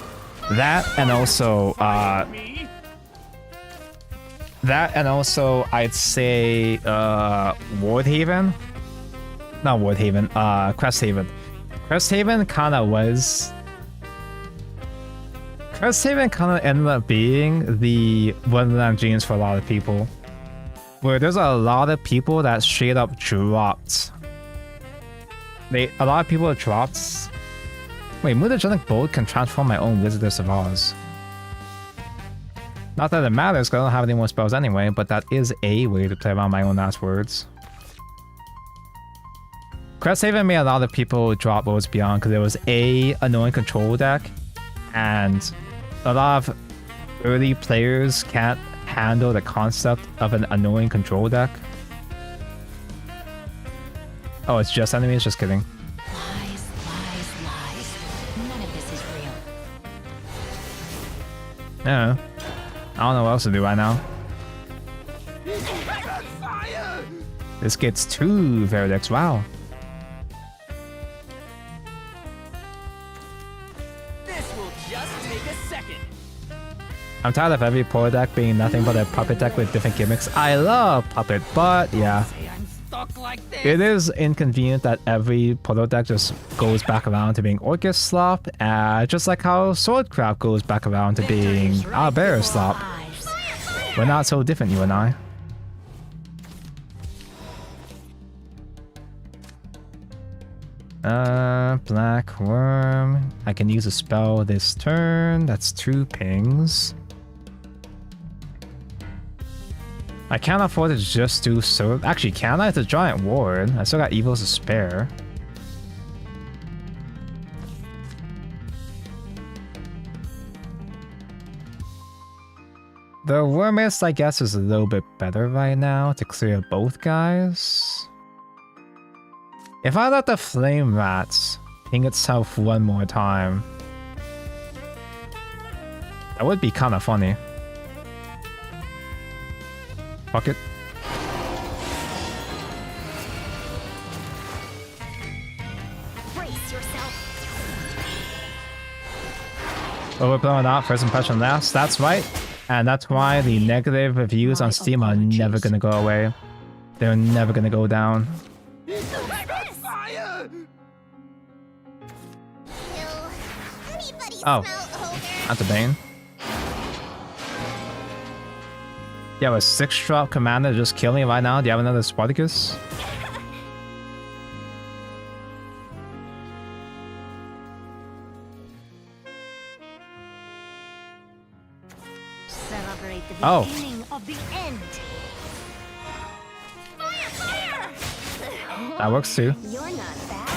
A: That and also, I'd say, Wardhaven? Not Wardhaven, Cresthaven. Cresthaven kinda was... Cresthaven kinda ended up being the Wonderland Dreams for a lot of people. Where there's a lot of people that straight up dropped. A lot of people dropped... Wait, Mutagenic Bolt can transform my own Wizardess of Oz. Not that it matters, because I don't have any more spells anyway, but that is a way to play around my own last words. Cresthaven made a lot of people drop Worlds Beyond because there was a annoying control deck, and a lot of early players can't handle the concept of an annoying control deck. Oh, it's just enemies? Just kidding.
C: Lies, lies, lies. None of this is real.
A: Yeah. I don't know what else to do right now. This gets 2 Verdicts, wow.
B: This will just take a second.
A: I'm tired of every Portal deck being nothing but a Puppet deck with different gimmicks. I love Puppet, but yeah.
B: Say I'm stuck like this.
A: It is inconvenient that every Portal deck just goes back around to being Orcus Slop, just like how Swordcraft goes back around to being Bear Slop. We're not so different, you and I. Black Worm. I can use a spell this turn. That's 2 pings. I can't afford to just do so. Actually, can I? It's a giant ward. I still got evils to spare. The Wormist, I guess, is a little bit better right now to clear both guys. If I let the Flame Rats ping itself one more time, that would be kind of funny. Fuck it.
C: Brace yourself.
A: Overblowing out, first impression last, that's right. And that's why the negative reviews on Steam are never gonna go away. They're never gonna go down. Oh, that's a Bane. You have a 6-drop commander just kill me right now? Do you have another Spartacus?
C: Celebrate the
A: Oh.
C: beginning of the end.
A: That works too.
C: You're not bad.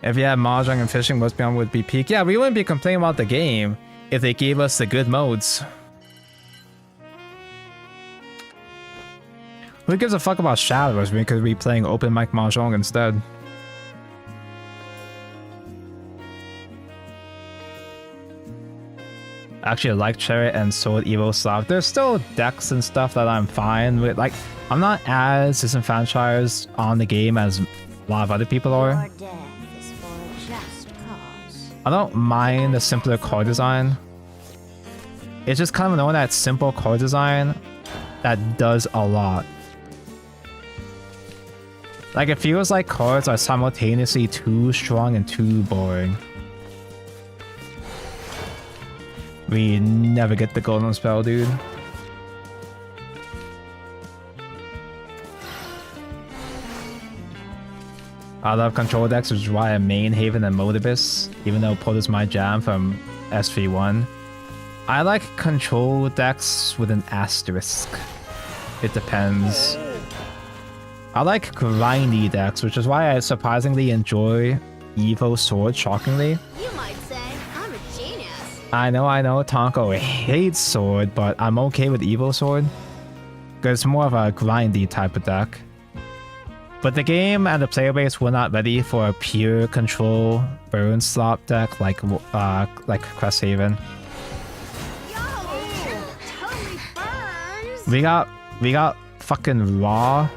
A: If you had Mahjong and Fishing, Worlds Beyond would be peak. Yeah, we wouldn't be complaining about the game if they gave us the good modes. Who gives a fuck about Shadowverse? We could be playing open mic Mahjong instead. Actually, I like Chariot and Sword Evo Slav. There's still decks and stuff that I'm fine with. Like, I'm not as disenfranchised on the game as a lot of other people are.
C: Your death is for a just cause.
A: I don't mind the simpler card design. It's just kind of knowing that simple card design that does a lot. Like, it feels like cards are simultaneously too strong and too boring. We never get the golden spell, dude. I love control decks, which is why I main Haven and Modibus, even though Port is my jam from SV1. I like control decks with an asterisk. It depends. I like grindy decks, which is why I surprisingly enjoy Evo Sword, shockingly.
E: You might say I'm a genius.
A: I know, Tonko hates Sword, but I'm okay with Evo Sword. Because it's more of a grindy type of deck. But the game and the player base were not ready for a pure control burn slop deck like Cresthaven.
E: Yo, totally burns.
A: We got fucking raw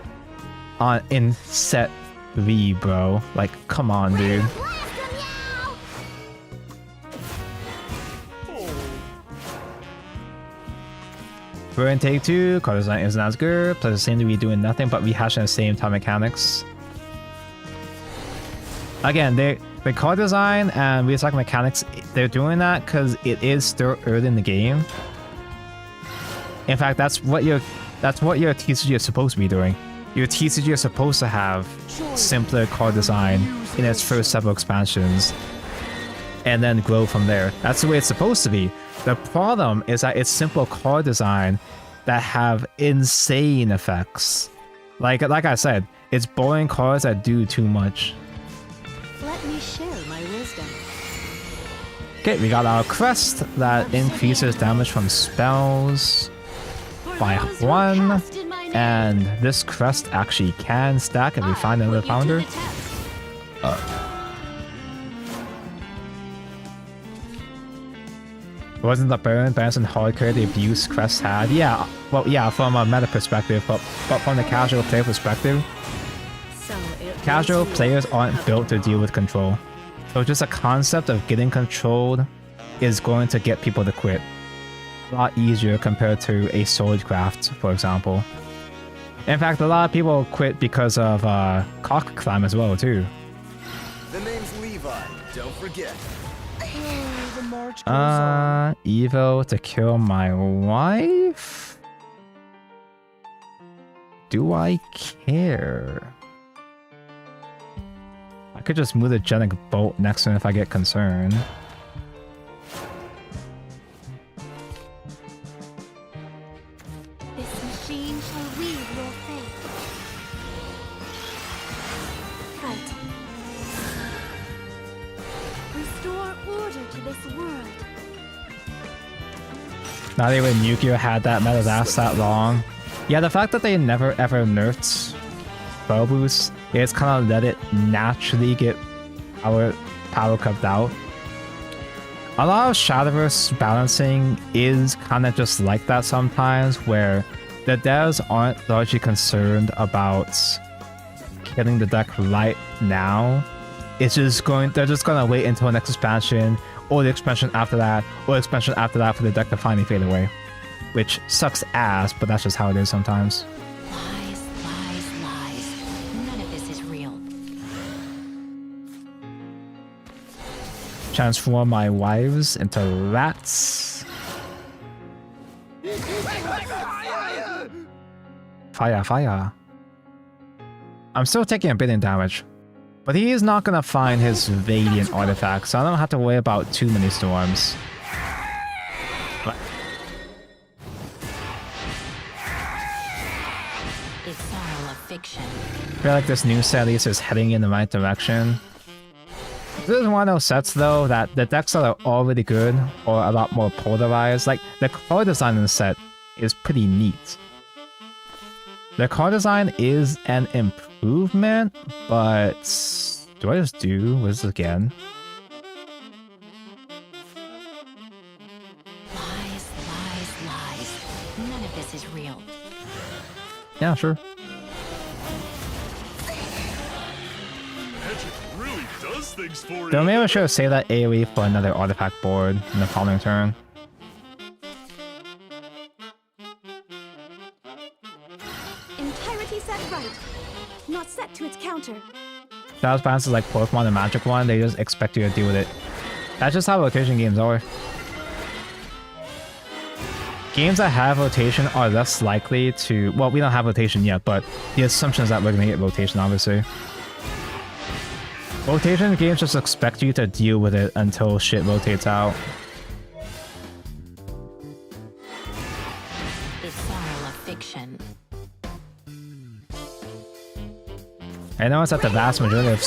A: in set 3, bro. Like, come on, dude. We're in take 2, card design isn't as good, players seem to be doing nothing but rehashing the same time mechanics. Again, the card design and recycle mechanics, they're doing that because it is still early in the game. In fact, that's what your TCG is supposed to be doing. Your TCG is supposed to have simpler card design in its first several expansions, and then grow from there. That's the way it's supposed to be. The problem is that it's simple card design that have insane effects. Like I said, it's boring cards that do too much.
C: Let me share my wisdom.
A: Okay, we got our crest that increases damage from spells by 1, and this crest actually can stack if we find another founder. Wasn't the burn, bans, and hardcore the abuse crest had? Yeah, well, yeah, from a meta perspective, but from the casual player perspective, casual players aren't built to deal with control. So just a concept of getting controlled is going to get people to quit. A lot easier compared to a swordcraft, for example. In fact, a lot of people quit because of cock climb as well, too.
B: The name's Levi, don't forget.
A: Evo to kill my wife? Do I care? I could just move the Genic Bolt next to him if I get concerned.
C: This machine shall weave your fate. Fight. Restore order to this world.
A: Not even Yukio had that meta last that long. Yeah, the fact that they never ever nerfed bow boost, it's kind of let it naturally get power cupped out. A lot of Shadowverse balancing is kind of just like that sometimes, where the devs aren't largely concerned about killing the deck right now. They're just gonna wait until next expansion, or the expansion after that, or the expansion after that for the deck to finally fade away. Which sucks ass, but that's just how it is sometimes.
C: Lies, lies, lies. None of this is real.
A: Transform my wives into rats. Fire, fire. I'm still taking a bit in damage. But he is not gonna find his Radiant artifact, so I don't have to worry about too many storms. But
C: It's all a fiction.
A: I feel like this new set at least is heading in the right direction. This is one of those sets though that the decks that are already good or a lot more polarized. Like the card design in the set is pretty neat. The card design is an improvement, but do I just do this again?
C: Lies, lies, lies. None of this is real.
A: Yeah, sure.
H: Magic really does things for you.
A: Don't maybe I should save that AoE for another artifact board in the following turn.
C: Entirety set right. Not set to its counter.
A: Shadows Balance is like Pokemon and Magic one, they just expect you to deal with it. That's just how rotation games are. Games that have rotation are less likely to... Well, we don't have rotation yet, but the assumption is that we're gonna get rotation, obviously. Rotation games just expect you to deal with it until shit rotates out.
C: It's all a fiction.
A: I noticed that the vast majority of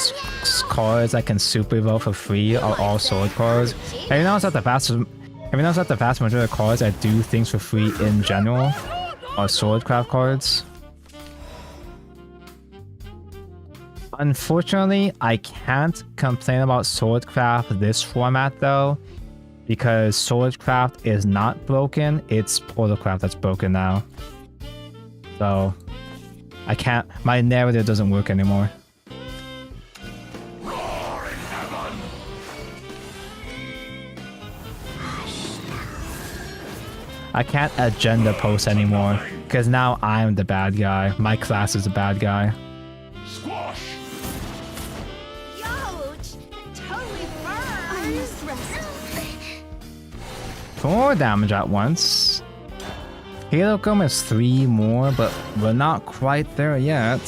A: cards that can super evolve for free are all sword cards. Have you noticed that the vast majority of cards that do things for free in general are swordcraft cards? Unfortunately, I can't complain about swordcraft this format though, because swordcraft is not broken, it's portalcraft that's broken now. So I can't, my narrative doesn't work anymore. I can't agenda post anymore, because now I'm the bad guy. My class is the bad guy.
H: Squash!
E: Youch! Totally burns!
A: 4 damage at once. Halo Gum is 3 more, but we're not quite there yet.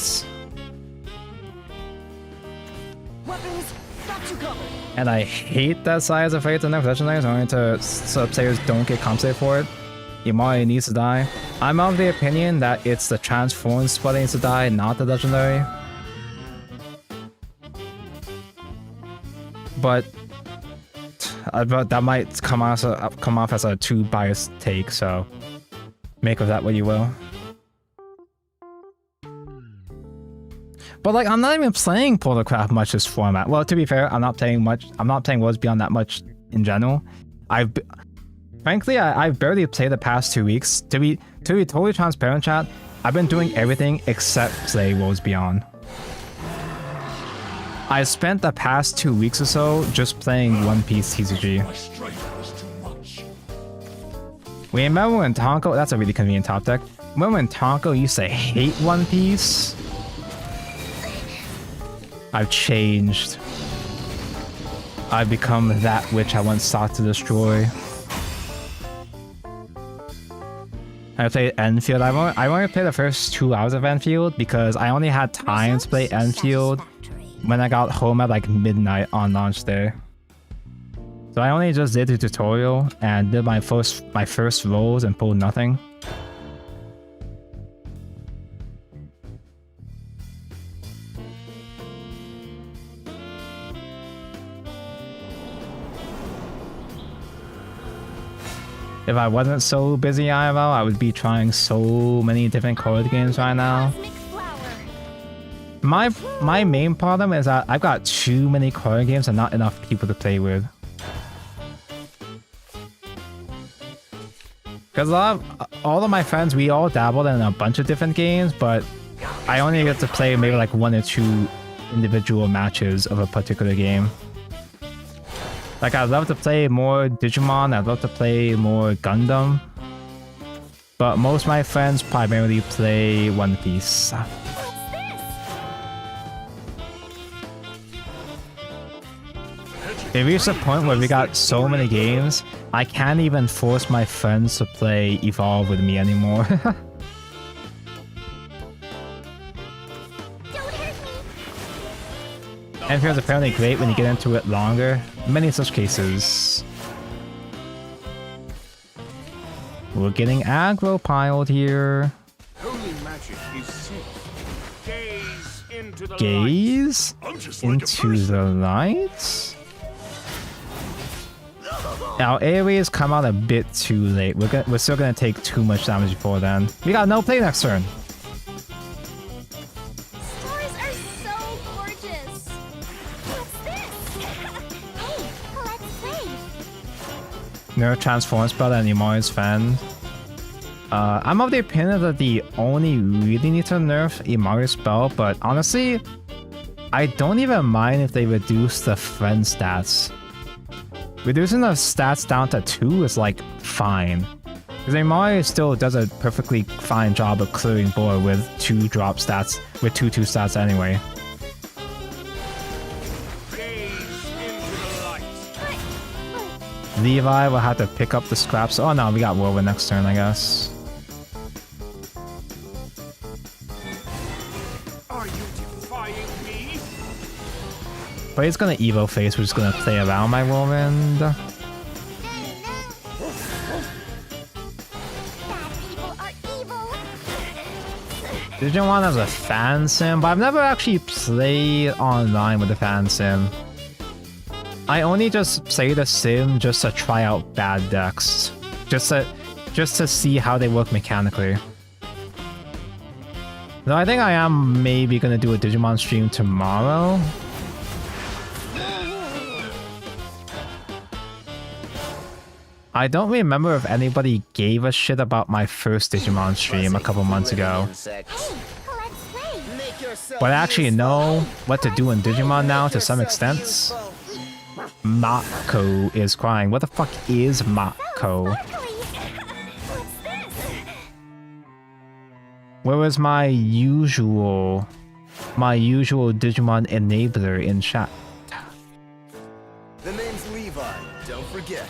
F: Weapons, got you covered.
A: And I hate that Sai is afraid to nerf legendaries only to so players don't get compensated for it. Imari needs to die. I'm of the opinion that it's the transform spell that needs to die, not the legendary. But that might come off as a too biased take, so make of that what you will. But like, I'm not even playing portalcraft much this format. Well, to be fair, I'm not playing much. I'm not playing Worlds Beyond that much in general. Frankly, I've barely played the past 2 weeks. To be totally transparent, chat, I've been doing everything except play Worlds Beyond. I spent the past 2 weeks or so just playing One Piece TCG.
H: My strength was too much.
A: Remember when Tonko? That's a really convenient top deck. Remember when Tonko used to hate One Piece? I've changed. I've become that which I once sought to destroy. I played Enfield. I only played the first 2 hours of Enfield because I only had time to play Enfield when I got home at like midnight on launch day. So I only just did the tutorial and did my first rolls and pulled nothing. If I wasn't so busy IRL, I would be trying so many different card games right now. My main problem is that I've got too many card games and not enough people to play with. Because all of my friends, we all dabbled in a bunch of different games, but I only get to play maybe like 1 or 2 individual matches of a particular game. Like, I'd love to play more Digimon, I'd love to play more Gundam, but most of my friends primarily play One Piece. It reached a point where we got so many games, I can't even force my friends to play Evolve with me anymore. Enfield's apparently great when you get into it longer. Many such cases. We're getting aggro piled here.
D: Holy magic is safe. Gaze into the
A: Gaze
H: I'm just like a
A: into
H: person.
A: the lights. Our AoEs come out a bit too late. We're still gonna take too much damage before then. We got no play next turn.
C: Stars are so gorgeous. What's this? Hey, let's play.
A: Nerf transform spell that Imari's fan. I'm of the opinion that they only really need to nerf Imari's spell, but honestly, I don't even mind if they reduce the friend stats. Reducing the stats down to 2 is like fine. Because Imari still does a perfectly fine job of clearing board with 2 drop stats, with 2/2 stats anyway.
D: gaze into the light.
A: Levi will have to pick up the scraps. Oh no, we got Whirlwind next turn, I guess.
D: Are you defying me?
A: But he's gonna Evo face, we're just gonna play around my Whirlwind.
C: Bad people are evil.
A: Digimon as a fan sim, but I've never actually played online with a fan sim. I only just play the sim just to try out bad decks. Just to see how they work mechanically. Though I think I am maybe gonna do a Digimon stream tomorrow. I don't remember if anybody gave a shit about my first Digimon stream a couple months ago. But I actually know what to do in Digimon now to some extent. Mako is crying. What the fuck is Mako? Where was my usual Digimon enabler in chat?
G: The name's Levi, don't forget.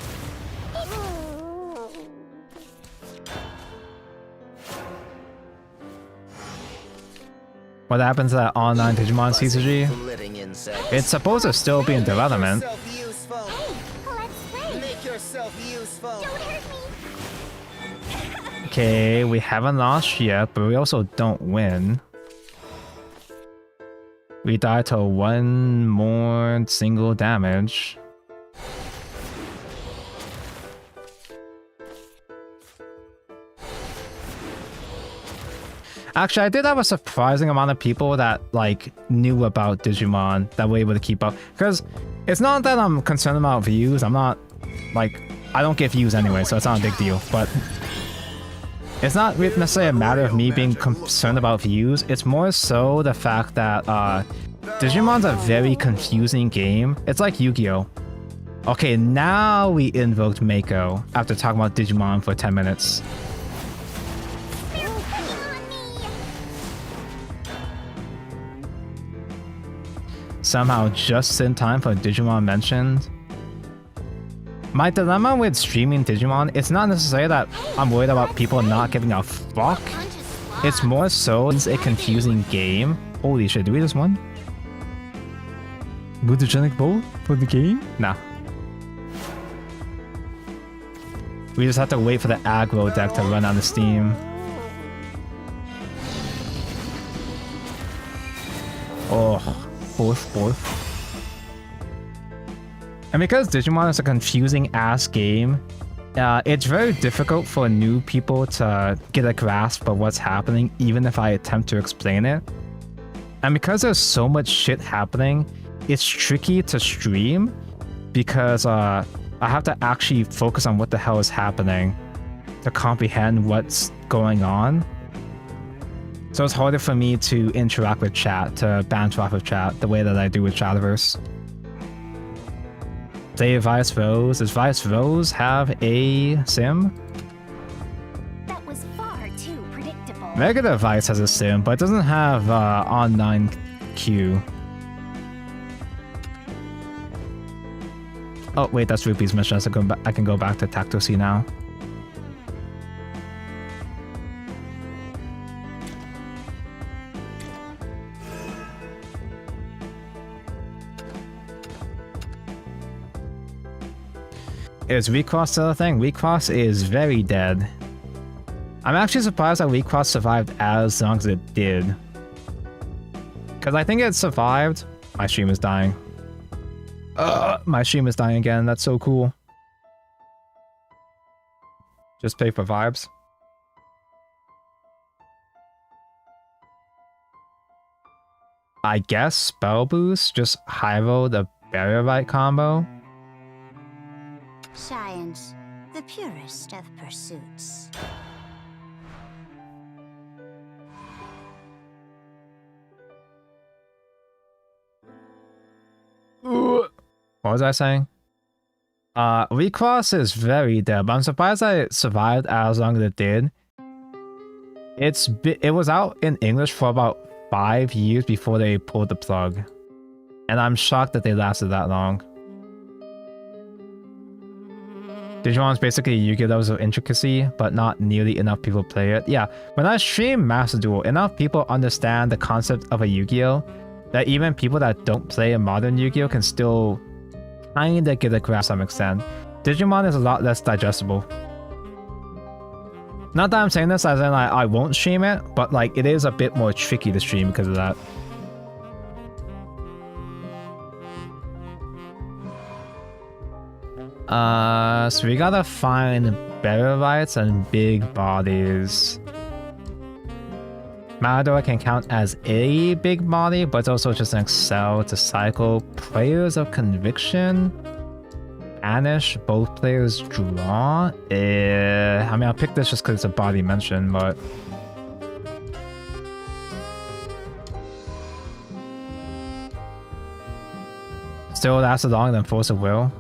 A: What happens to that online Digimon CCG? It's supposed to still be in development. Okay, we haven't lost yet, but we also don't win. We die to one more single damage. Actually, I did have a surprising amount of people that like knew about Digimon that were able to keep up. Because it's not that I'm concerned about views. I'm not like, I don't get views anyway, so it's not a big deal. But it's not necessarily a matter of me being concerned about views. It's more so the fact that Digimon's a very confusing game. It's like Yu-Gi-Oh! Okay, now we invoked Mako after talking about Digimon for 10 minutes. Somehow just in time for Digimon mentioned. My dilemma with streaming Digimon, it's not necessarily that I'm worried about people not giving a fuck. It's more so it's a confusing game. Holy shit, do we just won? Mutagenic Bolt for the game? Nah. We just have to wait for the aggro deck to run out of steam. Oh, fourth. And because Digimon is a confusing ass game, it's very difficult for new people to get a grasp of what's happening, even if I attempt to explain it. And because there's so much shit happening, it's tricky to stream because I have to actually focus on what the hell is happening to comprehend what's going on. So it's harder for me to interact with chat, to banter off of chat, the way that I do with Shadowverse. Say Vice Rose. Does Vice Rose have a sim?
C: That was far too predictable.
A: Regular Vice has a sim, but it doesn't have online queue. Oh wait, that's Rupee's mission. So I can go back to Tactician now. Is Recross still a thing? Recross is very dead. I'm actually surprised that Recross survived as long as it did. Because I think it survived. My stream is dying. My stream is dying again. That's so cool. Just pay for vibes. I guess Spell Boost, just Hyro the Barrier combo.
C: Science, the purest of pursuits.
A: What was I saying? Recross is very dead, but I'm surprised that it survived as long as it did. It was out in English for about 5 years before they pulled the plug. And I'm shocked that they lasted that long. Digimon is basically a Yu-Gi-Oh! Levels of intricacy, but not nearly enough people play it. Yeah, when I stream Master Duel, enough people understand the concept of a Yu-Gi-Oh! That even people that don't play a modern Yu-Gi-Oh! Can still kinda get a grasp to some extent. Digimon is a lot less digestible. Not that I'm saying this as in like, I won't stream it, but like it is a bit more tricky to stream because of that. So we gotta find better lights and big bodies. Matador can count as a big body, but it's also just an excel to cycle. Players of Conviction, Banish, both players draw. I mean, I'll pick this just because it's a body mention, but... Still lasted longer than Force of Will.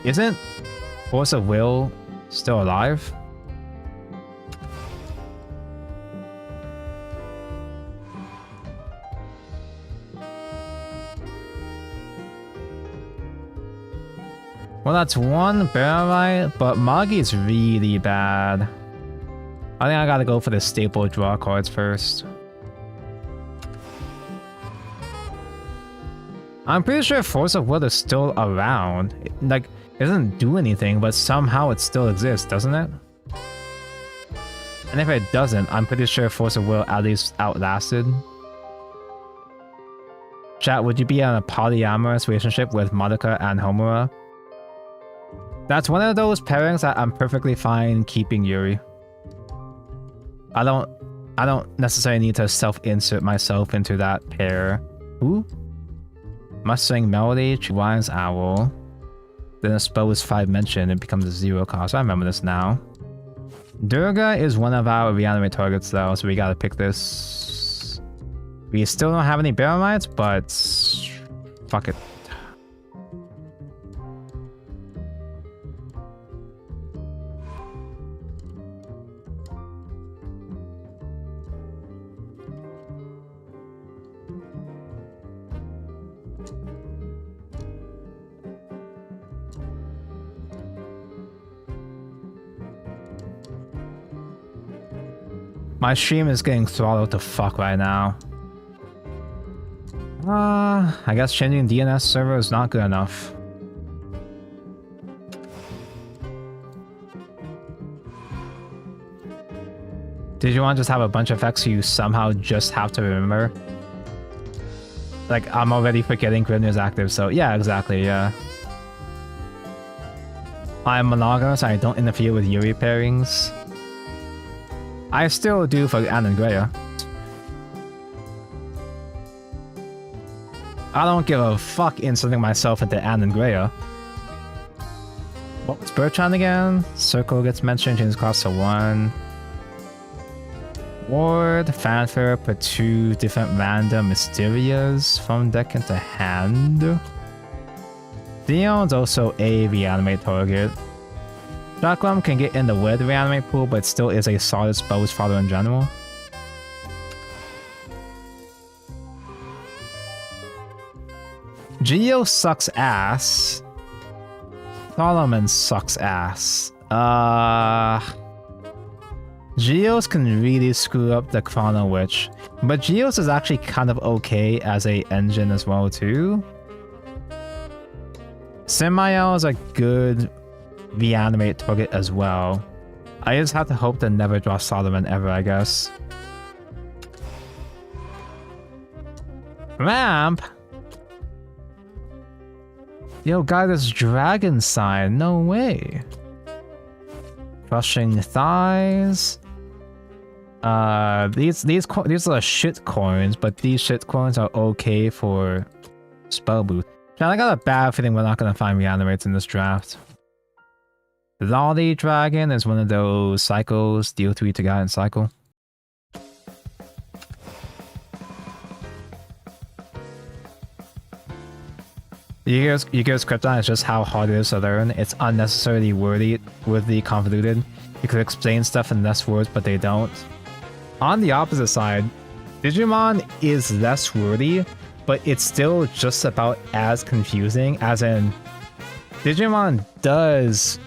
A: Isn't Force of Will still alive? Well, that's one Barrelite, but Moggy's really bad. I think I gotta go for the staple draw cards first. I'm pretty sure Force of Will is still around. Like, it doesn't do anything, but somehow it still exists, doesn't it? And if it doesn't, I'm pretty sure Force of Will at least outlasted. Chat, would you be in a polyamorous relationship with Madoka and Homura? That's one of those pairings that I'm perfectly fine keeping Yuri. I don't necessarily need to self-insert myself into that pair. Who? Mustang Melody, Chihuahua's Owl. Then a spell is 5 mentioned, it becomes a 0 cost. I remember this now. Durga is one of our reanimate targets though, so we gotta pick this. We still don't have any Barrelites, but fuck it. My stream is getting throttled to fuck right now. I guess changing DNS server is not good enough. Did you want to just have a bunch of effects you somehow just have to remember? Like, I'm already forgetting Grimnir is active, so yeah, exactly, yeah. I'm monogamous, I don't interfere with Yuri pairings. I still do for Anne and Greya. I don't give a fuck inserting myself into Anne and Greya. What was Bertrand again? Circle gets mentioned, changes cost to 1. Ward, Fanfare, put 2 different random Mysterias from deck into hand. Theon's also a reanimate target. Chakram can get in the weird reanimate pool, but still is a solid spell's father in general. Geo sucks ass. Solomon sucks ass. Geos can really screw up the Chrono Witch, but Geos is actually kind of okay as a engine as well too. Simiel is a good reanimate target as well. I just have to hope to never draw Solomon ever, I guess. Ramp? Yo, guy, this dragon sign, no way. Crushing thighs. These are shit coins, but these shit coins are okay for spell boost. I got a bad feeling we're not gonna find reanimates in this draft. Lolly Dragon is one of those cycles, deal 3 to guide and cycle. Yu-Gi-Oh's Krypton is just how hard it is to learn. It's unnecessarily wordly convoluted. You could explain stuff in less words, but they don't. On the opposite side, Digimon is less wordy, but it's still just about as confusing, as in, Digimon does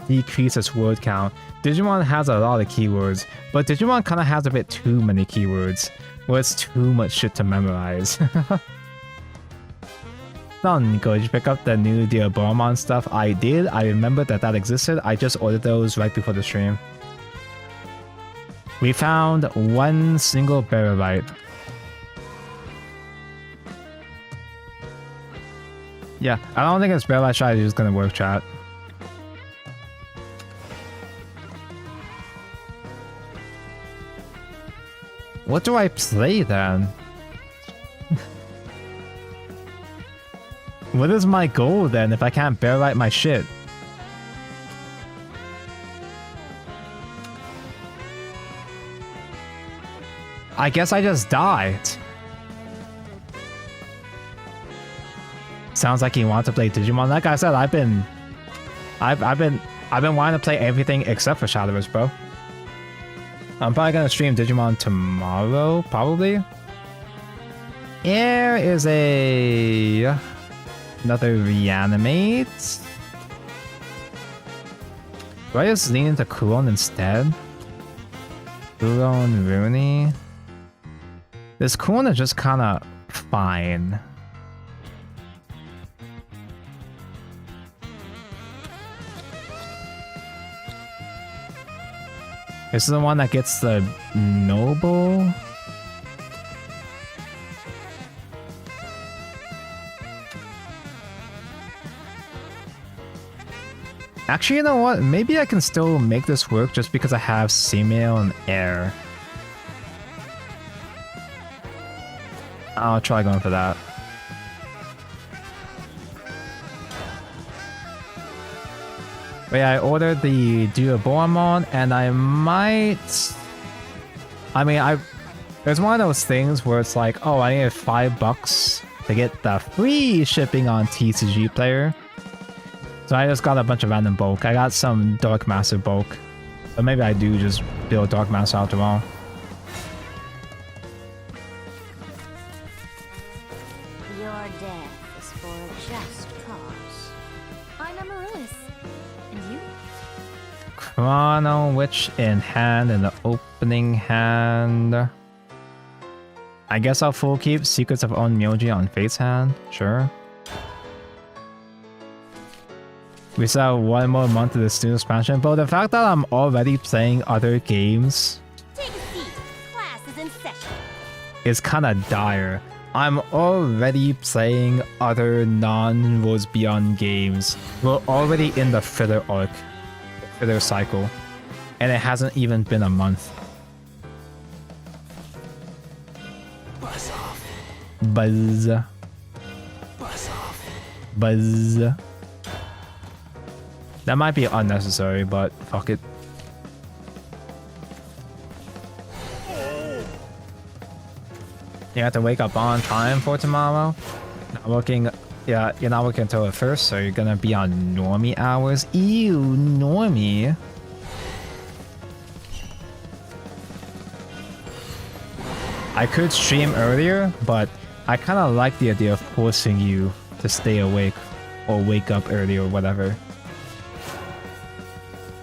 A: decrease its word count. Digimon has a lot of keywords, but Digimon kind of has a bit too many keywords, where it's too much shit to memorize. Nico, did you pick up the new Diaboromon stuff? I did. I remember that existed. I just ordered those right before the stream. We found one single barrelite. Yeah, I don't think this barrelite strategy is gonna work, chat. What do I play then? What is my goal then if I can't barrelite my shit? I guess I just died. Sounds like you want to play Digimon. Like I said, I've been wanting to play everything except for Shadowverse, bro. I'm probably gonna stream Digimon tomorrow, probably. Here is another reanimate. Do I just lean into Kuron instead? Kuron, Rooney. This Kuron is just kind of fine. This is the one that gets the noble. Actually, you know what? Maybe I can still make this work just because I have C-mail and air. I'll try going for that. But yeah, I ordered the Duoboamon, and I might... I mean, there's one of those things where it's like, oh, I need $5 to get the free shipping on TCG Player. So I just got a bunch of random bulk. I got some Dark Master bulk. But maybe I do just build Dark Master after all.
C: Your death is for a just cause. I'm Amaryllis. And you?
A: Chrono Witch in hand in the opening hand. I guess I'll full keep Secrets of Onmyoji on Fate's hand. Sure. We still have 1 more month of the student expansion, but the fact that I'm already playing other games
C: Take a seat. Class is in session.
A: is kind of dire. I'm already playing other non-Worlds Beyond games. We're already in the filler arc, filler cycle, and it hasn't even been a month.
B: Buzz off.
A: Buzz.
B: Buzz off.
A: Buzz. That might be unnecessary, but fuck it. You have to wake up on time for tomorrow. Not working. Yeah, you're not working until the 1st, so you're gonna be on normie hours. Ew, normie. I could stream earlier, but I kind of like the idea of forcing you to stay awake or wake up early or whatever.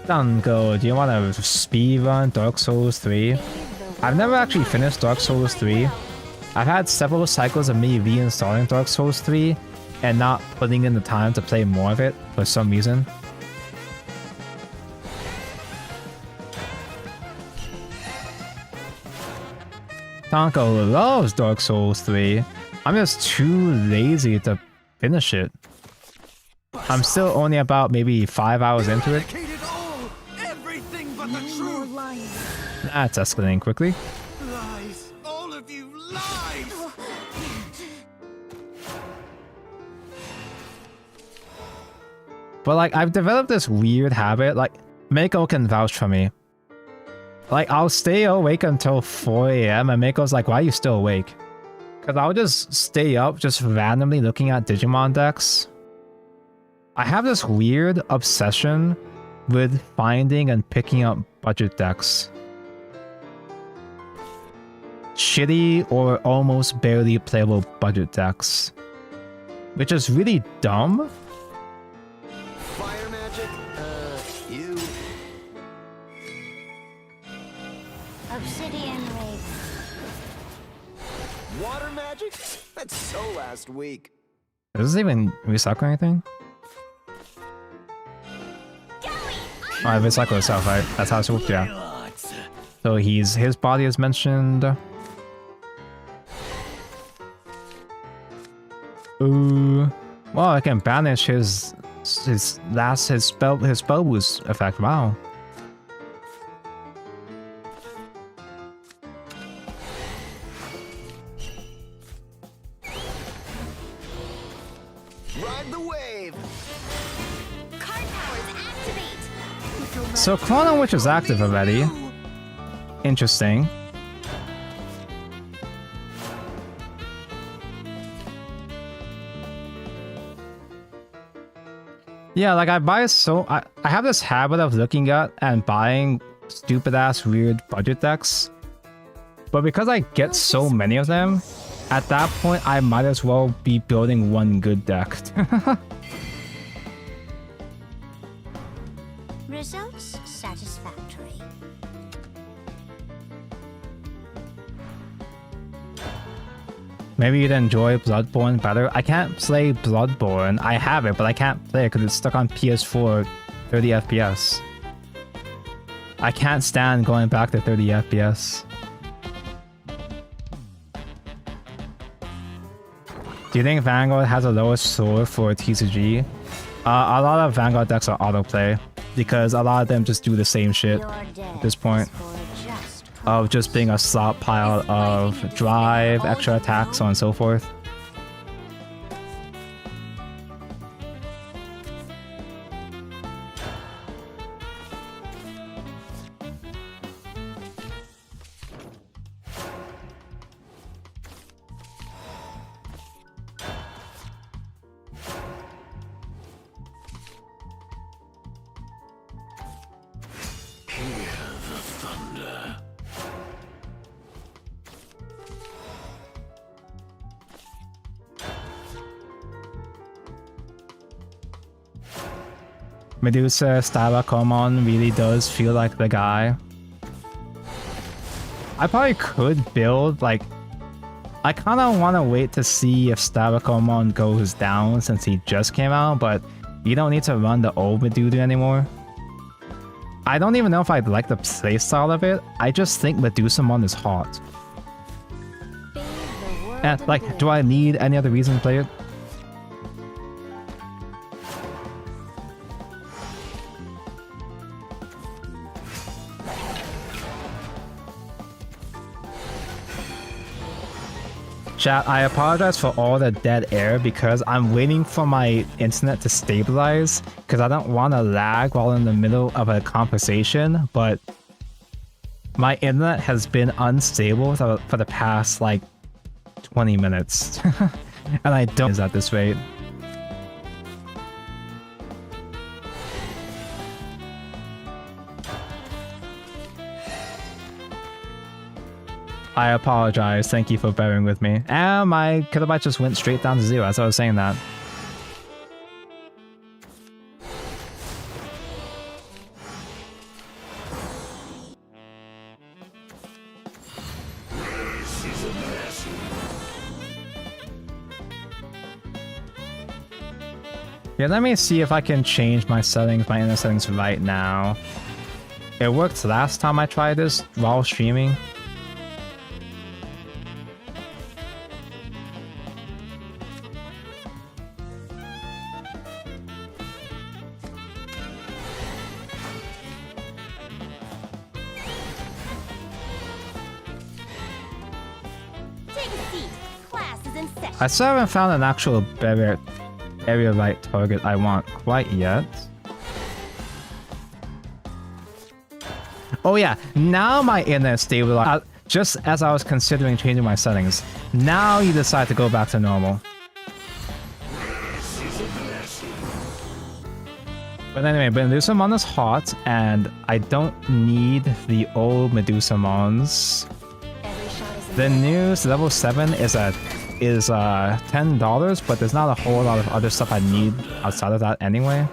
A: Dango, do you want to speedrun Dark Souls 3? I've never actually finished Dark Souls 3. I've had several cycles of me reinstalling Dark Souls 3 and not putting in the time to play more of it for some reason. Dango loves Dark Souls 3. I'm just too lazy to finish it. I'm still only about maybe 5 hours into it.
B: Everything but the truth.
A: That's escalating quickly.
B: Lies. All of you lies.
A: But like, I've developed this weird habit, like, Mako can vouch for me. Like, I'll stay awake until 4 AM and Mako's like, why are you still awake? Because I'll just stay up just randomly looking at Digimon decks. I have this weird obsession with finding and picking up budget decks. Shitty or almost barely playable budget decks. Which is really dumb.
G: Fire magic? You.
C: Obsidian Raven.
G: Water magic? That's so last week.
A: Does this even recycle anything? Oh, it recycles itself, right? That's how it's worked, yeah. So his body is mentioned. Ooh. Well, I can banish his spell boost effect. Wow.
G: Ride the wave.
C: Card powers activate.
A: So Chrono Witch is active already. Interesting. Yeah, like I have this habit of looking at and buying stupid ass weird budget decks. But because I get so many of them, at that point I might as well be building one good deck.
C: Results satisfactory.
A: Maybe you'd enjoy Bloodborne better. I can't play Bloodborne. I have it, but I can't play it because it's stuck on PS4 30 FPS. I can't stand going back to 30 FPS. Do you think Vanguard has a lower score for TCG? A lot of Vanguard decks are autoplay because a lot of them just do the same shit at this point. Of just being a slot pile of drive, extra attack, so on and so forth. Medusa Stabakomon really does feel like the guy. I probably could build, like... I kind of want to wait to see if Stabakomon goes down since he just came out, but you don't need to run the old Medusa anymore. I don't even know if I'd like the playstyle of it. I just think Medusamon is hot. And, like, do I need any other reason to play it? Chat, I apologize for all the dead air because I'm waiting for my internet to stabilize because I don't want to lag while in the middle of a conversation, but my internet has been unstable for the past like 20 minutes and I don't is at this rate. I apologize. Thank you for bearing with me. And my kilobyte just went straight down to 0 as I was saying that. Yeah, let me see if I can change my settings, my inner settings right now. It worked last time I tried this while streaming. I still haven't found an actual area right target I want quite yet. Oh yeah, now my internet stabilized. Just as I was considering changing my settings, now you decide to go back to normal. But anyway, Medusamon is hot, and I don't need the old Medusamons. The new level 7 is $10, but there's not a whole lot of other stuff I need outside of that anyway.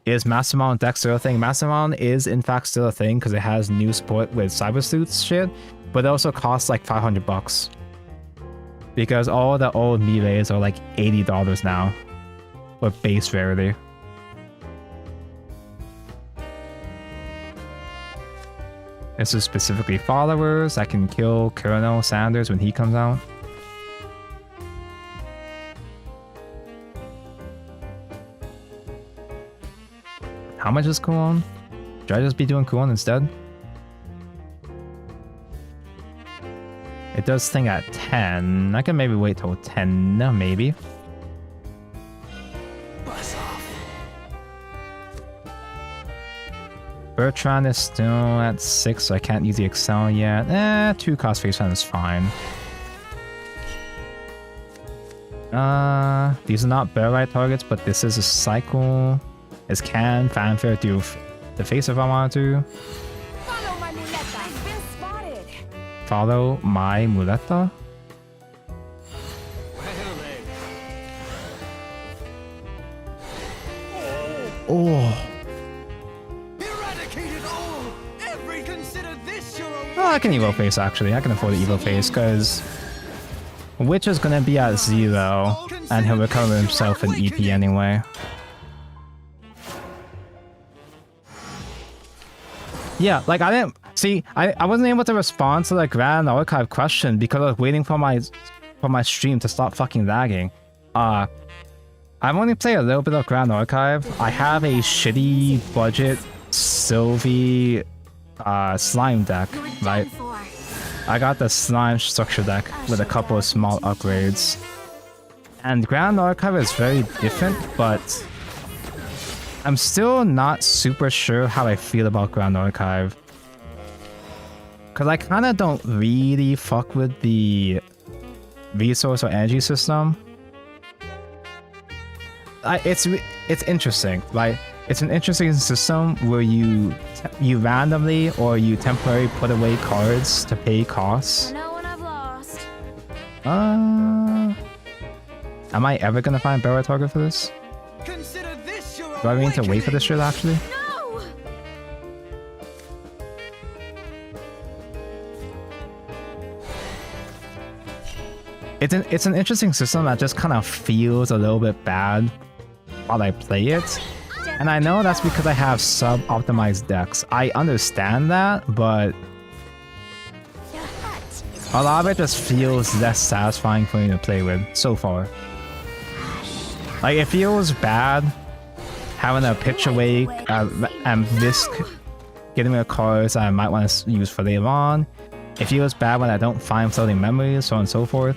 A: Is Masamon deck still a thing? Masamon is in fact still a thing because it has new support with cyber suits shit, but it also costs like $500 because all the old melees are like $80 now with base rarity. This is specifically followers. I can kill Colonel Sanders when he comes out. How much is Kuon? Should I just be doing Kuon instead? It does thing at 10. I can maybe wait till 10, maybe.
B: Buzz off.
A: Bertrand is still at 6, so I can't use the Excel yet. 2 cost face is fine. These are not bear right targets, but this is a cycle. This can fanfare do the face if I wanted to.
C: Follow my muleta. I've been spotted.
A: Follow my muleta? Oh.
B: Eradicated all. Every consider this your own.
A: Oh, I can evo face actually. I can afford the evo face because Witch is gonna be at 0 and he'll recover himself in EP anyway. Yeah, like I didn't see. I wasn't able to respond to the Grand Archive question because I was waiting for my stream to stop fucking lagging. I've only played a little bit of Grand Archive. I have a shitty budget Sylvie slime deck, right? I got the slime structure deck with a couple of small upgrades. And Grand Archive is very different, but I'm still not super sure how I feel about Grand Archive. Cause I kinda don't really fuck with the resource or energy system. It's interesting, right? It's an interesting system where you randomly or you temporarily put away cards to pay costs.
C: No one I've lost.
A: Am I ever gonna find a better target for this?
B: Consider this your
A: Do I need to wait for this shit actually?
C: No!
A: It's an interesting system that just kind of feels a little bit bad while I play it. And I know that's because I have sub-optimized decks. I understand that, but a lot of it just feels less satisfying for me to play with so far. Like, it feels bad having a pitch away and risk getting a cards I might want to use for later on. It feels bad when I don't find floating memories, so on and so forth.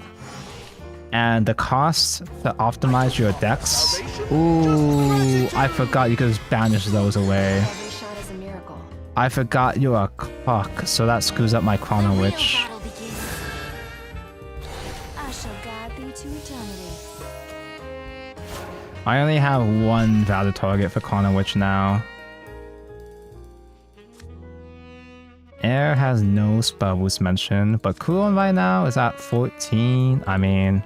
A: And the cost to optimize your decks. Ooh, I forgot you could just banish those away.
E: Every shot is a miracle.
A: I forgot you're a cock, so that screws up my Chrono Witch.
C: Battle begins. I shall guide thee to eternity.
A: I only have one valid target for Chrono Witch now. Air has no spell boost mentioned, but cooldown right now is at 14. I mean,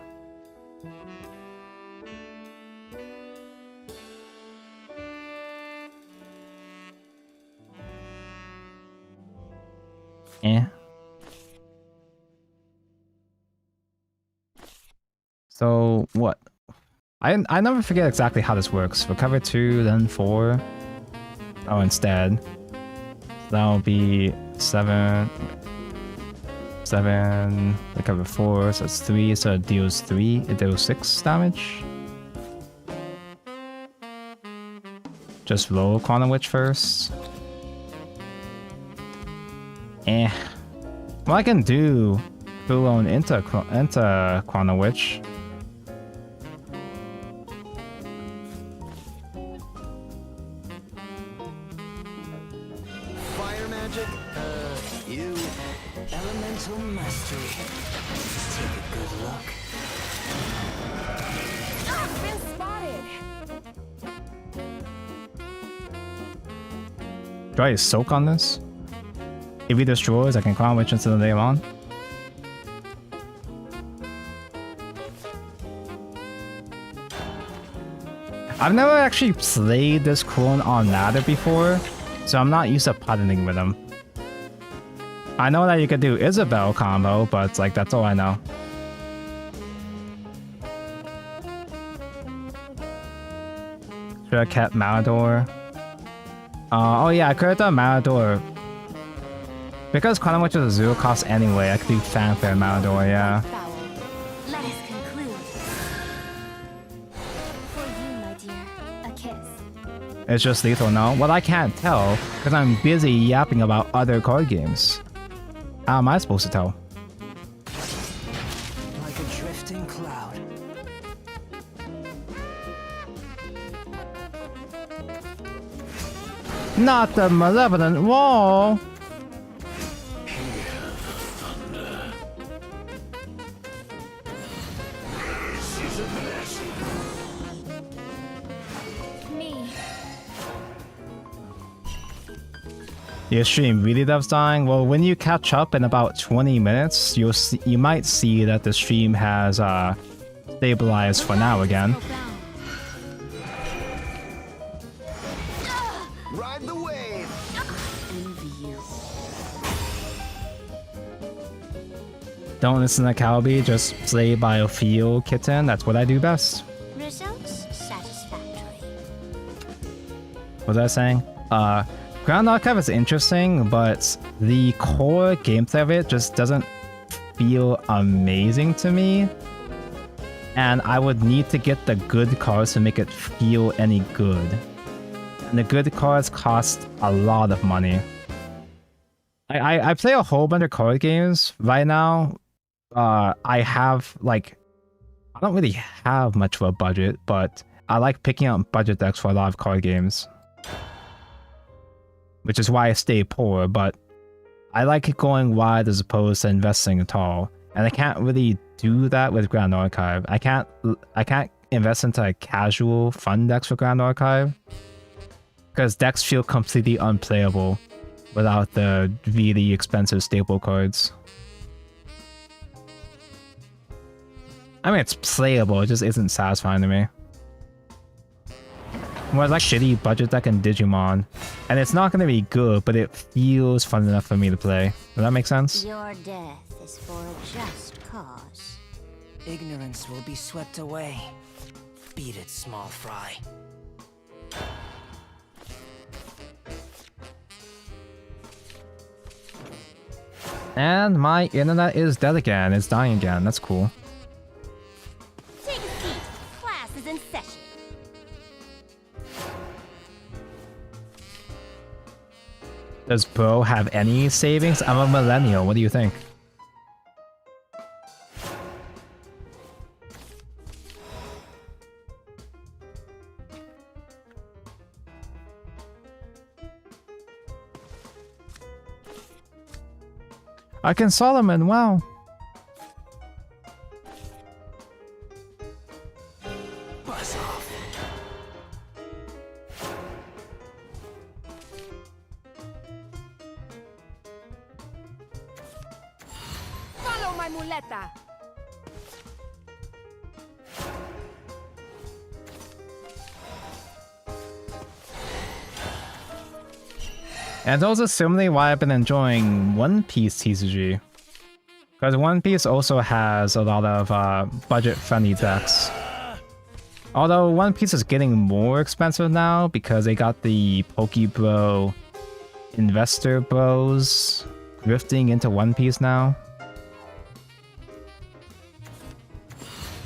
A: So what? I never forget exactly how this works. Recover 2, then 4. Oh, instead. That'll be 7. 7. Recover 4, so it's 3, so it deals 3. It deals 6 damage. Just roll Chrono Witch first. Well, I can do full on into Chrono Witch.
G: Fire magic? You. Elemental mastery. Just take a good look.
C: I've been spotted.
A: Do I soak on this? If he destroys, I can Chrono Witch into the later on. I've never actually played this clone on ladder before, so I'm not used to putting with him. I know that you could do Isabel combo, but it's like that's all I know. Should have kept Malador. Oh yeah, I could have done Malador Because Crown Witch is a 0 cost anyway, I could do Fanfare Matador, yeah.
C: Foul. Let us conclude. For you, my dear, a kiss.
A: It's just lethal now. Well, I can't tell, because I'm busy yapping about other card games. How am I supposed to tell?
G: Like a drifting cloud.
A: Not the malevolent wall!
C: Me.
A: Your stream really loves dying? Well, when you catch up in about 20 minutes, you might see that the stream has stabilized for now again.
G: Ride the wave.
A: Don't listen to Calby, just play by a feel, kitten. That's what I do best.
C: Results satisfactory.
A: What was I saying? Grand Archive is interesting, but the core gameplay of it just doesn't feel amazing to me. And I would need to get the good cards to make it feel any good. And the good cards cost a lot of money. I play a whole bunch of card games right now. I have, like, I don't really have much of a budget, but I like picking up budget decks for a lot of card games. Which is why I stay poor, but I like going wide as opposed to investing tall. And I can't really do that with Grand Archive. I can't invest into casual fun decks for Grand Archive. Because decks feel completely unplayable without the really expensive staple cards. I mean, it's playable, it just isn't satisfying to me. More like shitty budget deck in Digimon. And it's not going to be good, but it feels fun enough for me to play. Does that make sense?
C: Your death is for a just cause.
G: Ignorance will be swept away. Beat it, small fry.
A: And my internet is dead again. It's dying again. That's cool.
C: Take a seat. Class is in session.
A: Does Bro have any savings? I'm a millennial. What do you think? I can Solomon, wow.
G: Buzz off.
F: Follow my muleta.
A: And also similarly why I've been enjoying One Piece TCG. Because One Piece also has a lot of budget-friendly decks. Although One Piece is getting more expensive now because they got the Pokebro investor bros drifting into One Piece now.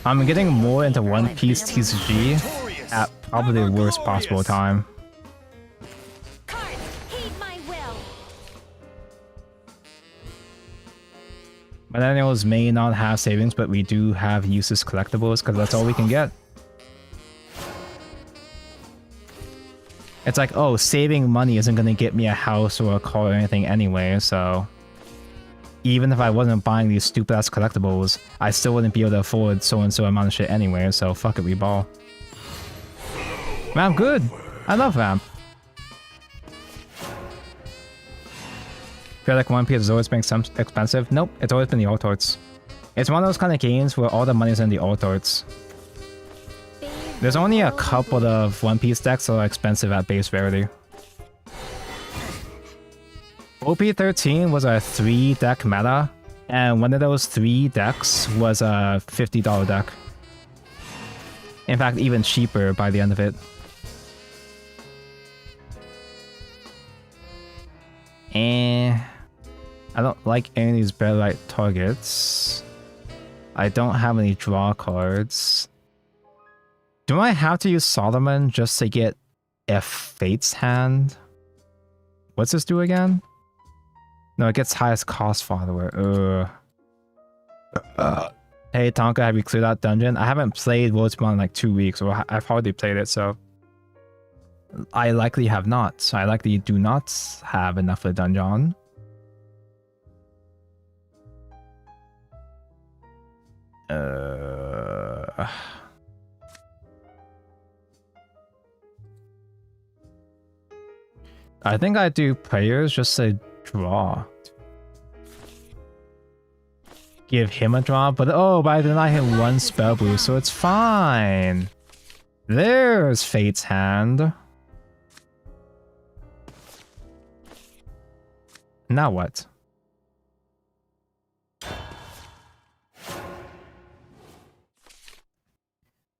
A: I'm getting more into One Piece TCG at probably the worst possible time.
C: Cards, heed my will.
A: Millennials may not have savings, but we do have useless collectibles because that's all we can get. It's like, oh, saving money isn't going to get me a house or a car or anything anyway, so... Even if I wasn't buying these stupid-ass collectibles, I still wouldn't be able to afford so-and-so amount of shit anyway, so fuck it, we ball. Vamp good! I love Vamp. Feel like One Piece has always been some expensive? Nope, it's always been the alt arts. It's one of those kind of games where all the money's in the alt arts. There's only a couple of One Piece decks that are expensive at base rarity. OP13 was a 3-deck meta, and one of those 3 decks was a $50 deck. In fact, even cheaper by the end of it. I don't like any of these Bearlight targets. I don't have any draw cards. Do I have to use Solomon just to get a Fate's Hand? What's this do again? No, it gets highest cost follower. Hey Tonka, have you cleared out dungeon? I haven't played Worldspawn in like 2 weeks, or I've hardly played it, so I likely have not. I likely do not have enough for the dungeon. I think I do prayers just to draw. Give him a draw, but I deny him one spell boost, so it's fine. There's Fate's Hand. Now what?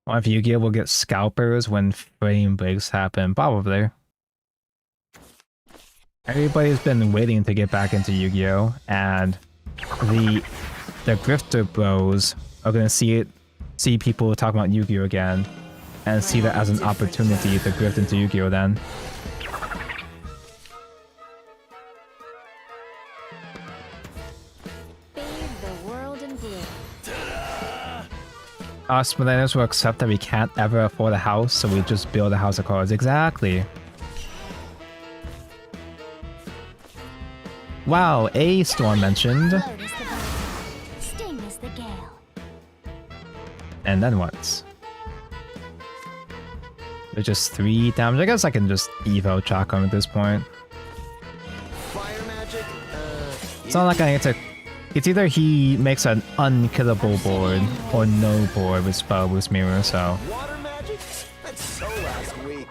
A: Or if Yu-Gi-Oh will get scalpers when frame breaks happen, probably. Everybody's been waiting to get back into Yu-Gi-Oh, and the grifter bros are gonna see people talking about Yu-Gi-Oh again, and see that as an opportunity to grift into Yu-Gi-Oh then. Us millennials will accept that we can't ever afford a house, so we just build a house of cards. Exactly. Wow, a storm mentioned.
C: Sting is the gale.
A: And then what? There's just 3 damage. I guess I can just Evo chalk him at this point.
G: Fire magic?
A: It's not like I need to... It's either he makes an unkillable board or no board with Spell Boost Mirror, so...
G: Water magic? That's so last week.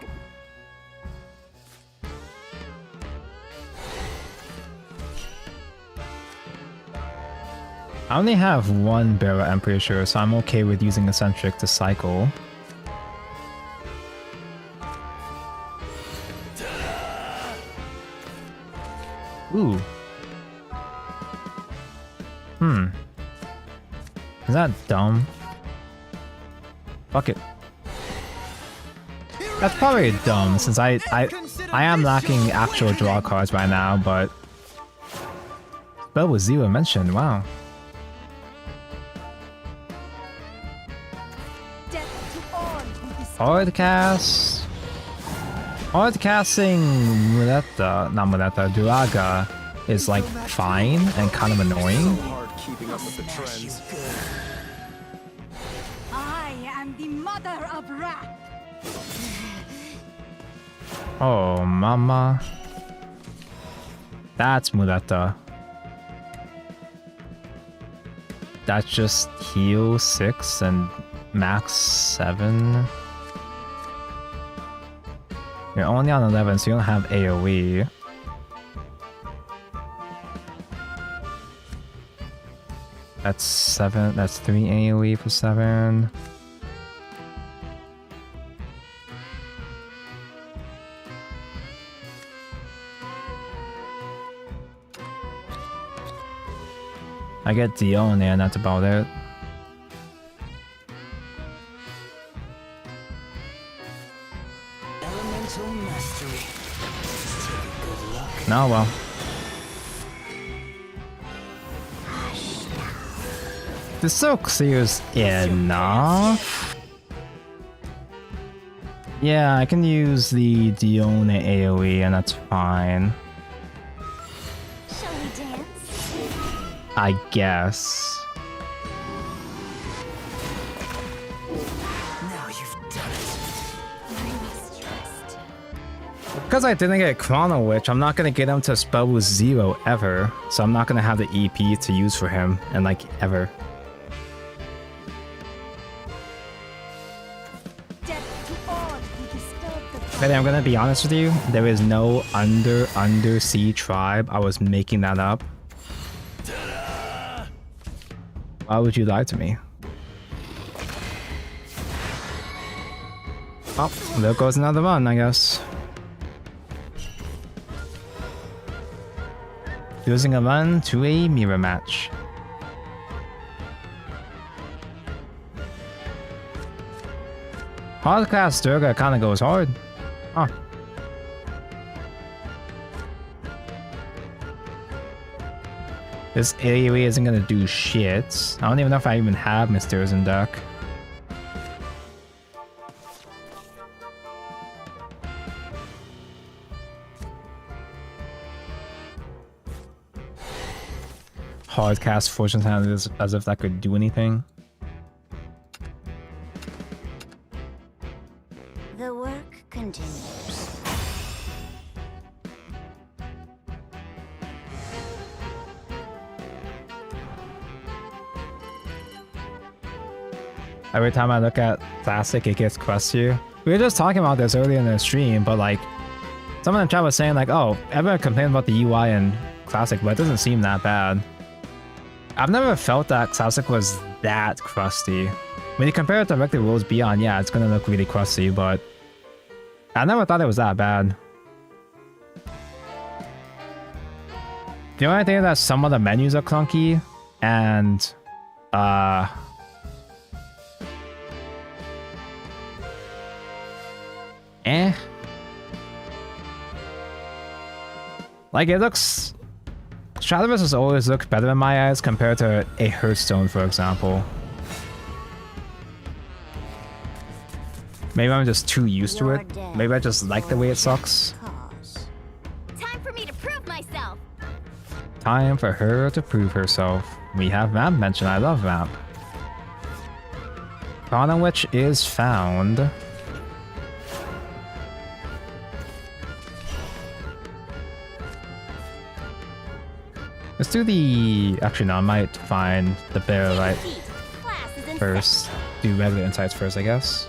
A: I only have 1 barrel, I'm pretty sure, so I'm okay with using Eccentric to cycle. Ooh. Is that dumb? Fuck it. That's probably dumb, since I am lacking actual draw cards right now, but... Spell with 0 mentioned, wow. Hard cast. Hard casting Duraga is like fine and kind of annoying.
D: Hard keeping up with the trends.
C: I am the mother of wrath.
A: Oh, mama. That's Murata. That's just heal 6 and max 7. You're only on 11, so you don't have AoE. That's 7. That's 3 AoE for 7. I get Dion there, and that's about it.
G: Elemental mastery. Take a good look.
A: Oh well. This so clears enough. Yeah, I can use the Dione AoE and that's fine.
C: Shall we dance?
A: I guess.
G: Now you've done it.
C: I must trust.
A: Because I didn't get Chrono Witch, I'm not gonna get him to spell with 0 ever. So I'm not gonna have the EP to use for him, and like ever. But I'm gonna be honest with you, there is no undersea tribe. I was making that up. Why would you lie to me? Oh, there goes another one, I guess. losing a run to a mirror match. Hardcast Durga kinda goes hard. Huh. This AoE isn't gonna do shit. I don't even know if I even have Misters in deck. Hardcast Fortune Hand as if that could do anything.
C: The work continues.
A: Every time I look at Classic, it gets crustier. We were just talking about this earlier in the stream, but like, someone in the chat was saying like, oh, everyone complained about the UI in Classic, but it doesn't seem that bad. I've never felt that Classic was that crusty. When you compare it to Regular Rules Beyond, yeah, it's gonna look really crusty, but I never thought it was that bad. The only thing is that some of the menus are clunky, and like, it looks... Shadowverse has always looked better in my eyes compared to a Hearthstone, for example. Maybe I'm just too used to it. Maybe I just like the way it sucks.
C: Time for me to prove myself.
A: Time for her to prove herself. We have Vamp mentioned. I love Vamp. Chrono Witch is found. Let's do the... Actually, no, I might find the bear right first. Do regular insights first, I guess.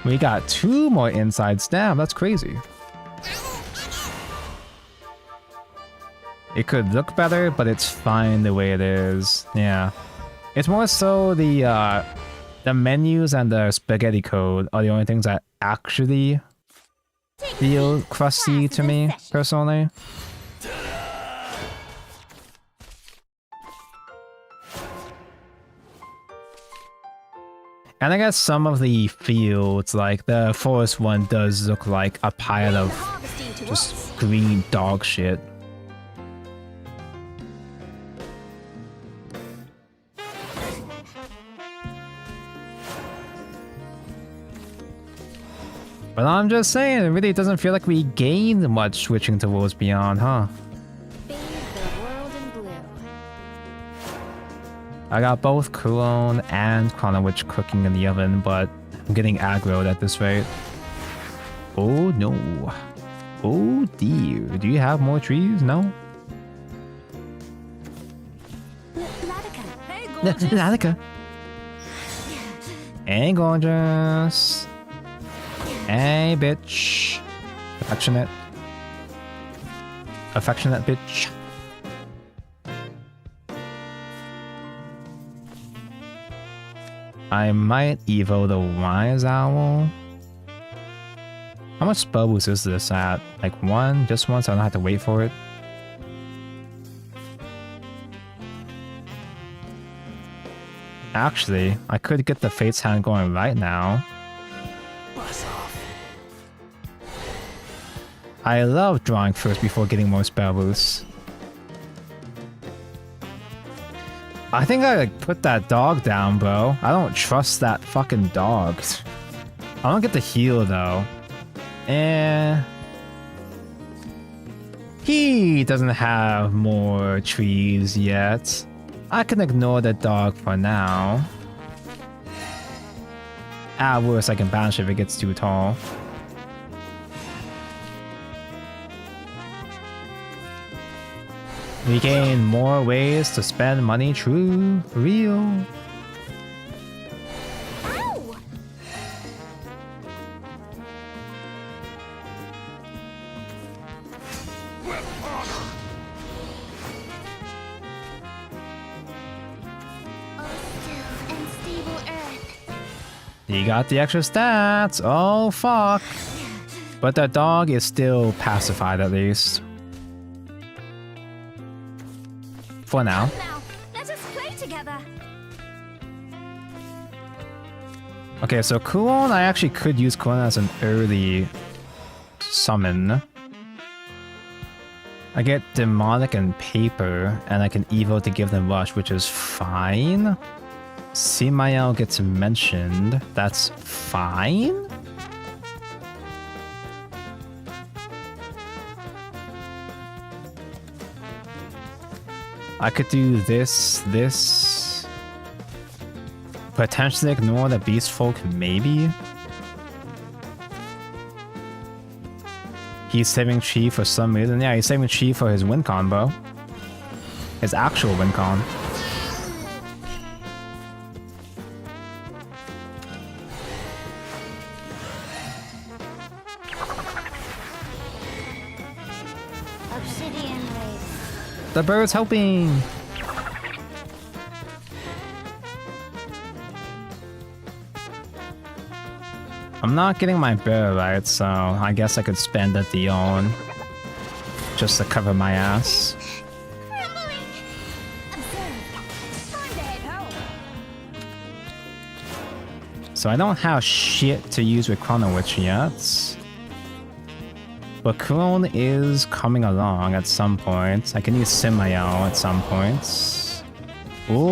A: We got 2 more insights. Damn, that's crazy. It could look better, but it's fine the way it is. Yeah. It's more so the menus and the spaghetti code are the only things that actually feel crusty to me, personally. And I guess some of the fields, like the forest one, does look like a pile of just green dog shit. But I'm just saying, it really doesn't feel like we gained much switching to Worlds Beyond, huh?
C: Bathe the world in blue.
A: I got both Cologne and Chrono Witch cooking in the oven, but I'm getting aggroed at this rate. Oh no. Oh dear. Do you have more trees? No?
C: Hey, gorgeous.
A: Latika. Hey, gorgeous. Hey, bitch. Affectionate. Affectionate bitch. I might evo the Wise Owl. How much spell boost is this at? Like 1? Just 1 so I don't have to wait for it? Actually, I could get the Fate's Hand going right now. I love drawing first before getting more spell boosts. I think I like put that dog down, bro. I don't trust that fucking dog. I don't get the heal though. He doesn't have more trees yet. I can ignore the dog for now. At worst, I can banish if it gets too tall. We gain more ways to spend money, true, real.
C: Ow! Oh, still and stable earth.
A: You got the extra stats. Oh, fuck. But the dog is still pacified at least. For now.
C: Now, let us play together.
A: Okay, so Kulon, I actually could use Kulon as an early summon. I get Demonic and Paper, and I can Evo to give them Rush, which is fine. Semael gets mentioned, that's fine. I could do this. Potentially ignore the Beast Folk, maybe. He's saving Chi for some reason. Yeah, he's saving Chi for his win combo. His actual win con.
C: Obsidian Raven.
A: The bird's helping! I'm not getting my bear right, so I guess I could spend a Dion just to cover my ass.
C: Crumbling. Observe. Time to head home.
A: So I don't have shit to use with Chrono Witch yet. But Kulon is coming along at some point. I can use Semael at some point. Ooh,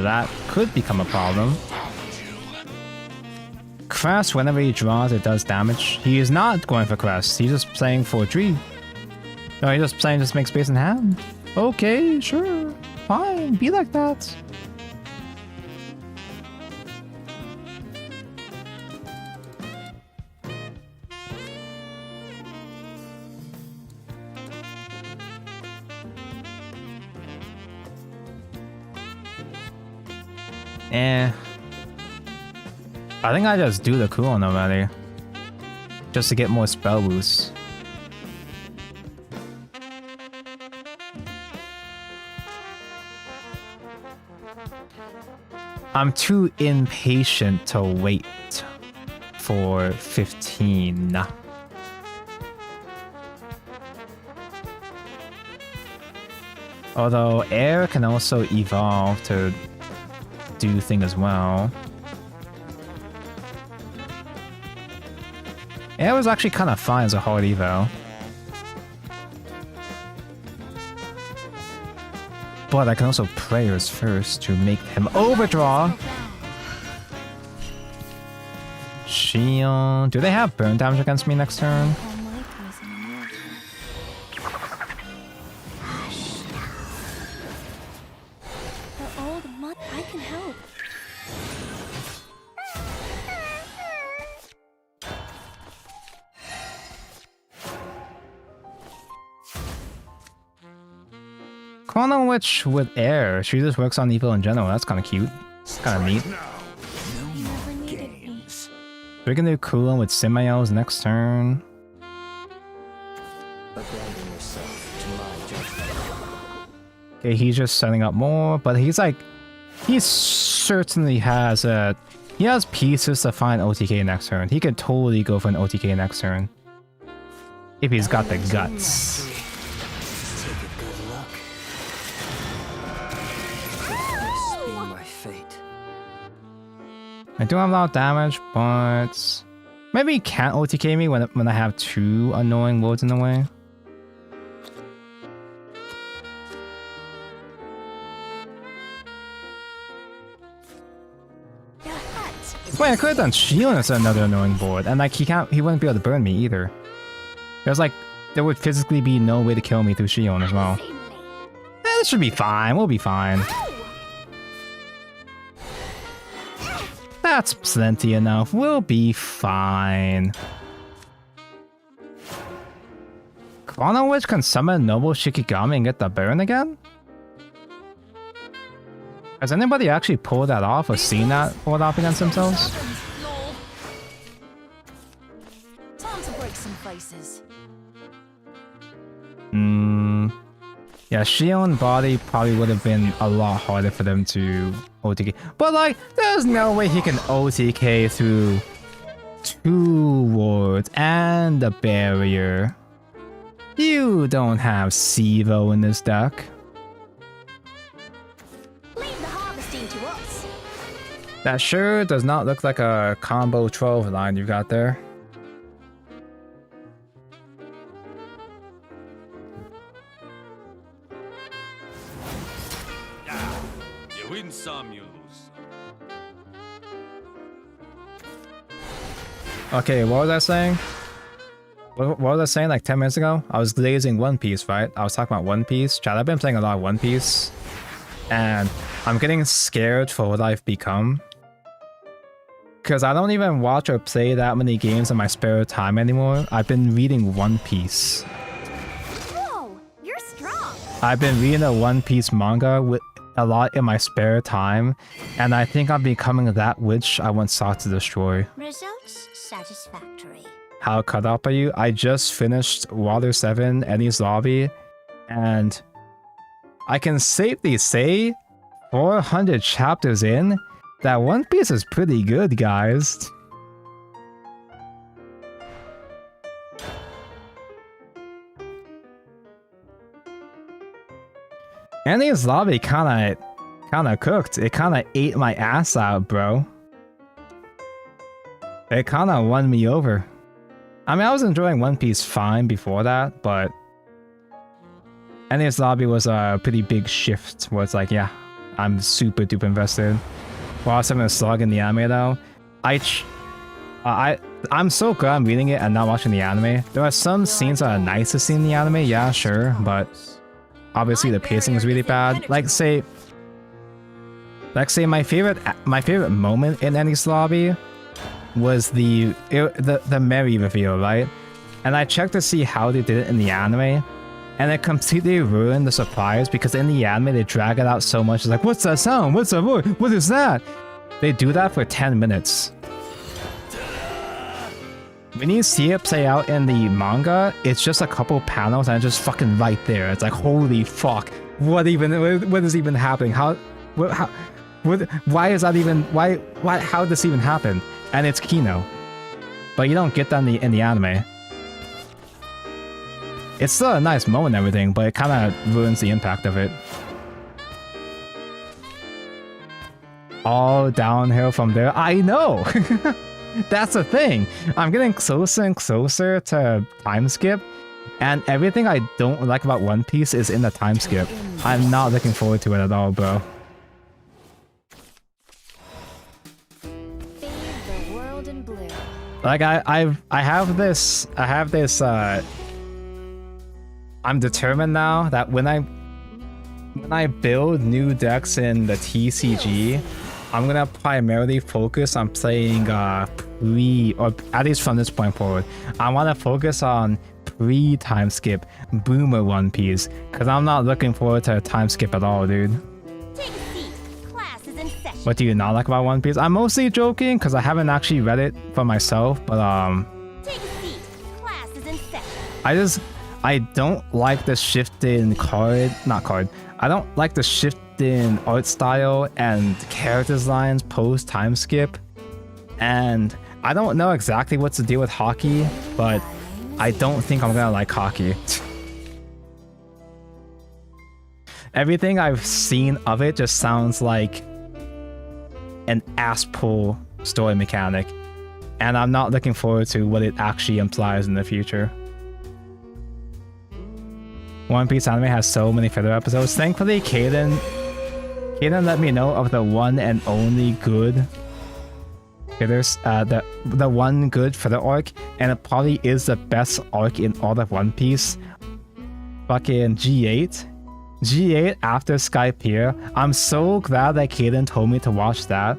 A: that could become a problem. Crest, whenever he draws, it does damage. He is not going for Crest. He's just playing for 3. No, he's just playing just make space in hand. Okay, sure. Fine, be like that. I think I just do the Kulon already. Just to get more spell boosts. I'm too impatient to wait for 15. Although air can also evolve to do thing as well. Air was actually kind of fine as a hard evo. But I can also prayers first to make him overdraw. Shield. Do they have burn damage against me next turn?
C: I can help.
A: Chrono Witch with air. She just works on evil in general. That's kind of cute. It's kind of neat. We're gonna do Kulon with Semael's next turn. Okay, he's just setting up more, but he's like, he certainly has he has pieces to find OTK next turn. He could totally go for an OTK next turn if he's got the guts. I do have a lot of damage, but maybe he can't OTK me when I have 2 annoying words in the way. Wait, I could have done Shield as another annoying board, and like he wouldn't be able to burn me either. There's like there would physically be no way to kill me through Shield as well. This should be fine. We'll be fine. That's plenty enough. We'll be fine. Chrono Witch can summon Noble Shikigami and get the burn again? Has anybody actually pulled that off or seen that pulled off against themselves?
E: Time to break some faces.
A: Yeah, Shield and Body probably would have been a lot harder for them to OTK. But like, there's no way he can OTK through 2 wards and a barrier. You don't have Sivo in this deck.
C: Leave the harvesting to us.
A: That sure does not look like a combo 12 line you got there.
B: You win some, you lose.
A: Okay, what was I saying? What was I saying like 10 minutes ago? I was glazing One Piece, right? I was talking about One Piece. Chad, I've been playing a lot of One Piece. And I'm getting scared for what I've become. Because I don't even watch or play that many games in my spare time anymore. I've been reading One Piece.
C: Whoa, you're strong.
A: I've been reading a One Piece manga with a lot in my spare time. And I think I'm becoming that witch I once sought to destroy.
C: Results satisfactory.
A: How cut up are you? I just finished Water 7, Eddie's Lobby, and I can safely say 400 chapters in, that One Piece is pretty good, guys. Eddie's Lobby kinda cooked. It kinda ate my ass out, bro. It kinda won me over. I mean, I was enjoying One Piece fine before that, but Enies Lobby was a pretty big shift where it's like, yeah, I'm super duper invested. While I'm a slug in the anime though, I'm so glad I'm reading it and not watching the anime. There are some scenes that are nice to see in the anime, yeah, sure, but obviously the pacing is really bad. Like say my favorite moment in Enies Lobby was the Mary reveal, right? And I checked to see how they did it in the anime, and it completely ruined the surprise because in the anime they drag it out so much. It's like, what's that sound? What's that voice? What is that? They do that for 10 minutes. When you see it play out in the manga, it's just a couple panels and it's just fucking right there. It's like, holy fuck, what is even happening? Why is that even, how did this even happen? And it's Kino. But you don't get that in the anime. It's still a nice moment and everything, but it kind of ruins the impact of it. All downhill from there. I know! That's the thing. I'm getting closer and closer to time skip, and everything I don't like about One Piece is in the time skip. I'm not looking forward to it at all, bro. Like I have this I'm determined now that when I build new decks in the TCG, I'm gonna primarily focus on playing or at least from this point forward, I wanna focus on pre-time skip boomer One Piece, because I'm not looking forward to a time skip at all, dude.
C: Take a seat. Class is in session.
A: What do you not like about One Piece? I'm mostly joking because I haven't actually read it for myself, but
C: Take a seat. Class is in session.
A: I don't like the shift in I don't like the shift in art style and character designs post time skip, and I don't know exactly what to do with hockey, but I don't think I'm gonna like hockey. Everything I've seen of it just sounds like an ass pull story mechanic, and I'm not looking forward to what it actually implies in the future. One Piece anime has so many filler episodes. Thankfully, Kaden let me know of the one and only good fillers, the one good filler arc, and it probably is the best arc in all of One Piece. Fucking G8 after Skypiea. I'm so glad that Kaden told me to watch that.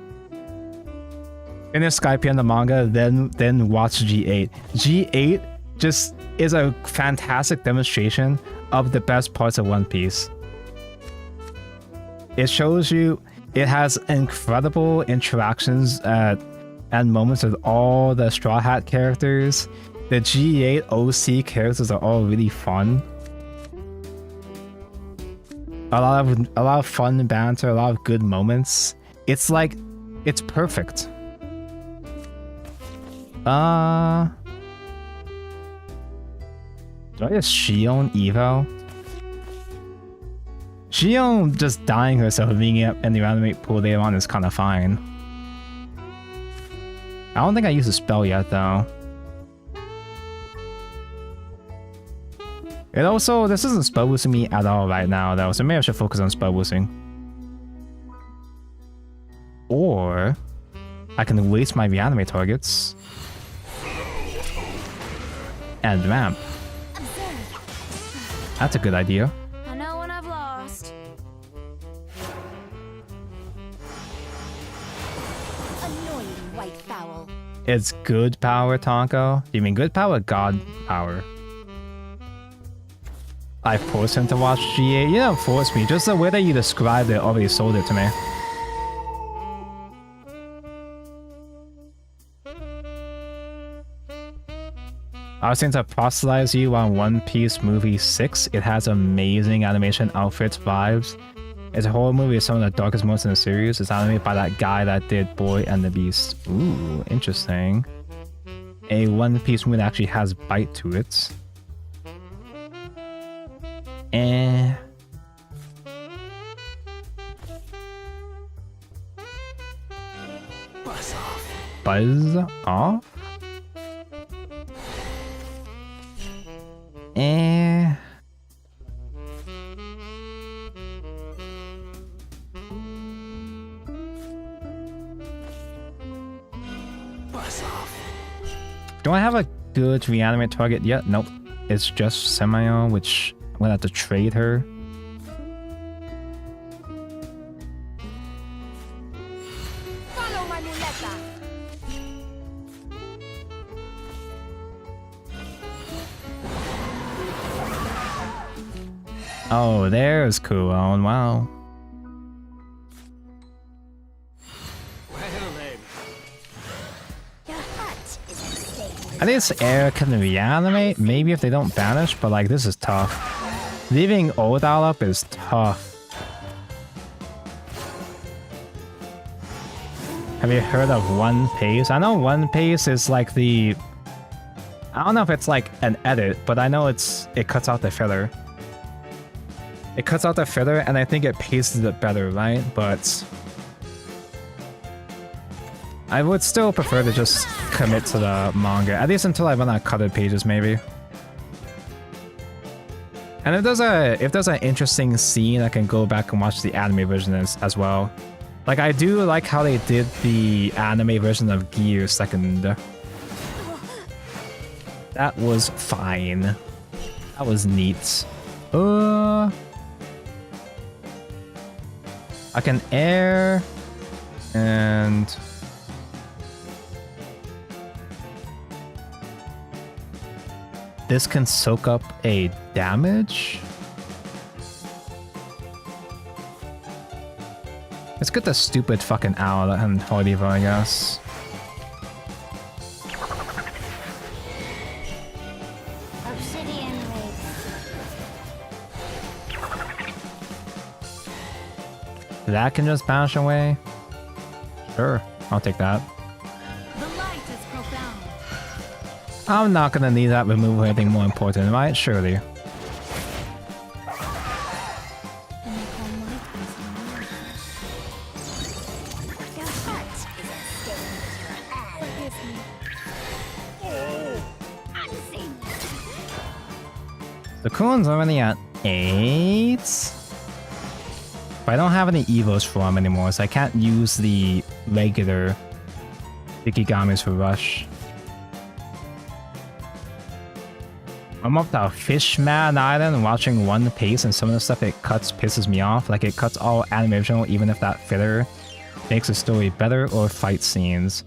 A: Finish Skypiea in the manga, then watch G8. G8 just is a fantastic demonstration of the best parts of One Piece. It shows you it has incredible interactions and moments with all the Straw Hat characters. The G8 OC characters are all really fun. A lot of fun banter, a lot of good moments. It's like, it's perfect. Do I just Shion Evo? Shion just dying herself and being up in the animate pool later on is kind of fine. I don't think I used a spell yet though. And also, this isn't spell boosting me at all right now though, so maybe I should focus on spell boosting. Or I can waste my reanimate targets and ramp. That's a good idea.
C: I know when I've lost. Annoying white fowl.
A: It's good power, Tonko. You mean good power, god power? I forced him to watch GA. You don't force me, just the way that you described it already sold it to me. I was going to proselytize you on One Piece Movie 6. It has amazing animation, outfits, vibes. It's a horror movie with some of the darkest moments in the series. It's animated by that guy that did Boy and the Beast. Ooh, interesting. A One Piece movie that actually has bite to it.
G: Buzz off.
A: Buzz off?
G: Buzz off.
A: Do I have a good reanimate target yet? Nope. It's just Semayo, which I'm gonna have to trade her.
C: Follow my muleta.
A: Oh, there's Kuon. Wow.
C: Your heart is at stake.
A: I think this air can reanimate, maybe if they don't banish, but like this is tough. Leaving Odal up is tough. Have you heard of One Pace? I know One Pace is like the... I don't know if it's like an edit, but I know it cuts out the filler. It cuts out the filler and I think it paces it better, right? But I would still prefer to just commit to the manga, at least until I run out of cutted pages, maybe. And if there's an interesting scene, I can go back and watch the anime version as well. Like, I do like how they did the anime version of Gear Second. That was fine. That was neat. I can air and this can soak up a damage. Let's get the stupid fucking owl and Holiver, I guess.
C: Obsidian ring.
A: That can just bounce away. Sure, I'll take that.
C: The light is profound.
A: I'm not gonna need that removal or anything more important, right? Surely.
C: And they call light as your heart is at stake. Unseen.
A: The Kuon's already at 8. But I don't have any Evos for him anymore, so I can't use the regular Ikigamis for Rush. I'm up to Fishman Island and watching One Piece, and some of the stuff it cuts pisses me off. Like, it cuts all animation, even if that filler makes the story better, or fight scenes.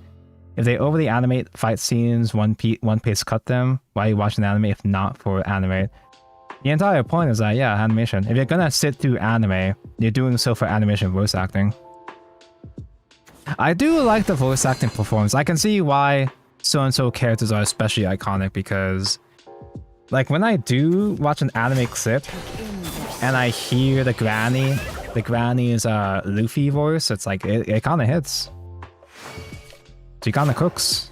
A: If they overly animate fight scenes, One Piece cut them. Why are you watching the anime if not for animate? The entire point is that, yeah, animation. If you're gonna sit through anime, you're doing so for animation voice acting. I do like the voice acting performance. I can see why so-and-so characters are especially iconic, because like when I do watch an anime clip and I hear the granny's Luffy voice, it's like it kind of hits. She kind of cooks.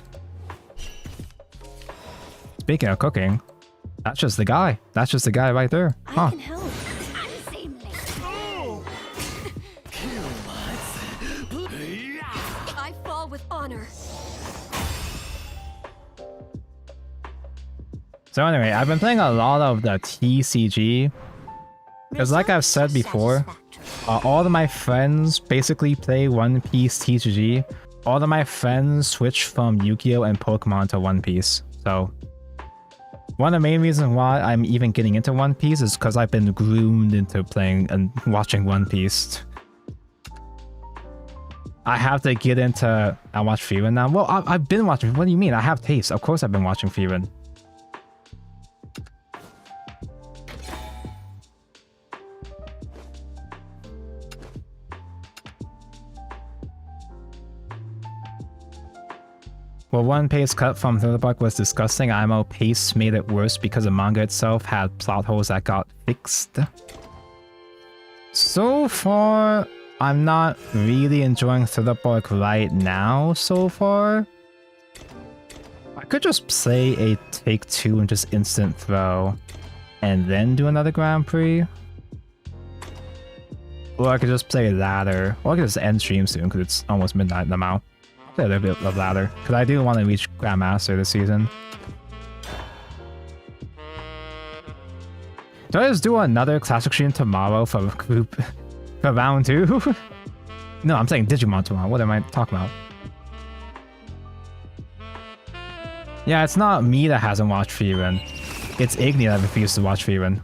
A: speaking of cooking, that's just the guy. That's just the guy right there.
C: I
A: Huh.
C: can help. Unseemly. I fall with honor.
A: So anyway, I've been playing a lot of the TCG. Because like I've said before, all of my friends basically play One Piece TCG. All of my friends switch from Yu-Gi-Oh! And Pokemon to One Piece. So one of the main reasons why I'm even getting into One Piece is because I've been groomed into playing and watching One Piece. I have to get into... I watch Frieren now. Well, I've been watching... What do you mean? I have taste. Of course I've been watching Frieren. Well, one pace cut from Thriller was disgusting. IMO pace made it worse because the manga itself had plot holes that got fixed. So far, I'm not really enjoying Thriller right now so far. I could just play a take 2 and just instant throw and then do another Grand Prix. Or I could just play ladder. Or I could just end stream soon because it's almost midnight and I'm out. Play a little bit of ladder because I do want to reach Grandmaster this season. Do I just do another classic stream tomorrow for group for round 2? No, I'm saying Digimon tomorrow. What am I talking about? Yeah, it's not me that hasn't watched Frieren. It's Igni that refused to watch Frieren.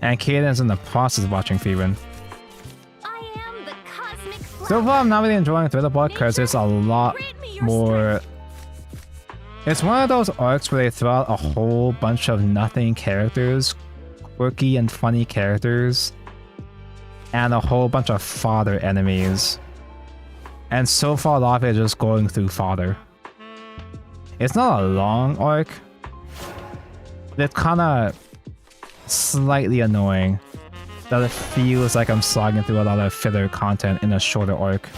A: And Kaiden's in the process of watching Frieren. So far, I'm not really enjoying Thriller because it's a lot more... It's one of those arcs where they throw out a whole bunch of nothing characters, quirky and funny characters, and a whole bunch of fodder enemies. And so far, a lot of it is just going through fodder. It's not a long arc, but it's kind of slightly annoying that it feels like I'm slogging through a lot of filler content in a shorter arc.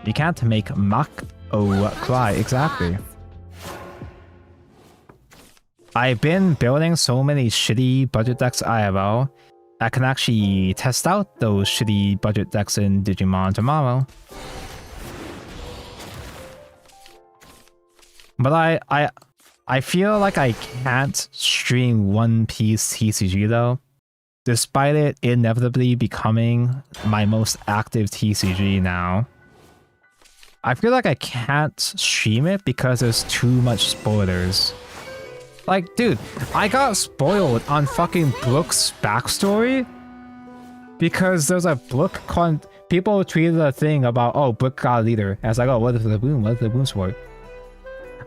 A: You can't make Mako cry, exactly. I've been building so many shitty budget decks IRL, I can actually test out those shitty budget decks in Digimon tomorrow. But I feel like I can't stream One Piece TCG though, despite it inevitably becoming my most active TCG now. I feel like I can't stream it because there's too much spoilers. Like, dude, I got spoiled on fucking Brook's backstory because there's a Brook people tweeted a thing about, oh, Brook got a leader. And I was like, oh, what is the boom? What is the boom for?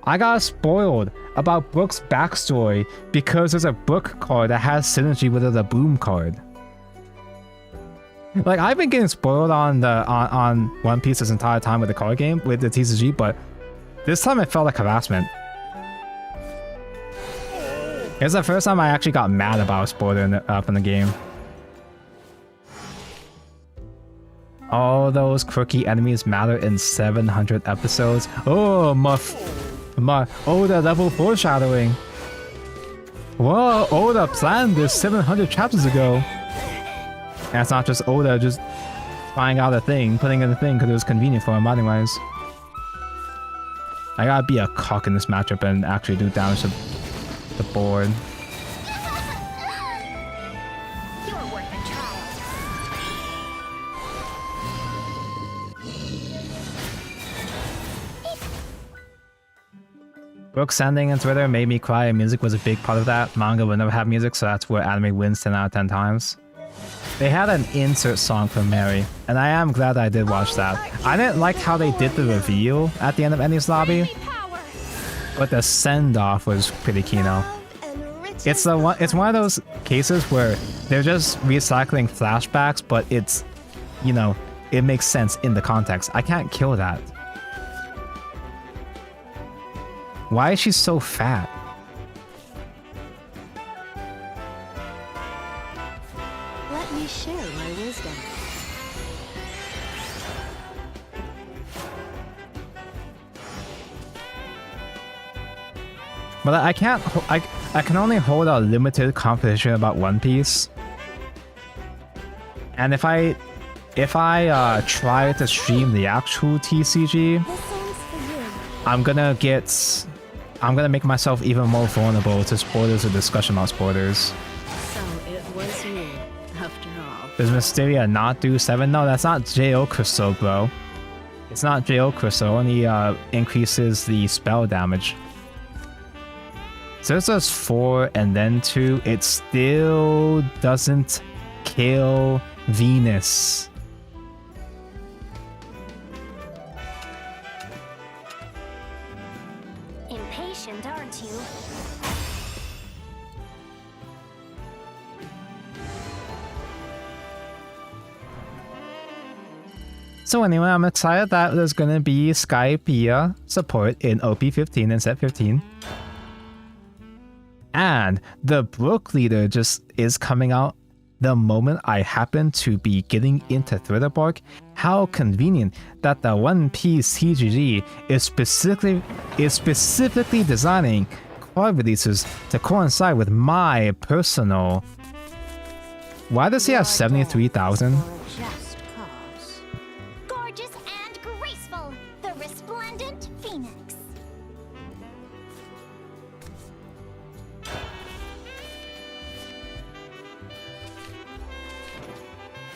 A: I got spoiled about Brook's backstory because there's a Brook card that has synergy with the boom card. Like, I've been getting spoiled on One Piece this entire time with the card game, with the TCG, but this time it felt like harassment. It's the first time I actually got mad about a spoiler up in the game. All those quirky enemies matter in 700 episodes. Oh, my Oda level foreshadowing. Whoa, Oda planned this 700 chapters ago. And it's not just Oda just trying out a thing, putting in a thing because it was convenient for him modding-wise. I gotta be a cock in this matchup and actually do damage to the board.
C: You're worth a try.
A: Brook's ending in Twitter made me cry, and music was a big part of that. Manga would never have music, so that's where anime wins 10 out of 10 times. They had an insert song from Mary, and I am glad I did watch that. I didn't like how they did the reveal at the end of Eni's lobby, but the send-off was pretty kino. It's one of those cases where they're just recycling flashbacks, but it's, you know, it makes sense in the context. I can't kill that. Why is she so fat?
C: Let me share my wisdom.
A: But I can't. I can only hold a limited competition about One Piece. And if I try to stream the actual TCG,
C: This one's for you.
A: I'm gonna make myself even more vulnerable to spoilers or discussion about spoilers.
F: So it was you, after all.
A: Does Mysteria not do 7? No, that's not J.O. Crystal, bro. It's not J.O. Crystal, only increases the spell damage. So it does 4 and then 2. It still doesn't kill Venus.
C: Impatient, aren't you?
A: So anyway, I'm excited that there's gonna be Skypiea support in OP15 and Set 15. And the Brook Leader just is coming out the moment I happen to be getting into Thriller Bark. How convenient that the One Piece TGG is specifically designing card releases to coincide with my personal. Why does he have 73,000?
C: Just cause. Gorgeous and graceful, the resplendent phoenix.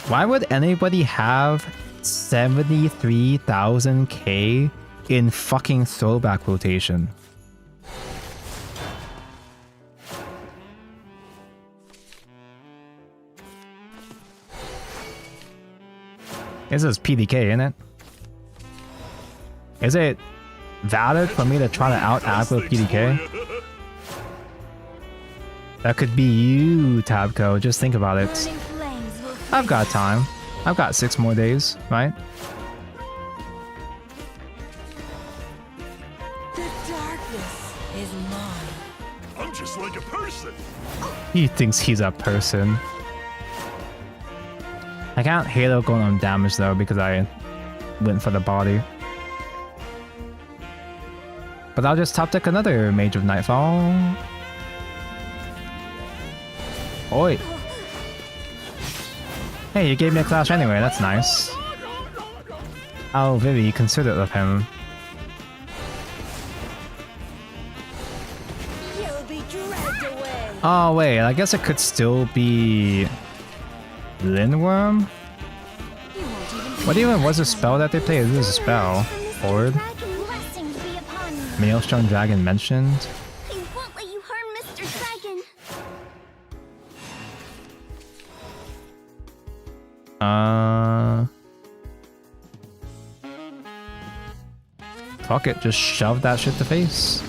A: Why would anybody have 73,000k in fucking throwback rotation? This is PDK, isn't it? Is it valid for me to try to out-aggro PDK? That could be you, Tabco. Just think about it.
C: Burning flames will
A: I've got time. I've got 6 more days, right?
F: The darkness is mine.
H: I'm just like a person.
A: He thinks he's a person. I can't Halo going on damage though because I went for the body. But I'll just top deck another Mage of Nightfall. Oi! Hey, you gave me a clash anyway, that's nice. Oh, Vivi, considerate of him.
F: You'll be dragged away.
A: Oh wait, I guess it could still be Lindworm?
C: You won't even
A: What even was a spell that they played? This is a spell. Horde?
C: dragon blessings be upon you.
A: Maelstrom Dragon mentioned.
C: He won't let you harm Mr. Dragon.
A: Fuck it, just shove that shit to face.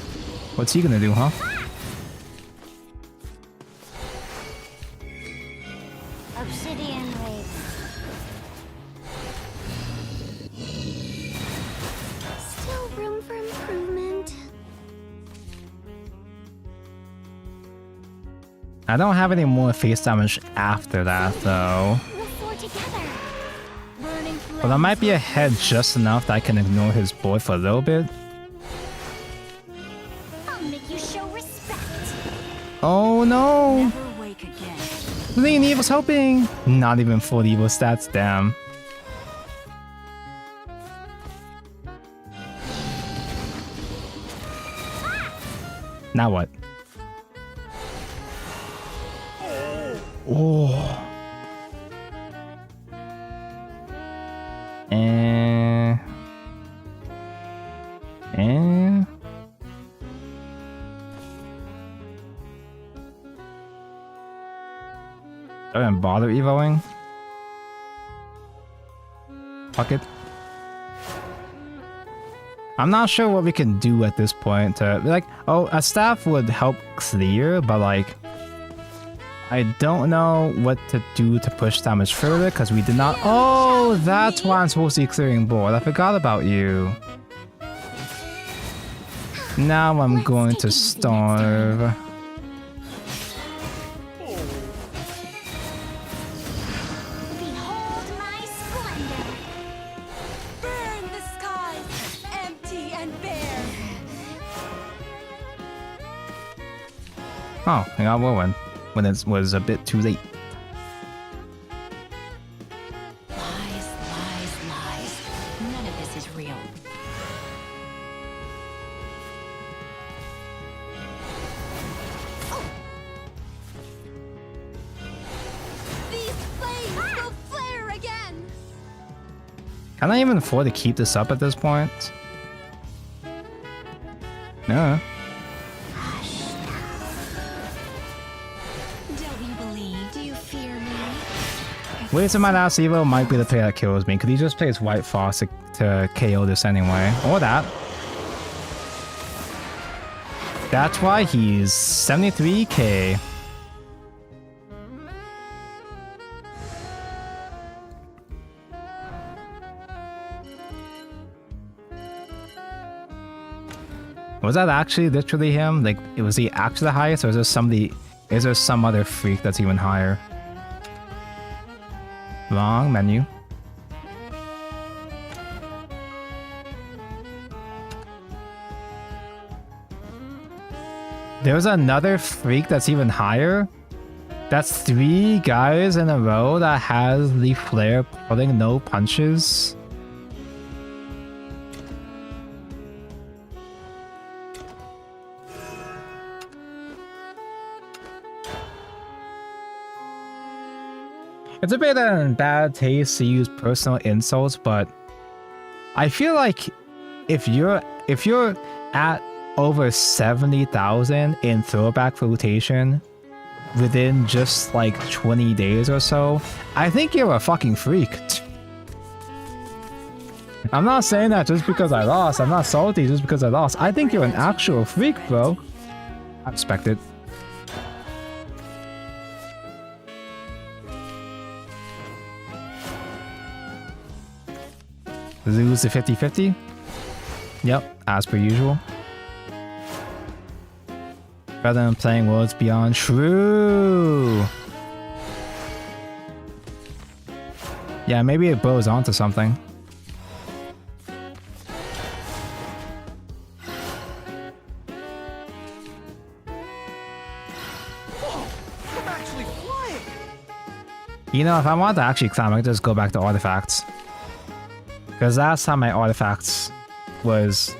A: What's he gonna do, huh?
C: Obsidian Raven. Still room for improvement.
A: I don't have any more face damage after that, though.
C: We'll soar together. Burning
A: But I might
C: flames
A: be ahead just enough that I can ignore his board for a little bit.
C: I'll make you show respect.
A: Oh no!
F: Never wake again.
A: Lean Evil's helping! Not even full evil stats, damn. Now what? Oh. I didn't bother evoing. Fuck it. I'm not sure what we can do at this point to like. Oh, a staff would help clear, but like, I don't know what to do to push damage further because we did not. Oh, that's why I'm supposed to be clearing board. I forgot about you. Now I'm going to starve.
C: Behold my splendor.
F: Burn the skies, empty and bare.
A: Oh, I got Whirlwind when it was a bit too late.
C: Lies, lies, lies. None of this is real.
E: These flames will flare again!
A: Can I even afford to keep this up at this point? No.
C: Don't you believe? Do you fear me?
A: Waste of my last Evo might be the play that kills me. Could he just play his White Frost to KO this anyway? Or that. That's why he's 73k. Was that actually literally him? Like, was he actually the highest, or is there somebody? Is there some other freak that's even higher? Wrong menu. There's another freak that's even higher? That's 3 guys in a row that has the flare pulling no punches? It's a bit in bad taste to use personal insults, but I feel like if you're at over 70,000 in throwback rotation within just like 20 days or so, I think you're a fucking freak. I'm not saying that just because I lost. I'm not salty just because I lost. I think you're an actual freak, bro. I respect it. Lose the 50-50? Yep, as per usual. Rather than playing Worlds Beyond. True! Yeah, maybe it bows onto something.
B: Whoa! I'm actually flying!
A: You know, if I want to actually climb, I could just go back to artifacts. Because last time my artifacts was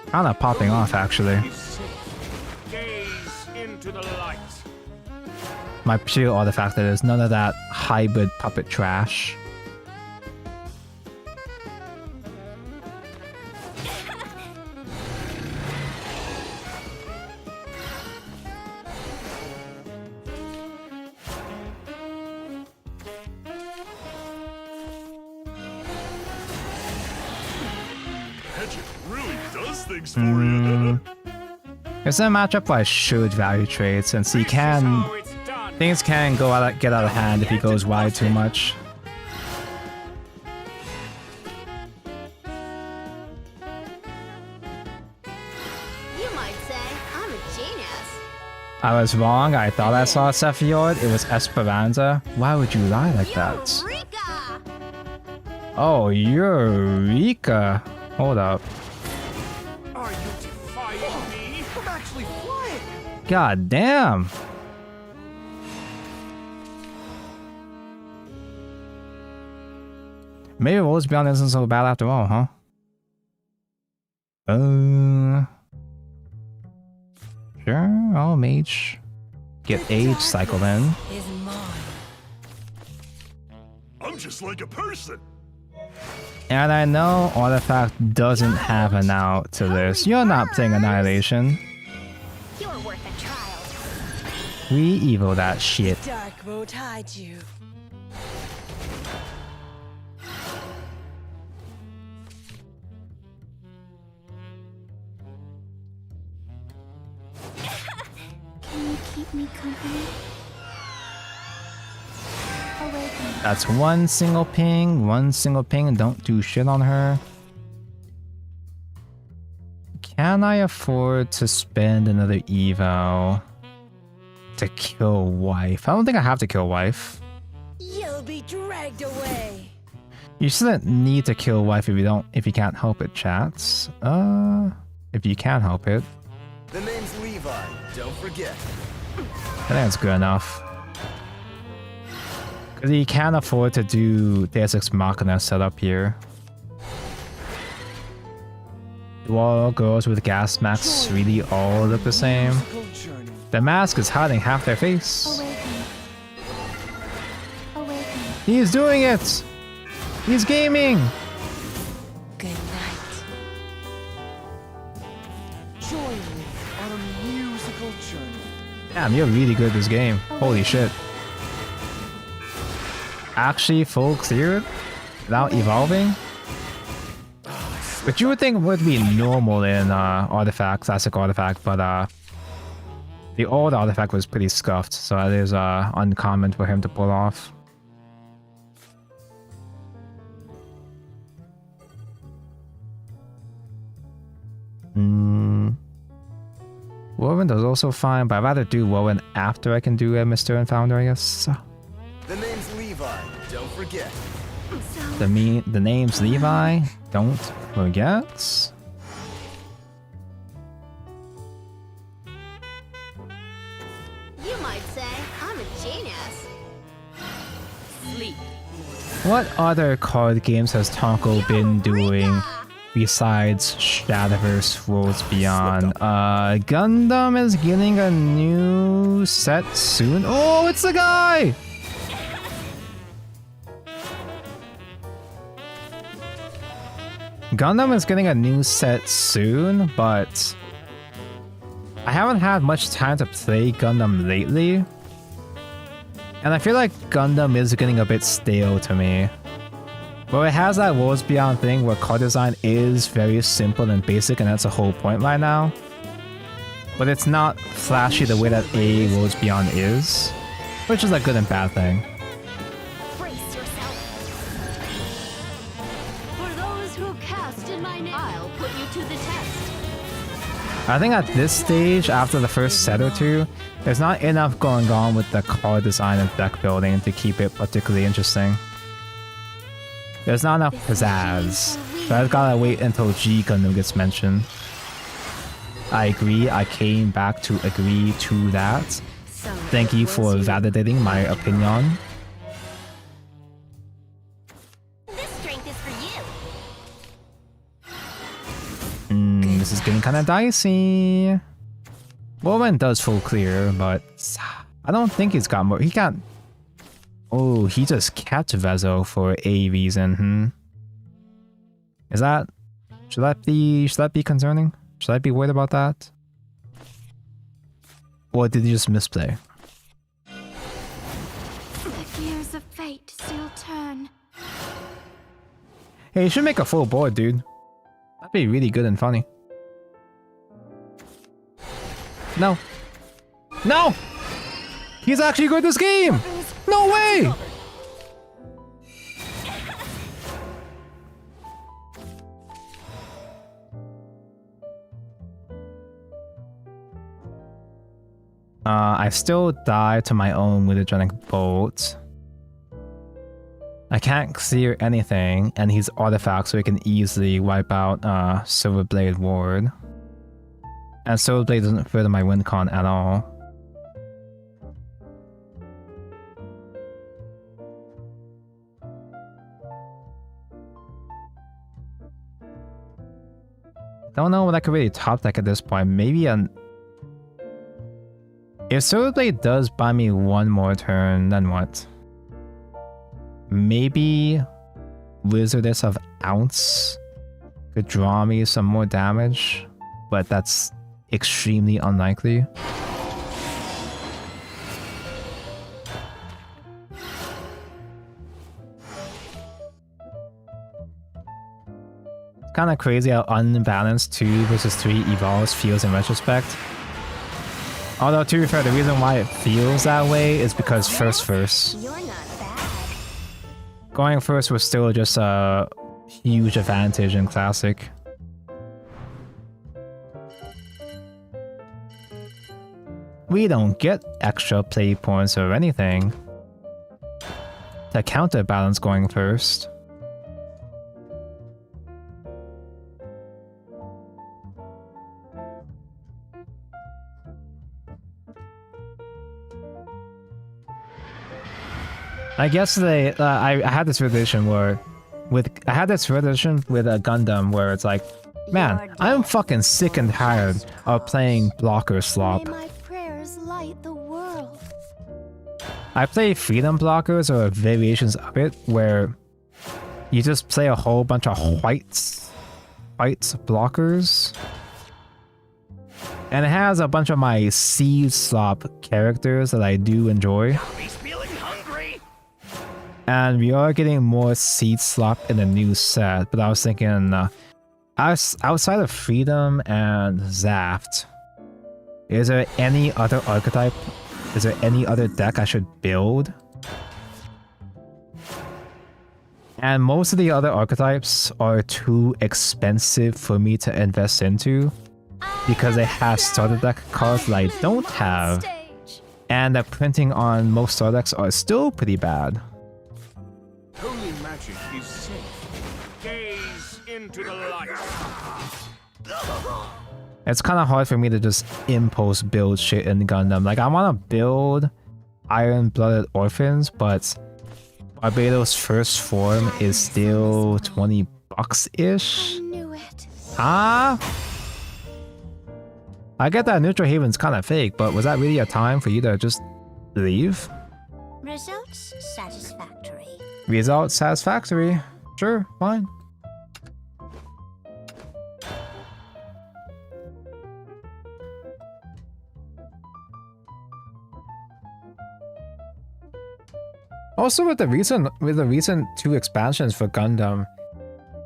A: kind of popping off, actually.
H: Gaze into the light.
A: My pure artifact, that is. None of that hybrid puppet trash. It's a matchup where I should value trade, since he can... Things can get out of hand if he goes wide too much.
E: You might say I'm a genius.
A: I was wrong. I thought I saw Sephiroth. It was Esperanza. Why would you lie like that?
E: Eureka!
A: Oh, Eureka. Hold up.
H: Are you defying me?
B: I'm actually flying!
A: God damn. Maybe Worlds Beyond isn't so bad after all, huh? Sure, I'll mage. Get age cycled in.
F: Is mine.
H: I'm just like a person.
A: And I know Artifact doesn't have an out to this. You're not playing Annihilation.
C: You're worth a trial.
A: We Evo that shit.
F: Dark won't hide you.
C: Can you keep me company? Awaken.
A: That's one single ping, and don't do shit on her. Can I afford to spend another Evo to kill wife? I don't think I have to kill wife.
F: You'll be dragged away.
A: You shouldn't need to kill wife if you can't help it, chats. If you can't help it.
D: The name's Levi.
G: Levi, don't forget.
A: I think that's good enough. Because he can't afford to do Deus Ex Machina setup here. Do all girls with gas masks really all look the same? The mask is hiding half their face. He's doing it! He's gaming!
C: Good night.
G: Join me on a musical journey.
A: Damn, you're really good at this game. Holy shit. Actually full cleared? Without evolving? But you would think it would be normal in Artifact, Classic Artifact, but the old Artifact was pretty scuffed, so it is uncommon for him to pull off. Woven does also fine, but I'd rather do Woven after I can do a Mr. and Founder, I guess.
G: The name's Levi, don't forget.
A: The name's Levi, don't forget.
E: You might say I'm a genius.
F: Sleep.
A: What other card games has Tonko been doing besides Shadowverse Worlds Beyond? Gundam is getting a new set soon. Oh, it's the guy! Gundam is getting a new set soon, but I haven't had much time to play Gundam lately. And I feel like Gundam is getting a bit stale to me. But it has that Worlds Beyond thing where card design is very simple and basic, and that's the whole point right now. But it's not flashy the way that a Worlds Beyond is, which is a good and bad thing.
C: Brace yourself. For those who cast in my name, I'll put you to the test.
A: I think at this stage, after the first set or two, there's not enough going on with the card design and deck building to keep it particularly interesting. There's not enough pizzazz, so I've gotta wait until G Gundam gets mentioned. I agree, I came back to agree to that. Thank you for validating my opinion.
E: This strength is for you.
A: This is getting kinda dicey. Woven does full clear, but I don't think he's got more. He can't. Oh, he just kept Vezo for a reason. Is that? Should that be concerning? Should I be worried about that? Or did he just misplay?
C: The gears of fate still turn.
A: Hey, you should make a full board, dude. That'd be really good and funny. No. No! He's actually good at this game! No way! I still die to my own mutagenic bolt. I can't clear anything, and he's artifact, so he can easily wipe out Silverblade Ward. And Silverblade doesn't further my win con at all. Don't know what I could really top deck at this point. Maybe an... If Silverblade does buy me one more turn, then what? Maybe Wizardess of Ounce could draw me some more damage, but that's extremely unlikely. Kind of crazy how unbalanced 2 versus 3 evolves feels in retrospect. Although, to be fair, the reason why it feels that way is because first.
E: You're not bad.
A: Going first was still just a huge advantage in Classic. We don't get extra play points or anything to counterbalance going first. Like yesterday, I had this realization with a Gundam where it's like, man, I'm fucking sick and tired of playing blocker slop.
C: May my prayers light the world.
A: I play freedom blockers or variations of it where you just play a whole bunch of whites blockers. And it has a bunch of my seed slop characters that I do enjoy.
B: He's feeling hungry.
A: And we are getting more seed slop in the new set, but I was thinking, outside of Freedom and Zaft, is there any other archetype? Is there any other deck I should build? And most of the other archetypes are too expensive for me to invest into because they have starter deck cards that I don't have, and the printing on most starter decks are still pretty bad.
D: Holy magic is safe.
H: Gaze into the light.
A: It's kind of hard for me to just impulse build shit in Gundam. Like, I want to build Iron-Blooded Orphans, but Barbados' first form is still $20-ish.
C: Knew it.
A: Ah? I get that Neutral Haven's kind of fake, but was that really a time for you to just leave?
C: Results satisfactory.
A: Result satisfactory. Sure, fine. Also, with the recent 2 expansions for Gundam,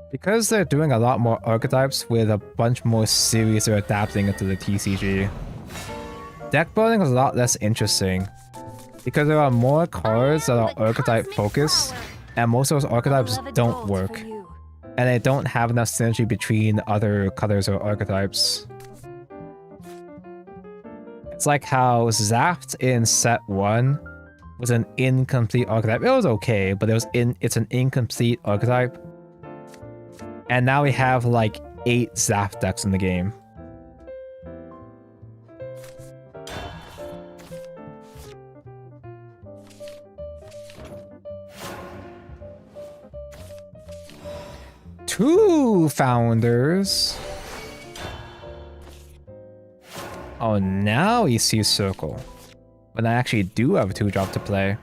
A: because they're doing a lot more archetypes with a bunch more series they're adapting into the TCG, deck building is a lot less interesting because there are more cards that are archetype focused, and most of those archetypes don't work, and they don't have enough synergy between other colors or archetypes. It's like how Zaft in set 1 was an incomplete archetype. It was okay, but it's an incomplete archetype. And now we have like 8 Zaft decks in the game. Two founders. Oh, now he sees Circle. But I actually do have a 2-drop to play.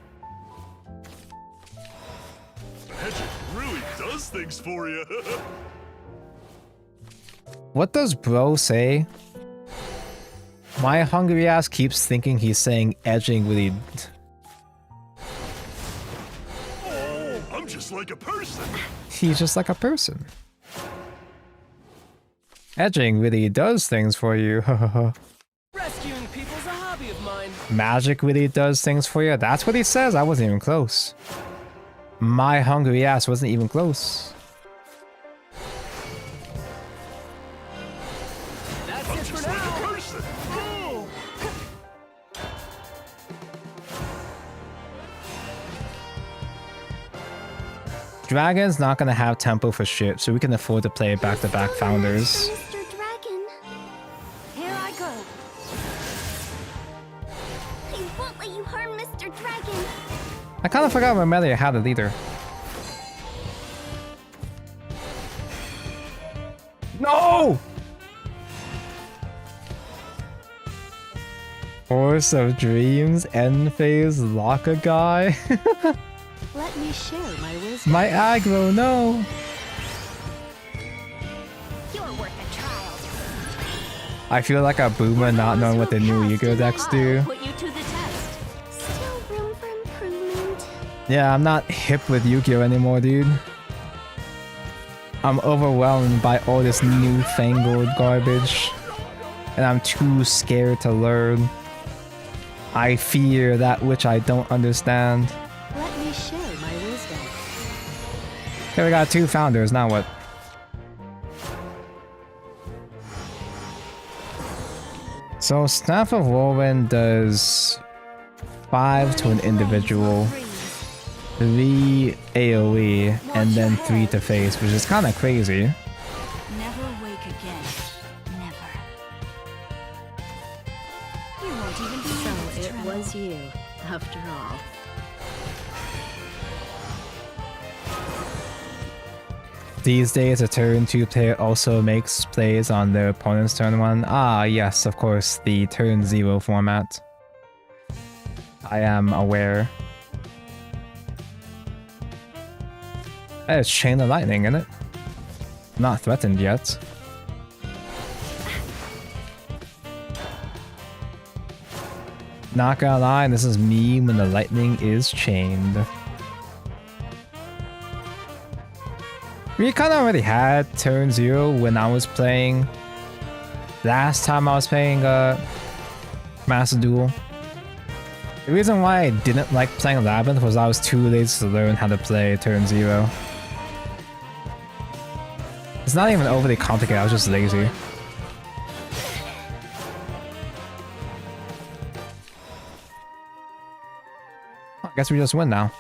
H: Magic really does things for you.
A: What does bro say? My hungry ass keeps thinking he's saying edging really...
H: Oh, I'm just like a person.
A: He's just like a person. Edging really does things for you.
I: Rescuing people's a hobby of mine.
A: Magic really does things for you. That's what he says. I wasn't even close. My hungry ass wasn't even close.
I: That's
H: I'm
I: it
H: just
I: for
H: like a
I: now.
H: person. Go!
A: Dragon's not gonna have tempo for shit, so we can afford to play back-to-back founders.
C: Mr. Dragon. Here I go. I won't let you harm Mr. Dragon.
A: I kind of forgot Melia had a leader. No! Horse of Dreams, End Phase, Locka guy.
C: Let me share my wisdom.
A: My aggro, no!
C: You're worth a trial.
A: I feel like a boomer not knowing what the new Yu-Gi-Oh decks do.
C: Put you to the test. Still room for improvement.
A: Yeah, I'm not hip with Yu-Gi-Oh anymore, dude. I'm overwhelmed by all this newfangled garbage, and I'm too scared to learn. I fear that which I don't understand.
C: Let me share my wisdom.
A: Okay, we got 2 founders, now what? So Staff of Whirlwind does 5 to an individual, 3 AoE, and then 3 to face, which is kind of crazy.
C: Never wake again. Never. You won't even be so it was you, after all.
A: These days, a turn 2 player also makes plays on their opponent's turn 1. Ah, yes, of course, the turn 0 format. I am aware. Hey, it's Chain of Lightning, isn't it? Not threatened yet. Not gonna lie, this is me when the lightning is chained. We kind of already had turn 0 when I was playing. Last time I was playing Master Duel. The reason why I didn't like playing Labyrinth was I was too lazy to learn how to play turn 0. It's not even overly complicated, I was just lazy. I guess we just win now.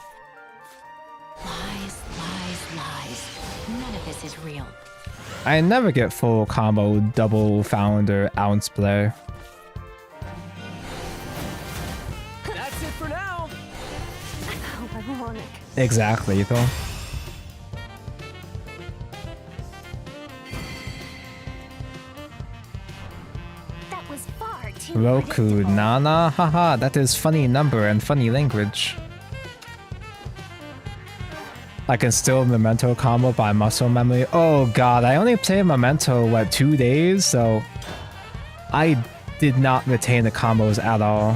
C: Lies, lies, lies. None of this is real.
A: I never get full combo double founder ounce play.
I: That's it for now.
C: How ironic.
A: Exactly, though.
C: That was far too
A: Roku,
C: predictable.
A: Nana, haha, that is funny number and funny language. I can still Memento combo by muscle memory. Oh god, I only played Memento, what, 2 days? So I did not retain the combos at all.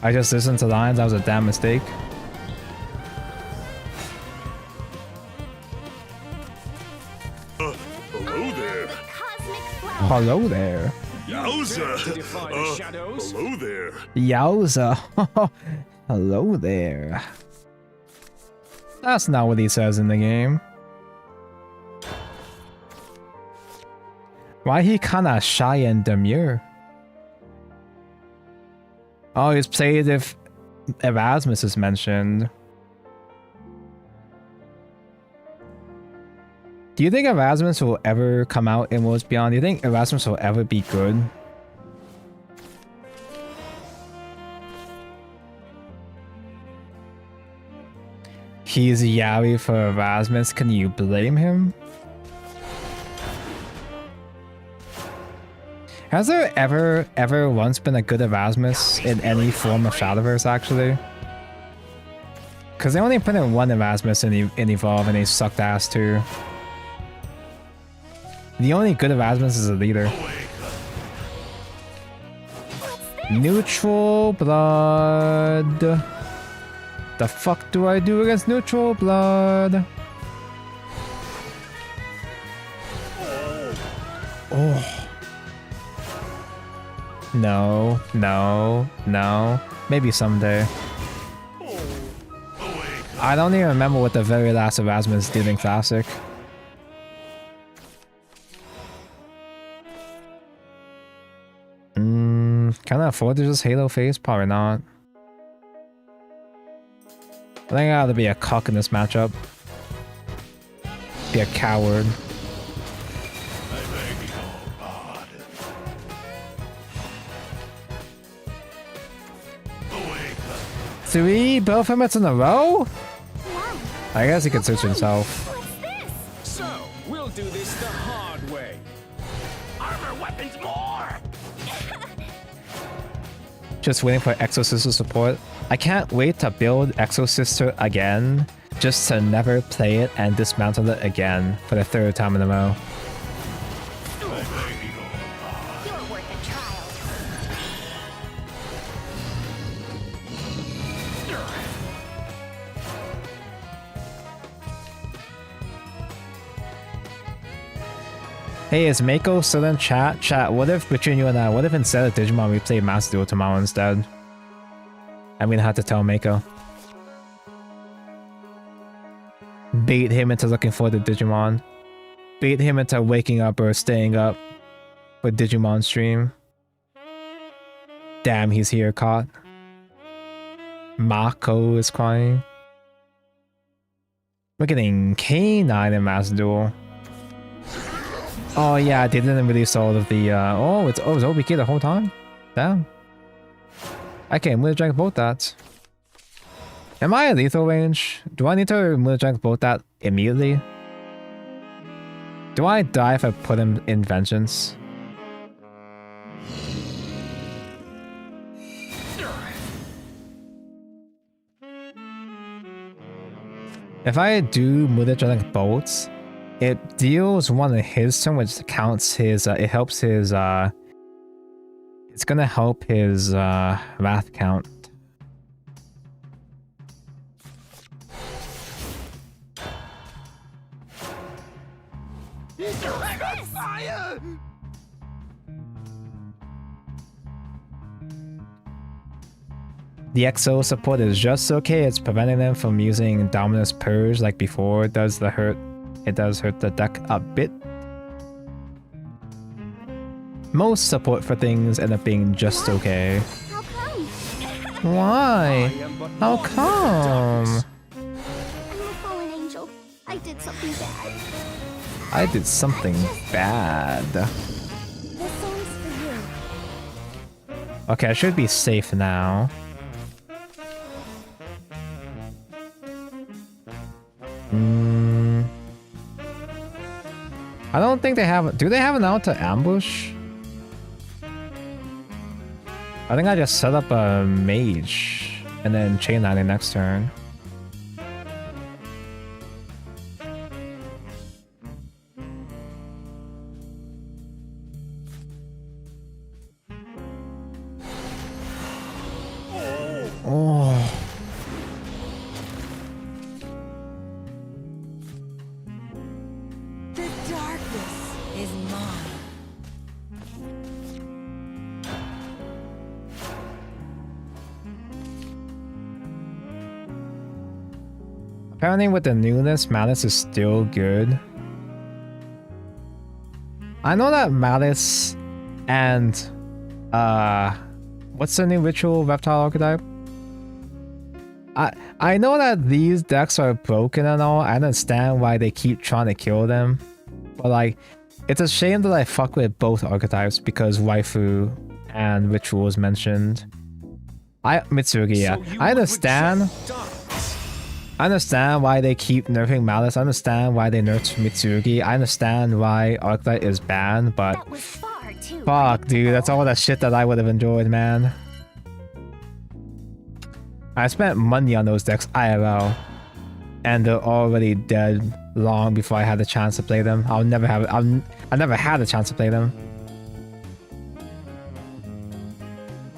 A: I just listened to lines, that was a damn mistake.
H: Hello there.
C: Cosmic flower.
A: Hello there.
H: Yowza.
I: To defy the shadows.
H: Hello there.
A: Yowza. Hello there. That's not what he says in the game. Why he kinda shy and demure? Oh, he's played if Erasmus is mentioned. Do you think Erasmus will ever come out in Worlds Beyond? Do you think Erasmus will ever be good? He's Yari for Erasmus. Can you blame him? Has there ever once been a good Erasmus in any form of Shadowverse, actually? Because they only put in one Erasmus in Evolve and he sucked ass too. The only good Erasmus is a leader. Neutral blood. The fuck do I do against neutral blood? Oh. No, no, no. Maybe someday. I don't even remember what the very last Erasmus did in Classic. Can I afford to just Halo face? Probably not. I think I ought to be a cuck in this matchup. Be a coward. Three Belfamets in a row? I guess he could search himself.
I: So, we'll do this the hard way. Armor weapons more!
A: Just waiting for Exosister support. I can't wait to build Exosister again, just to never play it and dismantle it again for the 3rd time in a row.
C: You're worth a trial.
A: Hey, is Mako still in chat? Chat, what if, between you and I, what if instead of Digimon we play Master Duel tomorrow instead? I'm gonna have to tell Mako. Bait him into looking for the Digimon. Bait him into waking up or staying up for Digimon stream. Damn, he's here caught. Mako is crying. We're getting K9 in Master Duel. Oh yeah, they didn't release all of the oh it's OBK the whole time? Damn. I can't really drink both that. Am I at lethal range? Do I need to Mudajunk bolt that immediately? Do I die if I put him in Vengeance? If I do Mudajunk bolts, it deals one of his turn, which counts his, it helps his, it's gonna help his, wrath count. The XO support is just okay. It's preventing them from using Dominus Purge like before. It does the hurt. It does hurt the deck a bit. Most support for things end up being just okay.
C: How come?
A: Why? How come?
C: I'm a fallen angel. I did something bad.
A: I did something bad.
C: This song's for you.
A: Okay, I should be safe now. I don't think they have... Do they have an out to ambush? I think I just set up a mage and then chain lightning next turn. Oh.
F: The darkness is mine.
A: Apparently with the newness, Malice is still good. I know that Malice and what's the new ritual reptile archetype? I know that these decks are broken and all. I understand why they keep trying to kill them. But like, it's a shame that I fuck with both archetypes because waifu and ritual is mentioned. Mitsurugi, yeah. I understand. I understand why they keep nerfing Malice. I understand why they nerfed Mitsurugi. I understand why Arclight is banned, but
C: That was far too
A: fuck, dude, that's all that shit that I would have enjoyed, man. I spent money on those decks IRL, and they're already dead long before I had the chance to play them. I never had a chance to play them.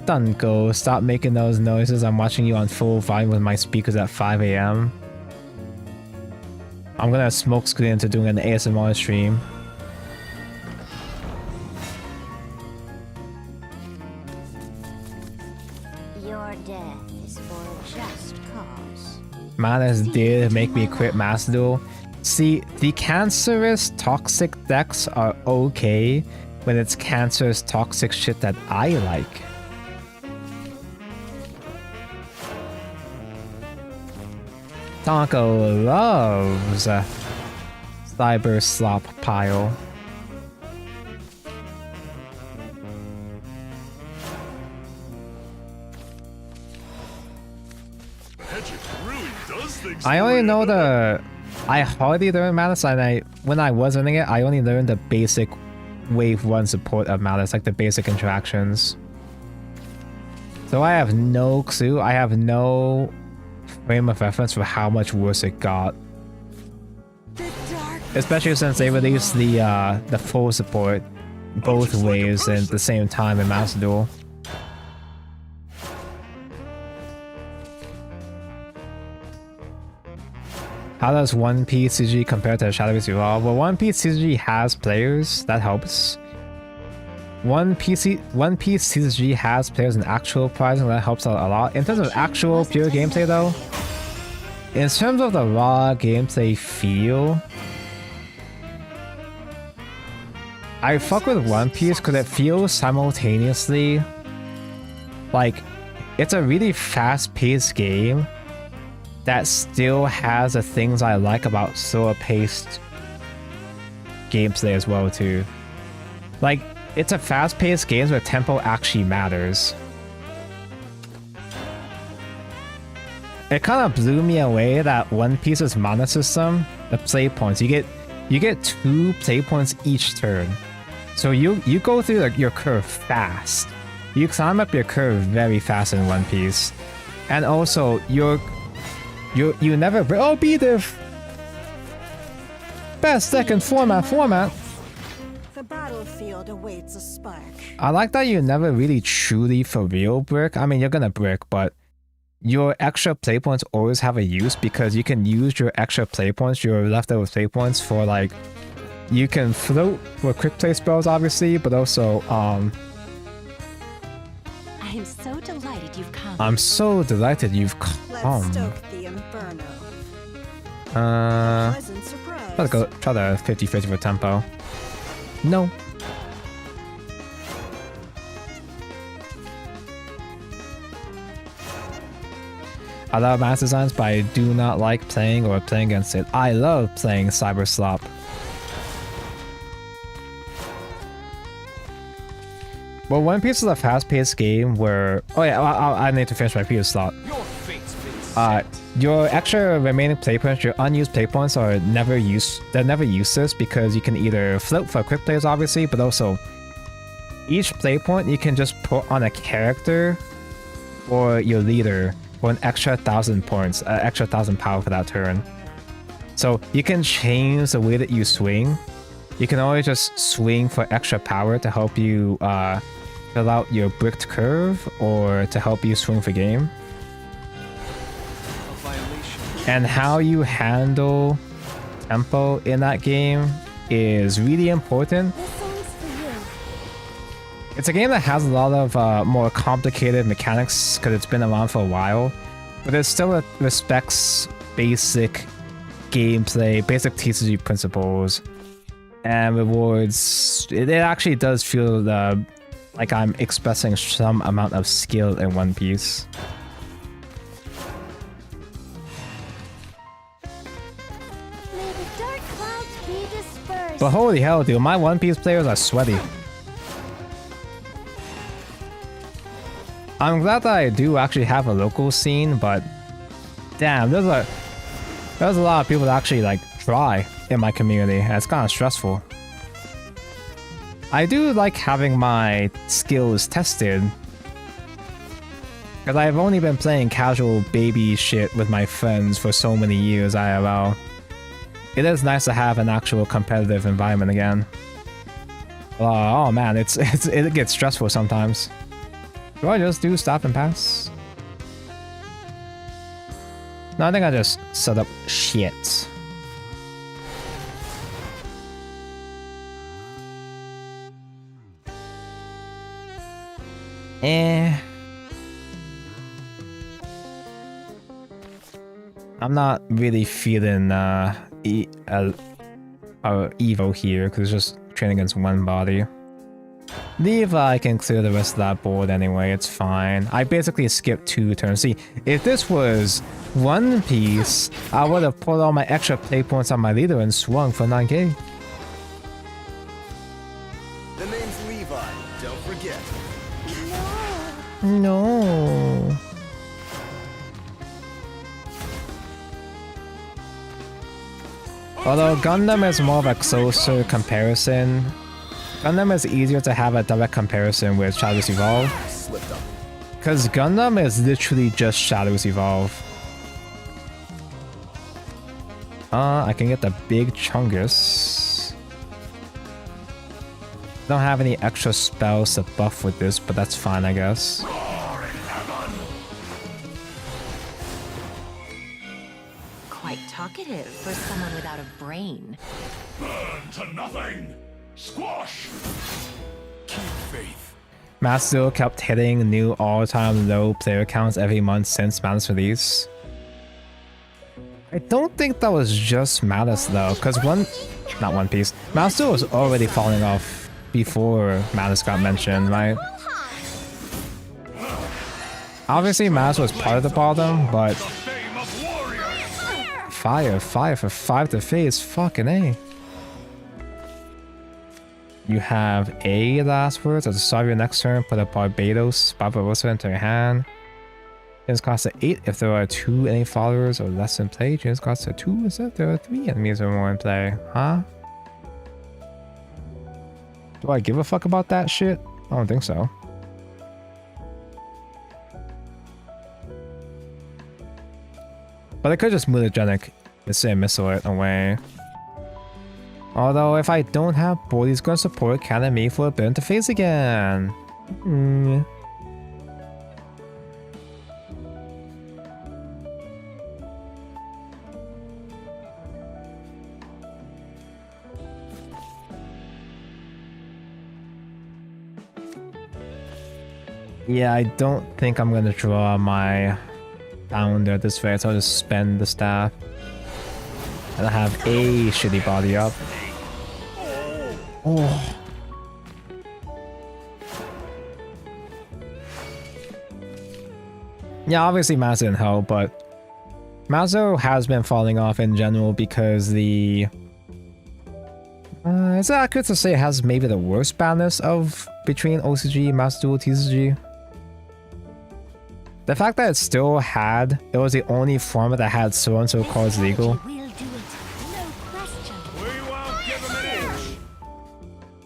A: Dunko, stop making those noises. I'm watching you on full volume with my speakers at 5 AM. I'm gonna smoke screen into doing an ASMR stream.
C: Your death is for a just cause.
A: Malice did make me quit Master Duel. See, the cancerous toxic decks are okay when it's cancerous toxic shit that I like. Tonko loves Cyber Slop Pile. I only know I hardly learned Malice, and when I was learning it, I only learned the basic Wave 1 support of Malice, like the basic interactions. So I have no clue, I have no frame of reference for how much worse it got. Especially since they released the full support both waves at the same time in Master Duel. How does One Piece CG compare to Shadowverse Evolve? Well, One Piece CG has players, that helps. One Piece CG has players in actual pricing, that helps out a lot. In terms of actual pure gameplay though, in terms of the raw gameplay feel, I fuck with One Piece because it feels simultaneously like it's a really fast-paced game that still has the things I like about slower-paced gameplay as well too. Like, it's a fast-paced game where tempo actually matters. it kind of blew me away that One Piece's mana system, the play points, you get 2 play points each turn. So you go through like your curve fast. You climb up your curve very fast in One Piece, and also you never be the best second format.
F: The battlefield awaits a spark.
A: I like that you never really truly for real brick. I mean, you're gonna brick, but your extra play points always have a use because you can use your extra play points, your leftover play points for like, you can float for quick play spells obviously, but also
C: I am so delighted you've come.
A: I'm so delighted you've
F: Let's
A: come.
F: stoke the inferno.
A: Uh,
F: Pleasant surprise.
A: let's go try the 50-50 for tempo. No. I love Master Designs, but I do not like playing or playing against it. I love playing Cyber Slop. Well, One Piece is a fast-paced game where... Oh yeah, I need to finish my previous slot.
I: Your fate's been set.
A: Your extra remaining play points, your unused play points are never useless because you can either float for quick plays obviously, but also each play point you can just put on a character or your leader for an extra 1,000 points, extra 1,000 power for that turn. So you can change the way that you swing. You can always just swing for extra power to help you fill out your bricked curve or to help you swing for game. And how you handle tempo in that game is really important.
C: This song's for you.
A: It's a game that has a lot of more complicated mechanics because it's been around for a while, but it still respects basic gameplay, basic TCG principles, and rewards. It actually does feel like I'm expressing some amount of skill in One Piece.
C: May the dark clouds be dispersed.
A: But holy hell, dude, my One Piece players are sweaty. I'm glad that I do actually have a local scene, but damn, there's a lot of people that actually like try in my community, and it's kind of stressful. I do like having my skills tested, because I've only been playing casual baby shit with my friends for so many years IRL. It is nice to have an actual competitive environment again. Oh man, it gets stressful sometimes. Do I just do stop and pass? No, I think I just set up shit. I'm not really feeling Evo here because it's just training against one body. Levi can clear the rest of that board anyway, it's fine. I basically skipped 2 turns. See, if this was One Piece, I would have put all my extra play points on my leader and swung for 9k.
D: The name's Levi, don't forget.
A: No. Although Gundam is more of a closer comparison, Gundam is easier to have a direct comparison with Shadowverse Evolve. Because Gundam is literally just Shadowverse Evolve. I can get the big Chungus. Don't have any extra spells to buff with this, but that's fine, I guess.
C: Quite talkative for someone without a brain.
H: Burn to nothing! Squash! Keep faith.
A: Matt still kept hitting new all-time low player counts every month since Madness release. I don't think that was just Madness though, because not One Piece. Madness was already falling off before Madness got mentioned, right? Obviously Madness was part of the bottom, but fire for 5 to face, fucking A. You have a last words at the start of your next turn, put a Barbarossa into your hand. Gems cost 8 if there are 2 enemy followers or less in play. Gems cost 2 if there are 3 enemies or more in play. Huh? Do I give a fuck about that shit? I don't think so. But I could just mutagenic missile it away. Although if I don't have Body's gonna support, can I make for a better interface again? Yeah, I don't think I'm gonna draw my founder this phase, so I'll just spend the staff. And I have a shitty body up. Oh. Yeah, obviously Mazo didn't help, but Mazo has been falling off in general because the... is it accurate to say it has maybe the worst balance of between OCG, Mazo Duel, TCG? The fact that it was the only format that had so-and-so cards legal.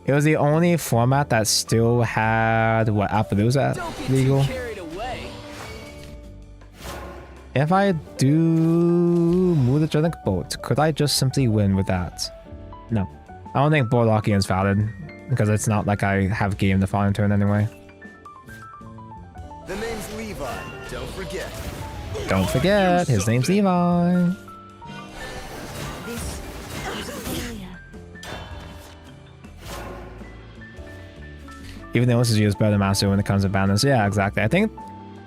A: It was the only format that still had, what, Appaloosa legal? If I do Mutagenic Bolt, could I just simply win with that? No. I don't think Board Locking is valid, because it's not like I have game the following turn anyway.
G: The name's Levi, don't forget.
A: Don't forget, his name's Levi. Even though OCG is better than Master when it comes to balance. Yeah, exactly. I think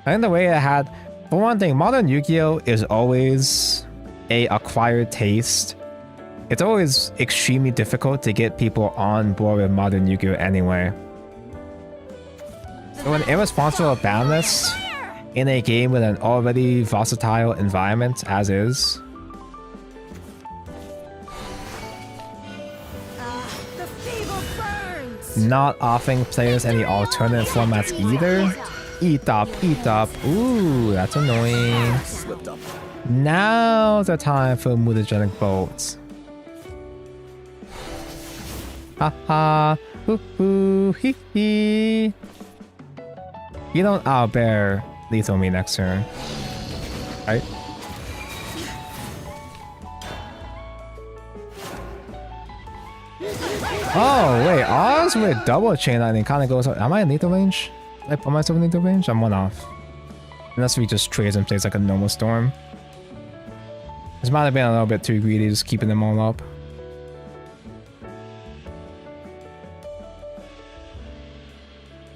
A: the way it had, for one thing, modern Yu-Gi-Oh! Is always a acquired taste. It's always extremely difficult to get people on board with modern Yu-Gi-Oh! Anyway. So an irresponsible balance in a game with an already versatile environment as is. Not offering players any alternate formats either. Eat up, eat up. Ooh, that's annoying. Now's the time for Mutagenic Bolts. Haha, hoo hoo, hee hee. You don't outbear lethal me next turn, right? Oh wait, Oz with double chain lightning kind of goes. Am I in lethal range? Did I put myself in lethal range? I'm one off. Unless we just trade and plays like a normal storm. This might have been a little bit too greedy, just keeping them all up.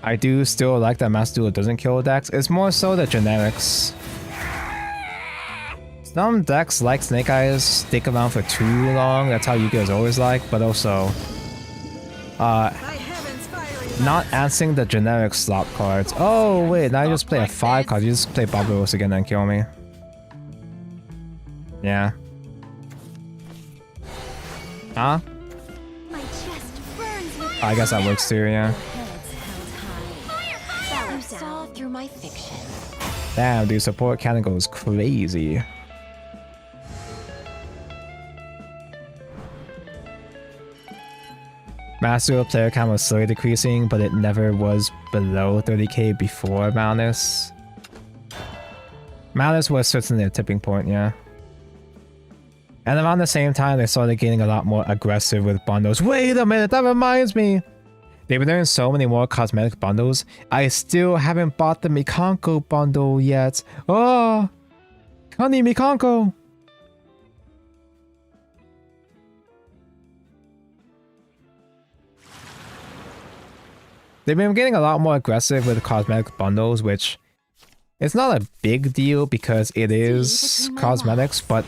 A: I do still like that Master Duel doesn't kill decks. It's more so the generics. Some decks like Snake Eyes stick around for too long. That's how Yu-Gi-Oh's always like. But also, not answering the generic slot cards. Oh wait, now you just play a 5 card. You just play Barbaros again and kill me. Yeah. Huh? I guess that works too, yeah.
C: Through my fiction.
A: Damn, dude, support cannon goes crazy. Master Duel player count was slowly decreasing, but it never was below 30k before Malice. Malice was certainly a tipping point, yeah. And around the same time, they started getting a lot more aggressive with bundles. Wait a minute, that reminds me! They've been doing so many more cosmetic bundles. I still haven't bought the Mikanko bundle yet. Oh! Honey, Mikanko! They've been getting a lot more aggressive with cosmetic bundles, which it's not a big deal because it is cosmetics, but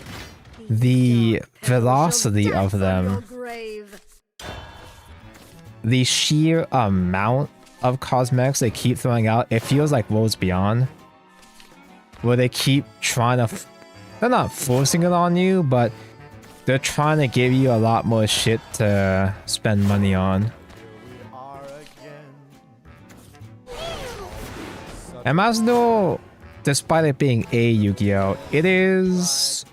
A: the velocity of them, the sheer amount of cosmetics they keep throwing out, it feels like Worlds Beyond, where they keep trying to, they're not forcing it on you, but they're trying to give you a lot more shit to spend money on. And Master Duel despite it being a Yu-Gi-Oh, it is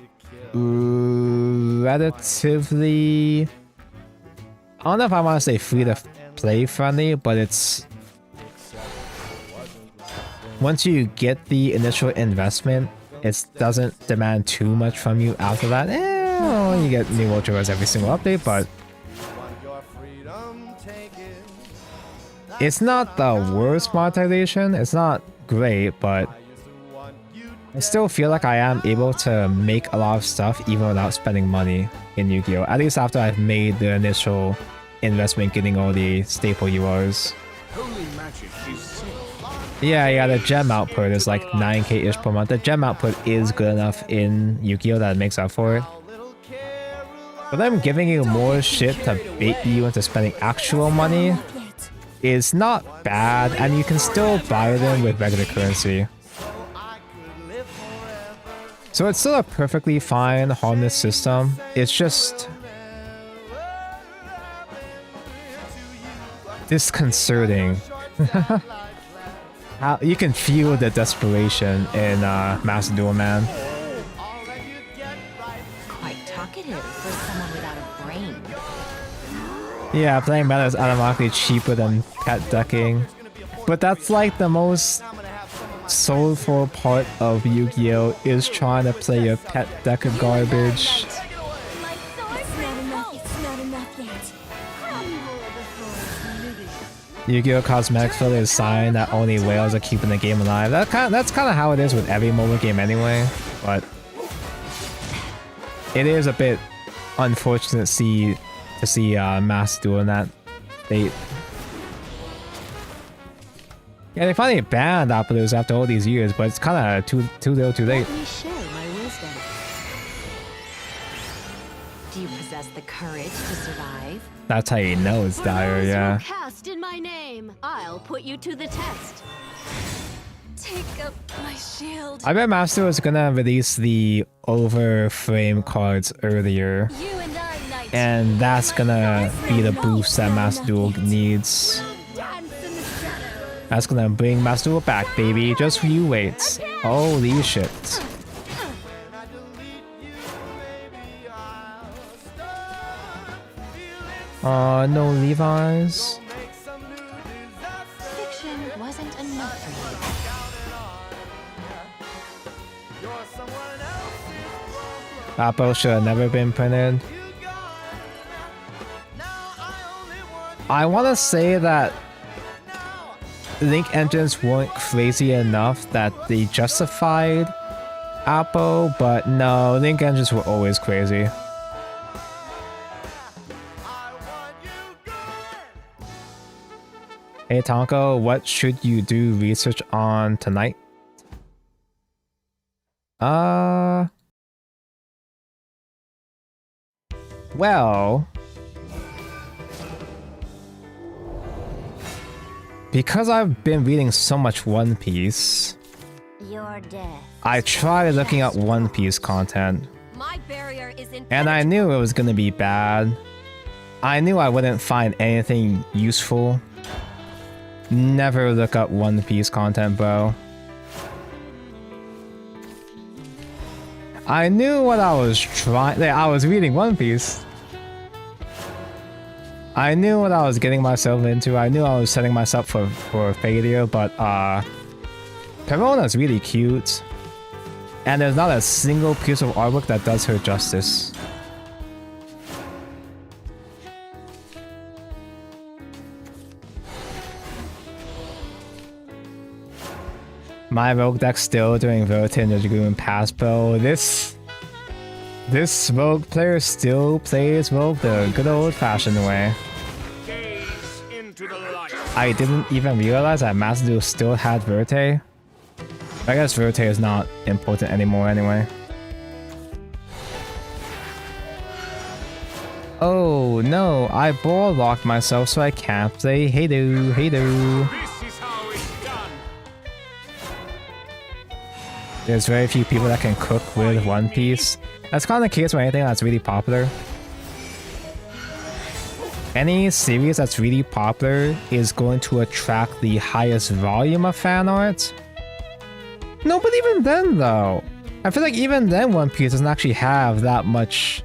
A: relatively, I don't know if I want to say free to play friendly, but it's, once you get the initial investment, it doesn't demand too much from you after that. Well, you get new ultras every single update, but it's not the worst monetization. It's not great, but I still feel like I am able to make a lot of stuff even without spending money in Yu-Gi-Oh! At least after I've made the initial investment getting all the staple URs. Yeah, the gem output is like 9k-ish per month. The gem output is good enough in Yu-Gi-Oh! That it makes up for it. But them giving you more shit to bait you into spending actual money is not bad, and you can still buy them with regular currency. So it's still a perfectly fine, harmless system. It's just disconcerting. How you can feel the desperation in Master Duel, man.
C: Quite talkative for someone without a brain.
A: Yeah, playing meta is automatically cheaper than pet decking. But that's like the most soulful part of Yu-Gi-Oh! Is trying to play your pet deck of garbage. Yu-Gi-Oh! Cosmetic Filler is a sign that only whales are keeping the game alive. That's kind of how it is with every mobile game anyway, but it is a bit unfortunate to see Master Duel in that state. Yeah, they finally banned Appaloosa after all these years, but it's kind of too little too late.
C: Let me share my wisdom. Do you possess the courage to survive?
A: That's how you know it's dire, yeah.
C: Cast in my name. I'll put you to the test. Take up my shield.
A: I bet Master was gonna release the overframe cards earlier,
C: You and I, Nightedge.
A: and that's gonna be the boost that Master Duel needs.
C: Dance in the shadows.
A: That's gonna bring Master Duel back, baby. Just you wait. Holy shit. No Levi's.
C: Fiction wasn't enough for you.
A: Apple should have never been printed. I want to say that Link engines weren't crazy enough that they justified Apple, but no, Link engines were always crazy. Hey Tonko, what should you do research on tonight? Well, because I've been reading so much One Piece,
C: Your death.
A: I tried looking up One Piece content,
E: My barrier is in.
A: and I knew it was gonna be bad. I knew I wouldn't find anything useful. Never look up One Piece content, bro. I knew what I was trying. I was reading One Piece. I knew what I was getting myself into. I knew I was setting myself for failure, but Perona's really cute. And there's not a single piece of artwork that does her justice. My Rogue deck's still doing Vertin, Nijigu, and Passpel. This Rogue player still plays Rogue the good old-fashioned way.
I: Gaze into the light.
A: I didn't even realize that Master Duel still had Verte. I guess Verte is not important anymore anyway. Oh no, I ball locked myself so I can't play Hey-Do, Hey-Do.
I: This is how it's done.
A: There's very few people that can cook with One Piece. That's kind of the case with anything that's really popular. Any series that's really popular is going to attract the highest volume of fan art. No, but even then though, I feel like even then One Piece doesn't actually have that much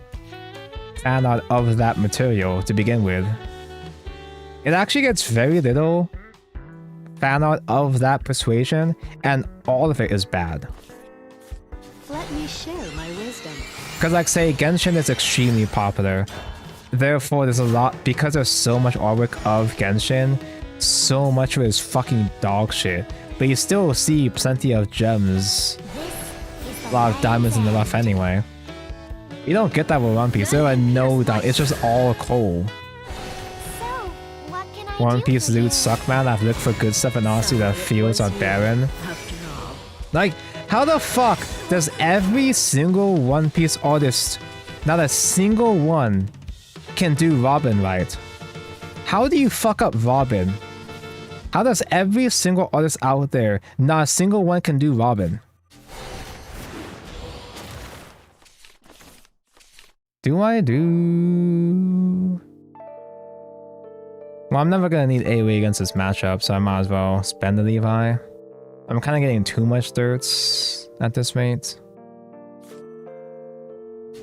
A: fan art of that material to begin with. It actually gets very little fan art of that persuasion, and all of it is bad.
C: Let me share my wisdom.
A: Because like say, Genshin is extremely popular. Therefore, there's a lot, because there's so much artwork of Genshin, so much of it is fucking dog shit. But you still see plenty of gems, a lot of diamonds in the rough anyway. You don't get that with One Piece. There are no diamonds. It's just all coal.
C: So, what can I
A: One
C: do
A: Piece
C: for you?
A: loot suck, man. I've looked for good stuff and honestly the fields are barren.
G: After all,
A: Like, how the fuck does every single One Piece artist, not a single one, can do Robin right? How do you fuck up Robin? How does every single artist out there, not a single one can do Robin? Do I do? Well, I'm never gonna need AoE against this matchup, so I might as well spend the Levi. I'm kind of getting too much dirts at this rate.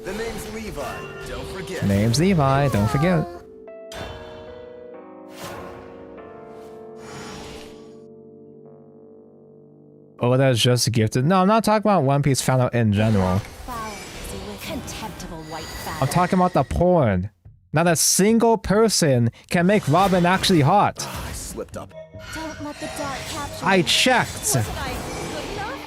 B: The name's Levi, don't forget.
A: Name's Levi, don't forget. Oda's just gifted. No, I'm not talking about One Piece fan art in general.
C: Flowers with contemptible white feathers.
A: I'm talking about the porn. Not a single person can make Robin actually hot.
B: I slipped up.
C: Don't let the dark capture
A: I
C: you.
A: checked.
C: Wasn't I good enough?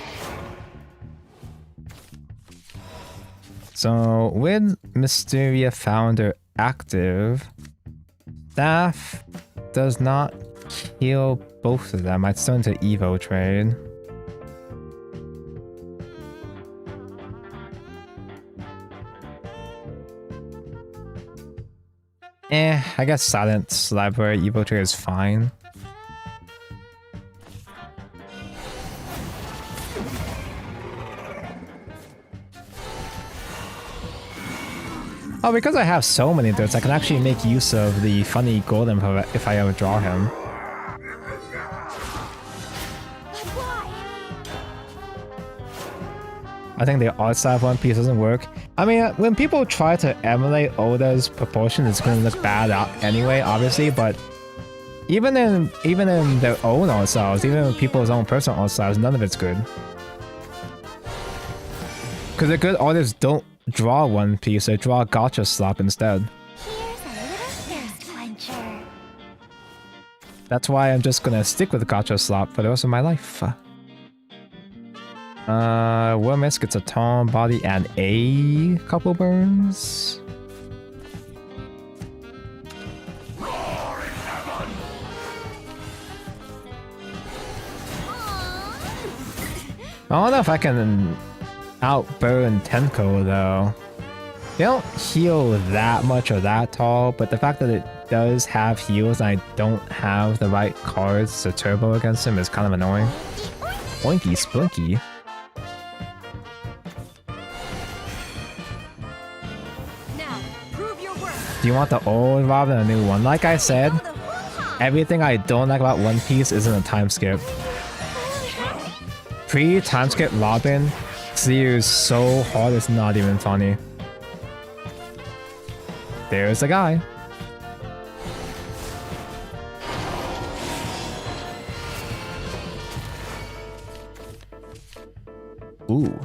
A: So with Mysteria Founder active, Staff does not heal both of them. I'd still into Evo trade. I guess Silent Library Evo trade is fine. Oh, because I have so many dirts, I can actually make use of the funny golem if I ever draw him.
C: But why?
A: I think the art style of One Piece doesn't work. I mean, when people try to emulate Oda's proportion, it's gonna look bad out anyway, obviously, but even in their own art styles, even in people's own personal art styles, none of it's good. Because the good artists don't draw One Piece, they draw Gotcha Slop instead.
C: Here's a little thirst quencher.
A: That's why I'm just gonna stick with Gotcha Slop for the rest of my life. Wormisk gets a tall body and a couple burns. I don't know if I can outburn Tenko though. They don't heal that much or that tall, but the fact that it does have heals and I don't have the right cards to turbo against him is kind of annoying. Oinky Splinky.
E: Now, prove your worth.
A: Do you want the old Robin or the new one? Like I said, everything I don't like about One Piece isn't a time skip. Pre-time skip Robin clears so hard it's not even funny. There's the guy. Ooh.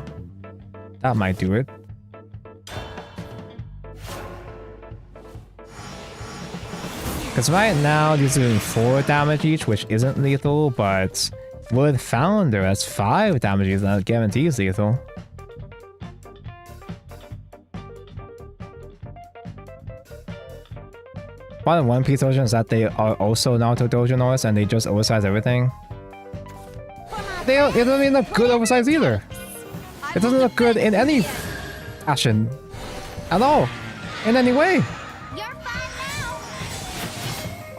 A: That might do it. Because right now these are doing 4 damage each, which isn't lethal, but with Founder, that's 5 damage each, and that guarantees lethal. Part of One Piece version is that they are also Naruto Dojo Norse and they just oversize everything. It doesn't even look good oversized either. It doesn't look good in any fashion. At all. In any way.
C: You're fine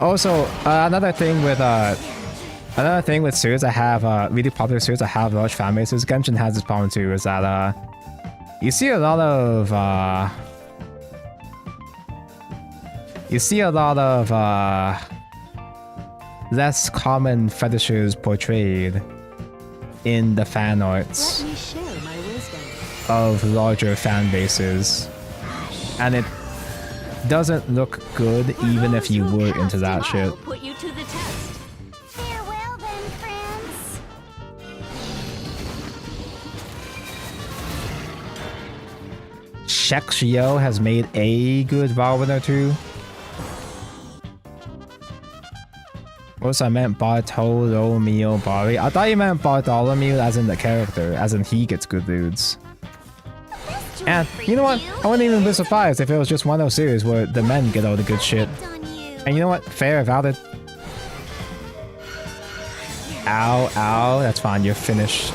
C: now.
A: Also, another thing with series that have really popular series that have large fan bases, Genshin has this problem too, is that you see a lot of less common fetishes portrayed. in the fan arts
F: Let me share my wisdom.
A: of larger fan bases, and it doesn't look good even if you were into that shit.
C: I'll put you to the test. Farewell then, friends.
A: Shexio has made a good Valorant or two. What's I meant Bartolomeo Bari? I thought you meant Bartholomew as in the character, as in he gets good dudes. And you know what? I wouldn't even be surprised if it was just one of those series where the men get all the good shit. And you know what? Fair, valid. Ow, ow. That's fine. You're finished.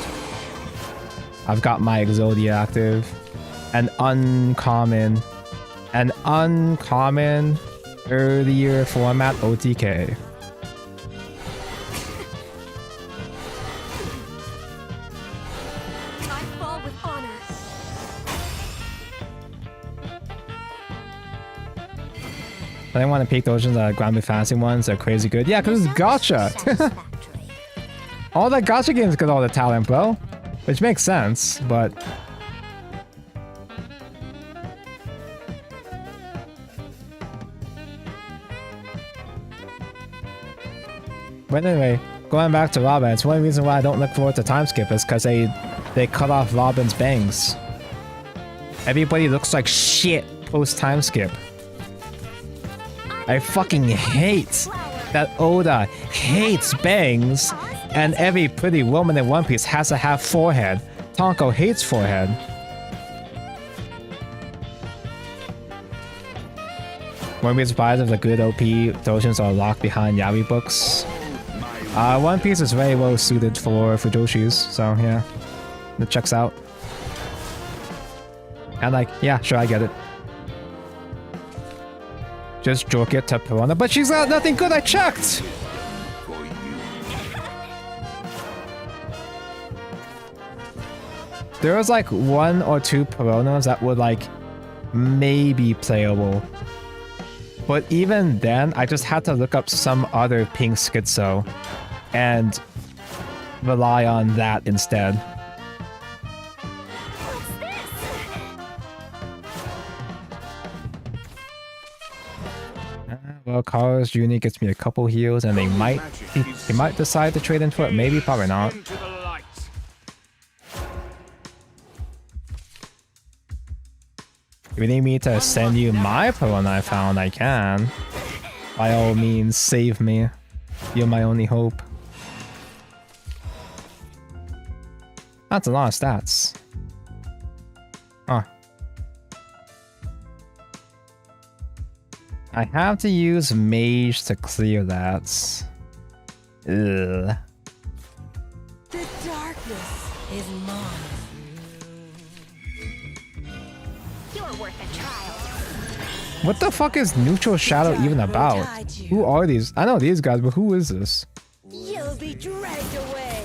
A: I've got my Exodia active. An uncommon earlier format OTK.
C: I fall with honor.
A: I didn't want to pick those Granblue Fantasy ones. They're crazy good. Yeah, because it's gacha. All the gacha games get all the talent, bro. Which makes sense, but... But anyway, going back to Robin, it's one reason why I don't look forward to time skip is because they cut off Robin's bangs. Everybody looks like shit post time skip. I fucking hate that Oda hates bangs, and every pretty woman in One Piece has to have forehead. Tonko hates forehead. Won't be surprised if the good OP Dojins are locked behind Yaoi books. One Piece is very well suited for Fujoshis, so yeah, it checks out. And like, yeah, sure, I get it. Just joke it to Perona, but she's got nothing good, I checked! There was like 1 or 2 Peronas that were like maybe playable. But even then, I just had to look up some other pink schizo and rely on that instead. Well, Carlos Jr. gets me a couple heals, and they might decide to trade in for it. Maybe, probably not.
I: Into the light.
A: If you need me to send you my Perona I found, I can. By all means, save me. You're my only hope. That's a lot of stats. Huh. I have to use Mage to clear that. Ugh.
F: The darkness is mine.
C: You're worth a trial.
A: What the fuck is Neutral Shadow even about? Who are these? I know these guys, but who is this?
F: You'll be dragged away.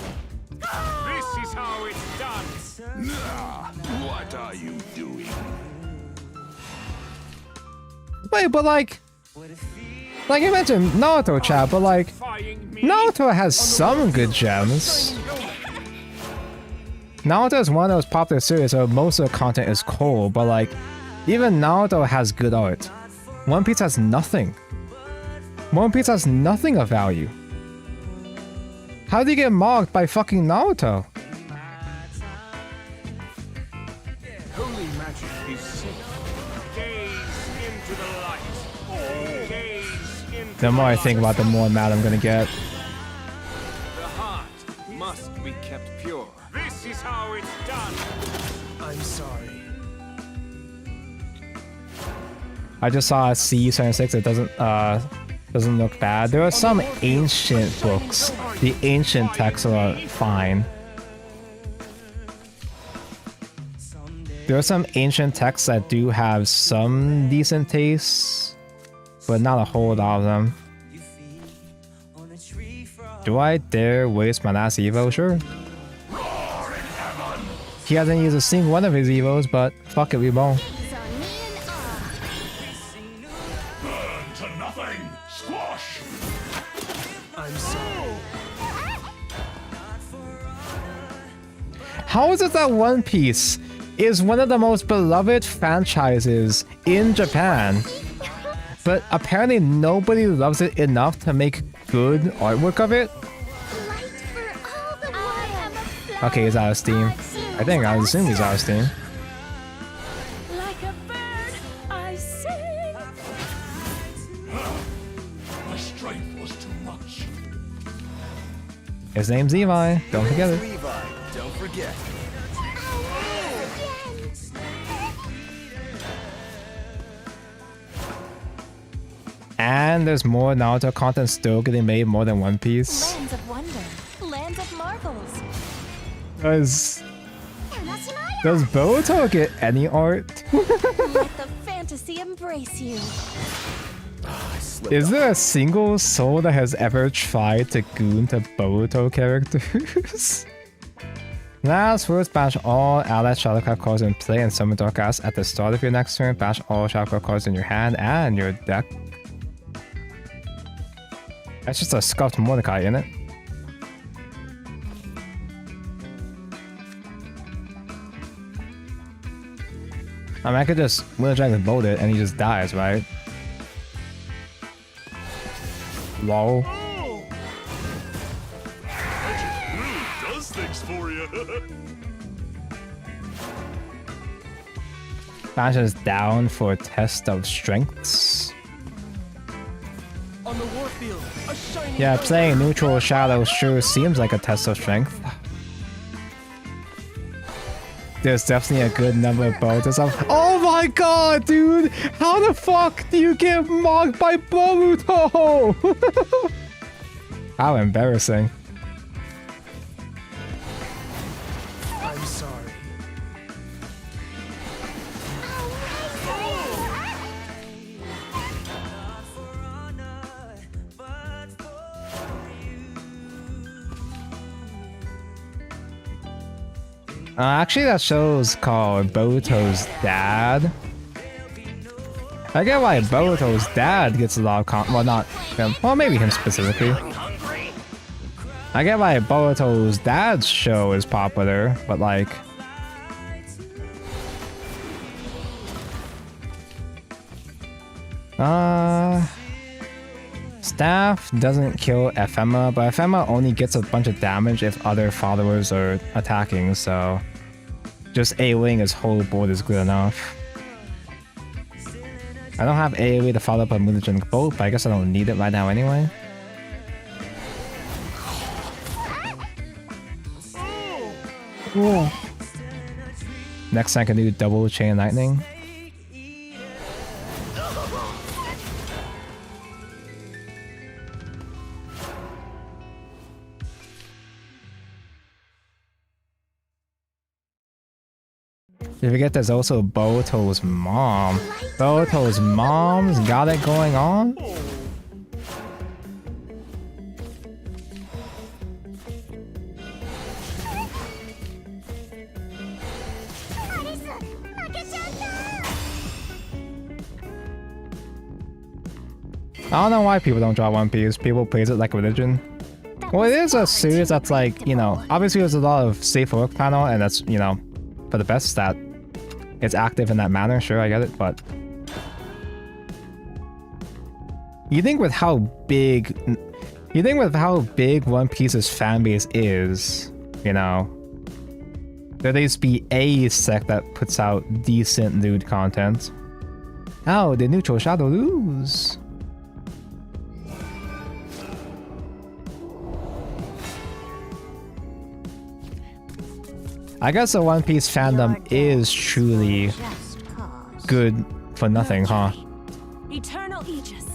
I: This is how it's done.
H: Nah, what are you doing?
A: Wait, but like you mentioned Naruto chat, but like Naruto has some good gems. Naruto is one of those popular series where most of the content is cool, but like even Naruto has good art. One Piece has nothing. One Piece has nothing of value. How do you get mocked by fucking Naruto?
I: Holy magic is safe. Gaze into the light. Gaze into
A: The more I think about it, the more mad I'm gonna get.
I: the heart must be kept pure. This is how it's done. I'm sorry.
A: I just saw a C76. It doesn't look bad. There are some ancient books. The ancient texts are fine. There are some ancient texts that do have some decent tastes, but not a whole lot of them. Do I dare waste my last Evo? Sure. He hasn't used a single one of his Evos, but fuck it, we won't.
H: Burn to nothing! Squash!
I: I'm sorry.
A: How is it that One Piece is one of the most beloved franchises in Japan, but apparently nobody loves it enough to make good artwork of it? Okay, he's out of steam. I assume he's out of steam.
C: Like a bird, I sing.
H: My strength was too much.
A: His name's Levi. Don't forget it.
B: Levi, don't forget.
A: And there's more Naruto content still getting made more than One Piece.
C: Lands of wonder, lands of marvels.
A: Does Boruto get any art?
C: Let the fantasy embrace you.
A: Is there a single soul that has ever tried to goon to Boruto characters? Last words, bash all allied Shadowcard cards in play and summon Dark Ass at the start of your next turn. Bash all Shadowcard cards in your hand and your deck. That's just a scuffed Mordecai, isn't it? I mean, I could just Winter Dragon bolt it and he just dies, right? Lol.
H: Does things for you.
A: Bash is down for a test of strengths.
B: On the warfield, a shiny
A: Yeah, playing neutral shadow sure seems like a test of strength. There's definitely a good number of boats. Oh my god, dude! How the fuck do you get mocked by Boruto? How embarrassing.
B: I'm sorry.
A: Actually, that show's called Boruto's Dad. I get why Boruto's dad gets a lot of well, not him. Well, maybe him specifically. I get why Boruto's dad's show is popular, but like... Staff doesn't kill Ephema, but Ephema only gets a bunch of damage if other followers are attacking, so... Just AoEing his whole board is good enough. I don't have AoE to follow up a mutagenic bolt, but I guess I don't need it right now anyway. Cool. Next I can do double chain lightning. Don't forget there's also Boruto's mom. Boruto's mom's got it going on? I don't know why people don't draw One Piece. People plays it like a religion. Well, it is a series that's like, you know, obviously there's a lot of safe work panel, and that's, you know, for the best that it's active in that manner. Sure, I get it, but you think with how big One Piece's fan base is, you know, there'd at least be a sect that puts out decent nude content. How did Neutral Shadow lose? I guess the One Piece fandom is truly good for nothing, huh?
C: Eternal Aegis.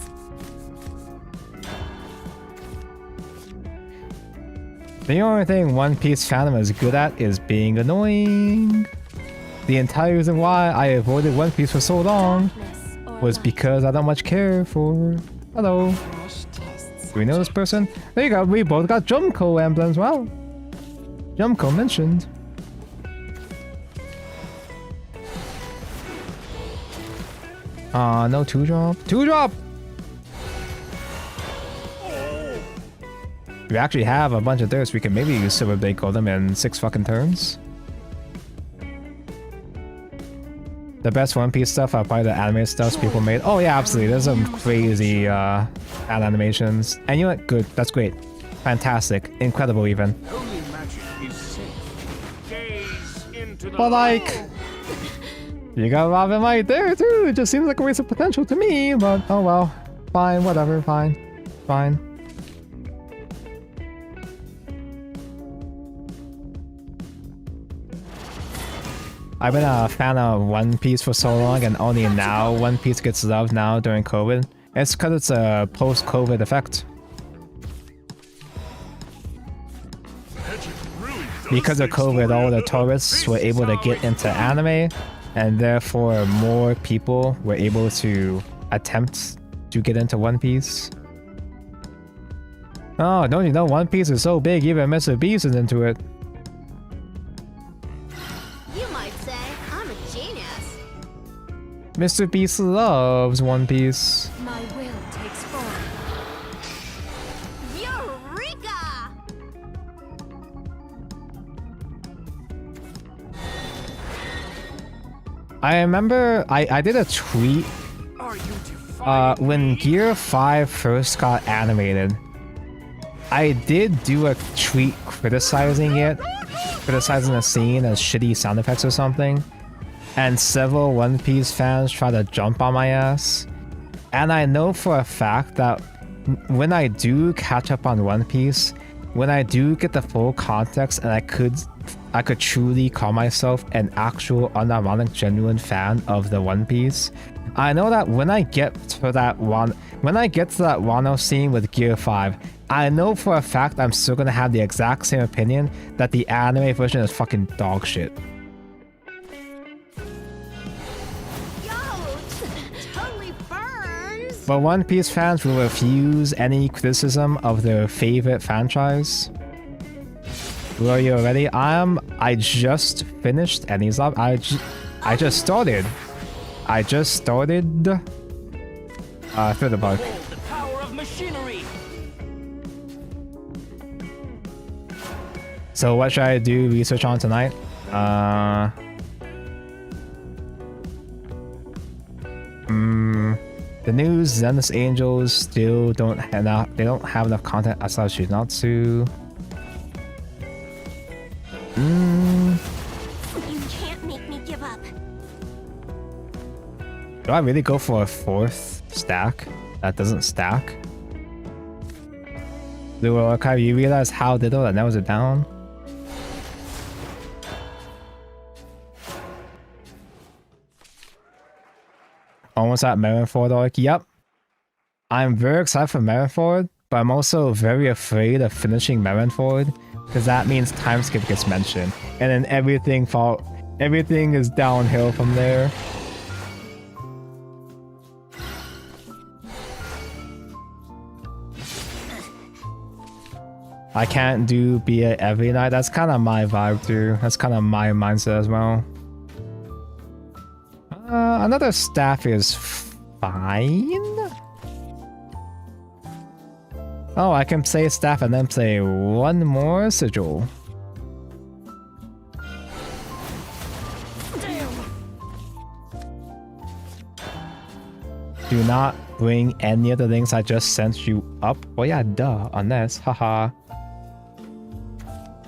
A: The only thing One Piece fandom is good at is being annoying. The entire reason why I avoided One Piece for so long was because I don't much care for... Hello. Do we know this person? There you go, we both got Jumko emblems, wow. Jumko mentioned. No 2-drop. 2-drop! We actually have a bunch of thirsts. We can maybe use Silver Blade Golem in 6 fucking turns. The best One Piece stuff are probably the anime stuff people made. Oh yeah, absolutely. There's some crazy ad animations. And you know what? Good. That's great. Fantastic. Incredible even.
H: Only magic is safe. Gaze into the
A: But like, you got Robin right there too. It just seems like a waste of potential to me. But oh well. Fine. Whatever. Fine. Fine. I've been a fan of One Piece for so long, and only now One Piece gets loved now during COVID. It's because it's a post-COVID effect. Because of COVID, all the tourists were able to get into anime, and therefore more people were able to attempt to get into One Piece. Oh, don't you know One Piece is so big, even Mr. Beast is into it.
E: You might say I'm a genius.
A: Mr. Beast loves One Piece.
C: My will takes form.
E: Eureka!
A: I remember I did a tweet when Gear 5 first got animated. I did do a tweet criticizing it, criticizing the scene as shitty sound effects or something, and several One Piece fans tried to jump on my ass. And I know for a fact that when I do catch up on One Piece, when I do get the full context and I could truly call myself an actual unironic genuine fan of the One Piece, I know that when I get to that Wano scene with Gear 5, I know for a fact I'm still gonna have the exact same opinion that the anime version is fucking dog shit.
E: Yo, totally burns.
A: But One Piece fans will refuse any criticism of their favorite franchise. Where are you already? I just finished Enies Lobby. I just started. Through the bug.
B: The power of machinery.
A: So what should I do research on tonight? The new Zenith Angels still don't have enough content outside of Shinatsu.
C: You can't make me give up.
A: Do I really go for a 4th stack that doesn't stack? Blue Archive, you realize how little that narrows it down? Almost at Marineford arc. Yep. I'm very excited for Marineford, but I'm also very afraid of finishing Marineford, because that means time skip gets mentioned, and then everything is downhill from there. I can't do BA every night. That's kind of my vibe too. That's kind of my mindset as well. Another staff is fine. Oh, I can play staff and then play one more sigil. Do not bring any of the things I just sent you up. Oh yeah, duh, on this, haha.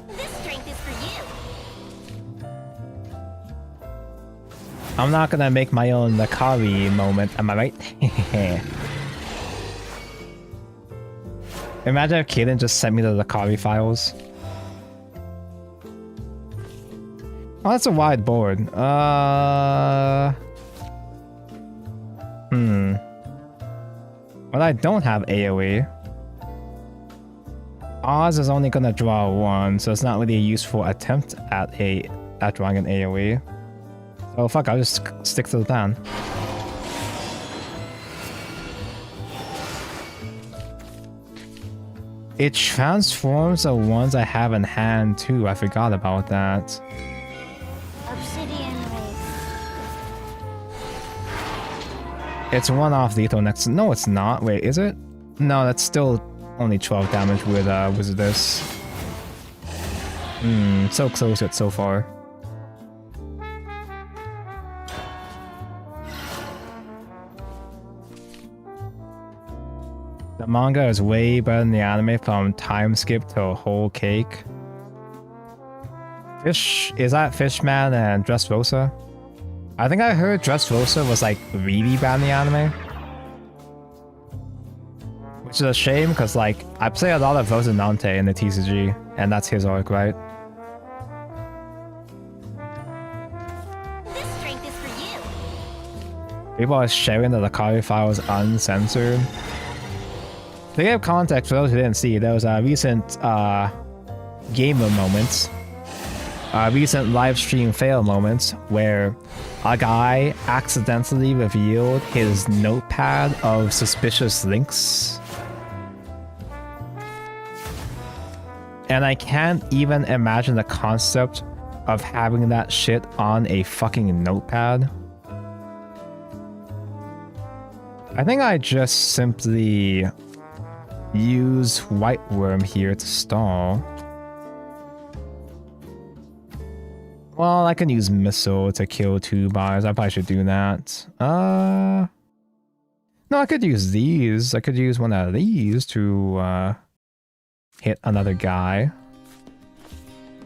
C: This strength is for you.
A: I'm not gonna make my own Nakari moment, am I right? Imagine if Kaden just sent me the Nakari files. Oh, that's a wide board. But I don't have AoE. Oz is only gonna draw one, so it's not really a useful attempt at drawing an AoE. So fuck, I'll just stick to the plan. It transforms the ones I have in hand too. I forgot about that.
C: Obsidian race.
A: It's one off lethal next. No, it's not. Wait, is it? No, that's still only 12 damage with this. So close yet so far. The manga is way better than the anime from time skip to whole cake. Is that Fishman and Dressrosa? I think I heard Dressrosa was like really bad in the anime. Which is a shame because like I play a lot of Rosinante in the TCG and that's his arc, right?
C: This strength is for you.
A: People are sharing the Akari files uncensored. To give context for those who didn't see, there was a recent gamer moments, recent live stream fail moments where a guy accidentally revealed his notepad of suspicious links. And I can't even imagine the concept of having that shit on a fucking notepad. I think I just simply use White Worm here to stall. Well, I can use Missile to kill 2 bars. I probably should do that. No, I could use these. I could use one of these to hit another guy.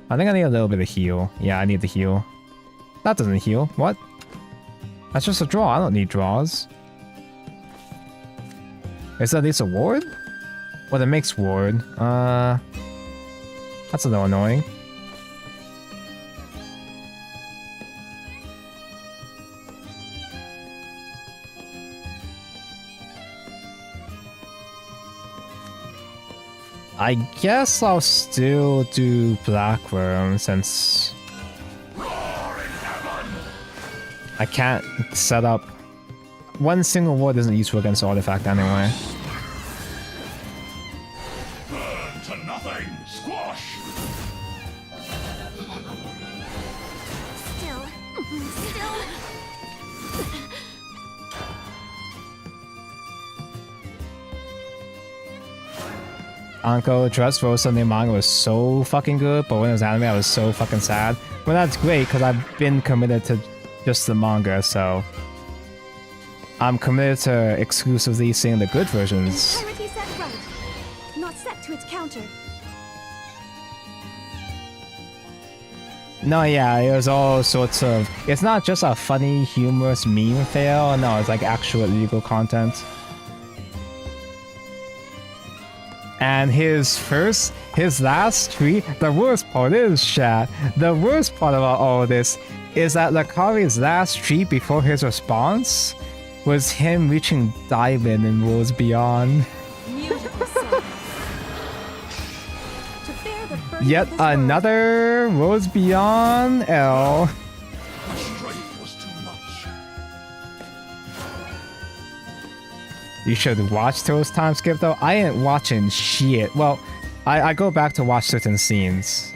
A: I think I need a little bit of heal. Yeah, I need the heal. That doesn't heal. What? That's just a draw. I don't need draws. Is that at least a ward? Well, it makes ward. That's a little annoying. I guess I'll still do Black Worm since I can't set up. One single ward isn't useful against Artifact anyway.
H: Burn to nothing! Squash!
C: Still.
A: Anko, Dressrosa in the manga was so fucking good, but when it was anime, I was so fucking sad. Well, that's great because I've been committed to just the manga, so I'm committed to exclusively seeing the good versions.
C: Integrity set right. Not set to its counter.
A: No, yeah, it was all sorts of. It's not just a funny, humorous meme fail. No, it's like actual illegal content. And his last tweet, the worst part is, chat, the worst part about all of this is that Lakari's last tweet before his response was him reaching Diamond in Worlds Beyond. Yet another Worlds Beyond L.
H: Strength was too much.
A: You should watch those time skip though. I ain't watching shit. Well, I go back to watch certain scenes,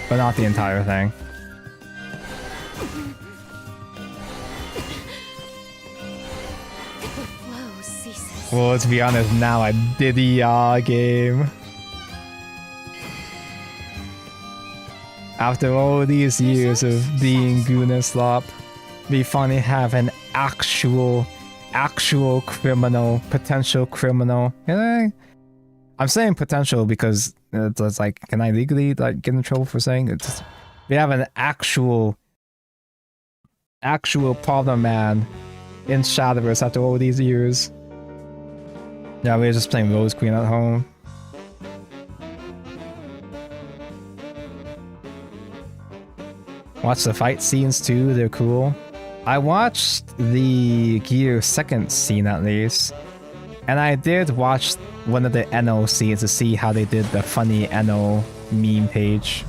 A: but not the entire thing. Well, let's be honest, now I did the game. After all these years of being Goonaslop, we finally have an actual criminal, potential criminal. I'm saying potential because it's like, can I legally like get in trouble for saying it? We have an actual problem man in Shadowverse after all these years. Yeah, we were just playing Rose Queen at home. Watch the fight scenes too, they're cool. I watched the Gear 2nd scene at least, and I did watch one of the NO scenes to see how they did the funny NO meme page.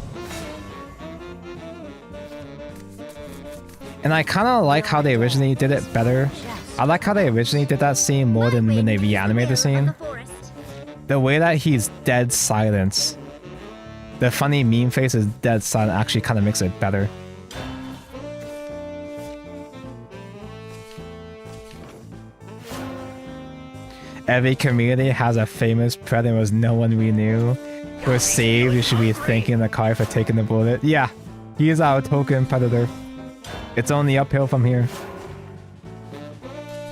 A: And I kind of like how they originally did it better. I like how they originally did that scene more than when they reanimated the scene. The way that he's dead silent, the funny meme face is dead silent, actually kind of makes it better. Every community has a famous predator was no one we knew. We're saved, we should be thanking the car for taking the bullet. Yeah, he is our token predator. It's only uphill from here.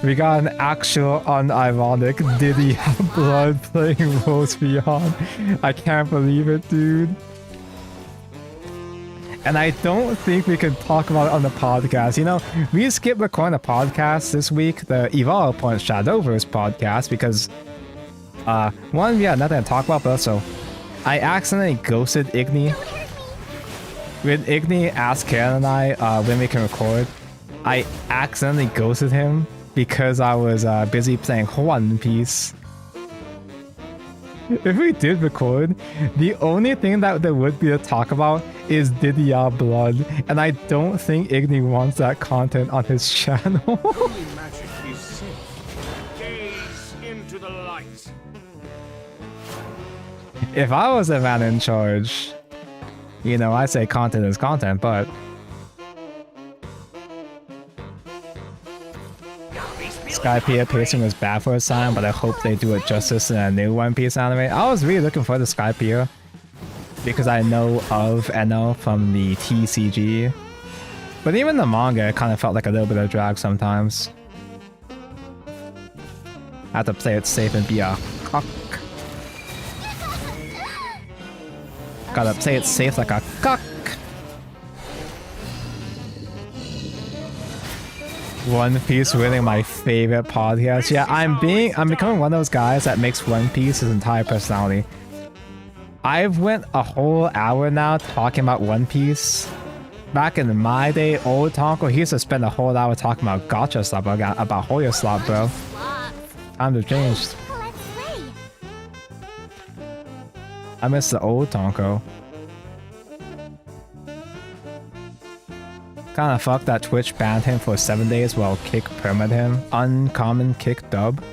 A: We got an actual unironic Diddy Blood playing Rose Beyond. I can't believe it, dude. And I don't think we can talk about it on the podcast. You know, we skipped recording a podcast this week, the Evolve Point Shadowverse podcast, because one, we had nothing to talk about, but also I accidentally ghosted Igni. When Igni asked Karen and I when we can record, I accidentally ghosted him because I was busy playing One Piece. If we did record, the only thing that there would be to talk about is Didier Blood, and I don't think Igni wants that content on his channel.
H: Holy magic is safe. Gaze into the light.
A: If I was the man in charge, you know, I say content is content, but Skypiea pacing was bad for a time, but I hope they do it justice in a new One Piece anime. I was really looking for the Skypiea because I know of Enno from the TCG, but even the manga kind of felt like a little bit of drag sometimes. I have to play it safe and be a cock. Gotta play it safe like a cock. One Piece really my favorite podcast. Yeah, I'm becoming one of those guys that makes One Piece his entire personality. I've went a whole hour now talking about One Piece. Back in my day, old Tonko, he used to spend a whole hour talking about Gacha stuff, about Hoya slot, bro. Times have changed. I miss the old Tonko. Kinda fucked that Twitch banned him for 7 days while Kick permit him. Uncommon Kick dub.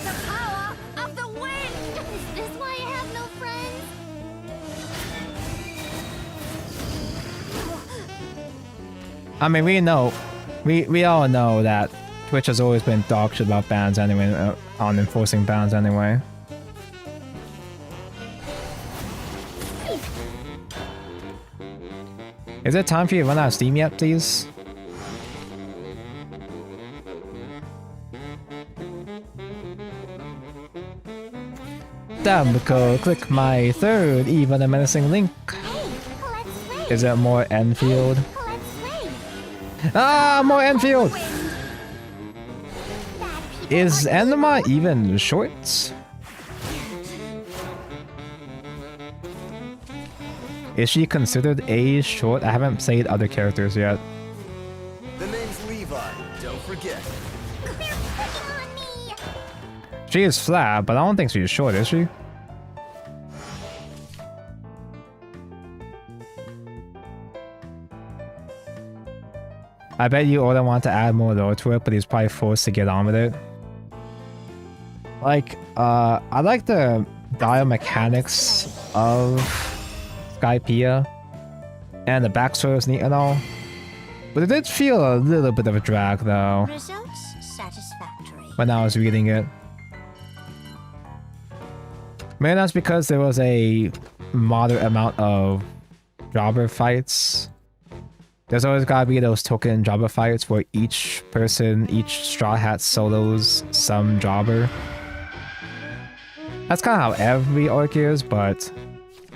C: The power of the wind! Is this why I have no friends?
A: I mean, we all know that Twitch has always been dog shit about bans anyway, on enforcing bans anyway. Is it time for you to run out of Steam yet, please? Damco, click my third even a menacing link. Is it more Enfield? Ah, more Enfield! Is Enema even short? Is she considered a short? I haven't played other characters yet.
B: The name's Levi, don't forget.
C: They're picking on me!
A: She is flat, but I don't think she's short, is she? I bet you Oda want to add more lore to it, but he's probably forced to get on with it. Like, I like the biomechanics of Skypiea, and the backstory was neat and all, but it did feel a little bit of a drag though
C: Results satisfactory.
A: when I was reading it. Maybe that's because there was a moderate amount of jobber fights. There's always gotta be those token jobber fights where each person, each Straw Hat solos some jobber. That's kind of how every arc is, but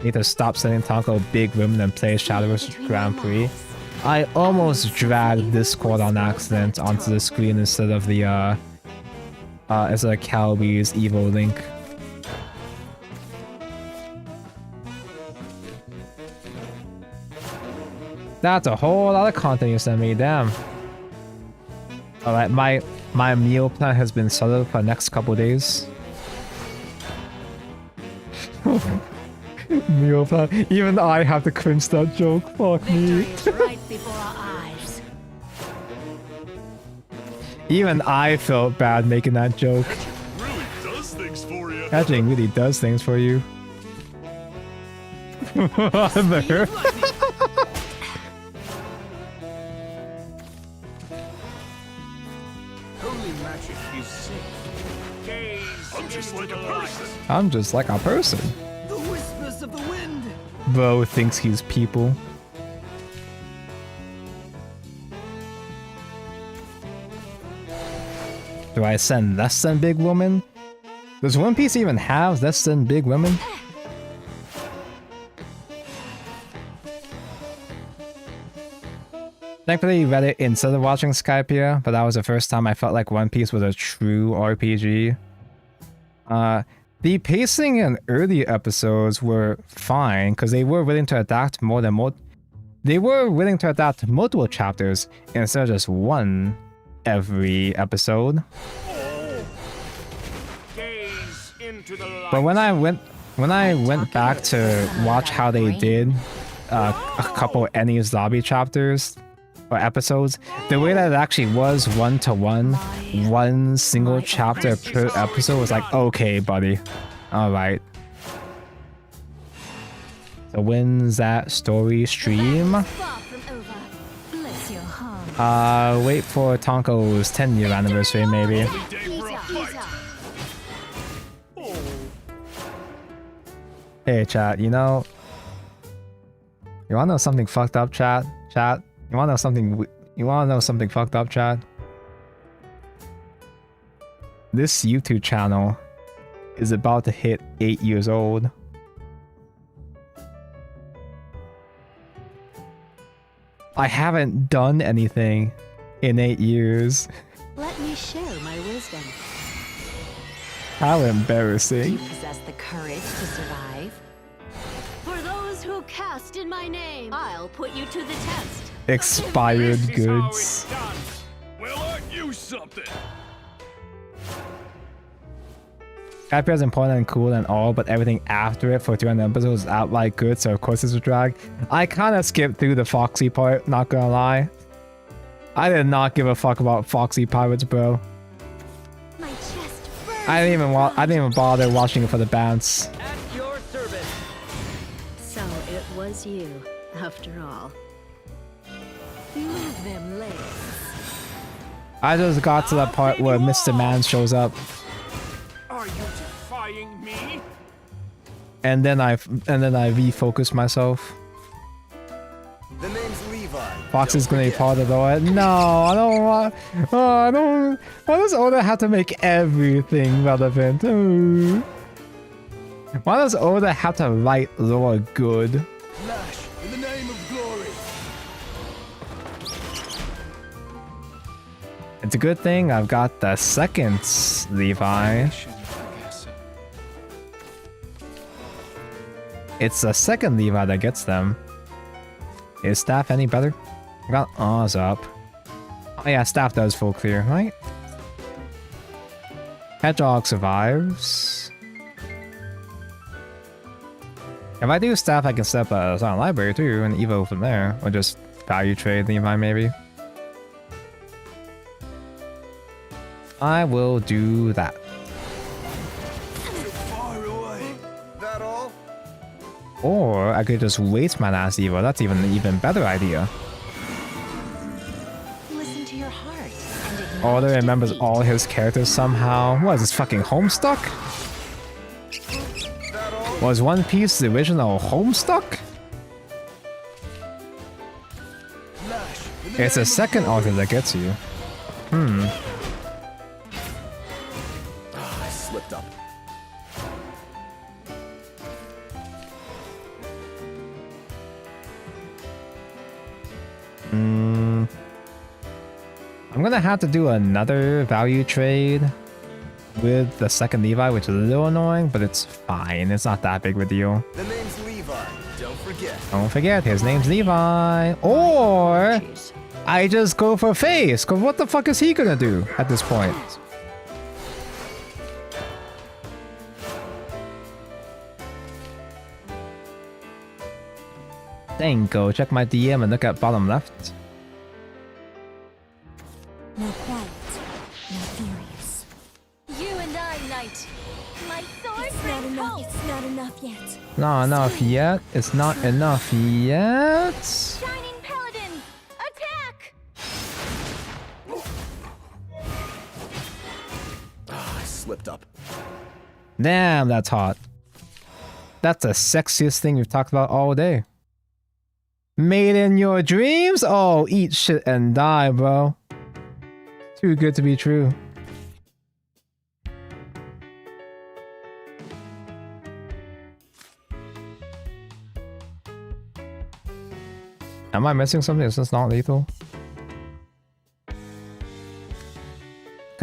A: need to stop sending Tonko big room and play Shadowverse Grand Prix. I almost dragged Discord on accident onto the screen instead of the Calby's Evo link. That's a whole lot of content you sent me, damn. Alright, my meal plan has been settled for the next couple days. Meal plan. Even I have to cringe that joke. Fuck me.
F: right before our eyes.
A: Even I felt bad making that joke.
H: Really does things for you.
A: That thing really does things for you. There.
H: Holy magic is safe. Gaze I'm just like a person.
A: I'm just like a person.
B: The whispers of the wind.
A: Bro thinks he's people. Do I send less than big woman? Does One Piece even have less than big women? Thankfully, read it instead of watching Skypiea, but that was the first time I felt like One Piece was a true RPG. The pacing in early episodes were fine because they were willing to adapt more than multiple chapters instead of just one every episode.
I: Gaze into the light.
A: But when I went back to watch how they did a couple Enies Lobby chapters or episodes, the way that it actually was one-to-one, one single chapter per episode was like, okay, buddy, all right. So when's that story stream? Wait for Tonko's 10-year anniversary, maybe. Hey, chat, you wanna know something fucked up, chat? You wanna know something fucked up, chat? This YouTube channel is about to hit 8 years old. I haven't done anything in 8 years.
C: Let me share my wisdom.
A: How
C: Do
A: embarrassing.
C: you possess the courage to survive? For those who cast in my name, I'll put you to the test.
A: Expired
I: This is how
A: goods.
I: it's done.
H: Well, aren't you something?
A: Skypiea is important and cool and all, but everything after it for 200 episodes is outright good, so of course it's a drag. I kind of skipped through the Foxy part, not gonna lie. I did not give a fuck about Foxy pirates, bro.
C: My chest burns.
A: I didn't even bother watching it for the bounce.
G: At your service.
C: So it was you, after all. Move them legs.
A: I just got to that part where Mr. Man shows up,
I: Are you defying me?
A: and then I refocused myself.
G: The name's Levi.
A: Fox is gonna be part of it. No, I don't want. Oh, I don't. Why does Oda have to make everything relevant? Oh. Why does Oda have to write lore good?
D: Flash, in the name of glory.
A: It's a good thing I've got the second Levi. It's the second Levi that gets them. Is Staff any better? I got Oz up. Oh yeah, Staff does full clear, right? Hedgehog survives. If I do Staff, I can set up a Silent Library too and Evo from there. Or just value trade Levi maybe. I will do that.
D: Far away.
G: That all?
A: Or I could just waste my last Evo. That's even an even better idea.
C: Listen to your heart. And ignite
A: Oda remembers
C: defeat.
A: all his characters somehow. What is this, fucking Homestuck?
G: That all?
A: Was One Piece the original Homestuck?
D: Flash, in the
A: It's the
D: name of
A: second
D: glory.
A: author that gets you.
D: I slipped up.
A: I'm gonna have to do another value trade with the second Levi, which is a little annoying, but it's fine. It's not that big of a deal.
G: The name's Levi. Don't forget.
A: Don't forget, his name's Levi. Or I just go for Face, because what the fuck is he gonna do at this point? Dang, go check my DM and look at bottom left.
C: No quiet, no furious.
E: You and I, Knight. My sword
C: It's not enough. It's not enough yet.
A: Not enough yet. It's not enough yet.
E: Shining Paladins, attack!
D: I slipped up.
A: Damn, that's hot. That's the sexiest thing we've talked about all day. Made in your dreams? Oh, eat shit and die, bro. Too good to be true. Am I missing something? Is this not lethal? Because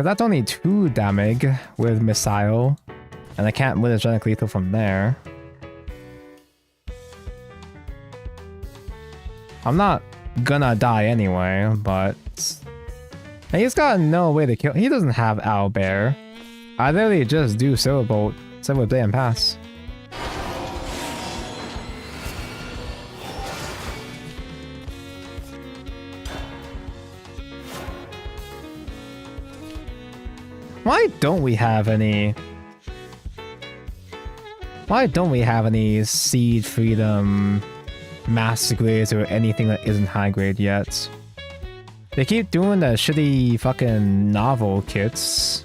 A: that's only 2 damage with missile, and I can't mutagenic lethal from there. I'm not gonna die anyway, but and he's got no way to kill. He doesn't have Owlbear. I literally just do Silverbolt, Silver Blade, and pass. Why don't we have any? Why don't we have any Seed Freedom Master Grades or anything that isn't high grade yet? They keep doing the shitty fucking novel kits,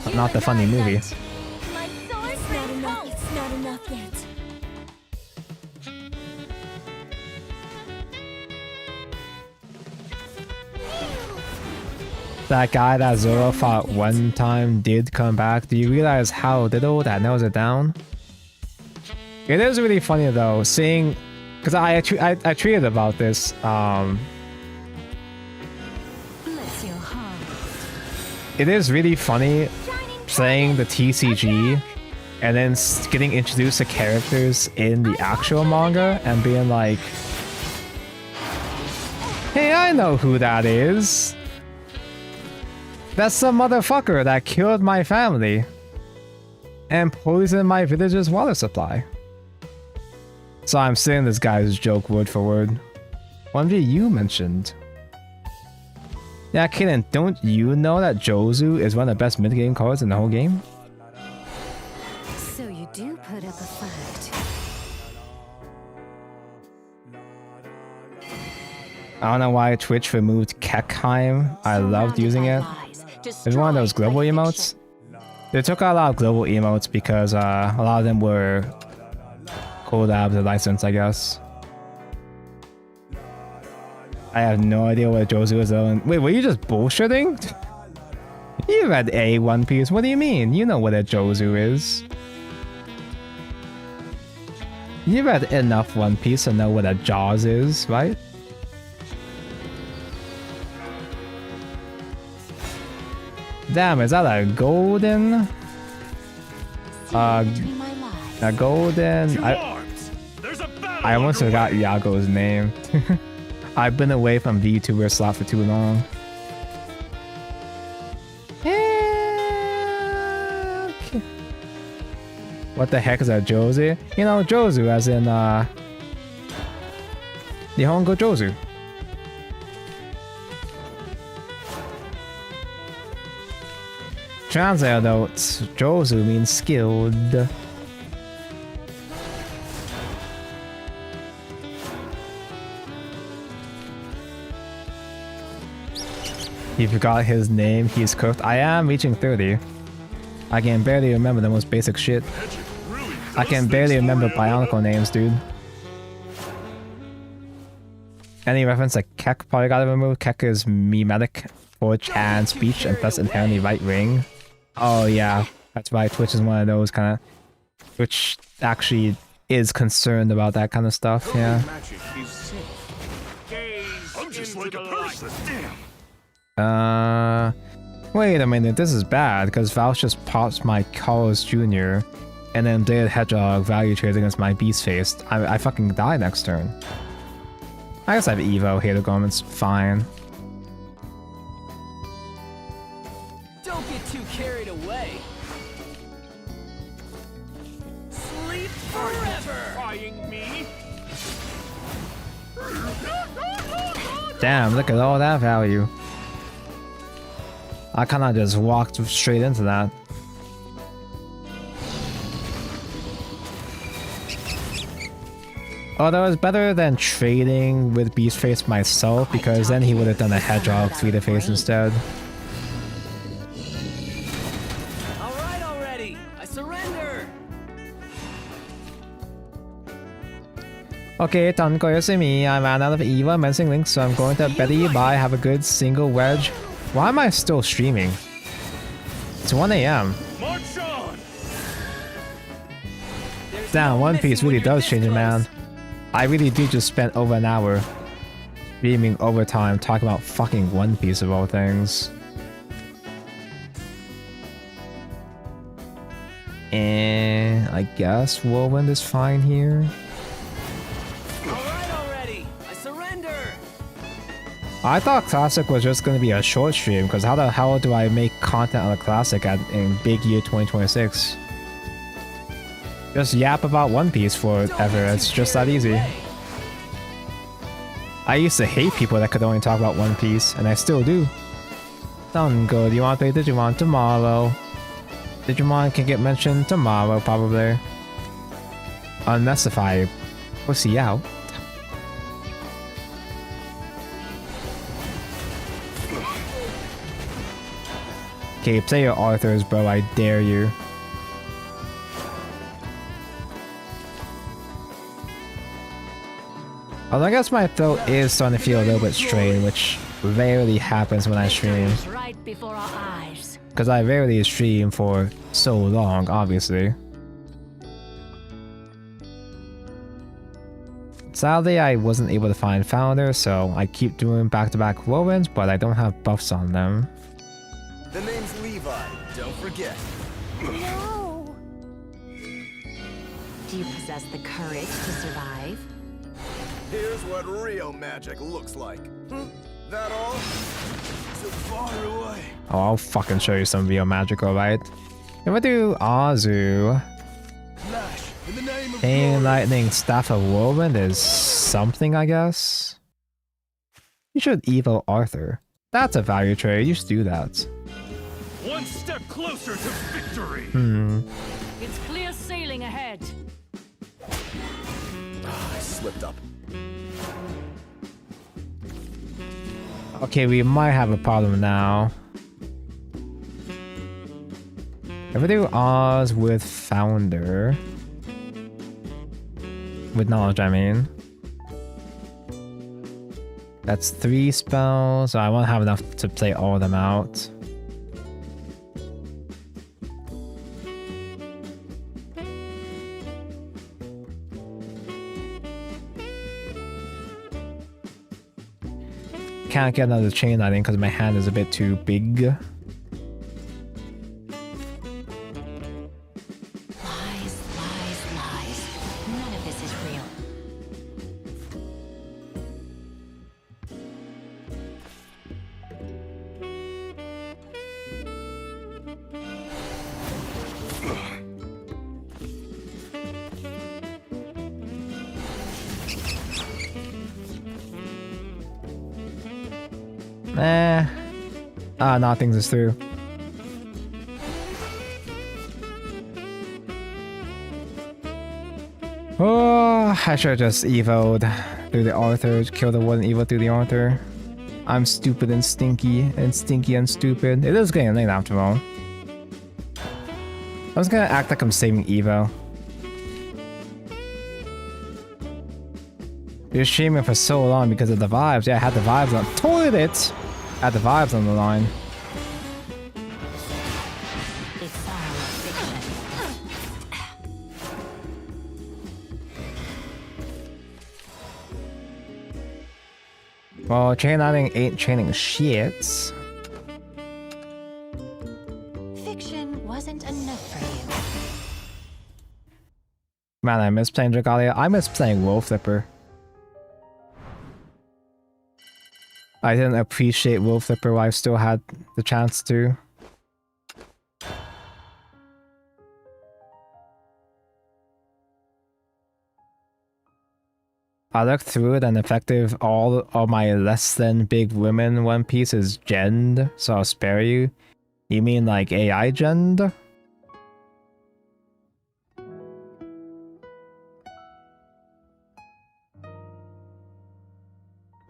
A: but not the funny movie.
C: My sword's not enough. It's not enough yet.
A: That guy that Zoro fought one time did come back. Do you realize how little that narrows it down? It is really funny though, seeing, because I tweeted about this.
C: Bless your heart.
A: It is really funny playing the TCG and then getting introduced to characters in the actual manga and being like, hey, I know who that is. That's the motherfucker that killed my family and poisoned my village's water supply. So I'm saying this guy's joke word for word. One of you mentioned. Yeah, Kaden, don't you know that Jozu is one of the best mid-game cards in the whole game?
C: So you do put up a fight.
A: I don't know why Twitch removed Kekheim. I loved using it. It's one of those global emotes. They took out a lot of global emotes because a lot of them were collabs or licensed, I guess. I have no idea what Jozu is though. Wait, were you just bullshitting? You read a One Piece. What do you mean? You know what a Jozu is. You read enough One Piece to know what a Jaws is, right? Damn, is that a golden? A golden. I almost forgot Yago's name. I've been away from VTuber slot for too long. Okay. What the heck is that, Jozu? You know, Jozu as in Nihongo Jozu. Translator notes, Jozu means skilled. He forgot his name, he's cooked. I am reaching 30. I can barely remember the most basic shit. I can barely remember bionicle names, dude. Any reference to Kek probably gotta remove. Kek is mimetic, forge, and speech, and thus inherently right ring. Oh yeah, that's why Twitch is one of those kind of... Twitch actually is concerned about that kind of stuff, yeah.
H: I'm just like a person.
A: Wait a minute, this is bad, because Vouch just pops my Carlos Jr., and then Blade Hedgehog value trades against my Beast Face. I fucking die next turn. I guess I have Evo, Hater Garment's fine.
B: Don't get too carried away. Sleep forever. Defying me.
A: Damn, look at all that value. I kinda just walked straight into that. Although it's better than trading with Beastface myself, because then he would have done a Hedgehog 3-to-face instead.
B: Alright already. I surrender.
A: Okay, Tanko, you see me. I ran out of Eva missing links, so I'm going to Betty bye. Have a good single wedge. Why am I still streaming? It's 1 AM.
H: March on!
A: Damn, One Piece really does change it, man. I really do just spend over an hour streaming overtime talking about fucking One Piece of all things. And I guess Whirlwind is fine here.
B: Alright already! I surrender!
A: I thought Classic was just gonna be a short stream, because how the hell do I make content on a Classic in big year 2026? Just yap about One Piece forever, it's just that easy. I used to hate people that could only talk about One Piece, and I still do. Sound good, you want to play Digimon tomorrow? Digimon can get mentioned tomorrow, probably. Unless if I pussy out. Okay, play your Arthurs, bro, I dare you. Although I guess my throat is starting to feel a little bit strained, which rarely happens when I stream.
C: Right before our eyes.
A: Because I rarely stream for so long, obviously. Sadly, I wasn't able to find Founder, so I keep doing back-to-back whirlwinds, but I don't have buffs on them.
B: The name's Levi, don't forget.
C: No.
J: Do you possess the courage to survive?
D: Here's what real magic looks like. That all? So far away.
A: Oh, I'll fucking show you some real magic, alright? If I do Azu,
D: Flash, in the name of
A: Chain
D: glory.
A: Lightning Staff of Whirlwind is something, I guess? You should Evo Arthur. That's a value trade, you should do that.
H: One step closer to victory.
C: It's clear sailing ahead.
D: I slipped up.
A: Okay, we might have a problem now. If I do Oz with Founder... With Knowledge, I mean. That's 3 spells, so I won't have enough to play all of them out. Can't get another chain lightning because my hand is a bit too big.
J: Lies, lies, lies. None of this is real.
A: Nah, things is through. Oh, I should have just evoed through the Arthur, kill the one evo through the Arthur. I'm stupid and stinky and stupid. It is getting late after all. I was gonna act like I'm saving evo. You're streaming for so long because of the vibes. Yeah, I had the vibes on. Toilet! I had the vibes on the line.
J: It's science fiction.
A: Well, chain lightning ain't chaining shit.
J: Fiction wasn't enough for you.
A: Man, I miss playing Dragalia. I miss playing Wolf Flipper. I didn't appreciate Wolf Flipper while I still had the chance to. I looked through it and effective all of my less than big women One Piece is gend, so I'll spare you. You mean like AI gend?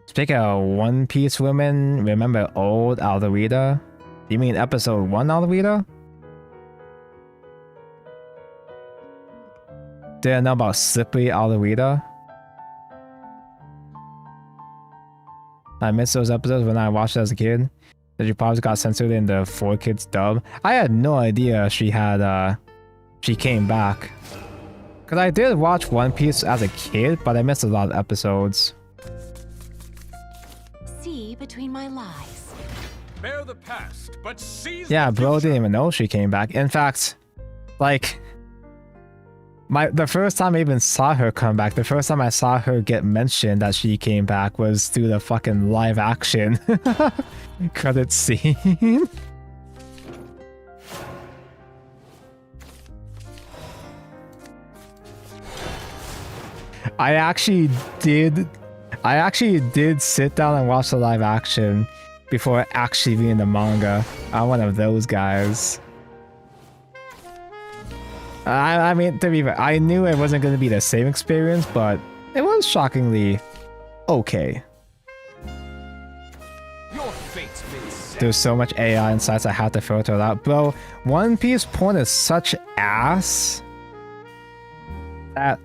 A: Speaking of One Piece women, remember old Alderita? You mean episode 1 Alderita? Didn't know about Slippery Alderita? I missed those episodes when I watched it as a kid. That you probably got censored in the 4Kids dub. I had no idea she had, she came back. Because I did watch One Piece as a kid, but I missed a lot of episodes.
J: See between my lies.
I: Bear the past, but seize
A: Yeah,
I: the
A: bro
I: future.
A: didn't even know she came back. In fact, like, the first time I even saw her come back, the first time I saw her get mentioned that she came back was through the fucking live action credit scene. I actually did sit down and watch the live action before actually reading the manga. I'm one of those guys. I mean, to be fair, I knew it wasn't going to be the same experience, but it was shockingly okay.
I: Your fate's been set.
A: There's so much AI insights I had to filter it out. Bro, One Piece porn is such ass that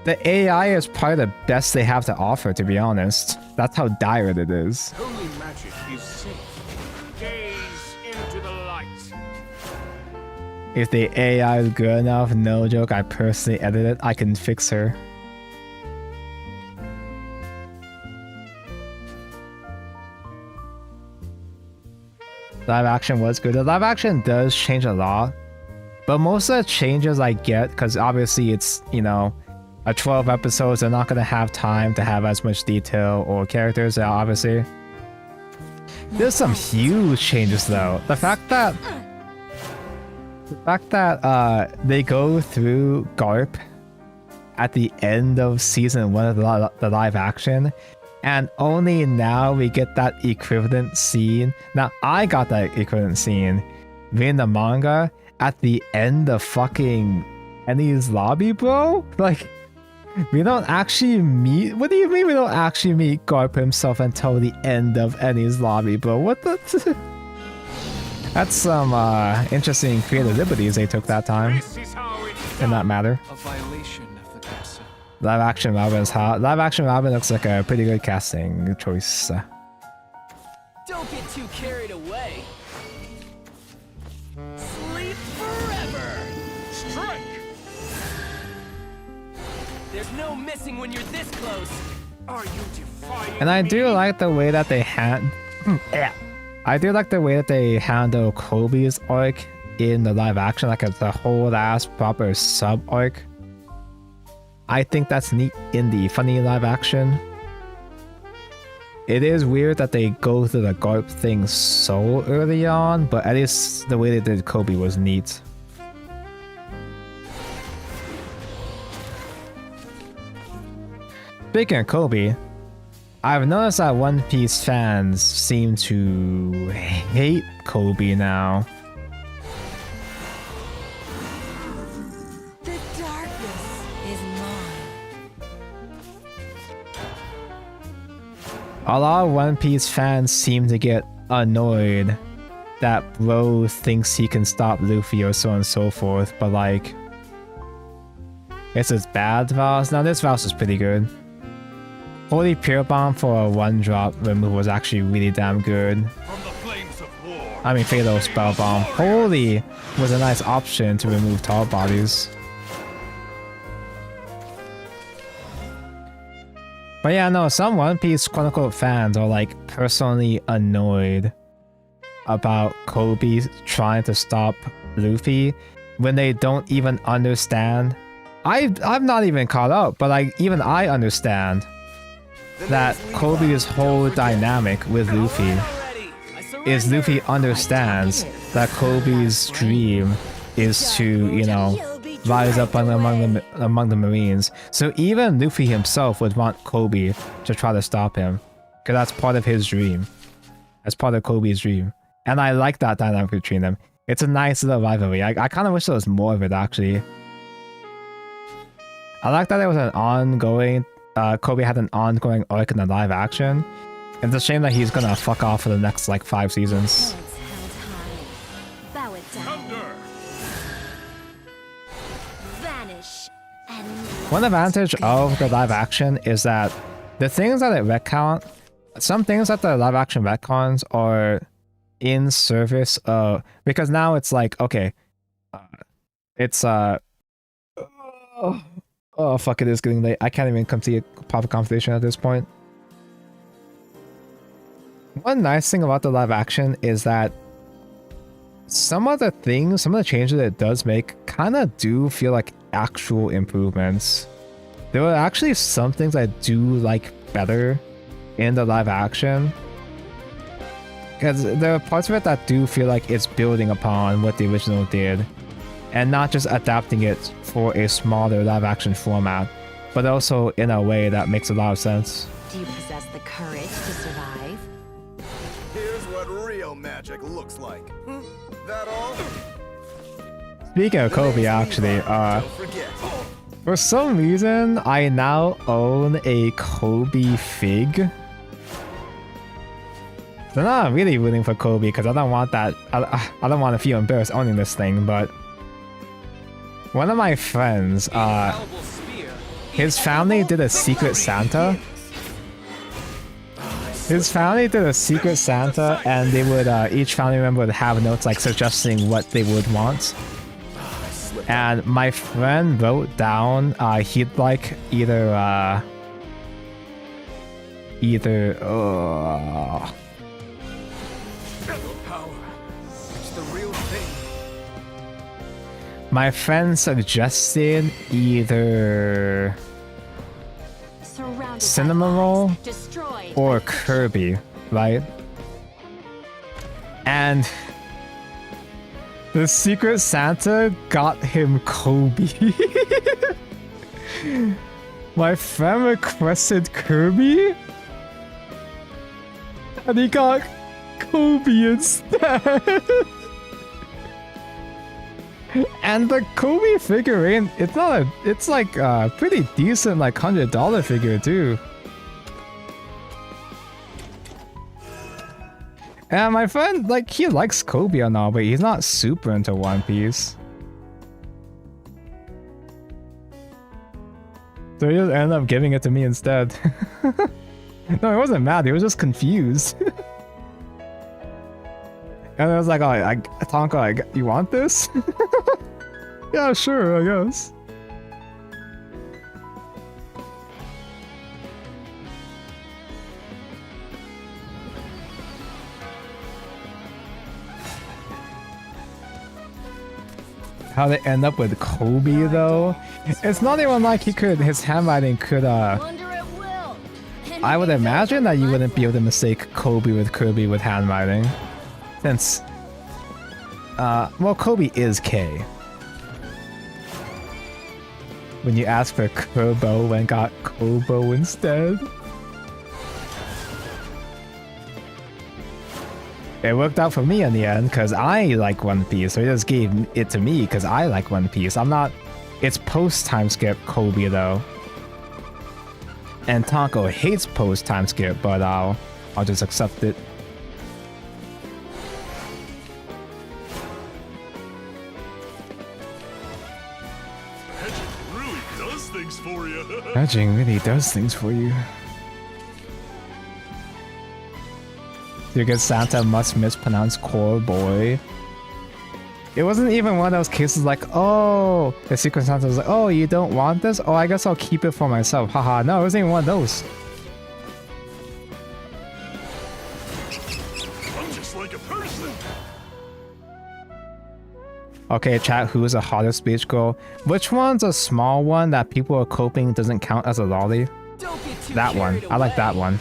A: the AI is probably the best they have to offer, to be honest. That's how dire it is.
I: Only magic is safe. Gaze into the light.
A: If the AI is good enough, no joke, I personally edit it, I can fix her. Live action was good. The live action does change a lot, but most of the changes I get, because obviously it's, you know, a 12 episodes, they're not going to have time to have as much detail or characters, obviously. There's some huge changes though. The fact that they go through Garp at the end of season 1 of the live action, and only now we get that equivalent scene. Now I got that equivalent scene in the manga at the end of fucking Eni's lobby, bro. Like, we don't actually meet. What do you mean we don't actually meet Garp himself until the end of Eni's lobby, bro? What the? That's some interesting creative liberties they took that time.
I: This is how it's
A: In that matter.
I: a violation of the castle.
A: Live action Robin is hot. Live action Robin looks like a pretty good casting choice.
G: Don't get too carried away. Sleep forever.
I: Strike!
G: There's no missing when you're this close.
I: Are you defying
A: And I do
I: me?
A: like the way that they I do like the way that they handle Kobe's arc in the live action, like it's a whole ass proper sub arc. I think that's neat in the funny live action. It is weird that they go through the Garp thing so early on, but at least the way they did Kobe was neat. Speaking of Kobe, I've noticed that One Piece fans seem to hate Kobe now.
J: The darkness is mine.
A: A lot of One Piece fans seem to get annoyed that bro thinks he can stop Luffy or so on and so forth, but like, it's his bad Vows. Now this Vows is pretty good. Holy Pure Bomb for a 1-drop remove was actually really damn good.
H: From the flames of war.
A: I mean, Fatal Spell Bomb. Holy was a nice option to remove tall bodies. But yeah, no, some One Piece quote-unquote fans are like personally annoyed about Kobe trying to stop Luffy when they don't even understand. I'm not even caught up, but like even I understand that Kobe's whole dynamic with Luffy is Luffy understands that Kobe's dream is to, you know, rise up among the Marines. So even Luffy himself would want Kobe to try to stop him, because that's part of his dream. That's part of Kobe's dream. And I like that dynamic between them. It's a nice little rivalry. I kind of wish there was more of it, actually. I like that there was an ongoing... Kobe had an ongoing arc in the live action. It's a shame that he's gonna fuck off for the next, like, 5 seasons.
C: Heads held high. Bow it down.
H: Thunder.
C: Vanish. And
A: One advantage of the live action is that the things that it retcon, some things that the live action retcons are in service of, because now it's like, okay, it's Oh fuck, it is getting late. I can't even come to a proper conversation at this point. One nice thing about the live action is that some of the changes it does make kind of do feel like actual improvements. There are actually some things I do like better in the live action. Because there are parts of it that do feel like it's building upon what the original did. And not just adapting it for a smaller live action format, but also in a way that makes a lot of sense.
J: Do you possess the courage to survive?
D: Here's what real magic looks like. That all?
A: Speaking of Kobe, actually,
D: Don't forget.
A: for some reason, I now own a Kobe fig. So now I'm really rooting for Kobe because I don't want that. I don't want to feel embarrassed owning this thing, but one of my friends, his family did a Secret Santa. His family did a Secret Santa, and they would each family member would have notes like suggesting what they would want. And my friend wrote down he'd like either my friend suggested either Cinnamon Roll or Kirby, right? And the Secret Santa got him Kobe. My friend requested Kirby, and he got Kobe instead. And the Kobe figurine, it's like a pretty decent like $100 figure too. And my friend, like, he likes Kobe and all, but he's not super into One Piece. So he just ended up giving it to me instead. No, he wasn't mad, he was just confused. And I was like, oh, Tonka, you want this? Yeah, sure, I guess. How they end up with Kobe though? It's not even like his handwriting could I would imagine that you wouldn't be able to mistake Kobe with Kirby with handwriting. Since well, Kobe is K. When you ask for Kurbo and got Kobo instead. It worked out for me in the end because I like One Piece, so he just gave it to me because I like One Piece. I'm not. It's post time skip Kobe though, and Tonko hates post time skip, but I'll just accept it. Hedging really does things for you. Secret Santa must mispronounce core boy. It wasn't even one of those cases like, oh, the Secret Santa was like, oh, you don't want this? Oh, I guess I'll keep it for myself. Haha, no, it wasn't even one of those.
H: I'm just like a person.
A: Okay, chat, who is the hottest beach girl? Which one's a small one that people are coping doesn't count as a lolly? That one. I like that one.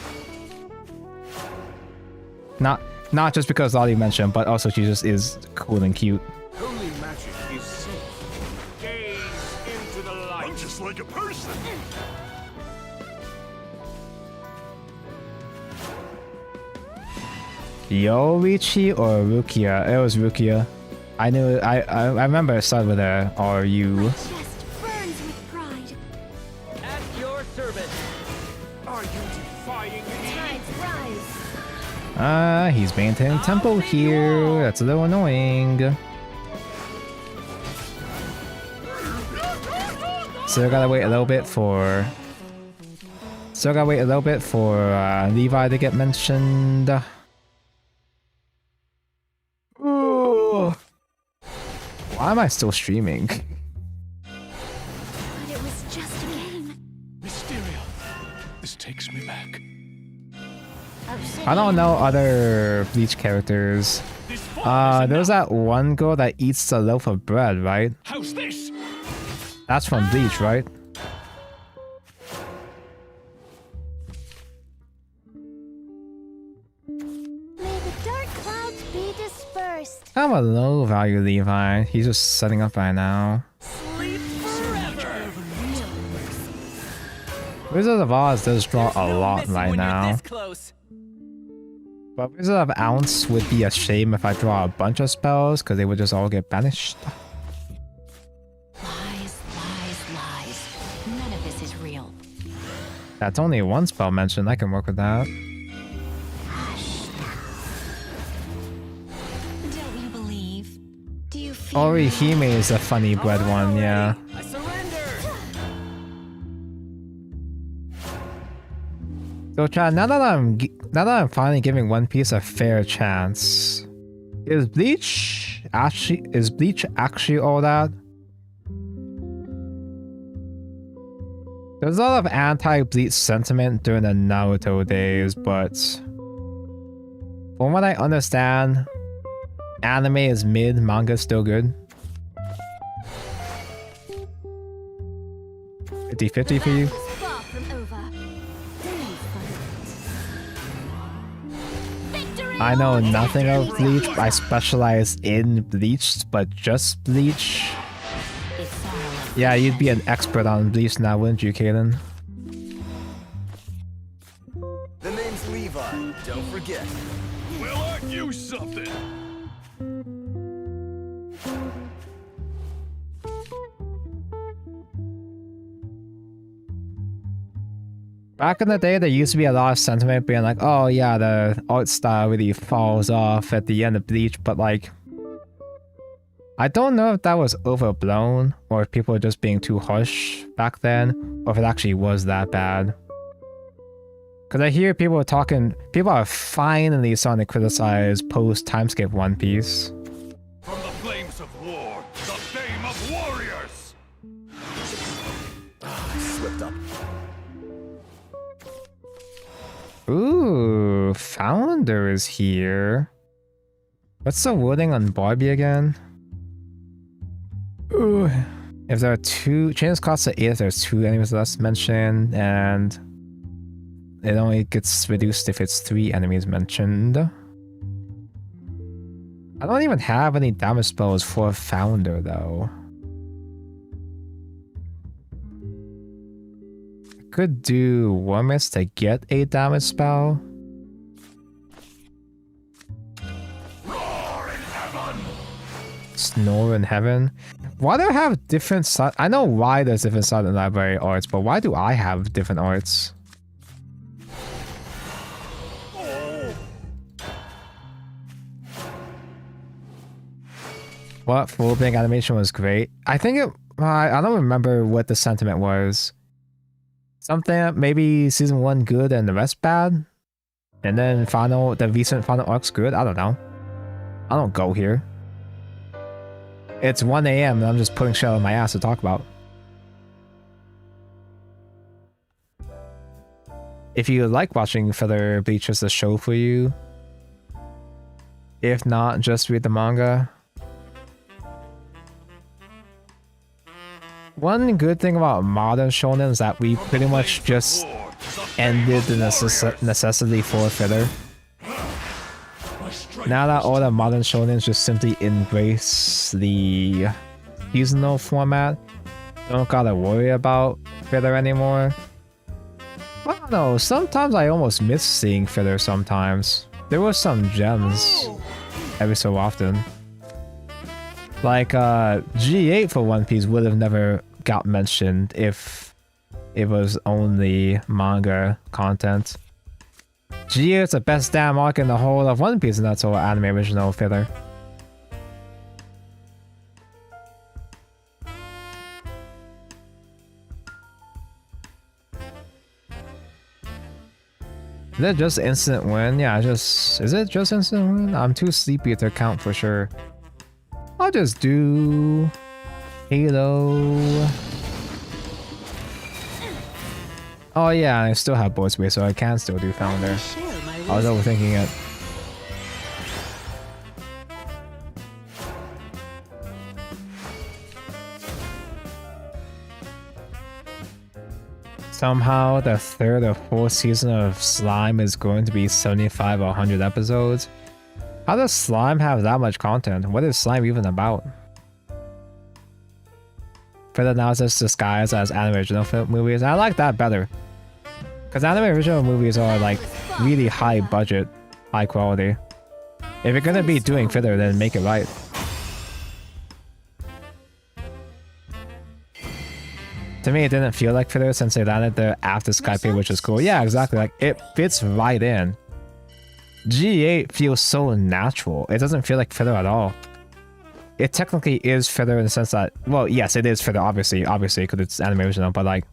A: Not just because Lolly mentioned, but also she just is cool and cute.
I: Holy magic is safe. Gaze into the light.
H: I'm just like a person.
A: Yo Richie or Rukia? It was Rukia. I knew I remember it started with a or you.
C: Chest burns with pride.
I: At your service. Are you defying me?
C: Tides rise.
A: He's maintaining tempo here. That's a little annoying. So I gotta wait a little bit for. Levi to get mentioned. Ooh. Why am I still streaming?
H: This takes me back.
A: I don't know other Bleach characters. There's that one girl that eats a loaf of bread, right?
H: How's this?
A: That's from Bleach, right?
C: May the dark clouds be dispersed.
A: I'm a low value Levi. He's just setting up right now.
B: Sleep forever.
A: Wizard of Oz does draw
B: There's
A: a
B: no
A: lot
B: missing
A: right
B: when you're
A: now.
B: this close.
A: But Wizard of Ounce would be a shame if I draw a bunch of spells, because they would just all get banished.
J: Lies, lies, lies. None of this is real.
A: That's only one spell mentioned, I can work with that.
J: Don't you believe? Do you feel?
A: Orihime is a funny bread one, yeah.
B: I surrender.
A: So Chad, now that I'm finally giving One Piece a fair chance, is Bleach actually all that? There's a lot of anti-Bleach sentiment during the Naruto days, but from what I understand, anime is mid, manga still good. 50-50 for you?
C: Far from over. Victory
A: I know
C: or
A: nothing of
C: victory.
A: Bleach. I specialize in Bleach, but just Bleach.
J: It's all of
A: Yeah, you'd be an expert on Bleach now, wouldn't you, Kaden?
G: The name's Levi, don't forget.
H: Well, aren't you something?
A: Back in the day, there used to be a lot of sentiment being like, oh yeah, the art style really falls off at the end of Bleach, but like, I don't know if that was overblown, or if people were just being too harsh back then, or if it actually was that bad. Because I hear people are finally starting to criticize post-time skip One Piece.
H: From the flames of war, the fame of warriors!
G: I slipped up.
A: Ooh, Founder is here. What's the wording on Barbie again? Ooh. If there are two, changes cost to 8 if there's 2 enemies less mentioned, and it only gets reduced if it's 3 enemies mentioned. I don't even have any damage spells for Founder though. Could do Wormist to get a damage spell. Snore in Heaven. Why do I have different I know why there's different Silent Library arts, but why do I have different arts? What? Full Big animation was great. I think it... I don't remember what the sentiment was. Something, maybe season 1 good and the rest bad? And then the recent final arc's good? I don't know. I don't go here. It's 1 AM and I'm just putting shit on my ass to talk about. If you like watching filler Bleach as a show for you. If not, just read the manga. One good thing about modern shonen is that we pretty much just ended the necessity for filler. Now that all the modern shonens just simply embrace the seasonal format, don't gotta worry about filler anymore. I don't know, sometimes I almost miss seeing filler sometimes. There were some gems every so often. Like, G8 for One Piece would have never got mentioned if it was only manga content. G8 is the best damn arc in the whole of One Piece, and that's all anime original filler. Is it just instant win? Yeah, is it just instant win? I'm too sleepy to count for sure. I'll just do Halo. Oh yeah, I still have board space, so I can still do Founder. I was overthinking it. Somehow the third or fourth season of Slime is going to be 75 or 100 episodes. How does Slime have that much content? What is Slime even about? Further now it's just disguised as anime original movies. I like that better. Because anime original movies are like really high budget, high quality. If you're gonna be doing filler, then make it right. To me, it didn't feel like filler since they landed there after Skype, which was cool. Yeah, exactly. Like, it fits right in. G8 feels so natural. It doesn't feel like filler at all. It technically is filler in the sense that, well, yes, it is filler, obviously, because it's anime original, but like,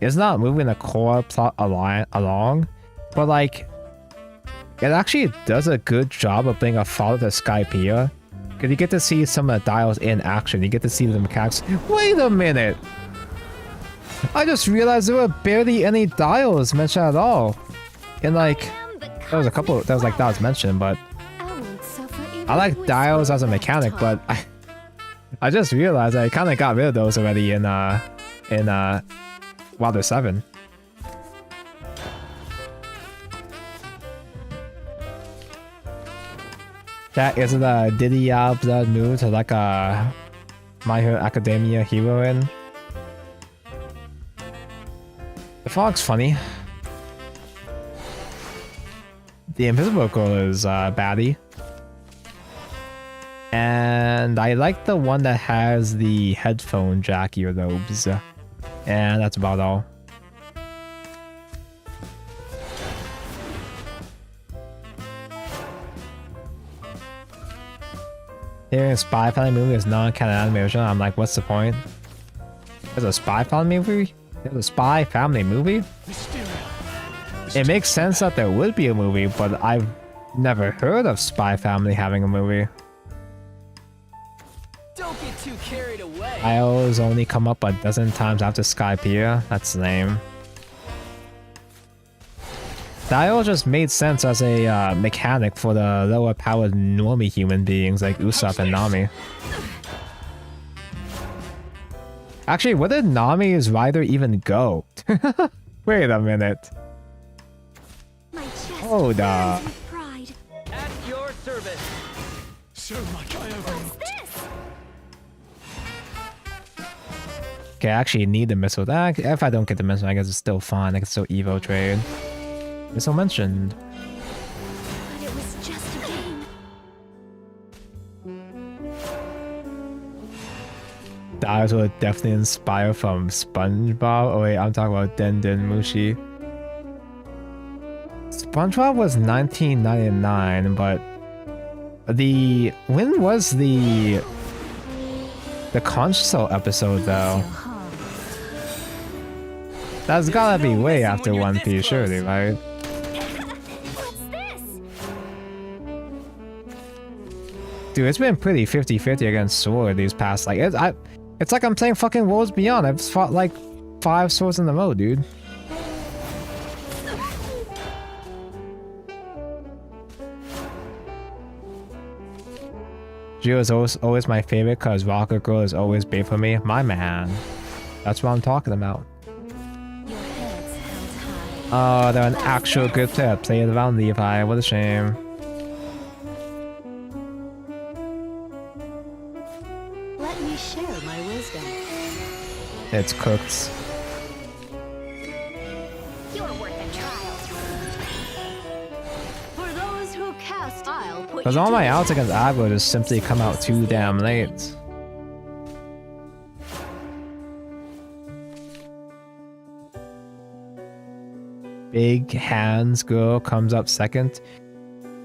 A: it's not moving the core plot along, but like, it actually does a good job of being a follow to Skypiea, because you get to see some of the dials in action. You get to see the mechanics. Wait a minute! I just realized there were barely any dials mentioned at all. And like, there was a couple that was mentioned, but I like dials as a mechanic, but I just realized I kind of got rid of those already in Wilder 7. That isn't a Diddy blood move to like a My Hero Academia heroine. The fog's funny. The invisible girl is baddie. And I like the one that has the headphone jack earlobes. And that's about all. Hearing a Spy Family movie is non-canon animation, I'm like, what's the point? There's a Spy Family movie? There's a Spy Family movie? It makes sense that there would be a movie, but I've never heard of Spy Family having a movie.
B: Don't get too carried away.
A: I always only come up a dozen times after Skypiea. That's lame. Dial just made sense as a mechanic for the lower powered normie human beings like Usopp and Nami. Actually, where did Nami's rider even go? Wait a minute. Hold up.
B: At your service.
H: So much I overlooked.
A: Okay, I actually need the missile. If I don't get the missile, I guess it's still fine. I can still Evo trade. Missile mentioned.
C: But it was just a game.
A: Dials will definitely inspire from SpongeBob. Oh wait, I'm talking about Den Den Mushi. SpongeBob was 1999, but when was the console episode though? That's gotta be way after One Piece, surely, right?
C: What's this?
A: Dude, it's been pretty 50-50 against Sword these past, like, it's like I'm playing fucking Worlds Beyond. I've fought like 5 swords in a row, dude. Geo is always my favorite because Rocket Girl is always bait for me. My man. That's what I'm talking about.
C: Your head's held
A: Oh,
C: high.
A: they're an actual good player. Play it around Levi. What a shame.
J: Let me share my wisdom.
A: It's cooked.
C: You're worth a trial. For those who cast, I'll put
A: Because
C: you
A: all
C: to
A: my
C: the
A: outs
C: test.
A: against aggro just simply come out too damn late. Big hands girl comes up second.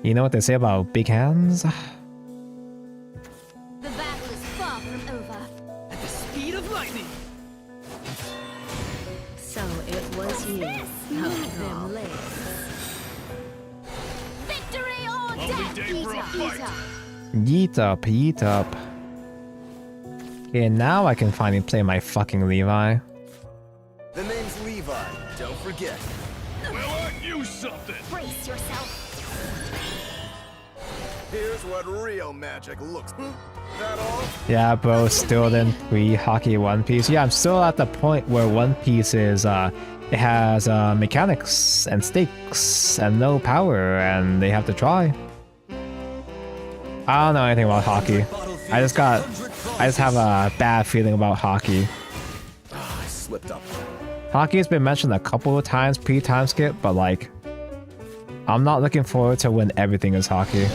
A: You know what they say about big hands?
C: The battle is far from over.
B: At the speed of lightning.
J: So it was you. After all.
C: Victory or
H: Lovely
C: death,
H: day for a fight.
A: Yeet up, yeet up. Okay, now I can finally play my fucking Levi.
B: The name's Levi, don't forget.
H: Well, aren't you something?
C: Brace yourself.
D: Here's what real magic looks. That all?
A: Yeah, bro, still in free hockey One Piece. Yeah, I'm still at the point where One Piece is, it has mechanics and stakes and no power, and they have to try. I don't know anything about hockey. I just have a bad feeling about hockey.
D: I slipped up.
A: Hockey has been mentioned a couple of times pre-time skip, but like, I'm not looking forward to when everything is hockey.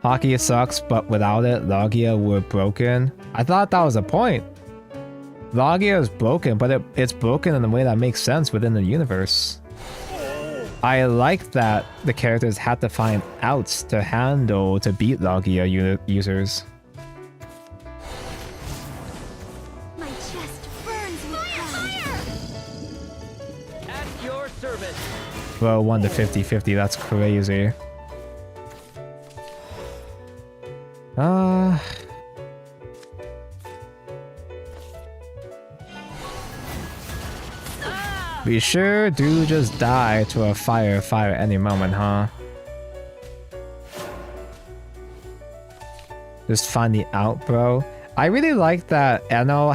A: Hockey sucks, but without it, Logia were broken. I thought that was the point. Logia is broken, but it's broken in a way that makes sense within the universe. I like that the characters had to find outs to handle to beat Logia users.
C: My chest burns with pride.
G: At your service.
A: Bro, 1 to 50-50, that's crazy. We sure do just die to a fire any moment, huh? Just finding out, bro. I really like that Eno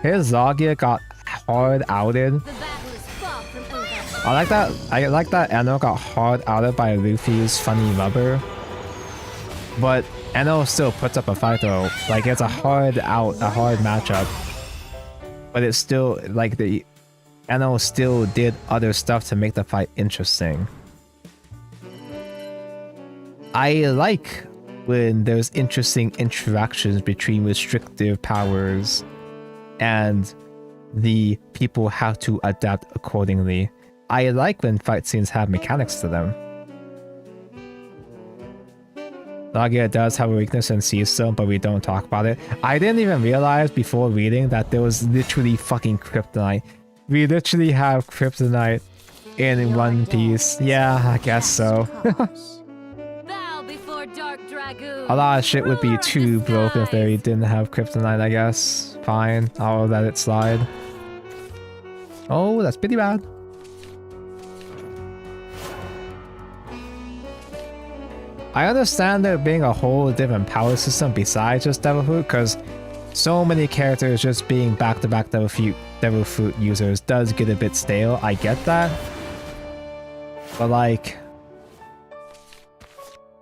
A: his Logia got hard outed.
C: The battle is far from over.
A: I like that Eno got hard outed by Luffy's funny rubber. But Eno still puts up a fight though. Like it's a hard matchup. But it's still like Eno still did other stuff to make the fight interesting. I like when there's interesting interactions between restrictive powers and the people have to adapt accordingly. I like when fight scenes have mechanics to them. Logia does have a weakness in Sea Stone, but we don't talk about it. I didn't even realize before reading that there was literally fucking kryptonite. We literally have kryptonite in One Piece. Yeah, I guess so.
C: Bow before Dark Dragoon.
A: A lot of shit would be too broken if they didn't have kryptonite, I guess. Fine, I'll let it slide. Oh, that's pretty bad. I understand there being a whole different power system besides just Devil Fruit, because so many characters just being back-to-back Devil Fruit users does get a bit stale. I get that. But like,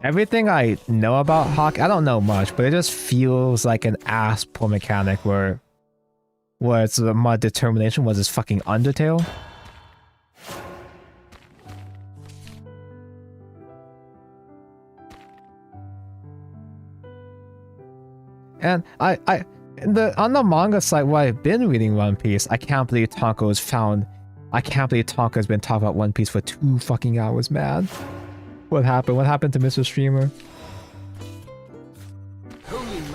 A: everything I know about Hawk, I don't know much, but it just feels like an ass-pull mechanic where it's my determination was this fucking Undertale. And on the manga site where I've been reading One Piece, I can't believe Tonko's been talking about One Piece for 2 fucking hours, man. What happened? What happened to Mr. Streamer?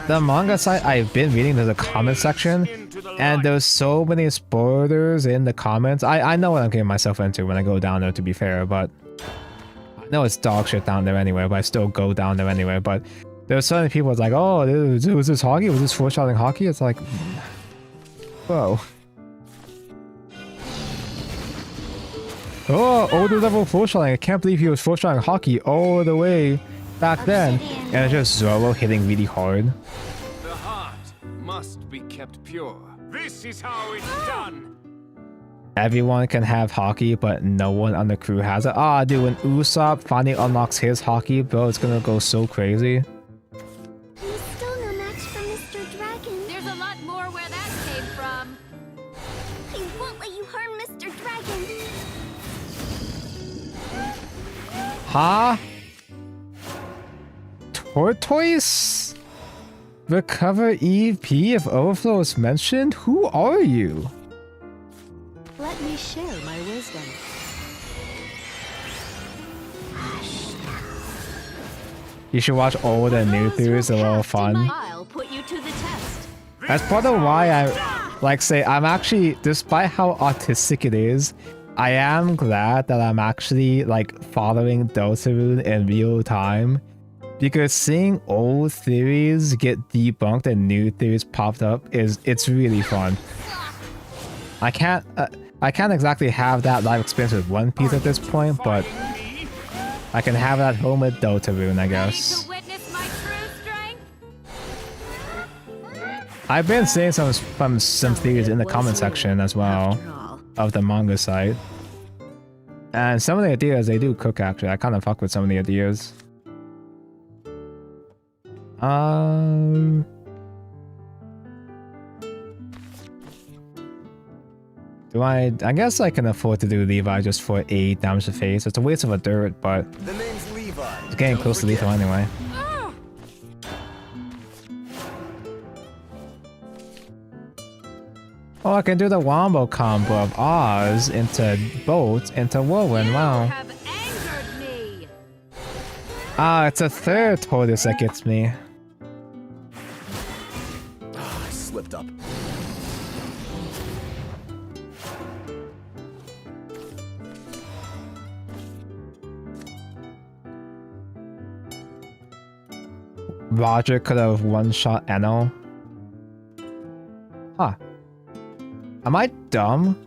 A: The manga site I've been reading, there's a comment section, and there's so many spoilers in the comments. I know what I'm getting myself into when I go down there, to be fair, but I know it's dog shit down there anyway, but I still go down there anyway, but there's so many people that's like, oh, was this hockey? Was this foreshadowing hockey? It's like, whoa. Oh, older level foreshadowing. I can't believe he was foreshadowing hockey all the way back then. And it's just Zoro hitting really hard.
I: The heart must be kept pure. This is how it's done.
A: Everyone can have hockey, but no one on the crew has it. Ah, dude, when Usopp finally unlocks his hockey, bro, it's gonna go so crazy.
C: He's still no match for Mr. Dragon. There's a lot more where that came from. He won't let you harm Mr. Dragon.
A: Huh? Tortoise? Recover EP if overflow is mentioned? Who are you?
J: Let me share my wisdom.
A: You should watch old and new theories, a little fun.
J: I'll put you to the test.
A: That's part of why I'm actually, despite how autistic it is, I am glad that I'm actually like following Deltarune in real time, Because seeing old theories get debunked and new theories popped up it's really fun. I can't exactly have that live experience with One Piece at this point, but I can have that home with Deltarune, I guess. I've been seeing some theories in the comment section as well of the manga site. And some of the ideas they do cook actually. I kind of fuck with some of the ideas. Do I guess I can afford to do Levi just for 8 damage to face. It's a waste of a dirt, but
D: The name's Levi.
A: it's getting close to lethal anyway. Oh, I can do the wombo combo of Oz into Bolt into Whirlwind, wow. Ah, it's a third tortoise that gets me.
D: I slipped up.
A: Roger could have one-shot Enno. Huh. Am I dumb?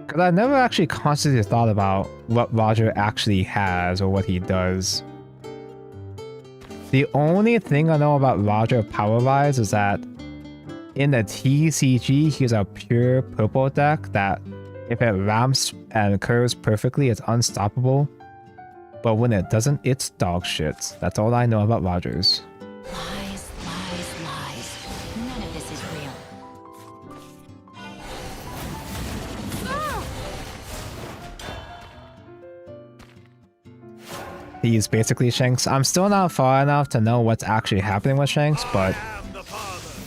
A: Because I never actually consciously thought about what Roger actually has or what he does. The only thing I know about Roger power-wise is that in the TCG, he's a pure purple deck that if it ramps and curves perfectly, it's unstoppable. But when it doesn't, it's dog shit. That's all I know about Rogers.
J: Lies, lies, lies. None of this is real.
A: He's basically Shanks. I'm still not far enough to know what's actually happening with Shanks, but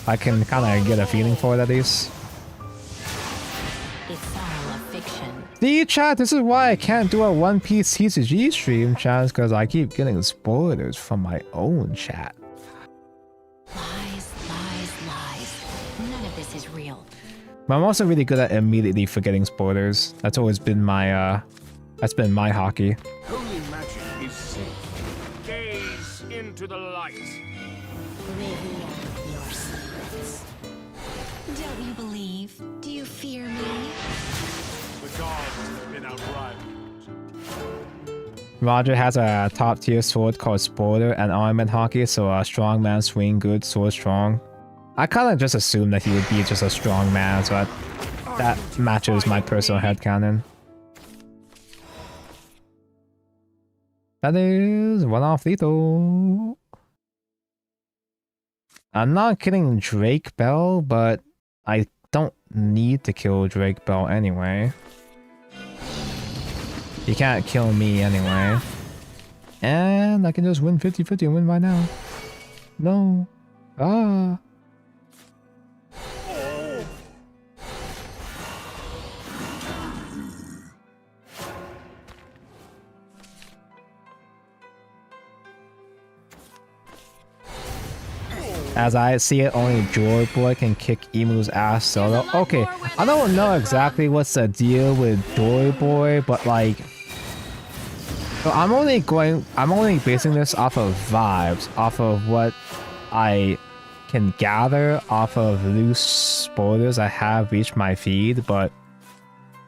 A: I can kind of get a feeling for it at least.
J: It's all a fiction.
A: See, chat, this is why I can't do a One Piece TCG stream, chat, because I keep getting spoilers from my own chat.
J: Lies, lies, lies. None of this is real.
A: But I'm also really good at immediately forgetting spoilers. That's always been my, that's been my hockey.
H: Holy magic is safe. Gaze into the light.
J: Reveal your secrets. Don't you believe? Do you fear me?
H: The gods have been outrun.
A: Roger has a top tier sword called Spoiler and Armament Hockey, so a strong man swing good, sword strong. I kind of just assumed that he would be just a strong man, so that matches my personal headcanon. That is one off lethal. I'm not killing Drake Bell, but I don't need to kill Drake Bell anyway. He can't kill me anyway. And I can just win 50-50 and win right now. No. Ah. As I see it, only Joy Boy can kick Emu's ass solo. Okay, I don't know exactly what's the deal with Joy Boy, but like, so I'm only basing this off of vibes, off of what I can gather off of loose spoilers I have reached my feed, but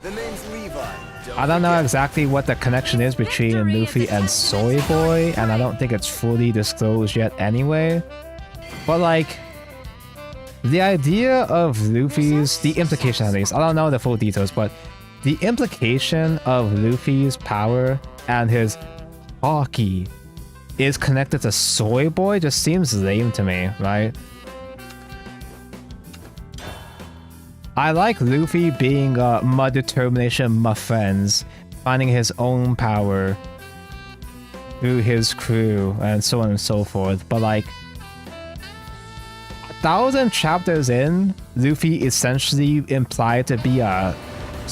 D: The name's Levi.
A: I don't know exactly what the connection is between Luffy and Soy Boy, and I don't think it's fully disclosed yet anyway. But like, the idea of Luffy's, the implication at least, I don't know the full details, but the implication of Luffy's power and his hockey is connected to Soy Boy just seems lame to me, right? I like Luffy being my determination, my friends, finding his own power through his crew and so on and so forth, but like, 1,000 chapters in, Luffy essentially implied to be a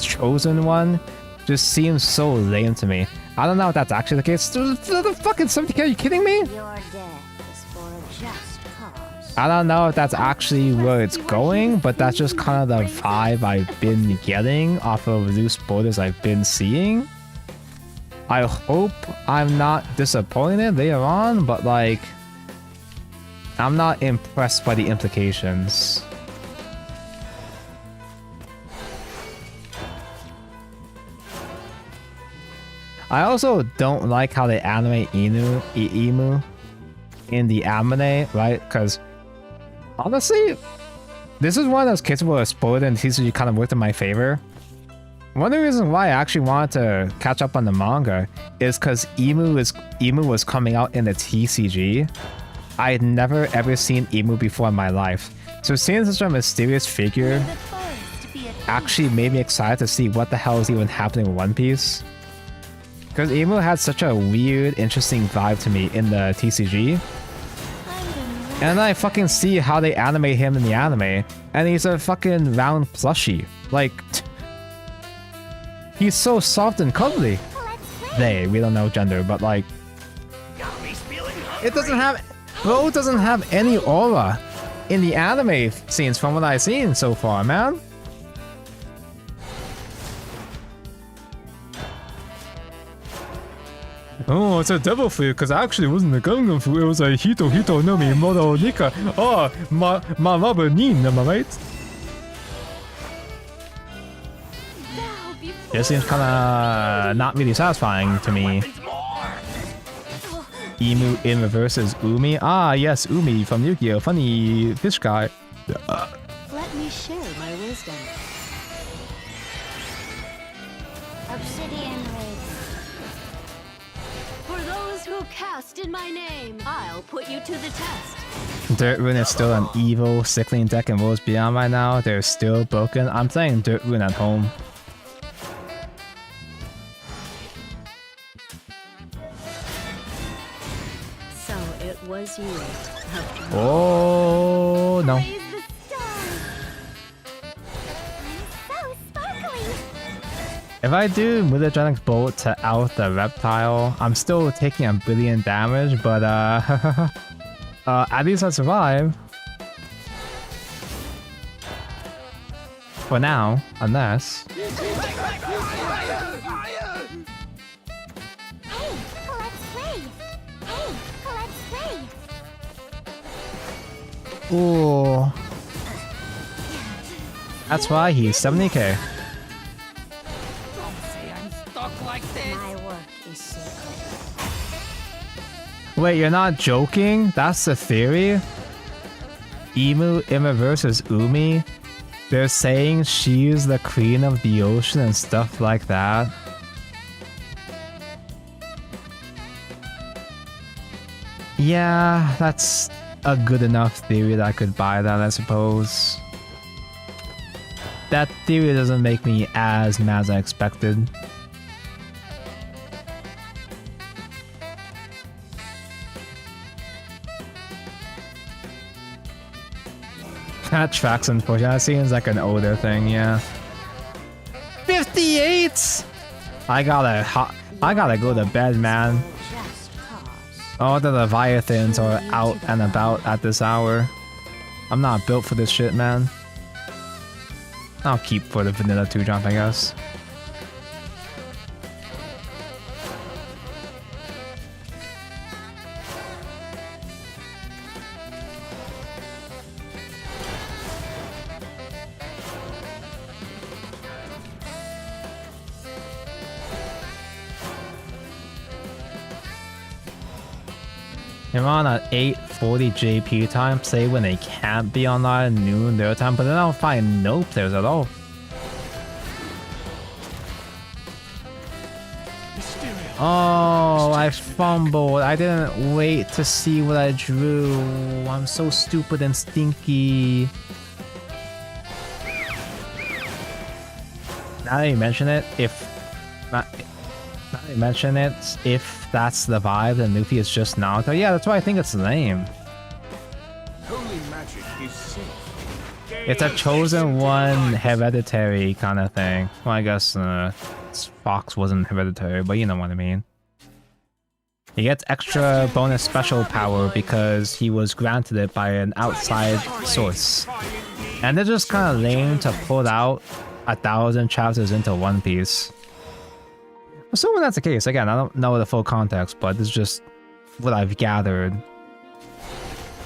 A: chosen one just seems so lame to me. I don't know if that's actually the case. The fucking 70k, are you kidding me?
C: Your death is for a just cause.
A: I don't know if that's actually where it's going, but that's just kind of the vibe I've been getting off of loose spoilers I've been seeing. I hope I'm not disappointed later on, but like, I'm not impressed by the implications. I also don't like how they animate Emu in the anime, right? Because honestly, this is one of those cases where spoiled and TCG kind of worked in my favor. One of the reasons why I actually wanted to catch up on the manga is because Emu was coming out in the TCG. I had never ever seen Emu before in my life. So seeing such a mysterious figure actually made me excited to see what the hell is even happening with One Piece. Because Emu had such a weird, interesting vibe to me in the TCG. And I fucking see how they animate him in the anime, and he's a fucking round plushie. Like, he's so soft and cuddly. We don't know gender, but like, it doesn't have, Bro doesn't have any aura in the anime scenes from what I've seen so far, man. Oh, it's a devil fruit, because actually it wasn't a Gungam fruit, it was a Hito no Mi Moro Nika. Oh, ma rubber nin, am I right? This seems kinda not really satisfying to me. Emu in reverse is Umi. Ah, yes, Umi from Yu-Gi-Oh! Funny fish guy.
J: Let me share my wisdom.
C: Obsidian ring.
E: For those who cast in my name, I'll put you to the test.
A: Dirt Rune is still an evil, sickling deck in Worlds Beyond right now. They're still broken. I'm playing Dirt Rune at home.
J: So it was you.
A: Oh, no.
C: Raise the stars. I'm so sparkly.
A: If I do Mutagenic Bolt to out the reptile, I'm still taking a billion damage, but at least I survive. For now, unless...
C: Hey, let's play. Hey, let's play.
A: Ooh. That's why he's 70k.
C: My work is sacred.
A: Wait, you're not joking? That's the theory? Emu in reverse is Umi? They're saying she's the queen of the ocean and stuff like that? Yeah, that's a good enough theory that I could buy that, I suppose. That theory doesn't make me as mad as I expected. That tracks, unfortunately. That seems like an older thing, yeah. 58! I gotta go to bed, man. All the Leviathans are out and about at this hour. I'm not built for this shit, man. I'll keep for the vanilla 2 jump, I guess. They're on at 8:40 JP time, say when they can't be online at noon their time, but then I'll find no players at all. Oh, I fumbled. I didn't wait to see what I drew. I'm so stupid and stinky. Now that you mention it, if that's the vibe, then Luffy is just Naruto. Yeah, that's why I think it's the name.
H: Holy magic is safe.
A: It's a chosen one hereditary kind of thing. Well, I guess Fox wasn't hereditary, but you know what I mean. He gets extra bonus special power because he was granted it by an outside source. And they're just kind of lame to put out 1,000 chapters into One Piece. assuming that's the case. Again, I don't know the full context, but this is just what I've gathered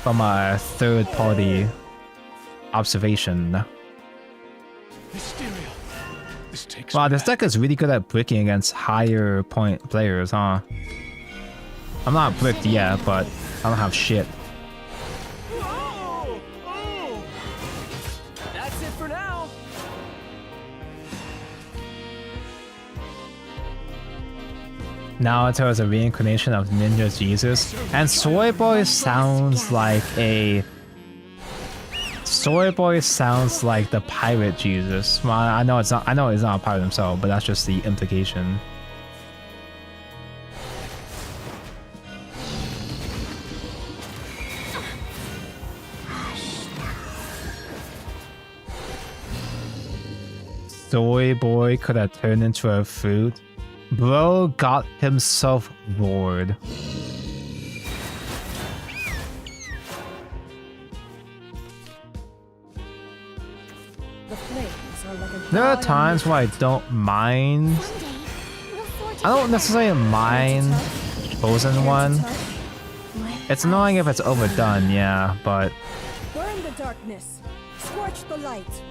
A: from a third-party observation.
H: Mysterio. This takes
A: Wow,
H: me
A: this
H: back.
A: deck is really good at bricking against higher point players, huh? I'm not bricked yet, but I don't have shit.
I: That's it for now.
A: Naruto is a reincarnation of Ninja Jesus, and Soy Boy sounds like a... Soy Boy sounds like the pirate Jesus. Well, I know it's not. I know he's not a pirate himself, but that's just the implication. Soy Boy could have turned into a fruit. Bro got himself roared.
F: The flames are like a
A: There are
F: god
A: times where I don't mind. I don't necessarily mind Chosen One. It's annoying if it's overdone, yeah, but
F: Burn the darkness. Scorch the light.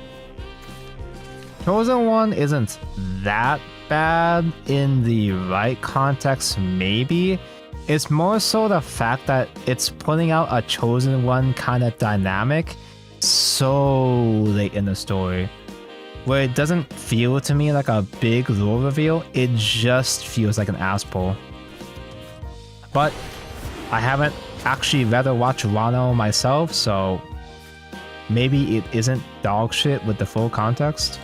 A: Chosen One isn't that bad in the right context, maybe. It's more so the fact that it's putting out a Chosen One kind of dynamic so late in the story, where it doesn't feel to me like a big lore reveal, it just feels like an ass pull. But I haven't actually read or watched Wano myself, so maybe it isn't dog shit with the full context.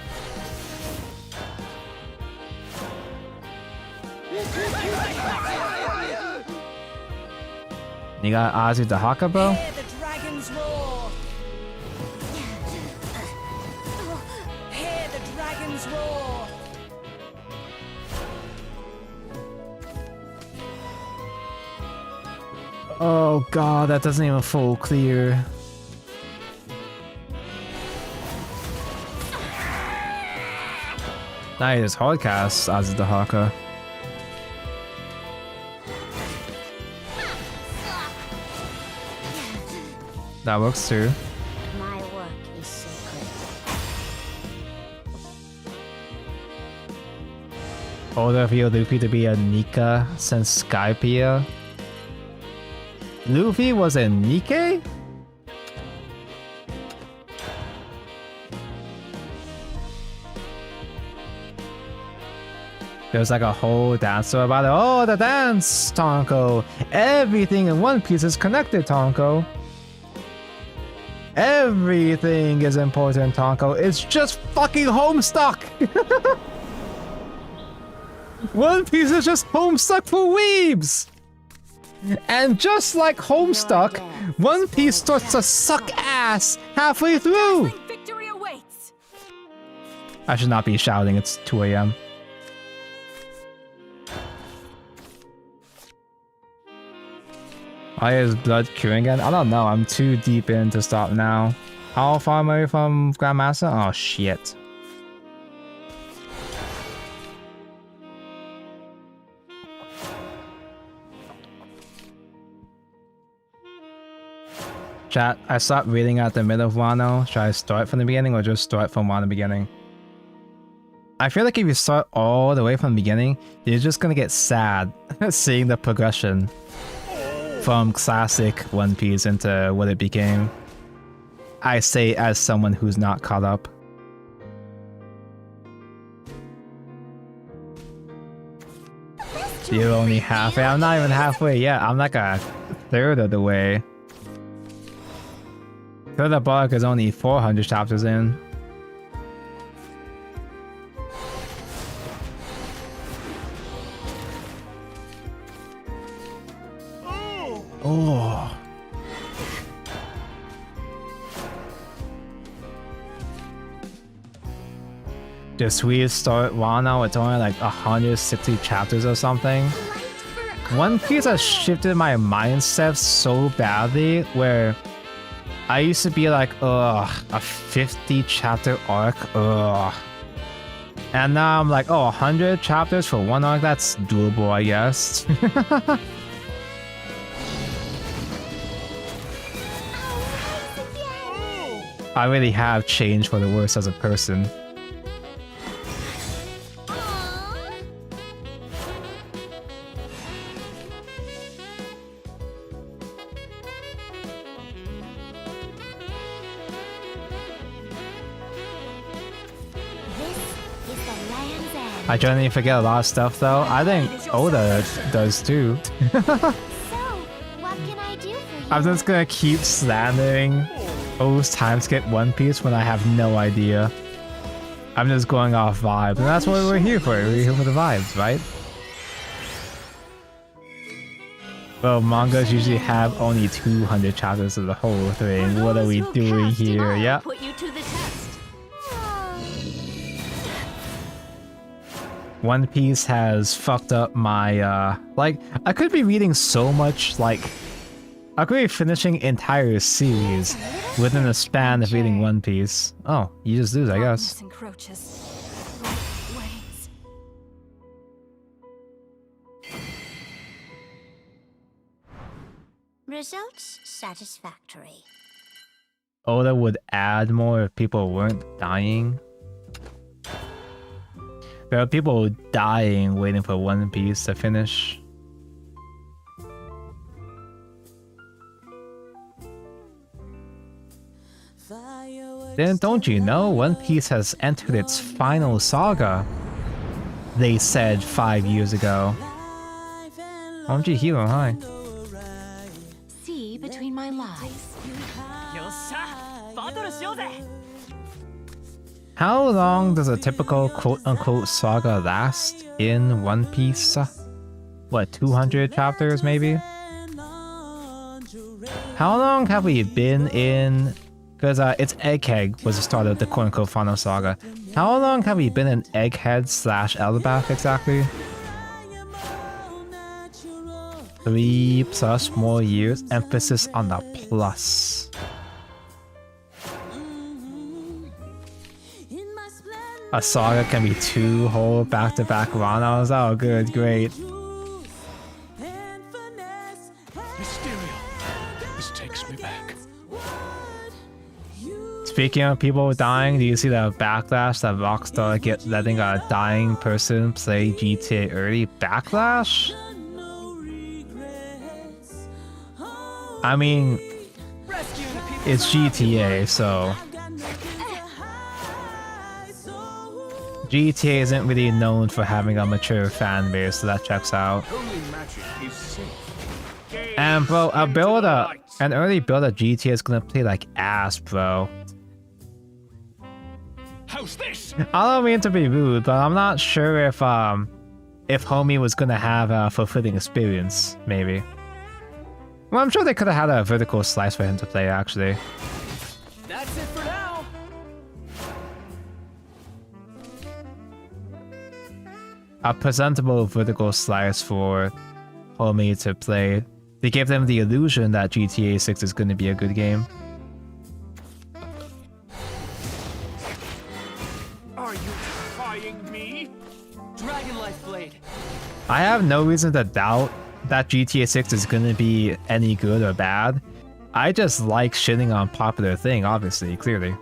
A: You got Azu the Haka, bro?
F: Hear the dragon's roar. Hear the dragon's roar.
A: Oh god, that doesn't even full clear. Nice, hardcast Azu the Haka. That works too.
C: My work is sacred.
A: Older feel Luffy to be a Nika since Skypiea. Luffy was a Nikkei? There's like a whole dance about it. Oh, the dance, Tonko! Everything in One Piece is connected, Tonko. Everything is important, Tonko. It's just fucking Homestuck! One Piece is just Homestuck for weebs! And just like Homestuck, One Piece starts to suck ass halfway through!
F: Victory awaits.
A: I should not be shouting, it's 2 AM. Why is blood curing again? I don't know, I'm too deep in to stop now. How far am I from Grandmaster? Oh shit. Chat, I stopped reading at the middle of Wano. Should I start from the beginning or just start from Wano beginning? I feel like if you start all the way from the beginning, you're just gonna get sad seeing the progression from classic One Piece into what it became. I say as someone who's not caught up. You're only halfway. I'm not even halfway yet. I'm like a third of the way. Thriller Bark is only 400 chapters in. Oh. The sweetest start Wano, it's only like 160 chapters or something. One Piece has shifted my mindset so badly where I used to be like, ugh, a 50 chapter arc, ugh. And now I'm like, oh, 100 chapters for one arc? That's doable, I guess. I really have changed for the worse as a person. I generally forget a lot of stuff though. I think Oda does too.
C: So, what can I do for you?
A: I'm just gonna keep slandering O's time skip One Piece when I have no idea. I'm just going off vibes, and that's what we're here for. We're here for the vibes, right? Well, mangas usually have only 200 chapters of the whole thing. What are we doing here? Yeah.
C: Put you to the test.
A: One Piece has fucked up my, like, I could be reading so much, like, I could be finishing entire series within a span of reading One Piece. Oh, you just lose, I guess.
C: Results satisfactory.
A: Oda would add more if people weren't dying. There are people dying waiting for One Piece to finish. Then don't you know One Piece has entered its final saga? They said 5 years ago. OMG Hero, hi.
J: See between my lies.
A: How long does a typical quote-unquote saga last in One Piece? What, 200 chapters maybe? How long have we been in... Because it's Egghead was the start of the quote-unquote final saga. How long have we been in Egghead / Elbaf exactly? 3+ more years. Emphasis on the plus. A saga can be 2 whole back-to-back Ranos. Oh, good, great.
H: Mysterio, this takes me back.
A: Speaking of people dying, do you see the backlash that Rockstar get letting a dying person play GTA early? Backlash? I mean, it's GTA, so... GTA isn't really known for having a mature fan base, so that checks out. And bro, an early build of GTA is gonna play like ass, bro.
H: How's this?
A: I don't mean to be rude, but I'm not sure if Homie was gonna have a fulfilling experience, maybe. Well, I'm sure they could have had a vertical slice for him to play, actually.
B: That's it for now.
A: A presentable vertical slice for Homie to play. They gave them the illusion that GTA 6 is going to be a good game.
B: Are you defying me? Dragon Life Blade.
A: I have no reason to doubt that GTA 6 is going to be any good or bad. I just like shitting on popular thing, obviously, clearly.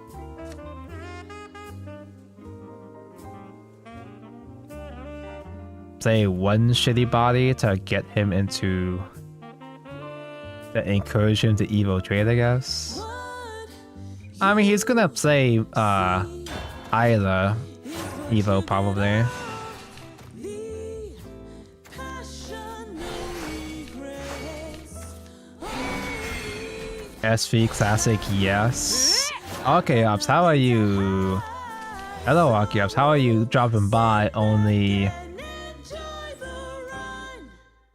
A: Play one shitty body to get him into... to encourage him to Evo trade, I guess. I mean, he's gonna play, Isla Evo, probably. SV Classic, yes. Okay, Ops, how are you? Hello, Aki Ops, how are you dropping by only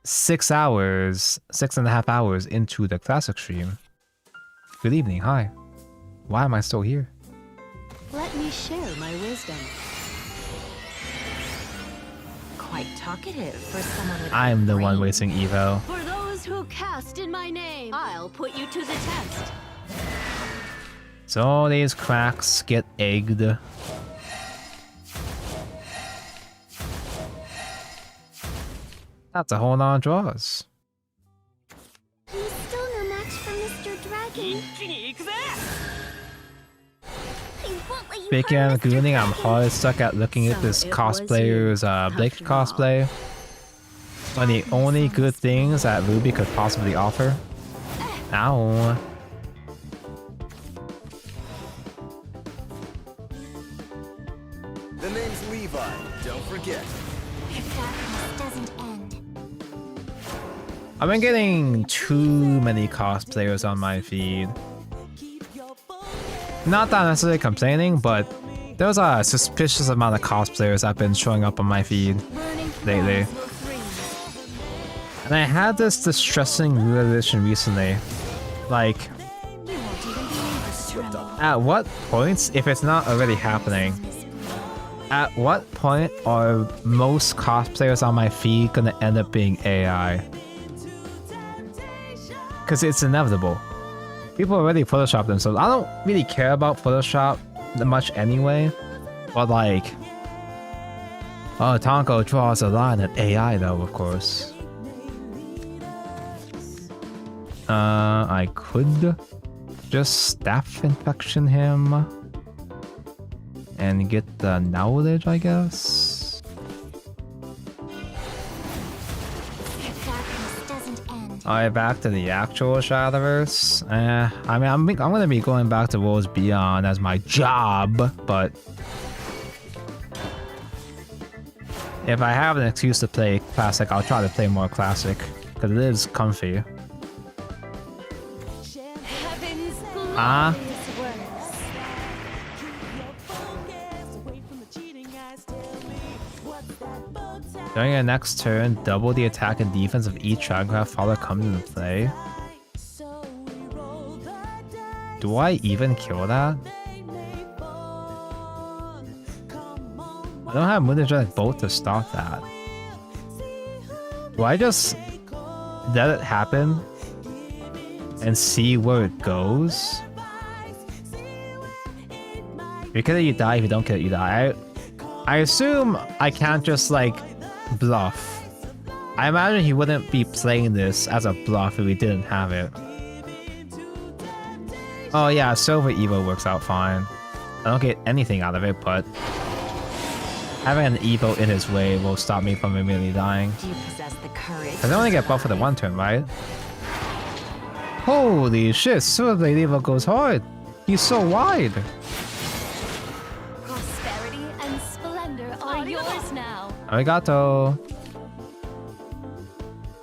A: 6.5 hours into the Classic stream? Good evening, hi. Why am I still here?
J: Let me share my wisdom. Quite talkative for someone with
A: I'm the one wasting Evo.
C: For those who cast in my name, I'll put you to the test.
A: So these cracks get egged. That's a whole lot of draws.
C: He's still no match for Mr. Dragon.
A: Speaking of gooning, I'm hard stuck at looking at this cosplayer's Blake cosplay. One of the only good things that Ruby could possibly offer. Ow.
G: The name's Levi, don't forget.
C: If darkness doesn't end.
A: I've been getting too many cosplayers on my feed. Not that I'm necessarily complaining, but there's a suspicious amount of cosplayers that have been showing up on my feed lately. And I had this distressing realization recently. Like, at what points, if it's not already happening, at what point are most cosplayers on my feed gonna end up being AI? Because it's inevitable. People already Photoshop themselves. I don't really care about Photoshop that much anyway. But like... Oh, Tonko draws a line at AI though, of course. I could just staph infection him. And get the knowledge, I guess. Alright, back to the actual Shadowverse. I mean, I'm gonna be going back to Worlds Beyond as my job, but if I have an excuse to play Classic, I'll try to play more Classic, because it is comfy. During your next turn, double the attack and defense of each Dragoncraft follower comes into play. Do I even kill that? I don't have Moon Bolt to stop that. Do I just let it happen and see where it goes? If you kill it, you die. If you don't kill it, you die. I assume I can't just like bluff. I imagine he wouldn't be playing this as a bluff if he didn't have it. Oh yeah, Silver Evo works out fine. I don't get anything out of it, but having an Evo in his way will stop me from immediately dying.
J: Do you possess the courage?
A: Because I only get buffed for the one turn, right? Holy shit, Silver Evo goes hard. He's so wide.
C: Prosperity and splendor are yours now.
A: Arigato.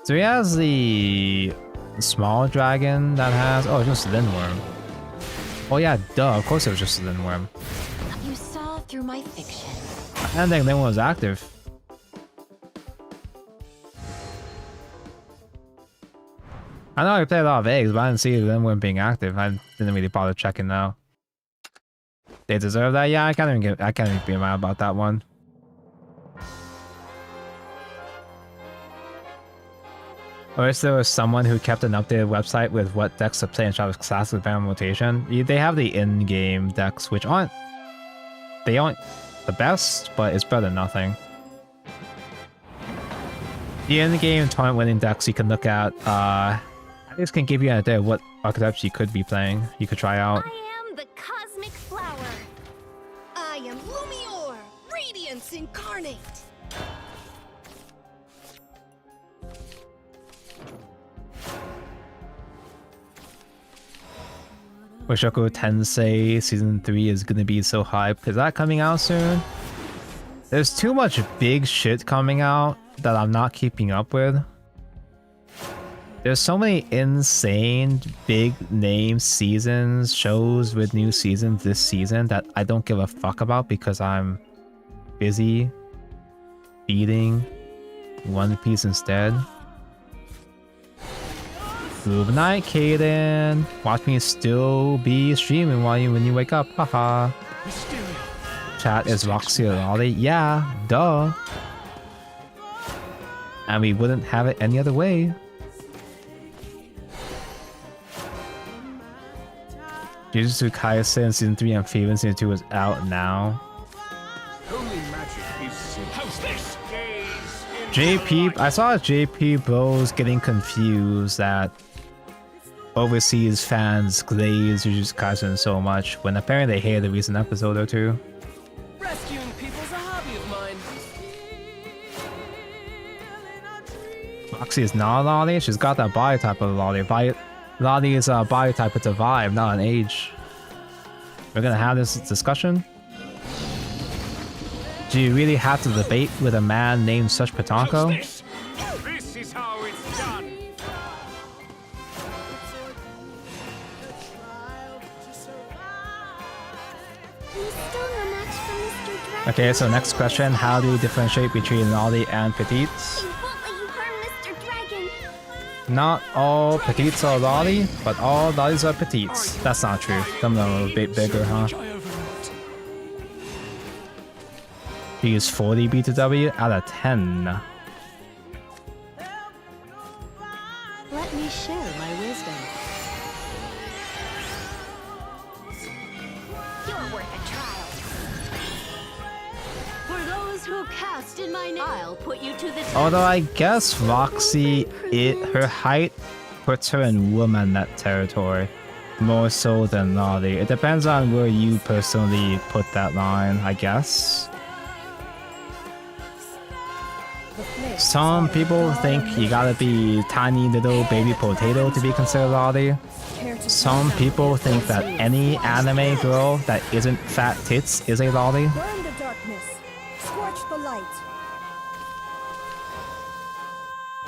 A: So he has the small dragon that has... Oh, just Lindworm. Oh yeah, duh, of course it was just Lindworm.
J: You saw through my fiction.
A: I didn't think Lindworm was active. I know he played a lot of eggs, but I didn't see Lindworm being active. I didn't really bother checking now. They deserve that? Yeah, I can't even be mad about that one. I wish there was someone who kept an updated website with what decks to play in Shadowverse Classic with random rotation. They have the in-game decks, which aren't the best, but it's better than nothing. The in-game tournament-winning decks you can look at, this can give you an idea of what archetypes you could be playing. You could try out.
C: I am the cosmic flower.
E: I am Lumior, radiance incarnate.
A: Mushoku Tensei Season 3 is gonna be so hyped. Is that coming out soon? There's too much big shit coming out that I'm not keeping up with. There's so many insane big name seasons, shows with new seasons this season that I don't give a fuck about because I'm busy feeding One Piece instead. Good night, Kaden. Watch me still be streaming when you wake up. Haha. Chat is Roxy Lolly. Yeah, duh. And we wouldn't have it any other way. Jujutsu Kaisen Season 3 and Faven Season 2 is out now.
H: Holy magic is... How's this?
A: JP, I saw JP bros getting confused that overseas fans glaze Jujutsu Kaisen so much when apparently they hated a recent episode or two.
I: Rescuing people's a hobby of mine.
A: Roxy is not a lolly. She's got that body type of a lolly. Lolly is a body type, it's a vibe, not an age. We're gonna have this discussion. Do you really have to debate with a man named such Patanko?
I: This is how it's done.
A: Okay, so next question. How do you differentiate between lolly and petites? Not all petites are lolly, but all lollies are petites. That's not true. Some of them are a bit bigger, huh? He used 40 B2W out of 10.
J: Let me share my wisdom.
C: You're worth a trial. For those who cast in my name, I'll put you to the test.
A: Although I guess Roxy, her height puts her in woman territory more so than lolly. It depends on where you personally put that line, I guess. Some people think you gotta be tiny little baby potato to be considered lolly. Some people think that any anime girl that isn't fat tits is a lolly.
F: Burn the darkness. Scorch the light.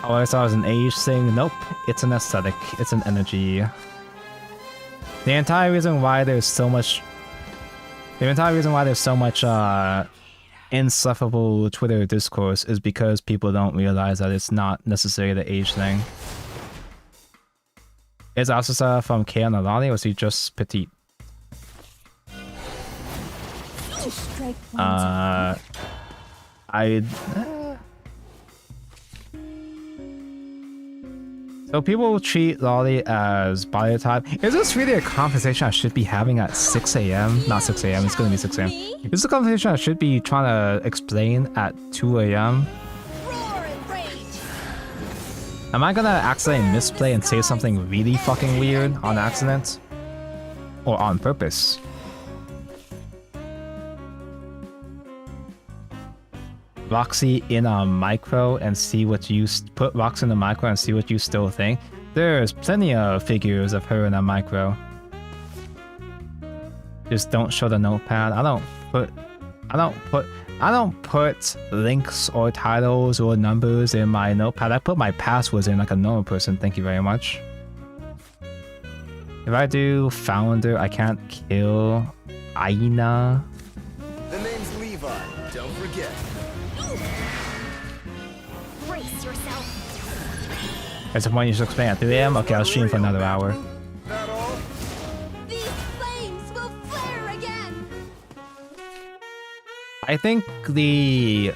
A: Oh, I thought it was an age thing. Nope, it's an aesthetic. It's an energy. The entire reason why there's so much insufferable Twitter discourse is because people don't realize that it's not necessarily the age thing. Is Asusa from K on a lolly, or is he just petite? So people treat lolly as body type. Is this really a conversation I should be having at 6 a.m? Not 6 a.m, it's gonna be 6 a.m. Is this a conversation I should be trying to explain at 2 a.m? Am I gonna accidentally misplay and say something really fucking weird on accident? Or on purpose? Roxy in a micro and see what you put Roxy in a micro and see what you still think. There's plenty of figures of her in a micro. Just don't show the notepad. I don't put links or titles or numbers in my notepad. I put my passwords in like a normal person. Thank you very much. If I do founder, I can't kill Aina.
B: The name's Levi. Don't forget.
C: Brace yourself.
A: There's a point you should explain at 3 a.m. Okay, I'll stream for another hour.
E: These flames will flare again.
A: I think the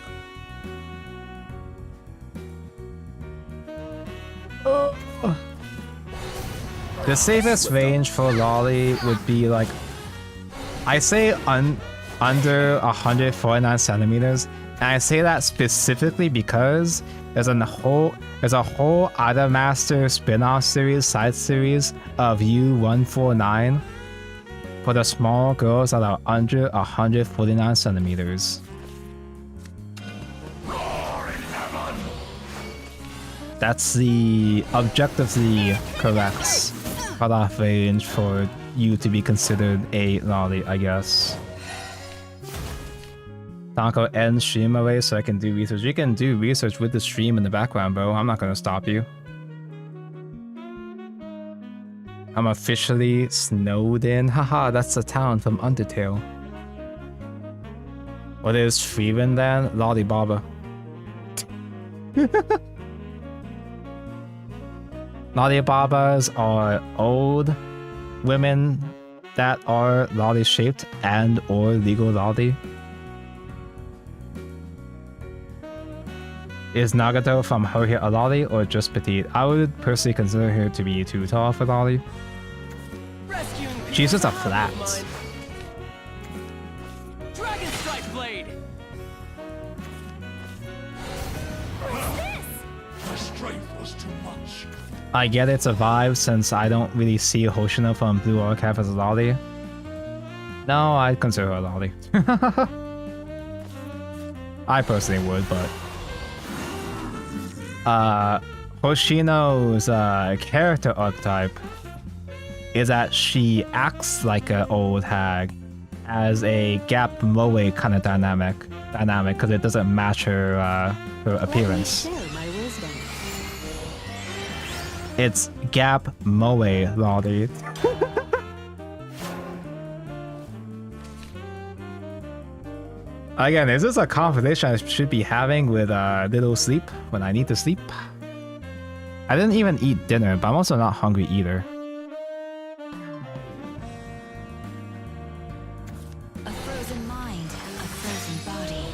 A: safest range for lolly would be like, I say under 149 centimeters, and I say that specifically because there's a whole Idolmaster spin-off series, side series of U149 for the small girls that are under 149 centimeters. That's the objectively correct cutoff range for you to be considered a lolly, I guess. Tanko, end stream away so I can do research. You can do research with the stream in the background, bro. I'm not gonna stop you. I'm officially snowed in. Haha, that's the town from Undertale. What is Freeman then? Lolly Baba. Lolly Babas are old women that are lolly shaped and or legal lolly. Is Nagato from Her Hit a lolly or just petite? I would personally consider her to be too tall for lolly. She's just a flat.
I: Dragon Strike Blade.
H: strength was too much.
A: I get it's a vibe since I don't really see Hoshino from Blue Archive as a lolly. No, I'd consider her a lolly. I personally would, but Hoshino's character archetype is that she acts like an old hag as a gap moe kind of dynamic because it doesn't match her appearance. It's gap moe lolly. Again, is this a conversation I should be having with little sleep when I need to sleep? I didn't even eat dinner, but I'm also not hungry either.
J: A frozen mind, a frozen body.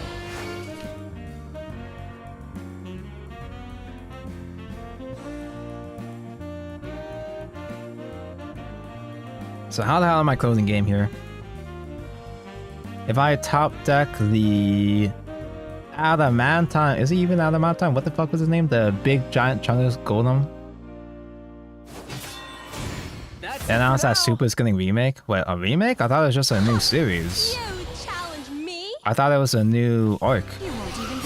A: So how the hell am I closing game here? If I top deck the Adamantine, is he even Adamantine? What the fuck was his name? The big giant chungus golem? And now it's that Super Skinning remake? Wait, a remake? I thought it was just a new series.
C: You challenge me?
A: I thought it was a new arc.
C: You won't even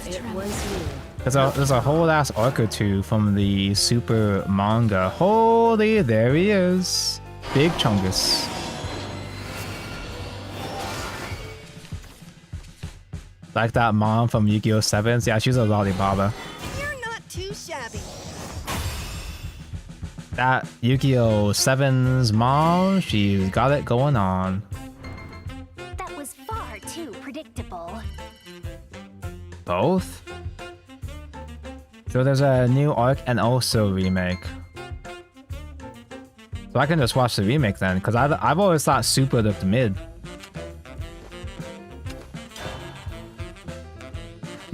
F: So it was you.
A: There's a whole ass arc or two from the Super manga. Holy, there he is. Big chungus. Like that mom from Yu-Gi-Oh! 7s. Yeah, she's a lollibaba.
F: You're not too shabby.
A: That Yu-Gi-Oh! 7's mom, she's got it going on.
C: That was far too predictable.
A: Both? So there's a new arc and also remake. So I can just watch the remake then, because I've always thought Super looked mid.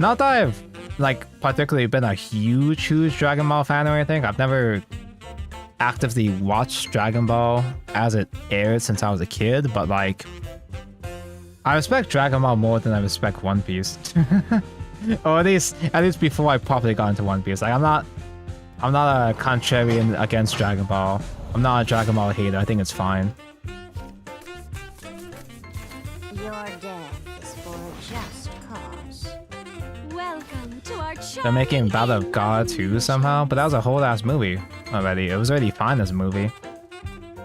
A: Not that I've, like, particularly been a huge Dragon Ball fan or anything. I've never actively watched Dragon Ball as it aired since I was a kid, but, like, I respect Dragon Ball more than I respect One Piece. Or at least before I properly got into One Piece. Like, I'm not a contrarian against Dragon Ball. I'm not a Dragon Ball hater. I think it's fine.
C: Your death is for a just cause. Welcome to our
A: They're making Battle of God 2 somehow, but that was a whole ass movie already. It was already fine as a movie.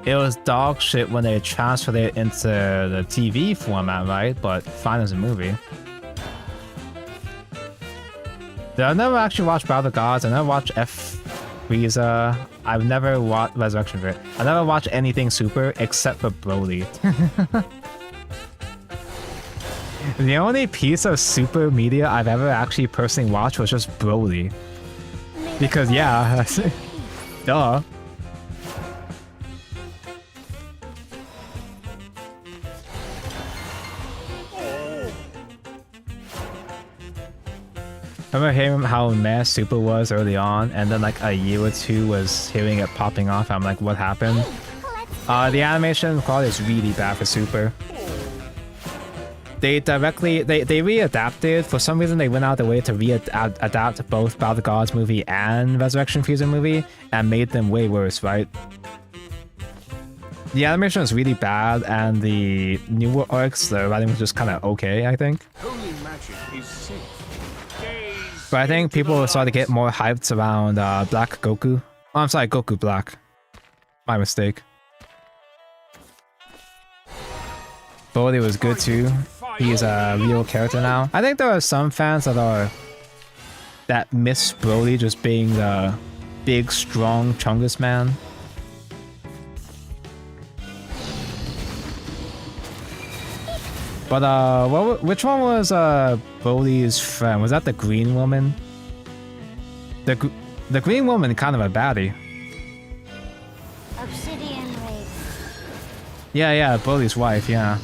A: It was dog shit when they transferred it into the TV format, right? But fine as a movie. I've never actually watched Battle of Gods. I never watched Frieza. I've never watched Resurrection of it. I never watched anything Super except for Broly. The only piece of Super media I've ever actually personally watched was just Broly. Because yeah, duh. I remember hearing how meh Super was early on, and then like a year or two was hearing it popping off. I'm like, what happened? The animation quality is really bad for Super. They readapted. For some reason, they went out of the way to adapt both Battle of the Gods movie and Resurrection Frieza movie, and made them way worse, right? The animation was really bad, and the newer arcs, the writing was just kind of okay, I think.
I: Holy magic is safe.
A: But I think people started to get more hyped around Black Goku. Oh, I'm sorry, Goku Black. My mistake. Broly was good too. He's a real character now. I think there are some fans that miss Broly just being the big, strong Chungus man. But which one was Broly's friend? Was that the green woman? The green woman, kind of a baddie.
C: Obsidian Raven.
A: Yeah, Broly's wife, yeah.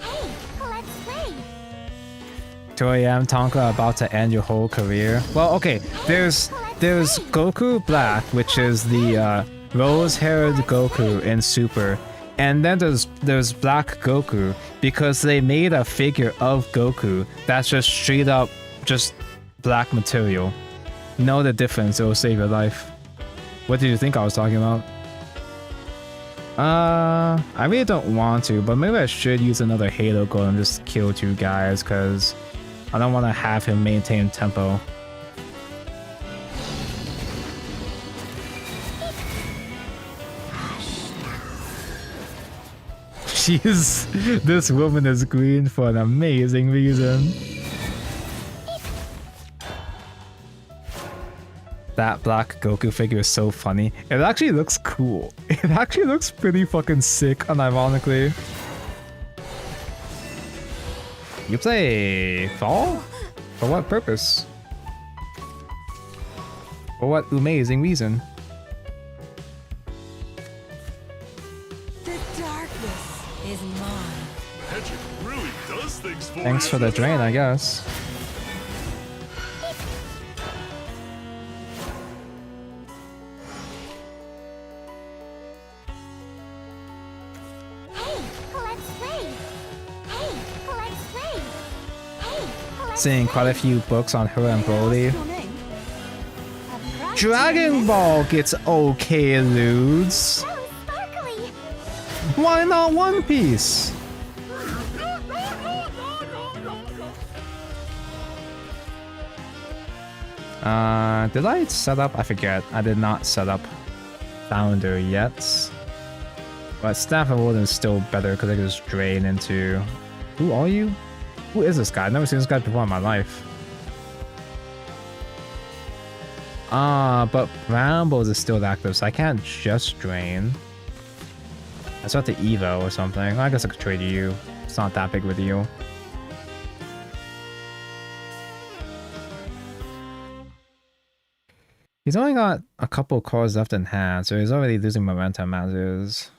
C: Hey, let's play.
A: 2 AM Tonka about to end your whole career. Well, okay, there's Goku Black, which is the rose-haired Goku in Super, And then there's Black Goku because they made a figure of Goku that's just straight up just black material. Know the difference, it will save your life. What did you think I was talking about? I really don't want to, but maybe I should use another Halo goal and just kill 2 guys because I don't want to have him maintain tempo. This woman is green for an amazing reason. That Black Goku figure is so funny. It actually looks cool. It actually looks pretty fucking sick, unironically. You play Fall? For what purpose? For what amazing reason?
J: Is mine.
H: Magic really does things for
A: Thanks for the drain, I guess. Seeing quite a few books on her and Broly. Dragon Ball gets okay, dudes. Why not One Piece? Did I set up? I forget. I did not set up Founder yet. But Staff of Odin is still better because I can just drain into... Who are you? Who is this guy? I've never seen this guy before in my life. But Brambles is still active, so I can't just drain. I start the Evo or something. I guess I could trade you. It's not that big with you. He's only got a couple cards left in hand, so he's already losing momentum as is.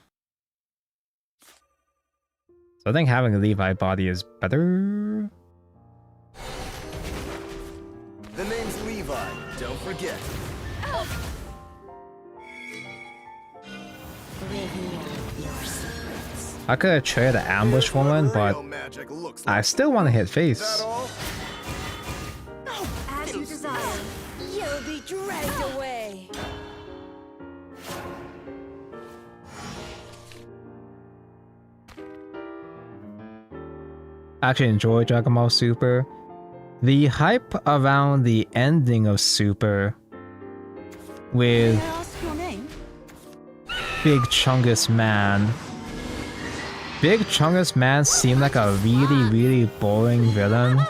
A: So I think having a Levi body is better.
B: The name's Levi, don't forget.
A: I could have traded the Ambush Woman, but I still want to hit face.
F: As you desire, you'll be dragged away.
A: I actually enjoy Dragon Ball Super. The hype around the ending of Super with Big Chungus Man. Big Chungus Man seemed like a really boring villain.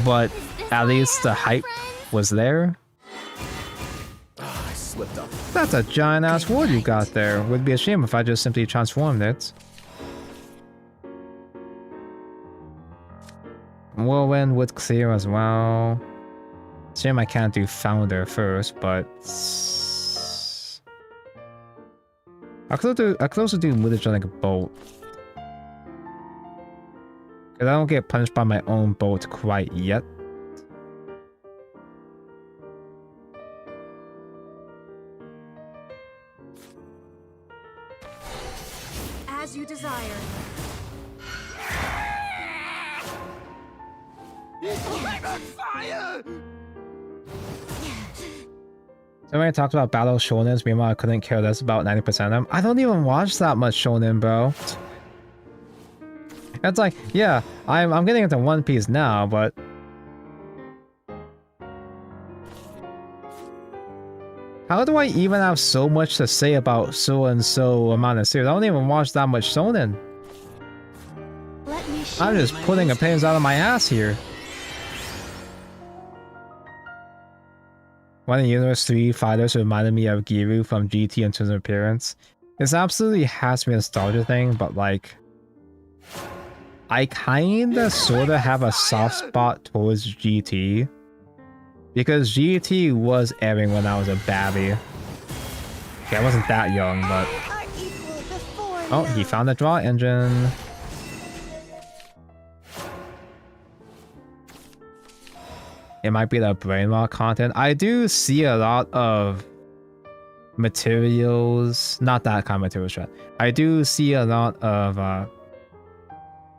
A: But at least the hype was there.
B: I slipped up.
A: That's a giant ass wood you got there. Would be a shame if I just simply transformed it. Whirlwind would clear as well. Shame I can't do Founder first, but I could also do Mutagenic Bolt. Cause I don't get punished by my own bolt quite yet.
F: As you desire.
B: I'm on fire!
A: Somebody talked about Battle Shonens, meanwhile I couldn't care less about 90% of them. I don't even watch that much Shonen, bro. It's like, yeah, I'm getting into One Piece now, but how do I even have so much to say about so and so amount of series? I don't even watch that much Shonen. I'm just putting opinions out of my ass here. One of the Universe 3 fighters reminded me of Giru from GT in terms of appearance. This absolutely has to be a nostalgia thing, but like, I kinda sorta have a soft spot towards GT. Because GT was airing when I was a babby. Okay, I wasn't that young, but... Oh, he found the draw engine. It might be the brainlock content. I do see a lot of materials, not that kind of material strat. I do see a lot of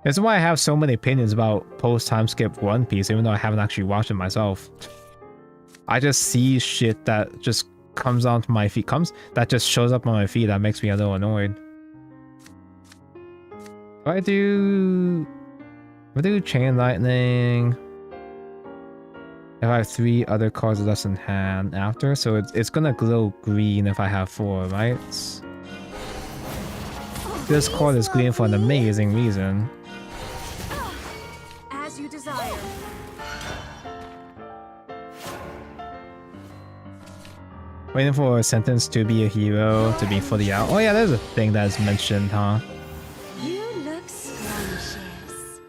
A: that's why I have so many opinions about post time skip One Piece, even though I haven't actually watched it myself. I just see shit that just comes onto my feed, that just shows up on my feed that makes me a little annoyed. If I do Chain Lightning, if I have 3 other cards less in hand after, so it's gonna glow green if I have 4, right? This card is green for an amazing reason.
F: As you desire.
A: Waiting for a sentence to be a hero to be fully out. Oh yeah, there's a thing that's mentioned, huh?
C: You look scrumptious.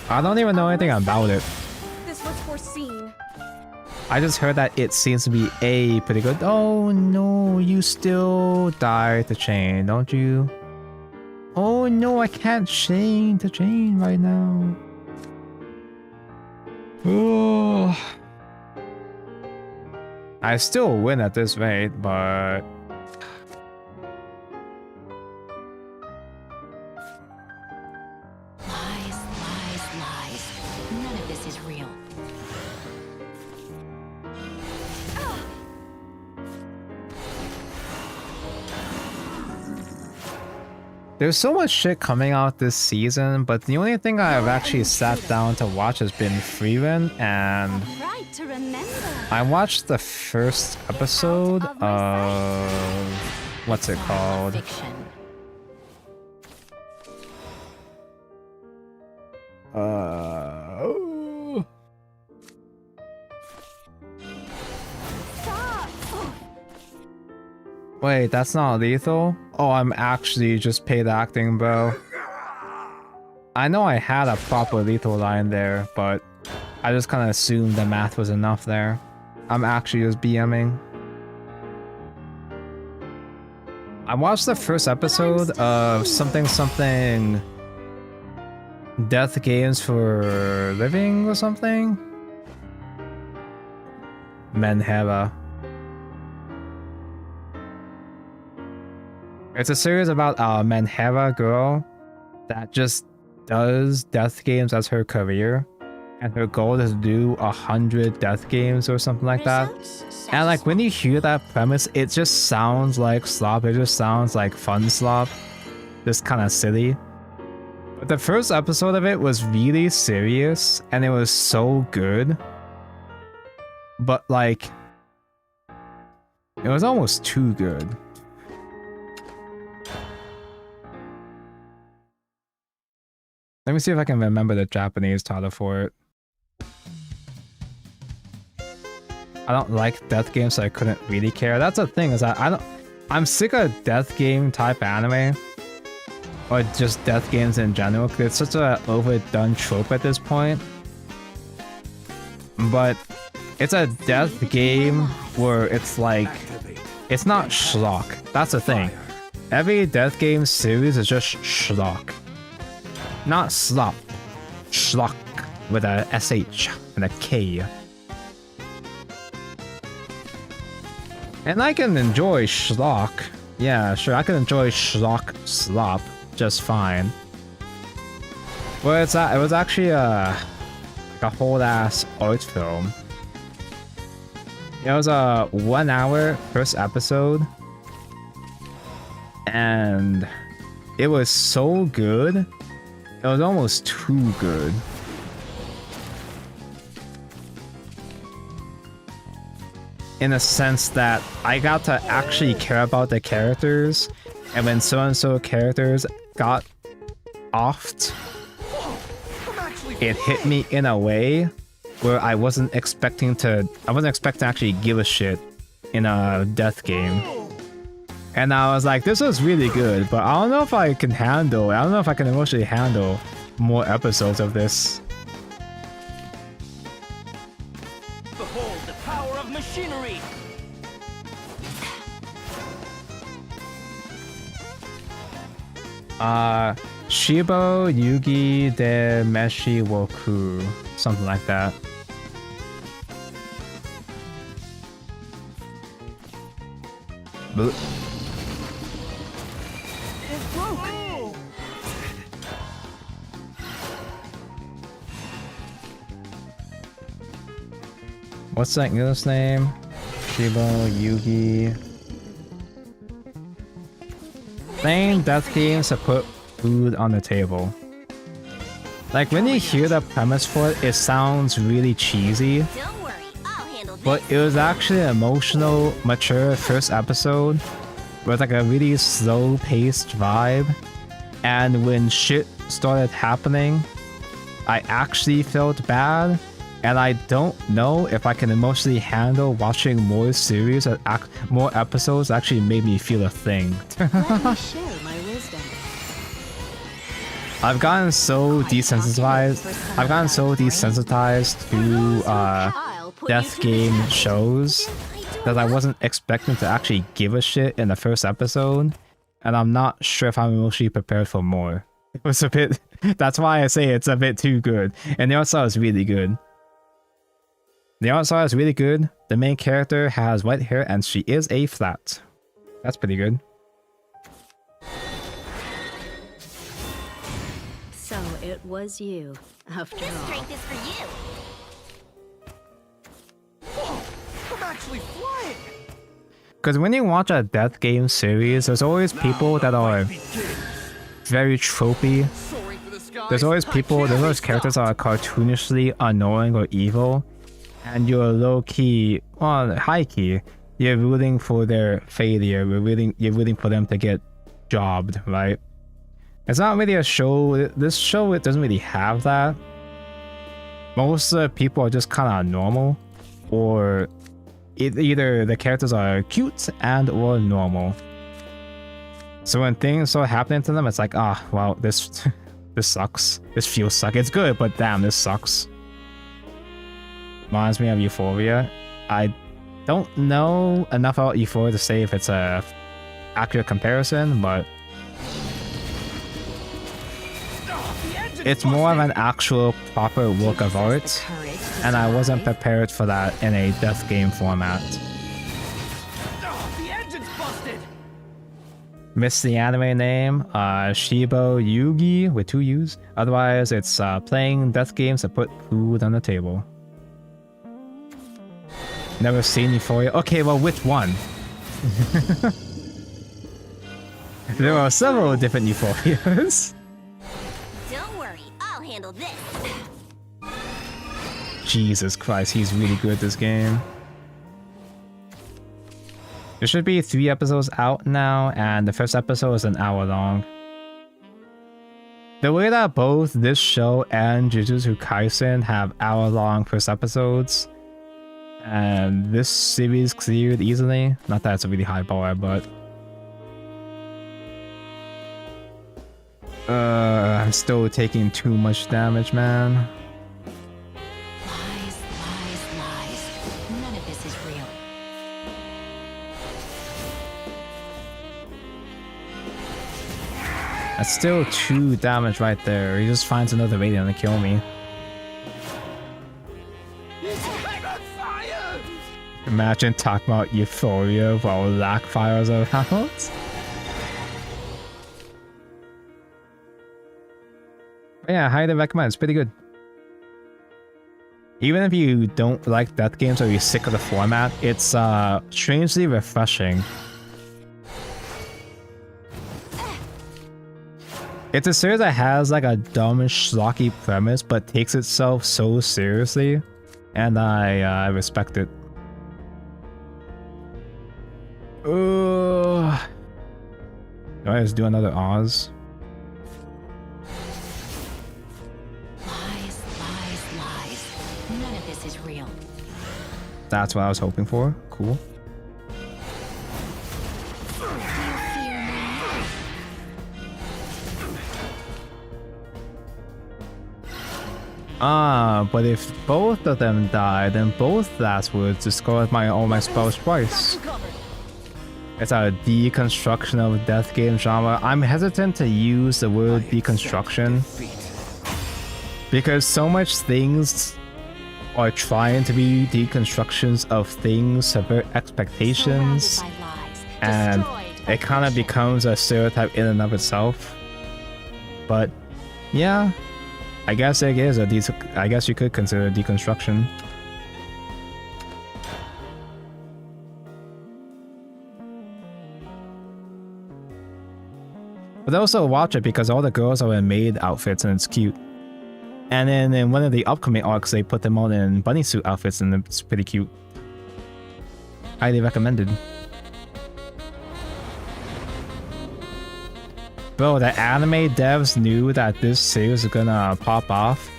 A: I don't even know anything about it.
F: This was foreseen.
A: I just heard that it seems to be pretty good. Oh no, you still die to chain, don't you? Oh no, I can't chain to chain right now. Oh. I still win at this rate, but
J: Lies, lies, lies. None of this is real.
A: there's so much shit coming out this season, but the only thing I've actually sat down to watch has been Freeman, and
C: Right to remember.
A: I watched the first episode of what's it called?
J: Fiction.
A: Wait, that's not lethal? Oh, I'm actually just paid acting, bro. I know I had a proper lethal line there, but I just kind of assumed the math was enough there. I'm actually just BMing. I watched the first episode of something Death Games for Living or something? Menhera. It's a series about a Menhera girl that just does death games as her career, and her goal is to do 100 death games or something like that. And like when you hear that premise, it just sounds like slop. It just sounds like fun slop, just kind of silly. But the first episode of it was really serious, and it was so good. But like, it was almost too good. Let me see if I can remember the Japanese title for it. I don't like death games, so I couldn't really care. That's the thing, is that I'm sick of death game type anime. Or just death games in general, because it's such an overdone trope at this point. But it's a death game where it's like, it's not schlock. That's the thing. Every death game series is just schlock. Not slop. Schlock with a SH and a K. And I can enjoy schlock. Yeah, sure, I can enjoy schlock slop just fine. Well, it was actually like a whole ass art film. It was a 1 hour first episode, and it was so good. It was almost too good. In a sense that I got to actually care about the characters, and when so-and-so characters got offed, it hit me in a way where I wasn't expecting to actually give a shit in a death game. And I was like, this was really good, but I don't know if I can emotionally handle more episodes of this.
B: Behold the power of machinery!
A: Shibo Yugi de Meshi Woku, something like that. Bl-
F: It broke.
A: What's that guy's name? Shibo, Yugi. Playing death games to put food on the table. Like when you hear the premise for it, it sounds really cheesy.
C: Don't worry, I'll handle this.
A: But it was actually an emotional, mature first episode with like a really slow-paced vibe. And when shit started happening, I actually felt bad. And I don't know if I can emotionally handle watching more series that more episodes actually made me feel a thing.
F: Let me share my wisdom.
A: I've gotten so desensitized. To death game shows that I wasn't expecting to actually give a shit in the first episode, and I'm not sure if I'm emotionally prepared for more. It was a bit. That's why I say it's a bit too good, and the art style is really good. The art style is really good. The main character has white hair, and she is a flat. That's pretty good.
F: So it was you, after
C: This
F: all.
C: strength is for you.
B: Whoa! I'm actually flying!
A: Because when you watch a death game series, there's always people that are very tropey.
B: Soaring for the skies.
A: There's always characters that are cartoonishly annoying or evil. And you're low-key, well, high-key, you're rooting for their failure. You're rooting for them to get jobbed, right? It's not really a show. This show, it doesn't really have that. Most people are just kind of normal, or either the characters are cute and or normal. So when things start happening to them, it's like, ah, well, this sucks. This feels suck. It's good, but damn, this sucks. Reminds me of Euphoria. I don't know enough about Euphoria to say if it's a accurate comparison, but it's more of an actual proper work of art, and I wasn't prepared for that in a death game format.
B: The engine's busted!
A: Missed the anime name, Shibo Yugi with 2 U's. Otherwise, it's playing death games to put food on the table. Never seen Euphoria. Okay, well, which one? There are several different Euphorias.
C: Don't worry, I'll handle this.
A: Jesus Christ, he's really good at this game. There should be 3 episodes out now, and the first episode is an hour long. The way that both this show and Jujutsu Kaisen have hour-long first episodes, and this series cleared easily. Not that it's a really high bar, but I'm still taking too much damage, man.
J: Lies, lies, lies. None of this is real.
A: That's still 2 damage right there. He just finds another radiant to kill me. Imagine talking about Euphoria while Lack fires around. But yeah, highly recommend. It's pretty good. Even if you don't like death games or you're sick of the format, it's strangely refreshing. It's a series that has like a dumb schlocky premise but takes itself so seriously, and I respect it. Do I just do another Oz?
J: Lies, lies, lies. None of this is real.
A: That's what I was hoping for. Cool.
J: Do you fear me?
A: But if both of them die, then both last words discard all my spells twice. It's a deconstruction of death game genre. I'm hesitant to use the word deconstruction because so much things are trying to be deconstructions of things, subvert expectations.
J: Surrounded by lies,
A: and it kind of becomes a stereotype in and of itself. But yeah, I guess it is I guess you could consider deconstruction. But also watch it because all the girls are in maid outfits and it's cute. And then in one of the upcoming arcs, they put them all in bunny suit outfits and it's pretty cute. Highly recommended. Bro, the anime devs knew that this series was gonna pop off.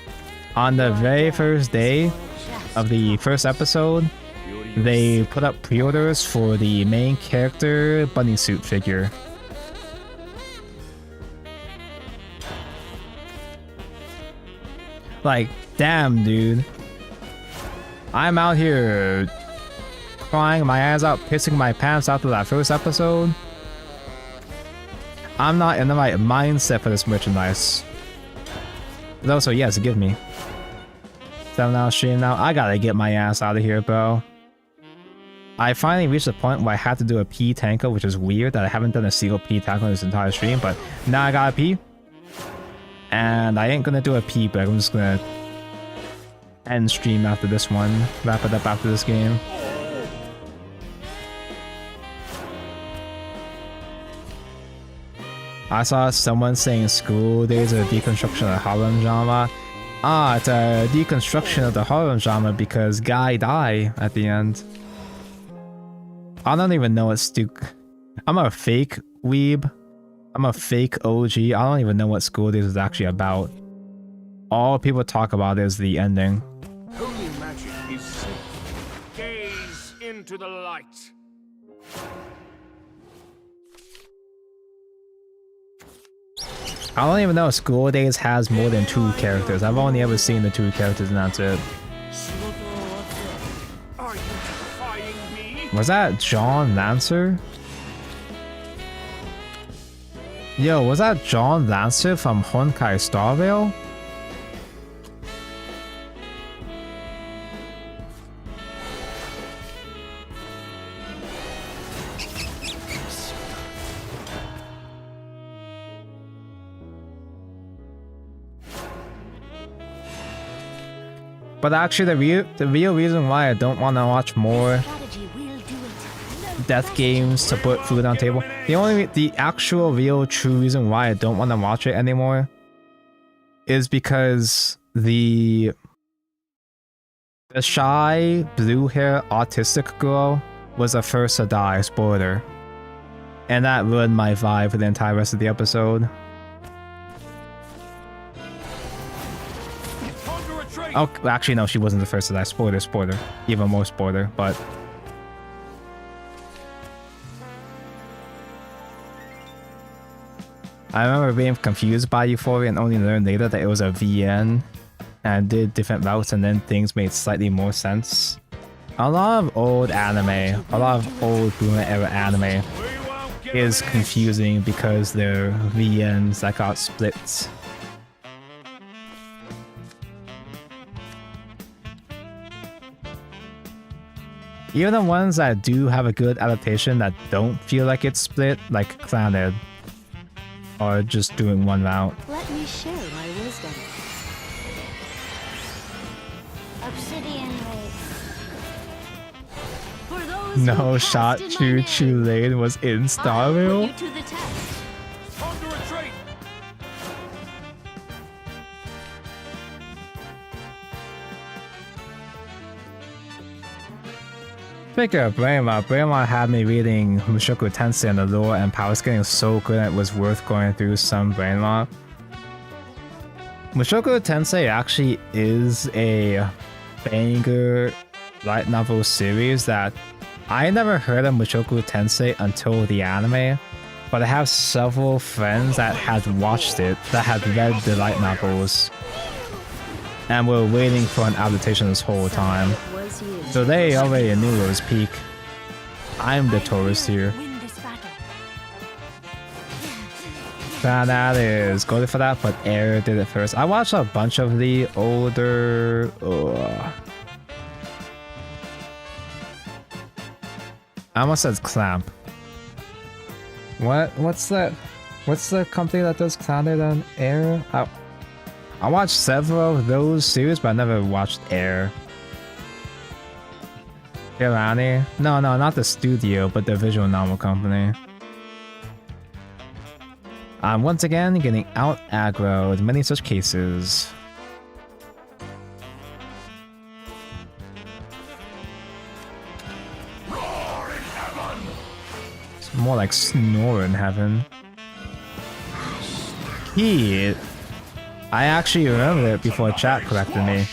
A: On the very first day of the first episode, they put up pre-orders for the main character bunny suit figure. Like, damn, dude. I'm out here crying my eyes out, pissing my pants after that first episode. I'm not in the right mindset for this merchandise. But also, yes, give me. 7-hour stream now. I gotta get my ass out of here, bro. I finally reached the point where I had to do a pee tanko, which is weird that I haven't done a single pee tanko this entire stream, but now I gotta pee. And I ain't gonna do a pee break, I'm just gonna end stream after this one. Wrap it up after this game. I saw someone saying School Days are a deconstruction of the harem genre. Ah, it's a deconstruction of the harem genre because guy die at the end. I don't even know what I'm a fake weeb. I'm a fake OG. I don't even know what School Days is actually about. All people talk about is the ending.
H: Holy magic is safe. Gaze into the light.
A: I don't even know if School Days has more than 2 characters. I've only ever seen the 2 characters and that's it.
H: Are you defying me?
A: Was that John Lancer? Yo, was that John Lancer from Honkai Star Rail? But actually, the real reason why I don't want to watch more death games to put food on table, the actual real true reason why I don't want to watch it anymore is because the shy blue hair autistic girl was the first to die, spoiler, and that ruined my vibe for the entire rest of the episode. Oh, actually, no, she wasn't the first to die. Spoiler, spoiler. Even more spoiler, but... I remember being confused by Euphoria and only learned later that it was a VN and did different routes and then things made slightly more sense. A lot of old anime, a lot of old boomer era anime is confusing because they're VNs that got split. Even the ones that do have a good adaptation that don't feel like it's split, like Claned, are just doing one route.
C: Let me share my wisdom. Obsidian rays.
A: No shot Choo Choo Lane was in Star Rail. Speaking of Brainlock had me reading Mushoku Tensei and the lore and powers getting so good it was worth going through some Brainlock. Mushoku Tensei actually is a banger light novel series that I never heard of Mushoku Tensei until the anime, but I have several friends that had watched it, that had read the light novels, and were waiting for an adaptation this whole time. So they already knew it was peak. I'm the tourist here. That is good for that, but Air did it first. I watched a bunch of the older... I almost said Clamp. What's that? What's the company that does Clouded on Air? I watched several of those series, but I never watched Air. Irani? No, not the studio, but the visual novel company. I'm once again getting out aggroed, many such cases. It's more like snore in heaven. Key. I actually remembered it before chat corrected me.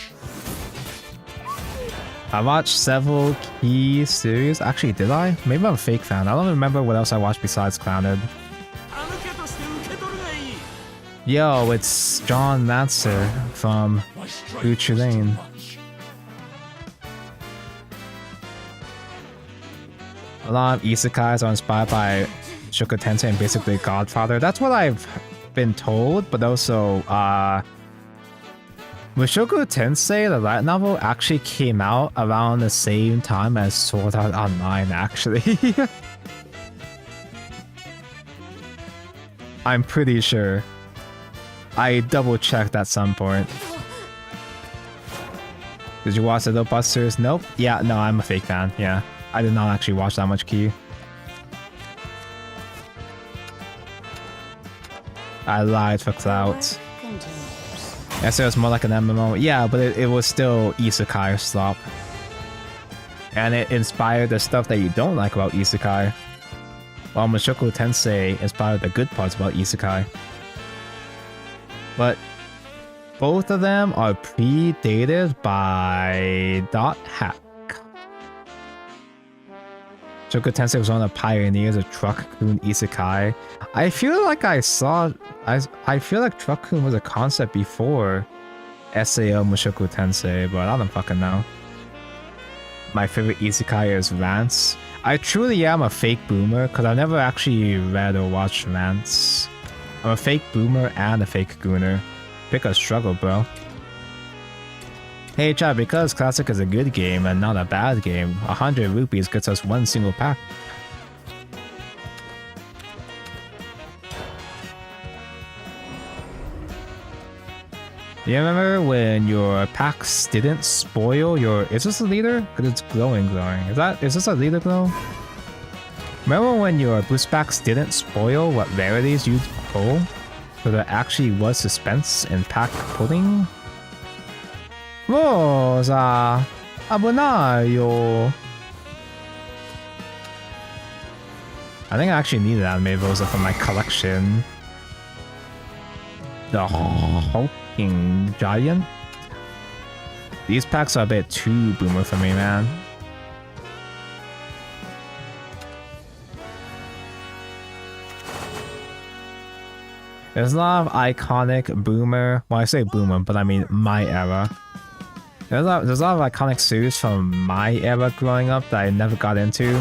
A: I watched several Key series. Actually, did I? Maybe I'm a fake fan. I don't remember what else I watched besides Clouded. Yo, it's John Manser from Uchu Lane. A lot of isekais are inspired by Mushoku Tensei and basically Godfather. That's what I've been told, but also, Mushoku Tensei, the light novel, actually came out around the same time as Sword Art Online, actually. I'm pretty sure. I double-checked at some point. Did you watch the Little Busters? Nope. Yeah, no, I'm a fake fan, yeah. I did not actually watch that much Key. I lied for clout. I said it was more like an MMO. Yeah, but it was still isekai slop. And it inspired the stuff that you don't like about isekai. While Mushoku Tensei inspired the good parts about isekai. But both of them are predated by .hack. Mushoku Tensei was one of the pioneers of Truck-kun isekai. I feel like I feel like Truck-kun was a concept before SAO Mushoku Tensei, but I don't fucking know. My favorite isekai is Rants. I truly am a fake boomer, because I've never actually read or watched Rants. I'm a fake boomer and a fake gooner. Pick a struggle, bro. Hey chat, because Classic is a good game and not a bad game, 100 rupees gets us one single pack. Do you remember when your packs didn't spoil your... Is this a leader? Because it's glowing. Is this a leader glow? Remember when your boost packs didn't spoil what rarities you'd pull? So there actually was suspense in pack pulling? Rosa! Abonayo! I think I actually needed anime Rosa for my collection. The hulking giant? These packs are a bit too boomer for me, man. There's a lot of iconic boomer, well I say boomer, but I mean my era. There's a lot of iconic series from my era growing up that I never got into.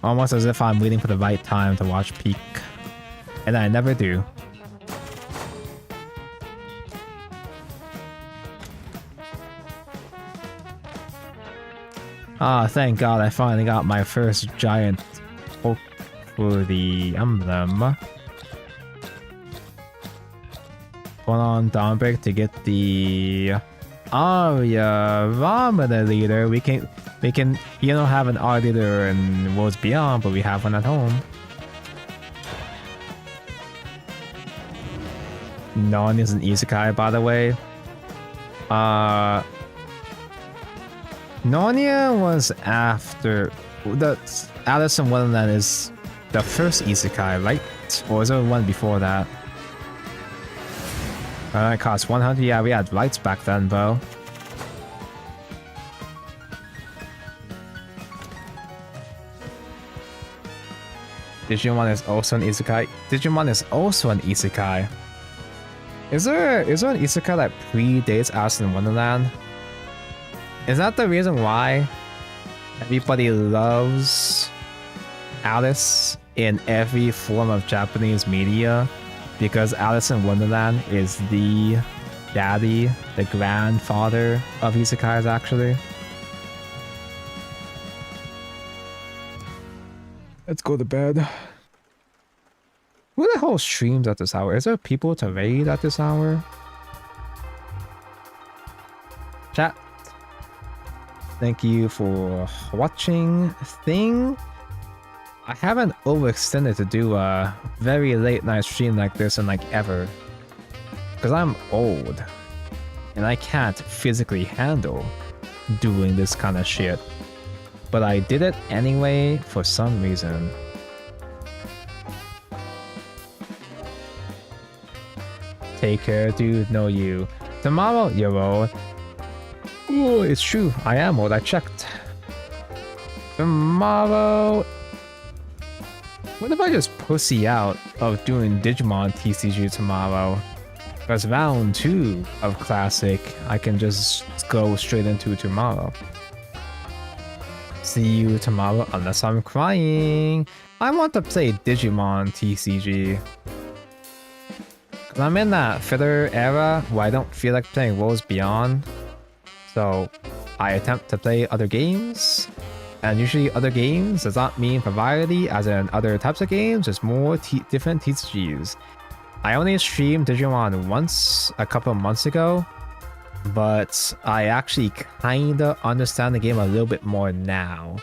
A: Almost as if I'm waiting for the right time to watch peak. And I never do. Ah, thank God I finally got my first giant Hulk for the emblem. Put on Dawnbreak to get the Arya Ramada leader. We can you don't have an R leader in Worlds Beyond, but we have one at home. None is an isekai, by the way. Narnia was after the Alice in Wonderland is the first isekai, right? Or was there one before that? It cost 100. Yeah, we had lights back then, bro. Digimon is also an isekai. Digimon is also an isekai. Is there an isekai that predates Alice in Wonderland? Is that the reason why everybody loves Alice in every form of Japanese media? Because Alice in Wonderland is the daddy, the grandfather of isekais, actually. Let's go to bed. hold streams at this hour? Is there people to raid at this hour? Chat. Thank you for watching. Thing. I haven't overextended to do a very late night stream like this in like ever. Because I'm old. And I can't physically handle doing this kind of shit. But I did it anyway for some reason. Take care, dude. Know you. Tomorrow, you're old. Ooh, it's true. I am old. I checked. Tomorrow. What if I just pussy out of doing Digimon TCG tomorrow? Because round 2 of Classic, I can just go straight into tomorrow. See you tomorrow unless I'm crying. I want to play Digimon TCG. Cause I'm in that filler era where I don't feel like playing Worlds Beyond. So I attempt to play other games. And usually other games does not mean variety as in other types of games, just more different TCGs. I only streamed Digimon once a couple of months ago, but I actually kinda understand the game a little bit more now.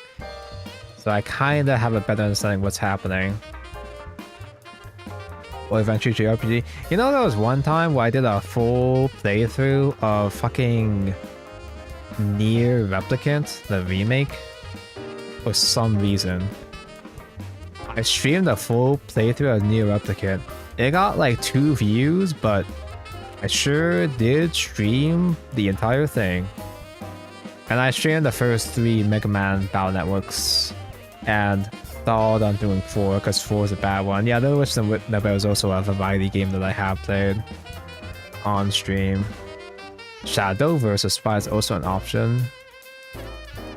A: So I kinda have a better understanding what's happening. Or eventually JRPG. You know, there was one time where I did a full playthrough of fucking Nier Replicant, the remake, for some reason. I streamed a full playthrough of Nier Replicant. It got like 2 views, but I sure did stream the entire thing. And I streamed the first 3 Mega Man Battle Networks and thought on doing 4 because 4 is a bad one. Yeah, there was some, there was also a variety game that I have played on stream. Shadowverse Aspire is also an option.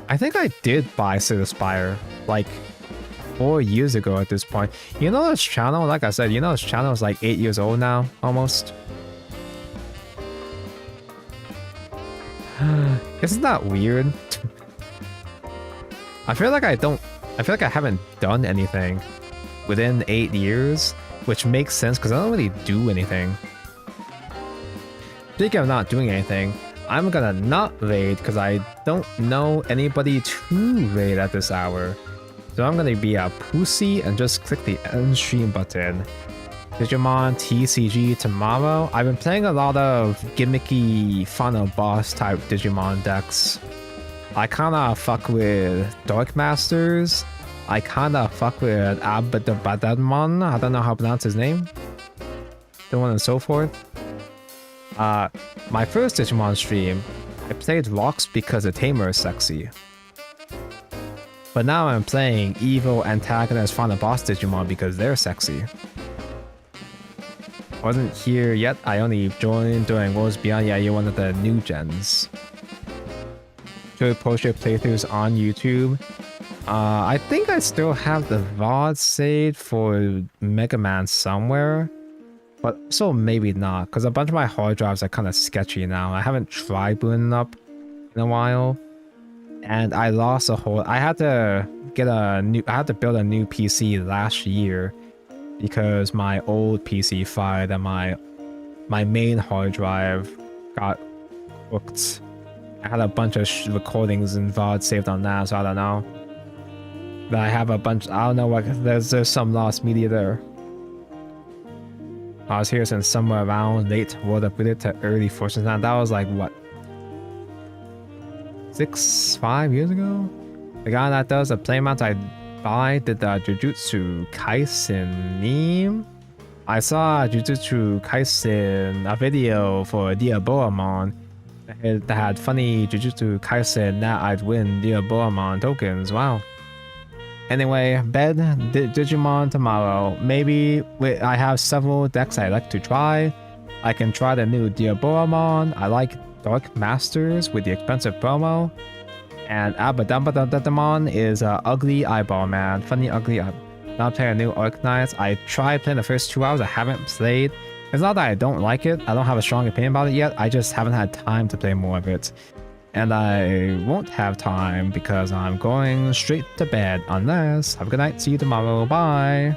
A: I think I did buy Slay the Spire like 4 years ago at this point. You know this channel, like I said, you know this channel is like 8 years old now, almost. Isn't that weird? I feel like I haven't done anything within 8 years, which makes sense because I don't really do anything. Speaking of not doing anything, I'm gonna not raid because I don't know anybody to raid at this hour. So I'm gonna be a pussy and just click the end stream button. Digimon TCG tomorrow. I've been playing a lot of gimmicky final boss type Digimon decks. I kinda fuck with Dark Masters. I kinda fuck with Abadabadamon. I don't know how to pronounce his name. So on and so forth. My first Digimon stream, I played Rocks because the Tamer is sexy. But now I'm playing evil antagonist final boss Digimon because they're sexy. Wasn't here yet, I only joined during Worlds Beyond. Yeah, you're one of the new gens. Should post your playthroughs on YouTube. I think I still have the VOD saved for Mega Man somewhere. But also maybe not, because a bunch of my hard drives are kind of sketchy now. I haven't tried booting up in a while. And I lost a whole... I had to build a new PC last year because my old PC fired and my main hard drive got cooked. I had a bunch of recordings and VOD saved on that, so I don't know. But I have a bunch... I don't know what... There's some lost media there. I was here since somewhere around late World Upgraded to early Fortune Time. That was like, what? 5 years ago? The guy that does the playmount I buy did the Jujutsu Kaisen meme. I saw Jujutsu Kaisen, a video for Diaboamon that had funny Jujutsu Kaisen that I'd win Diaboamon tokens. Wow. Anyway, bed Digimon tomorrow. Maybe I have several decks I like to try. I can try the new Diaboamon. I like Dark Masters with the expensive promo. And Abadabadamon is a ugly eyeball man. Funny ugly eyeball. Now playing a new Arknights. I tried playing the first 2 hours. I haven't played. It's not that I don't like it. I don't have a strong opinion about it yet. I just haven't had time to play more of it. And I won't have time because I'm going straight to bed unless... Have a good night. See you tomorrow. Bye.